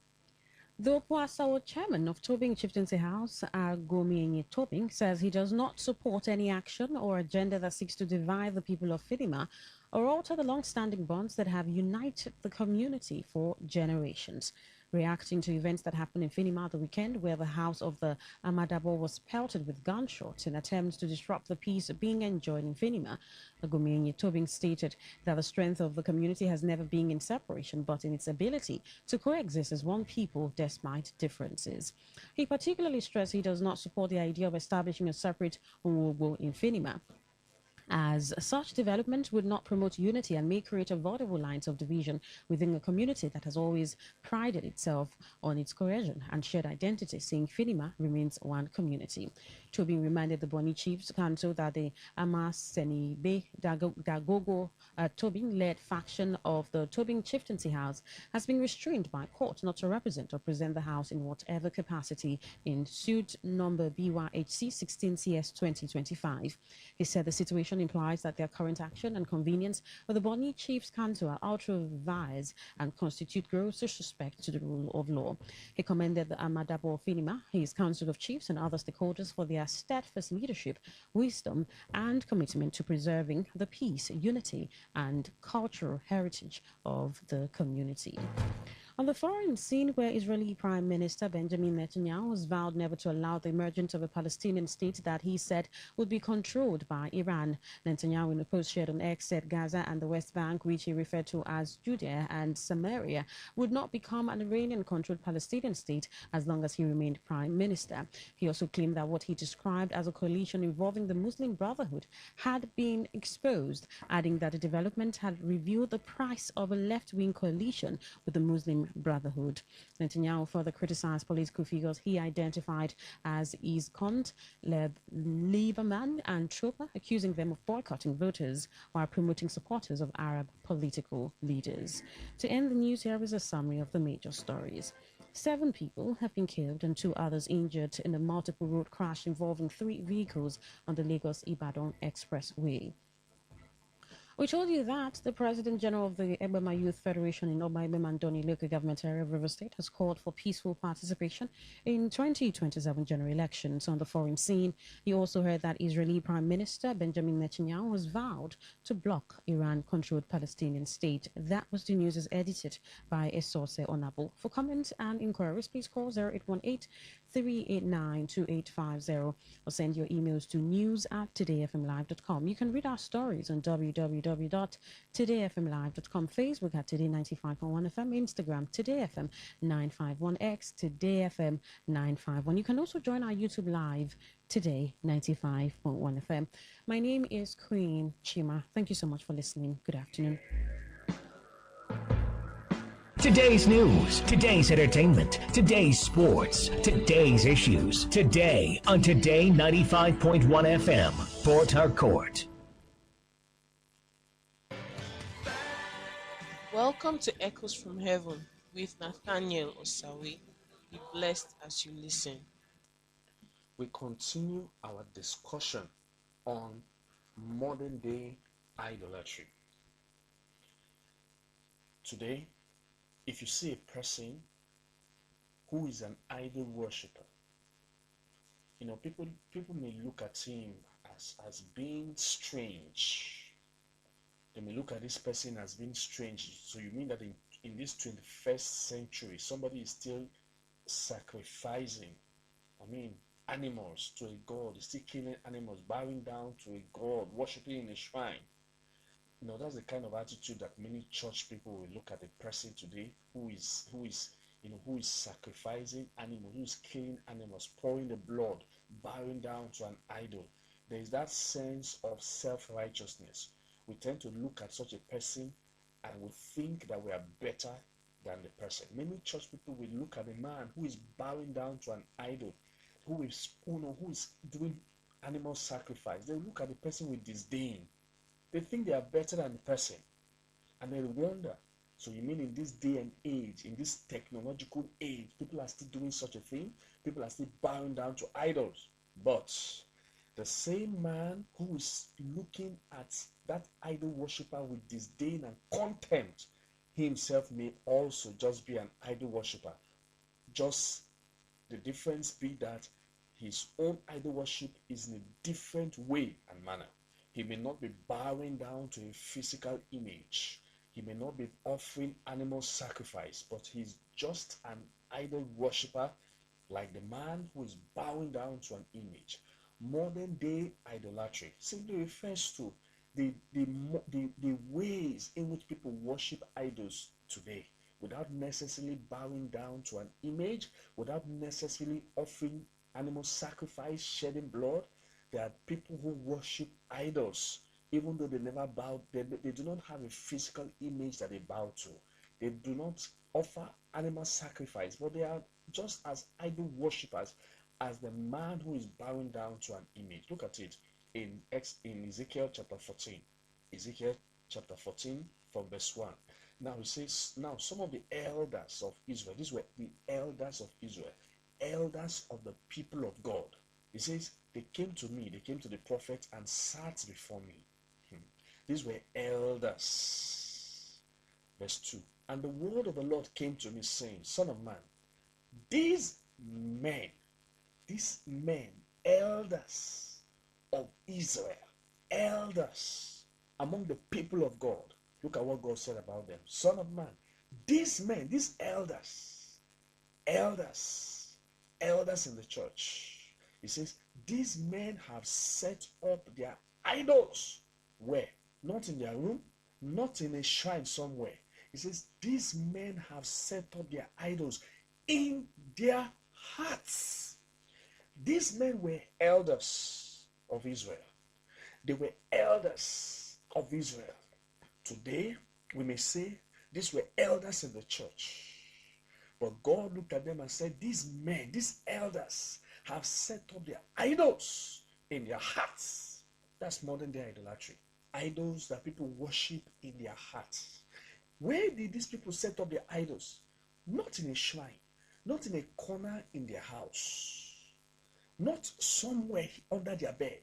The Opoasawo chairman of Tobin Chieftaincy House, Agomienye Tobin, says he does not support any action or agenda that seeks to divide the people of Finima or alter the long-standing bonds that have united the community for generations. Reacting to events that happened in Finima the weekend, where the house of the Amadabo was pelted with gunshots in attempts to disrupt the peace being enjoyed in Finima, Agomienye Tobin stated that the strength of the community has never been in separation, but in its ability to coexist as one people despite differences. He particularly stressed he does not support the idea of establishing a separate Uwogo in Finima, as such development would not promote unity and may create avoidable lines of division within a community that has always prided itself on its cohesion and shared identity, saying Finima remains one community. Tobin reminded the Boni Chiefs Council that the Amasenibe Dagogo Tobin-led faction of the Tobin Chieftaincy House has been restrained by court not to represent or present the house in whatever capacity in suit number BYHC 16CS 2025. He said the situation implies that their current action and convenience of the Boni Chiefs Council are ultra-vires and constitute gross disrespect to the rule of law. He commended the Amadabo Finima, his Council of Chiefs, and other stakeholders for their steadfast leadership, wisdom, and commitment to preserving the peace, unity, and cultural heritage of the community. On the foreign scene, where Israeli Prime Minister Benjamin Netanyahu has vowed never to allow the emergence of a Palestinian state that he said would be controlled by Iran. Netanyahu, in a post shared on X, said Gaza and the West Bank, which he referred to as Judea and Samaria, would not become an Iranian-controlled Palestinian state as long as he remained Prime Minister. He also claimed that what he described as a coalition involving the Muslim Brotherhood had been exposed, adding that the development had revealed the price of a left-wing coalition with the Muslim Brotherhood. Netanyahu further criticized political figures he identified as Izkont, Lieberman, and Chopra, accusing them of boycotting voters while promoting supporters of Arab political leaders. To end the news, here is a summary of the major stories. 7 people have been killed and 2 others injured in a multiple road crash involving 3 vehicles on the Lagos-Ibadan Expressway. We told you that the President General of the Ebema Youth Federation in Obaime Mandoni local government area of River State has called for peaceful participation in 2027 general elections. On the foreign scene, you also heard that Israeli Prime Minister Benjamin Netanyahu has vowed to block Iran-controlled Palestinian state. That was the news as edited by Esose Onabo. For comments and inquiries, please call 0818-389-2850 or send your emails to news@todayfmlive.com. You can read our stories on www www.todayfmlive.com, Facebook at Today 95.1 FM, Instagram Today FM 951X, Today FM 951. You can also join our YouTube live Today 95.1 FM. My name is Queen Chima. Thank you so much for listening. Good afternoon. Today's news, today's entertainment, today's sports, today's issues, today on Today 95.1 FM, Port Harcourt. Welcome to Echoes from Heaven with Nathaniel Osawe. Be blessed as you listen. We continue our discussion on modern day idolatry. Today, if you see a person who is an idol worshiper, people may look at him as being strange. They may look at this person as being strange. So you mean that in this 21st century, somebody is still sacrificing, animals to a god, is still killing animals, bowing down to a god, worshiping in a shrine. That's the kind of attitude that many church people will look at a person today who is sacrificing animals, who is killing animals, pouring the blood, bowing down to an idol. There is that sense of self-righteousness. We tend to look at such a person and we think that we are better than the person. Many church people will look at a man who is bowing down to an idol, who is doing animal sacrifice. They look at the person with disdain. They think they are better than the person. And they wonder, so you mean in this day and age, in this technological age, people are still doing such a thing? People are still bowing down to idols. But the same man who is looking at that idol worshiper with disdain and contempt, he himself may also just be an idol worshiper. Just the difference be that his own idol worship is in a different way and manner. He may not be bowing down to a physical image. He may not be offering animal sacrifice, but he's just an idol worshiper, like the man who is bowing down to an image. Modern day idolatry simply refers to the ways in which people worship idols today, without necessarily bowing down to an image, without necessarily offering animal sacrifice, shedding blood. There are people who worship idols, even though they never bow. They do not have a physical image that they bow to. They do not offer animal sacrifice, but they are just as idol worshippers as the man who is bowing down to an image. Look at it in Ezekiel chapter 14. Ezekiel chapter 14 from verse 1. Now he says, now some of the elders of Israel, these were the elders of Israel, elders of the people of God. He says, they came to me, they came to the prophet and sat before me. These were elders. Verse 2. And the word of the Lord came to me, saying, Son of man, these men, elders of Israel, elders among the people of God. Look at what God said about them. Son of man, these men, these elders in the church. He says, these men have set up their idols. Where? Not in their room, not in a shrine somewhere. He says, these men have set up their idols in their hearts. These men were elders of Israel. They were elders of Israel. Today, we may say these were elders in the church. But God looked at them and said, these men, these elders, have set up their idols in their hearts. That's modern day idolatry. Idols that people worship in their hearts. Where did these people set up their idols? Not in a shrine, not in a corner in their house, not somewhere under their bed.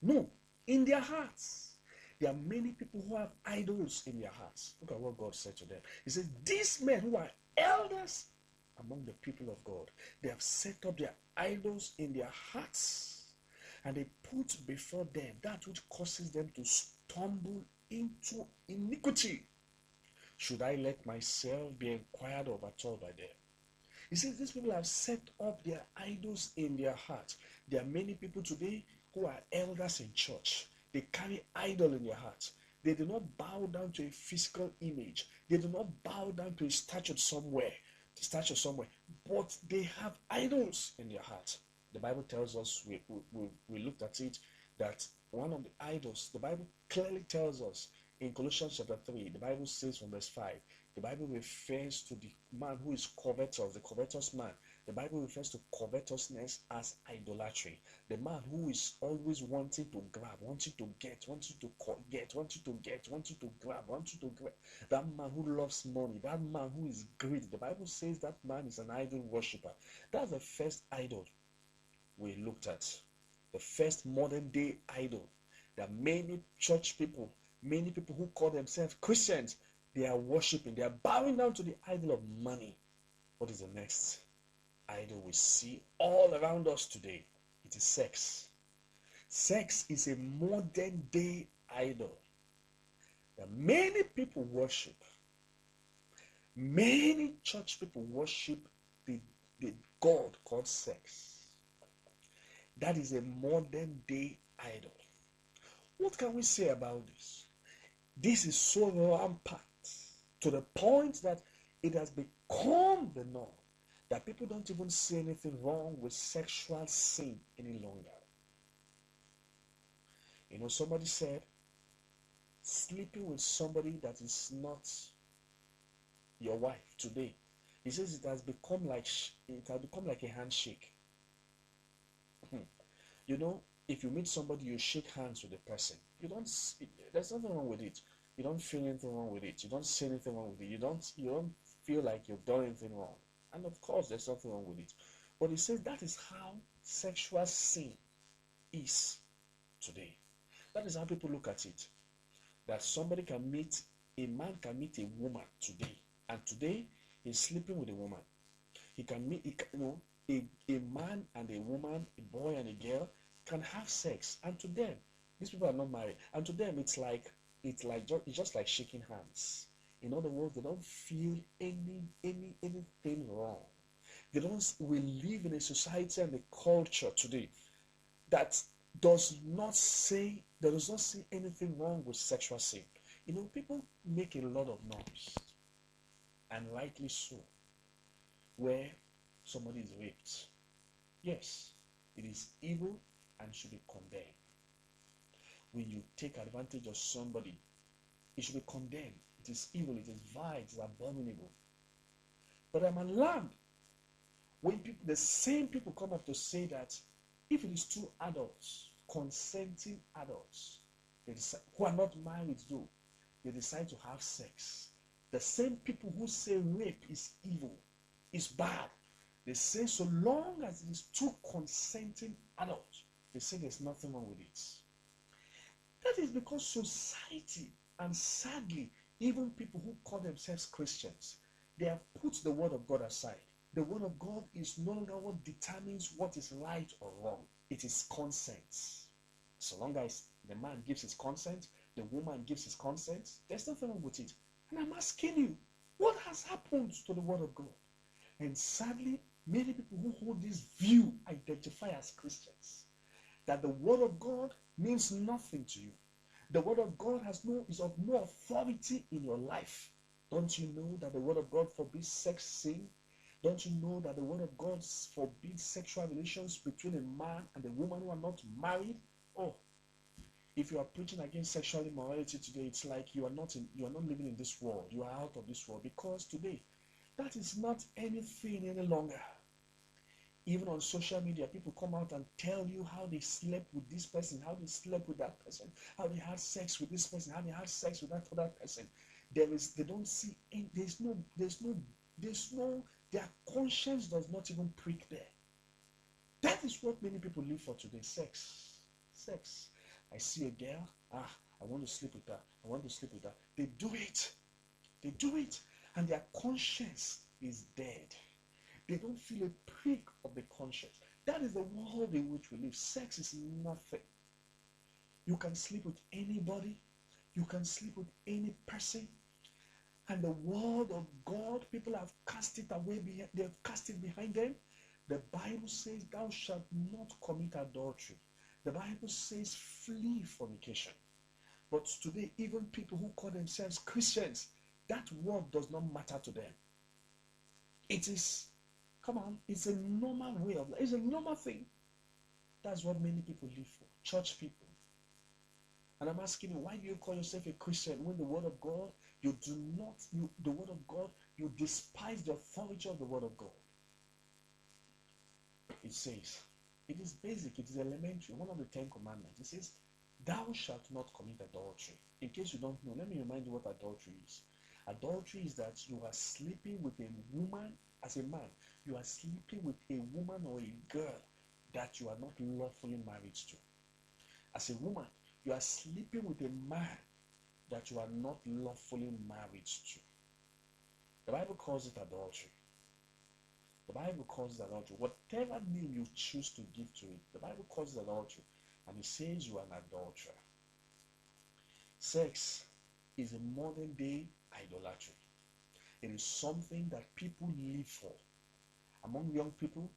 No, in their hearts. There are many people who have idols in their hearts. Look at what God said to them. He said, these men who are elders among the people of God, they have set up their idols in their hearts, and they put before them that which causes them to stumble into iniquity. Should I let myself be inquired of at all by them? He says these people have set up their idols in their heart. There are many people today who are elders in church. They carry idol in their heart. They do not bow down to a physical image. They do not bow down to a statue somewhere, but they have idols in their heart. The Bible tells us, we looked at it, that one of the idols, the Bible clearly tells us in Colossians chapter 3, the Bible says from verse 5, the Bible refers to the man who is covetous, the covetous man. The Bible refers to covetousness as idolatry. The man who is always wanting to grab, wanting to get, wanting to get, wanting to get, wanting to grab, wanting to grab. That man who loves money, that man who is greedy. The Bible says that man is an idol worshiper. That's the first idol we looked at. The first modern day idol that many church people, many people who call themselves Christians, they are worshiping, they are bowing down to the idol of money. What is the next idol we see all around us today? It is sex. Sex is a modern day idol that many people worship. Many church people worship the God called sex. That is a modern day idol. What can we say about this? This is so rampant to the point that it has become the norm, that people don't even see anything wrong with sexual sin any longer. You know, somebody said, sleeping with somebody that is not your wife today, he says it has become like a handshake. You know, if you meet somebody, you shake hands with the person. There's nothing wrong with it. You don't feel anything wrong with it. You don't see anything wrong with it. You don't feel like you've done anything wrong. And of course, there's nothing wrong with it. But he says that is how sexual sin is today. That is how people look at it. That a man can meet a woman today, and today he's sleeping with a woman. He can meet, a man and a woman, a boy and a girl can have sex, and to them, these people are not married, and to them it's just like shaking hands. In other words, they don't feel anything wrong. We live in a society and a culture today that does not see anything wrong with sexual sin. You know, people make a lot of noise, and rightly so, where somebody is raped. Yes, it is evil and should be condemned. When you take advantage of somebody, it should be condemned. It is evil, it is vile, it is abominable. But I'm alarmed when the same people come up to say that if it is two adults, consenting adults, who are not married though, they decide to have sex. The same people who say rape is evil, is bad, they say so long as it is two consenting adults, they say there's nothing wrong with it. That is because society, and sadly, even people who call themselves Christians, they have put the word of God aside. The word of God is no longer what determines what is right or wrong. It is consent. So long as the man gives his consent, the woman gives his consent, there's nothing wrong with it. And I'm asking you, what has happened to the word of God? And sadly, many people who hold this view identify as Christians, that the word of God means nothing to you. The word of God is of no authority in your life. Don't you know that the word of God forbids sex sin? Don't you know that the word of God forbids sexual relations between a man and a woman who are not married? Oh, if you are preaching against sexual immorality today, it's like you are not living in this world. You are out of this world, because today that is not anything any longer. Even on social media, people come out and tell you how they slept with this person, how they slept with that person, how they had sex with this person, how they had sex with that other person. They don't see, their conscience does not even prick there. That is what many people live for today, sex. Sex. I see a girl, I want to sleep with her, I want to sleep with her. They do it, and their conscience is dead. They don't feel a prick of the conscience. That is the world in which we live. Sex is nothing. You can sleep with anybody. You can sleep with any person. And the word of God, people have cast it away. They have cast it behind them. The Bible says, thou shalt not commit adultery. The Bible says, flee fornication. But today, even people who call themselves Christians, that word does not matter to them. It is, come on, it's a normal way of life. It's a normal thing. That's what many people live for, church people. And I'm asking you, why do you call yourself a Christian when the word of God, you do not, the word of God, you despise the authority of the word of God? It says, it is basic, it is elementary, one of the 10 commandments. It says, thou shalt not commit adultery. In case you don't know, let me remind you what adultery is. Adultery is that you are sleeping with a woman, as a man, you are sleeping with a woman or a girl that you are not lawfully married to. As a woman, you are sleeping with a man that you are not lawfully married to. The Bible calls it adultery. The Bible calls it adultery. Whatever name you choose to give to it, the Bible calls it adultery. And it says you are an adulterer. Sex is a modern day idolatry. It is something that people live for. Among young people,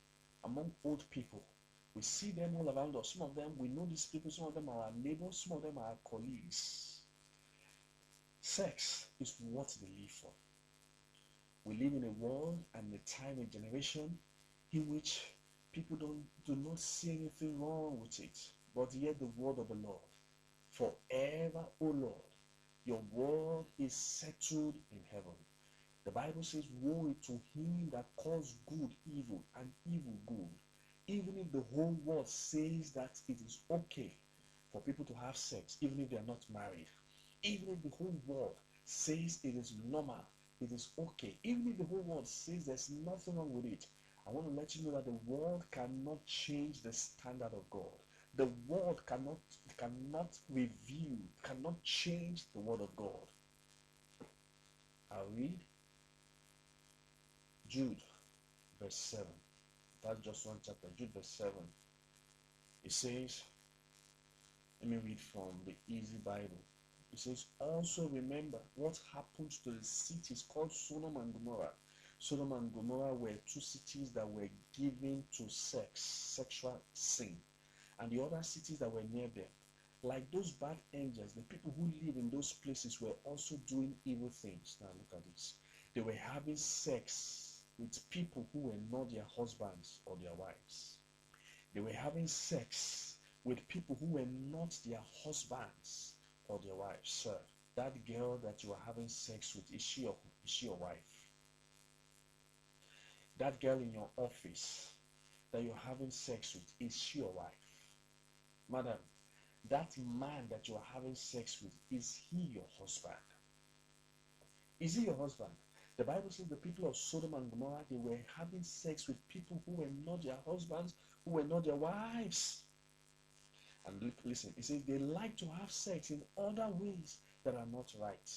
among old people. We see them all around us. Some of them, we know these people. Some of them are our neighbors. Some of them are our colleagues. Sex is what they live for. We live in a world and a time, a generation in which people do not see anything wrong with it. But yet the word of the Lord, forever, O Lord, your word is settled in heaven. The Bible says, woe to him that calls good evil and evil good. Even if the whole world says that it is okay for people to have sex, even if they are not married, even if the whole world says it is normal, it is okay, even if the whole world says there's nothing wrong with it, I want to let you know that the world cannot change the standard of God. The world cannot review, cannot change the word of God. I'll read Jude, verse 7. That's just one chapter. Jude, verse 7. It says, let me read from the Easy Bible. It says, also remember what happened to the cities called Sodom and Gomorrah. Sodom and Gomorrah were two cities that were given to sexual sin. And the other cities that were near them, like those bad angels, the people who live in those places were also doing evil things. Now look at this. They were having sex with people who were not their husbands or their wives. They were having sex with people who were not their husbands or their wives. Sir, that girl that you are having sex with, is she your wife? That girl in your office that you're having sex with, is she your wife? Madam, that man that you are having sex with, is he your husband? Is he your husband? The Bible says the people of Sodom and Gomorrah, they were having sex with people who were not their husbands, who were not their wives. And listen, it says they like to have sex in other ways that are not right.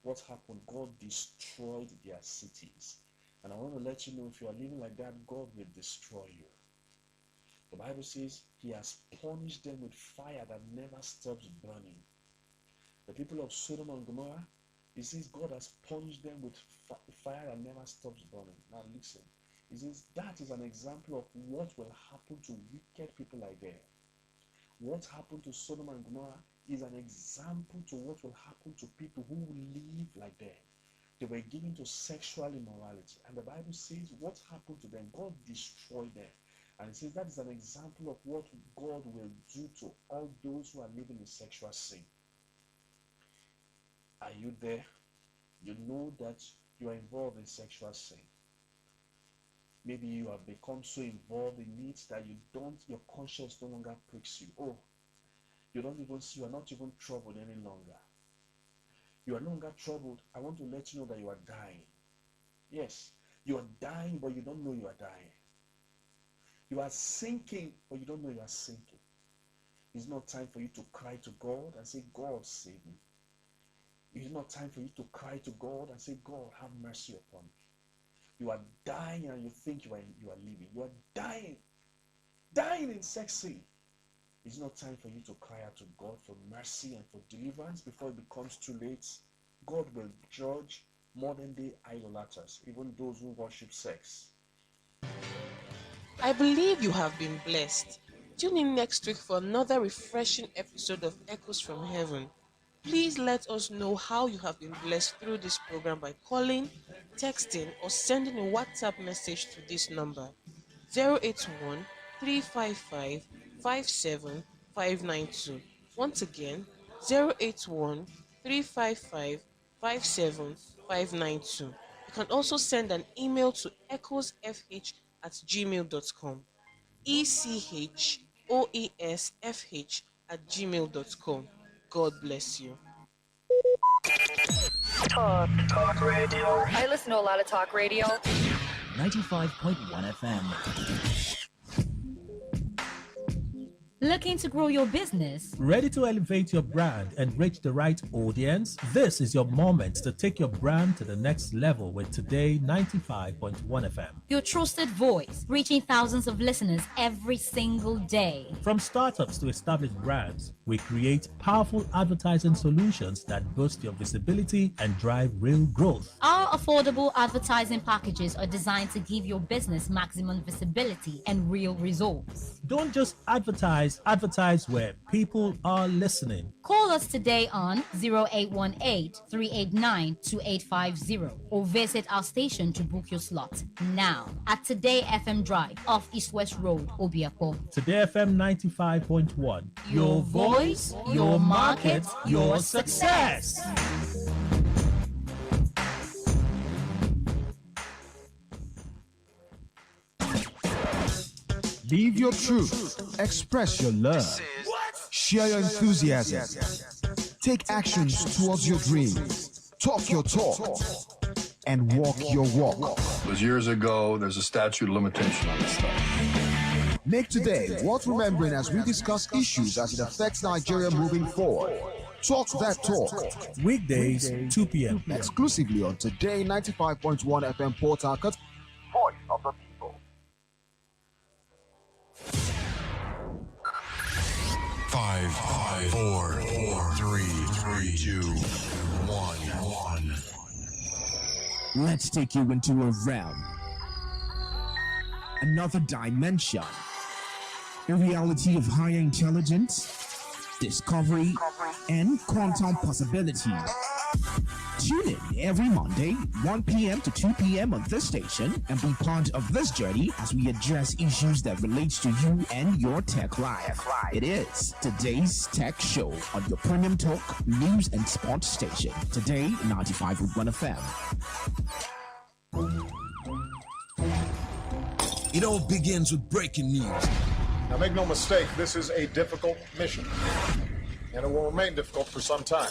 What happened? God destroyed their cities. And I want to let you know, if you are living like that, God will destroy you. The Bible says he has punished them with fire that never stops burning. The people of Sodom and Gomorrah, it says God has punished them with fire that never stops burning. Now listen, it says that is an example of what will happen to wicked people like them. What happened to Sodom and Gomorrah is an example to what will happen to people who live like them. They were given to sexual immorality. And the Bible says what happened to them? God destroyed them. And it says that is an example of what God will do to all those who are living in sexual sin. Are you there? You know that you are involved in sexual sin. Maybe you have become so involved in it that your conscience no longer pricks you. Oh, you are not even troubled any longer. You are no longer troubled. I want to let you know that you are dying. Yes, you are dying, but you don't know you are dying. You are sinking, but you don't know you are sinking. It's not time for you to cry to God and say, God, save me. It's not time for you to cry to God and say, God, have mercy upon me. You are dying and you think you are living. You are dying in sex sin. It's not time for you to cry out to God for mercy and for deliverance before it becomes too late. God will judge modern day idolaters, even those who worship sex. I believe you have been blessed. Tune in next week for another refreshing episode of Echoes from Heaven. Please let us know how you have been blessed through this program by calling, texting, or sending a WhatsApp message to this number 081 355 57592. Once again, 081 355 57592. You can also send an email to echoesfh@gmail.com. echoesfh@gmail.com. God bless you. Talk radio. I listen to a lot of talk radio. 95.1 FM. Looking to grow your business? Ready to elevate your brand and reach the right audience? This is your moment to take your brand to the next level with Today 95.1 FM. Your trusted voice, reaching thousands of listeners every single day. From startups to established brands, we create powerful advertising solutions that boost your visibility and drive real growth. Our affordable advertising packages are designed to give your business maximum visibility and real results. Don't just advertise where people are listening. Call us today on 0818-389-2850 or visit our station to book your slot now at Today FM Drive off East West Road, Obiako. Today FM 95.1. Your voice, your market, your success. Live your truth. Express your love. Share your enthusiasm. Take actions towards your dreams. Talk your talk. And walk your walk. It was years ago. There's a statute of limitation on this stuff. Make today worth remembering as we discuss issues as it affects Nigeria moving forward. Talk that talk. Weekdays, 2 p.m. Exclusively on Today 95.1 FM Port Harcourt. Voice of the people. 5, 4, 3, 2, 1. Let's take you into a realm, another dimension, a reality of higher intelligence, discovery, and quantum possibility. Tune in every Monday, 1 p.m. to 2 p.m. on this station and be part of this journey as we address issues that relate to you and your tech life. It is Today's Tech Show on your premium talk, news, and sports station. Today, 95.1 FM. It all begins with breaking news. Now, make no mistake, this is a difficult mission, and it will remain difficult for some time.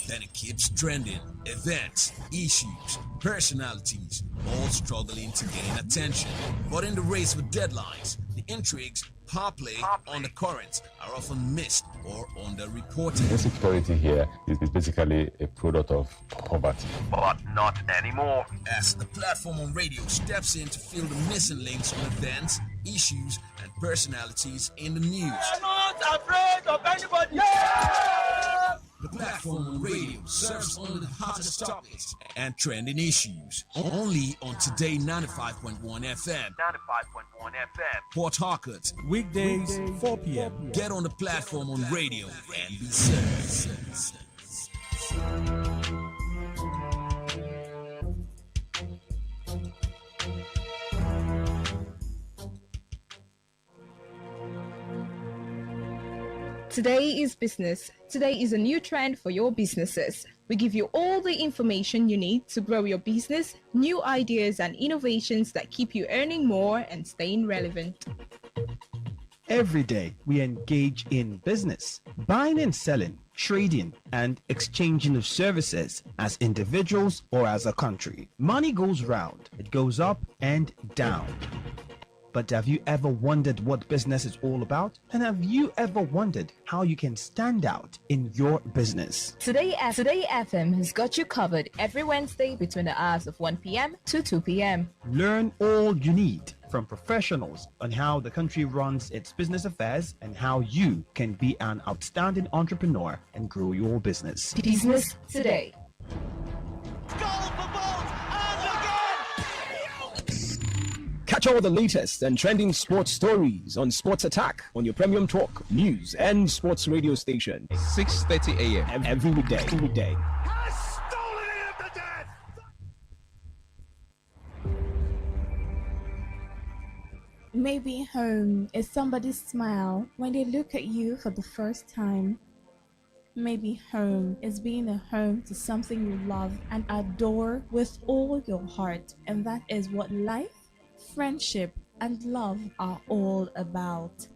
Then it keeps trending. Events, issues, personalities, all struggling to gain attention. But in the race for deadlines, the intrigues, power play, undercurrents are often missed or underreported. Insecurity here is basically a product of poverty. But not anymore. As the platform on radio steps in to fill the missing links on events, issues, and personalities in the news. I'm not afraid of anybody. Yeah! The platform on radio serves only the hottest topics and trending issues. Only on Today 95.1 FM. 95.1 FM. Port Harcourt. Weekdays, 4 p.m. Get on the platform on radio and be served. Today is business. Today is a new trend for your businesses. We give you all the information you need to grow your business, new ideas and innovations that keep you earning more and staying relevant. Every day, we engage in business, buying and selling, trading, and exchanging of services as individuals or as a country. Money goes round, it goes up and down. But have you ever wondered what business is all about? And have you ever wondered how you can stand out in your business? Today FM has got you covered every Wednesday between the hours of 1 p.m. to 2 p.m. Learn all you need from professionals on how the country runs its business affairs and how you can be an outstanding entrepreneur and grow your business. Business Today. Catch all the latest and trending sports stories on Sports Attack on your premium talk, news, and sports radio station. 6:30 a.m. every weekday. Maybe home is somebody's smile when they look at you for the first time. Maybe home is being a home to something you love and adore with all your heart, and that is what life, friendship, and love are all about.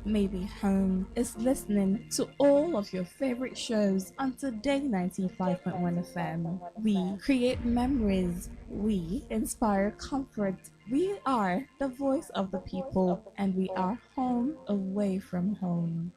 Maybe home is listening to all of your favorite shows on Today 95.1 FM. We create memories. We inspire comfort. We are the voice of the people, and we are home away from home.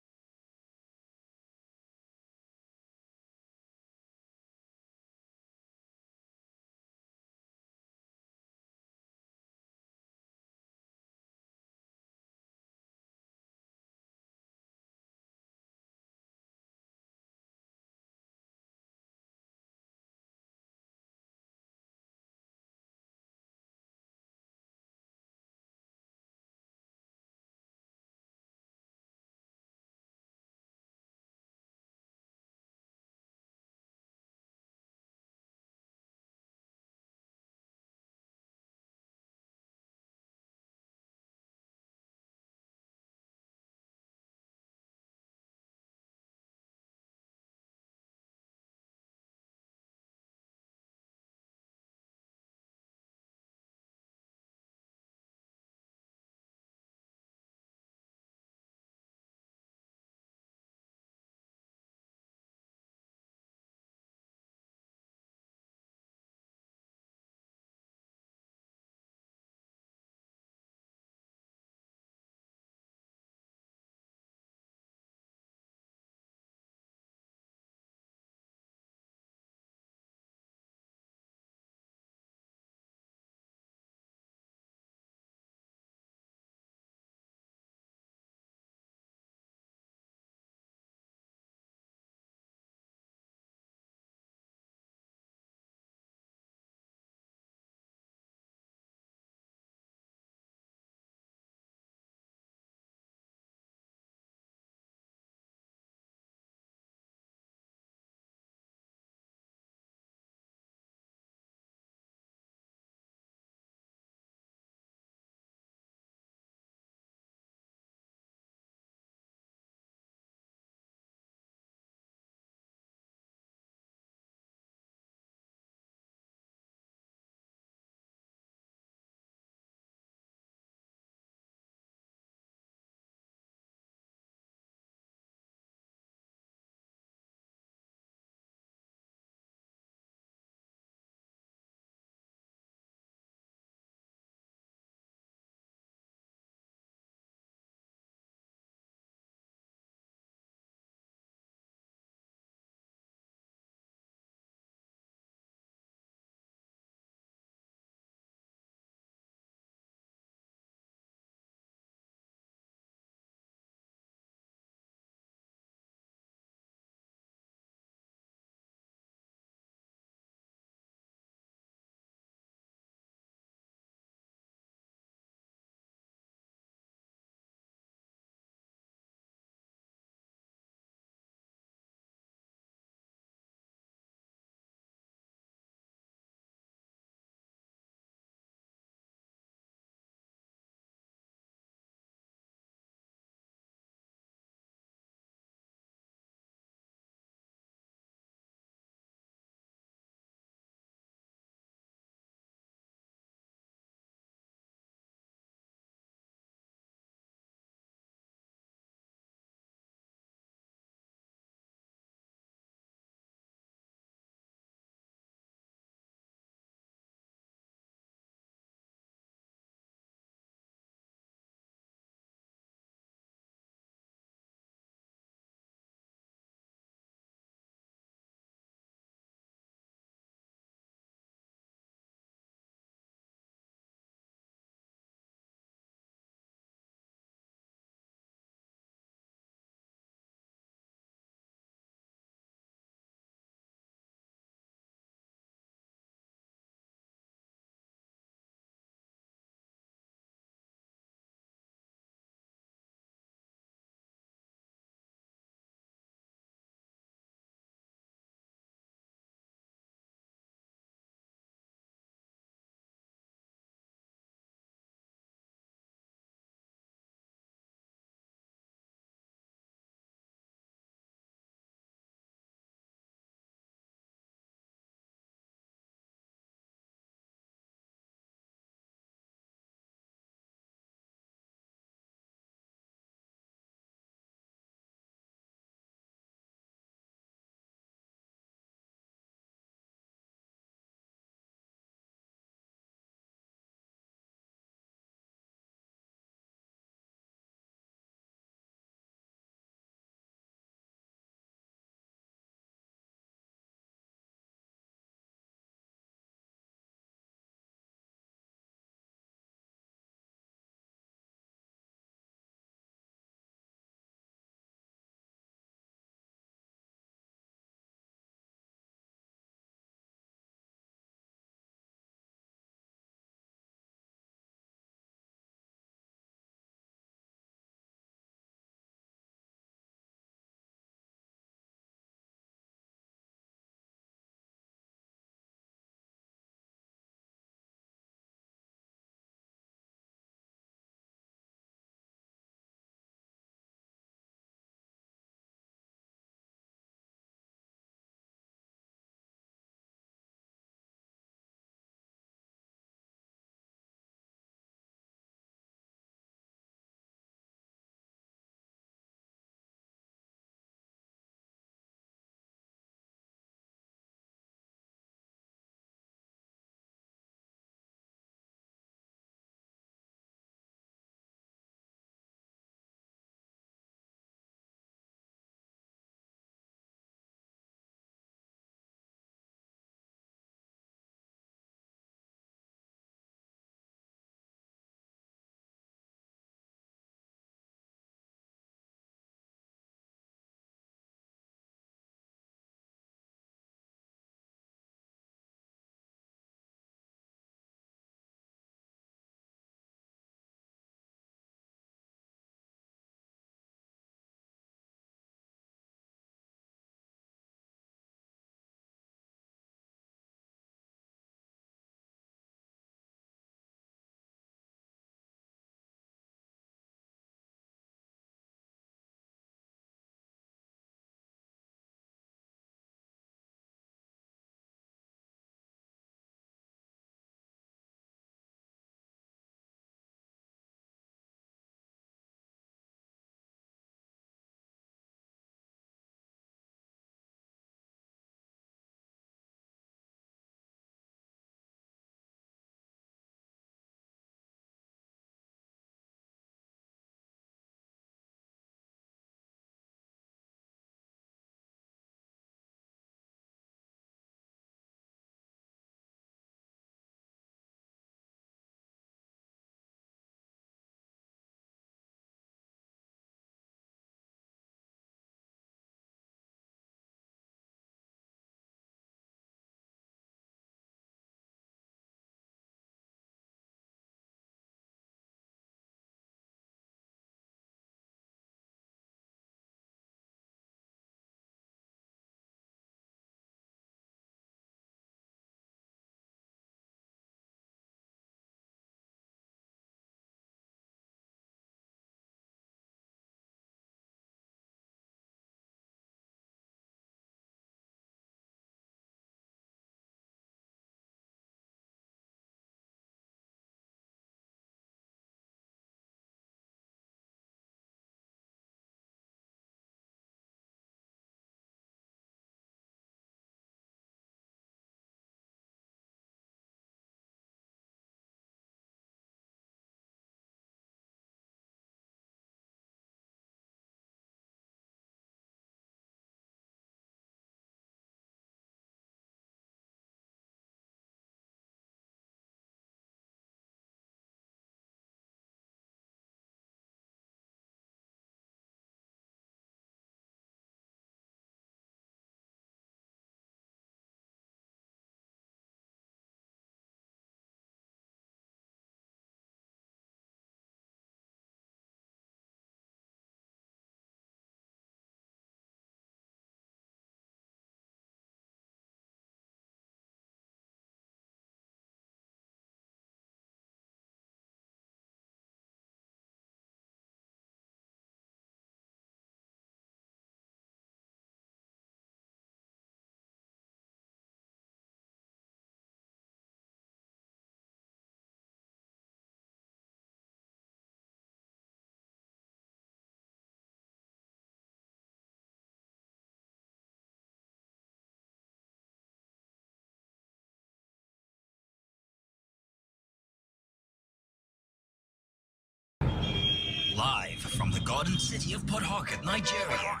garden city of Port Harcourt, Nigeria.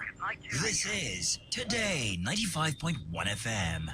This is Today 95.1 FM.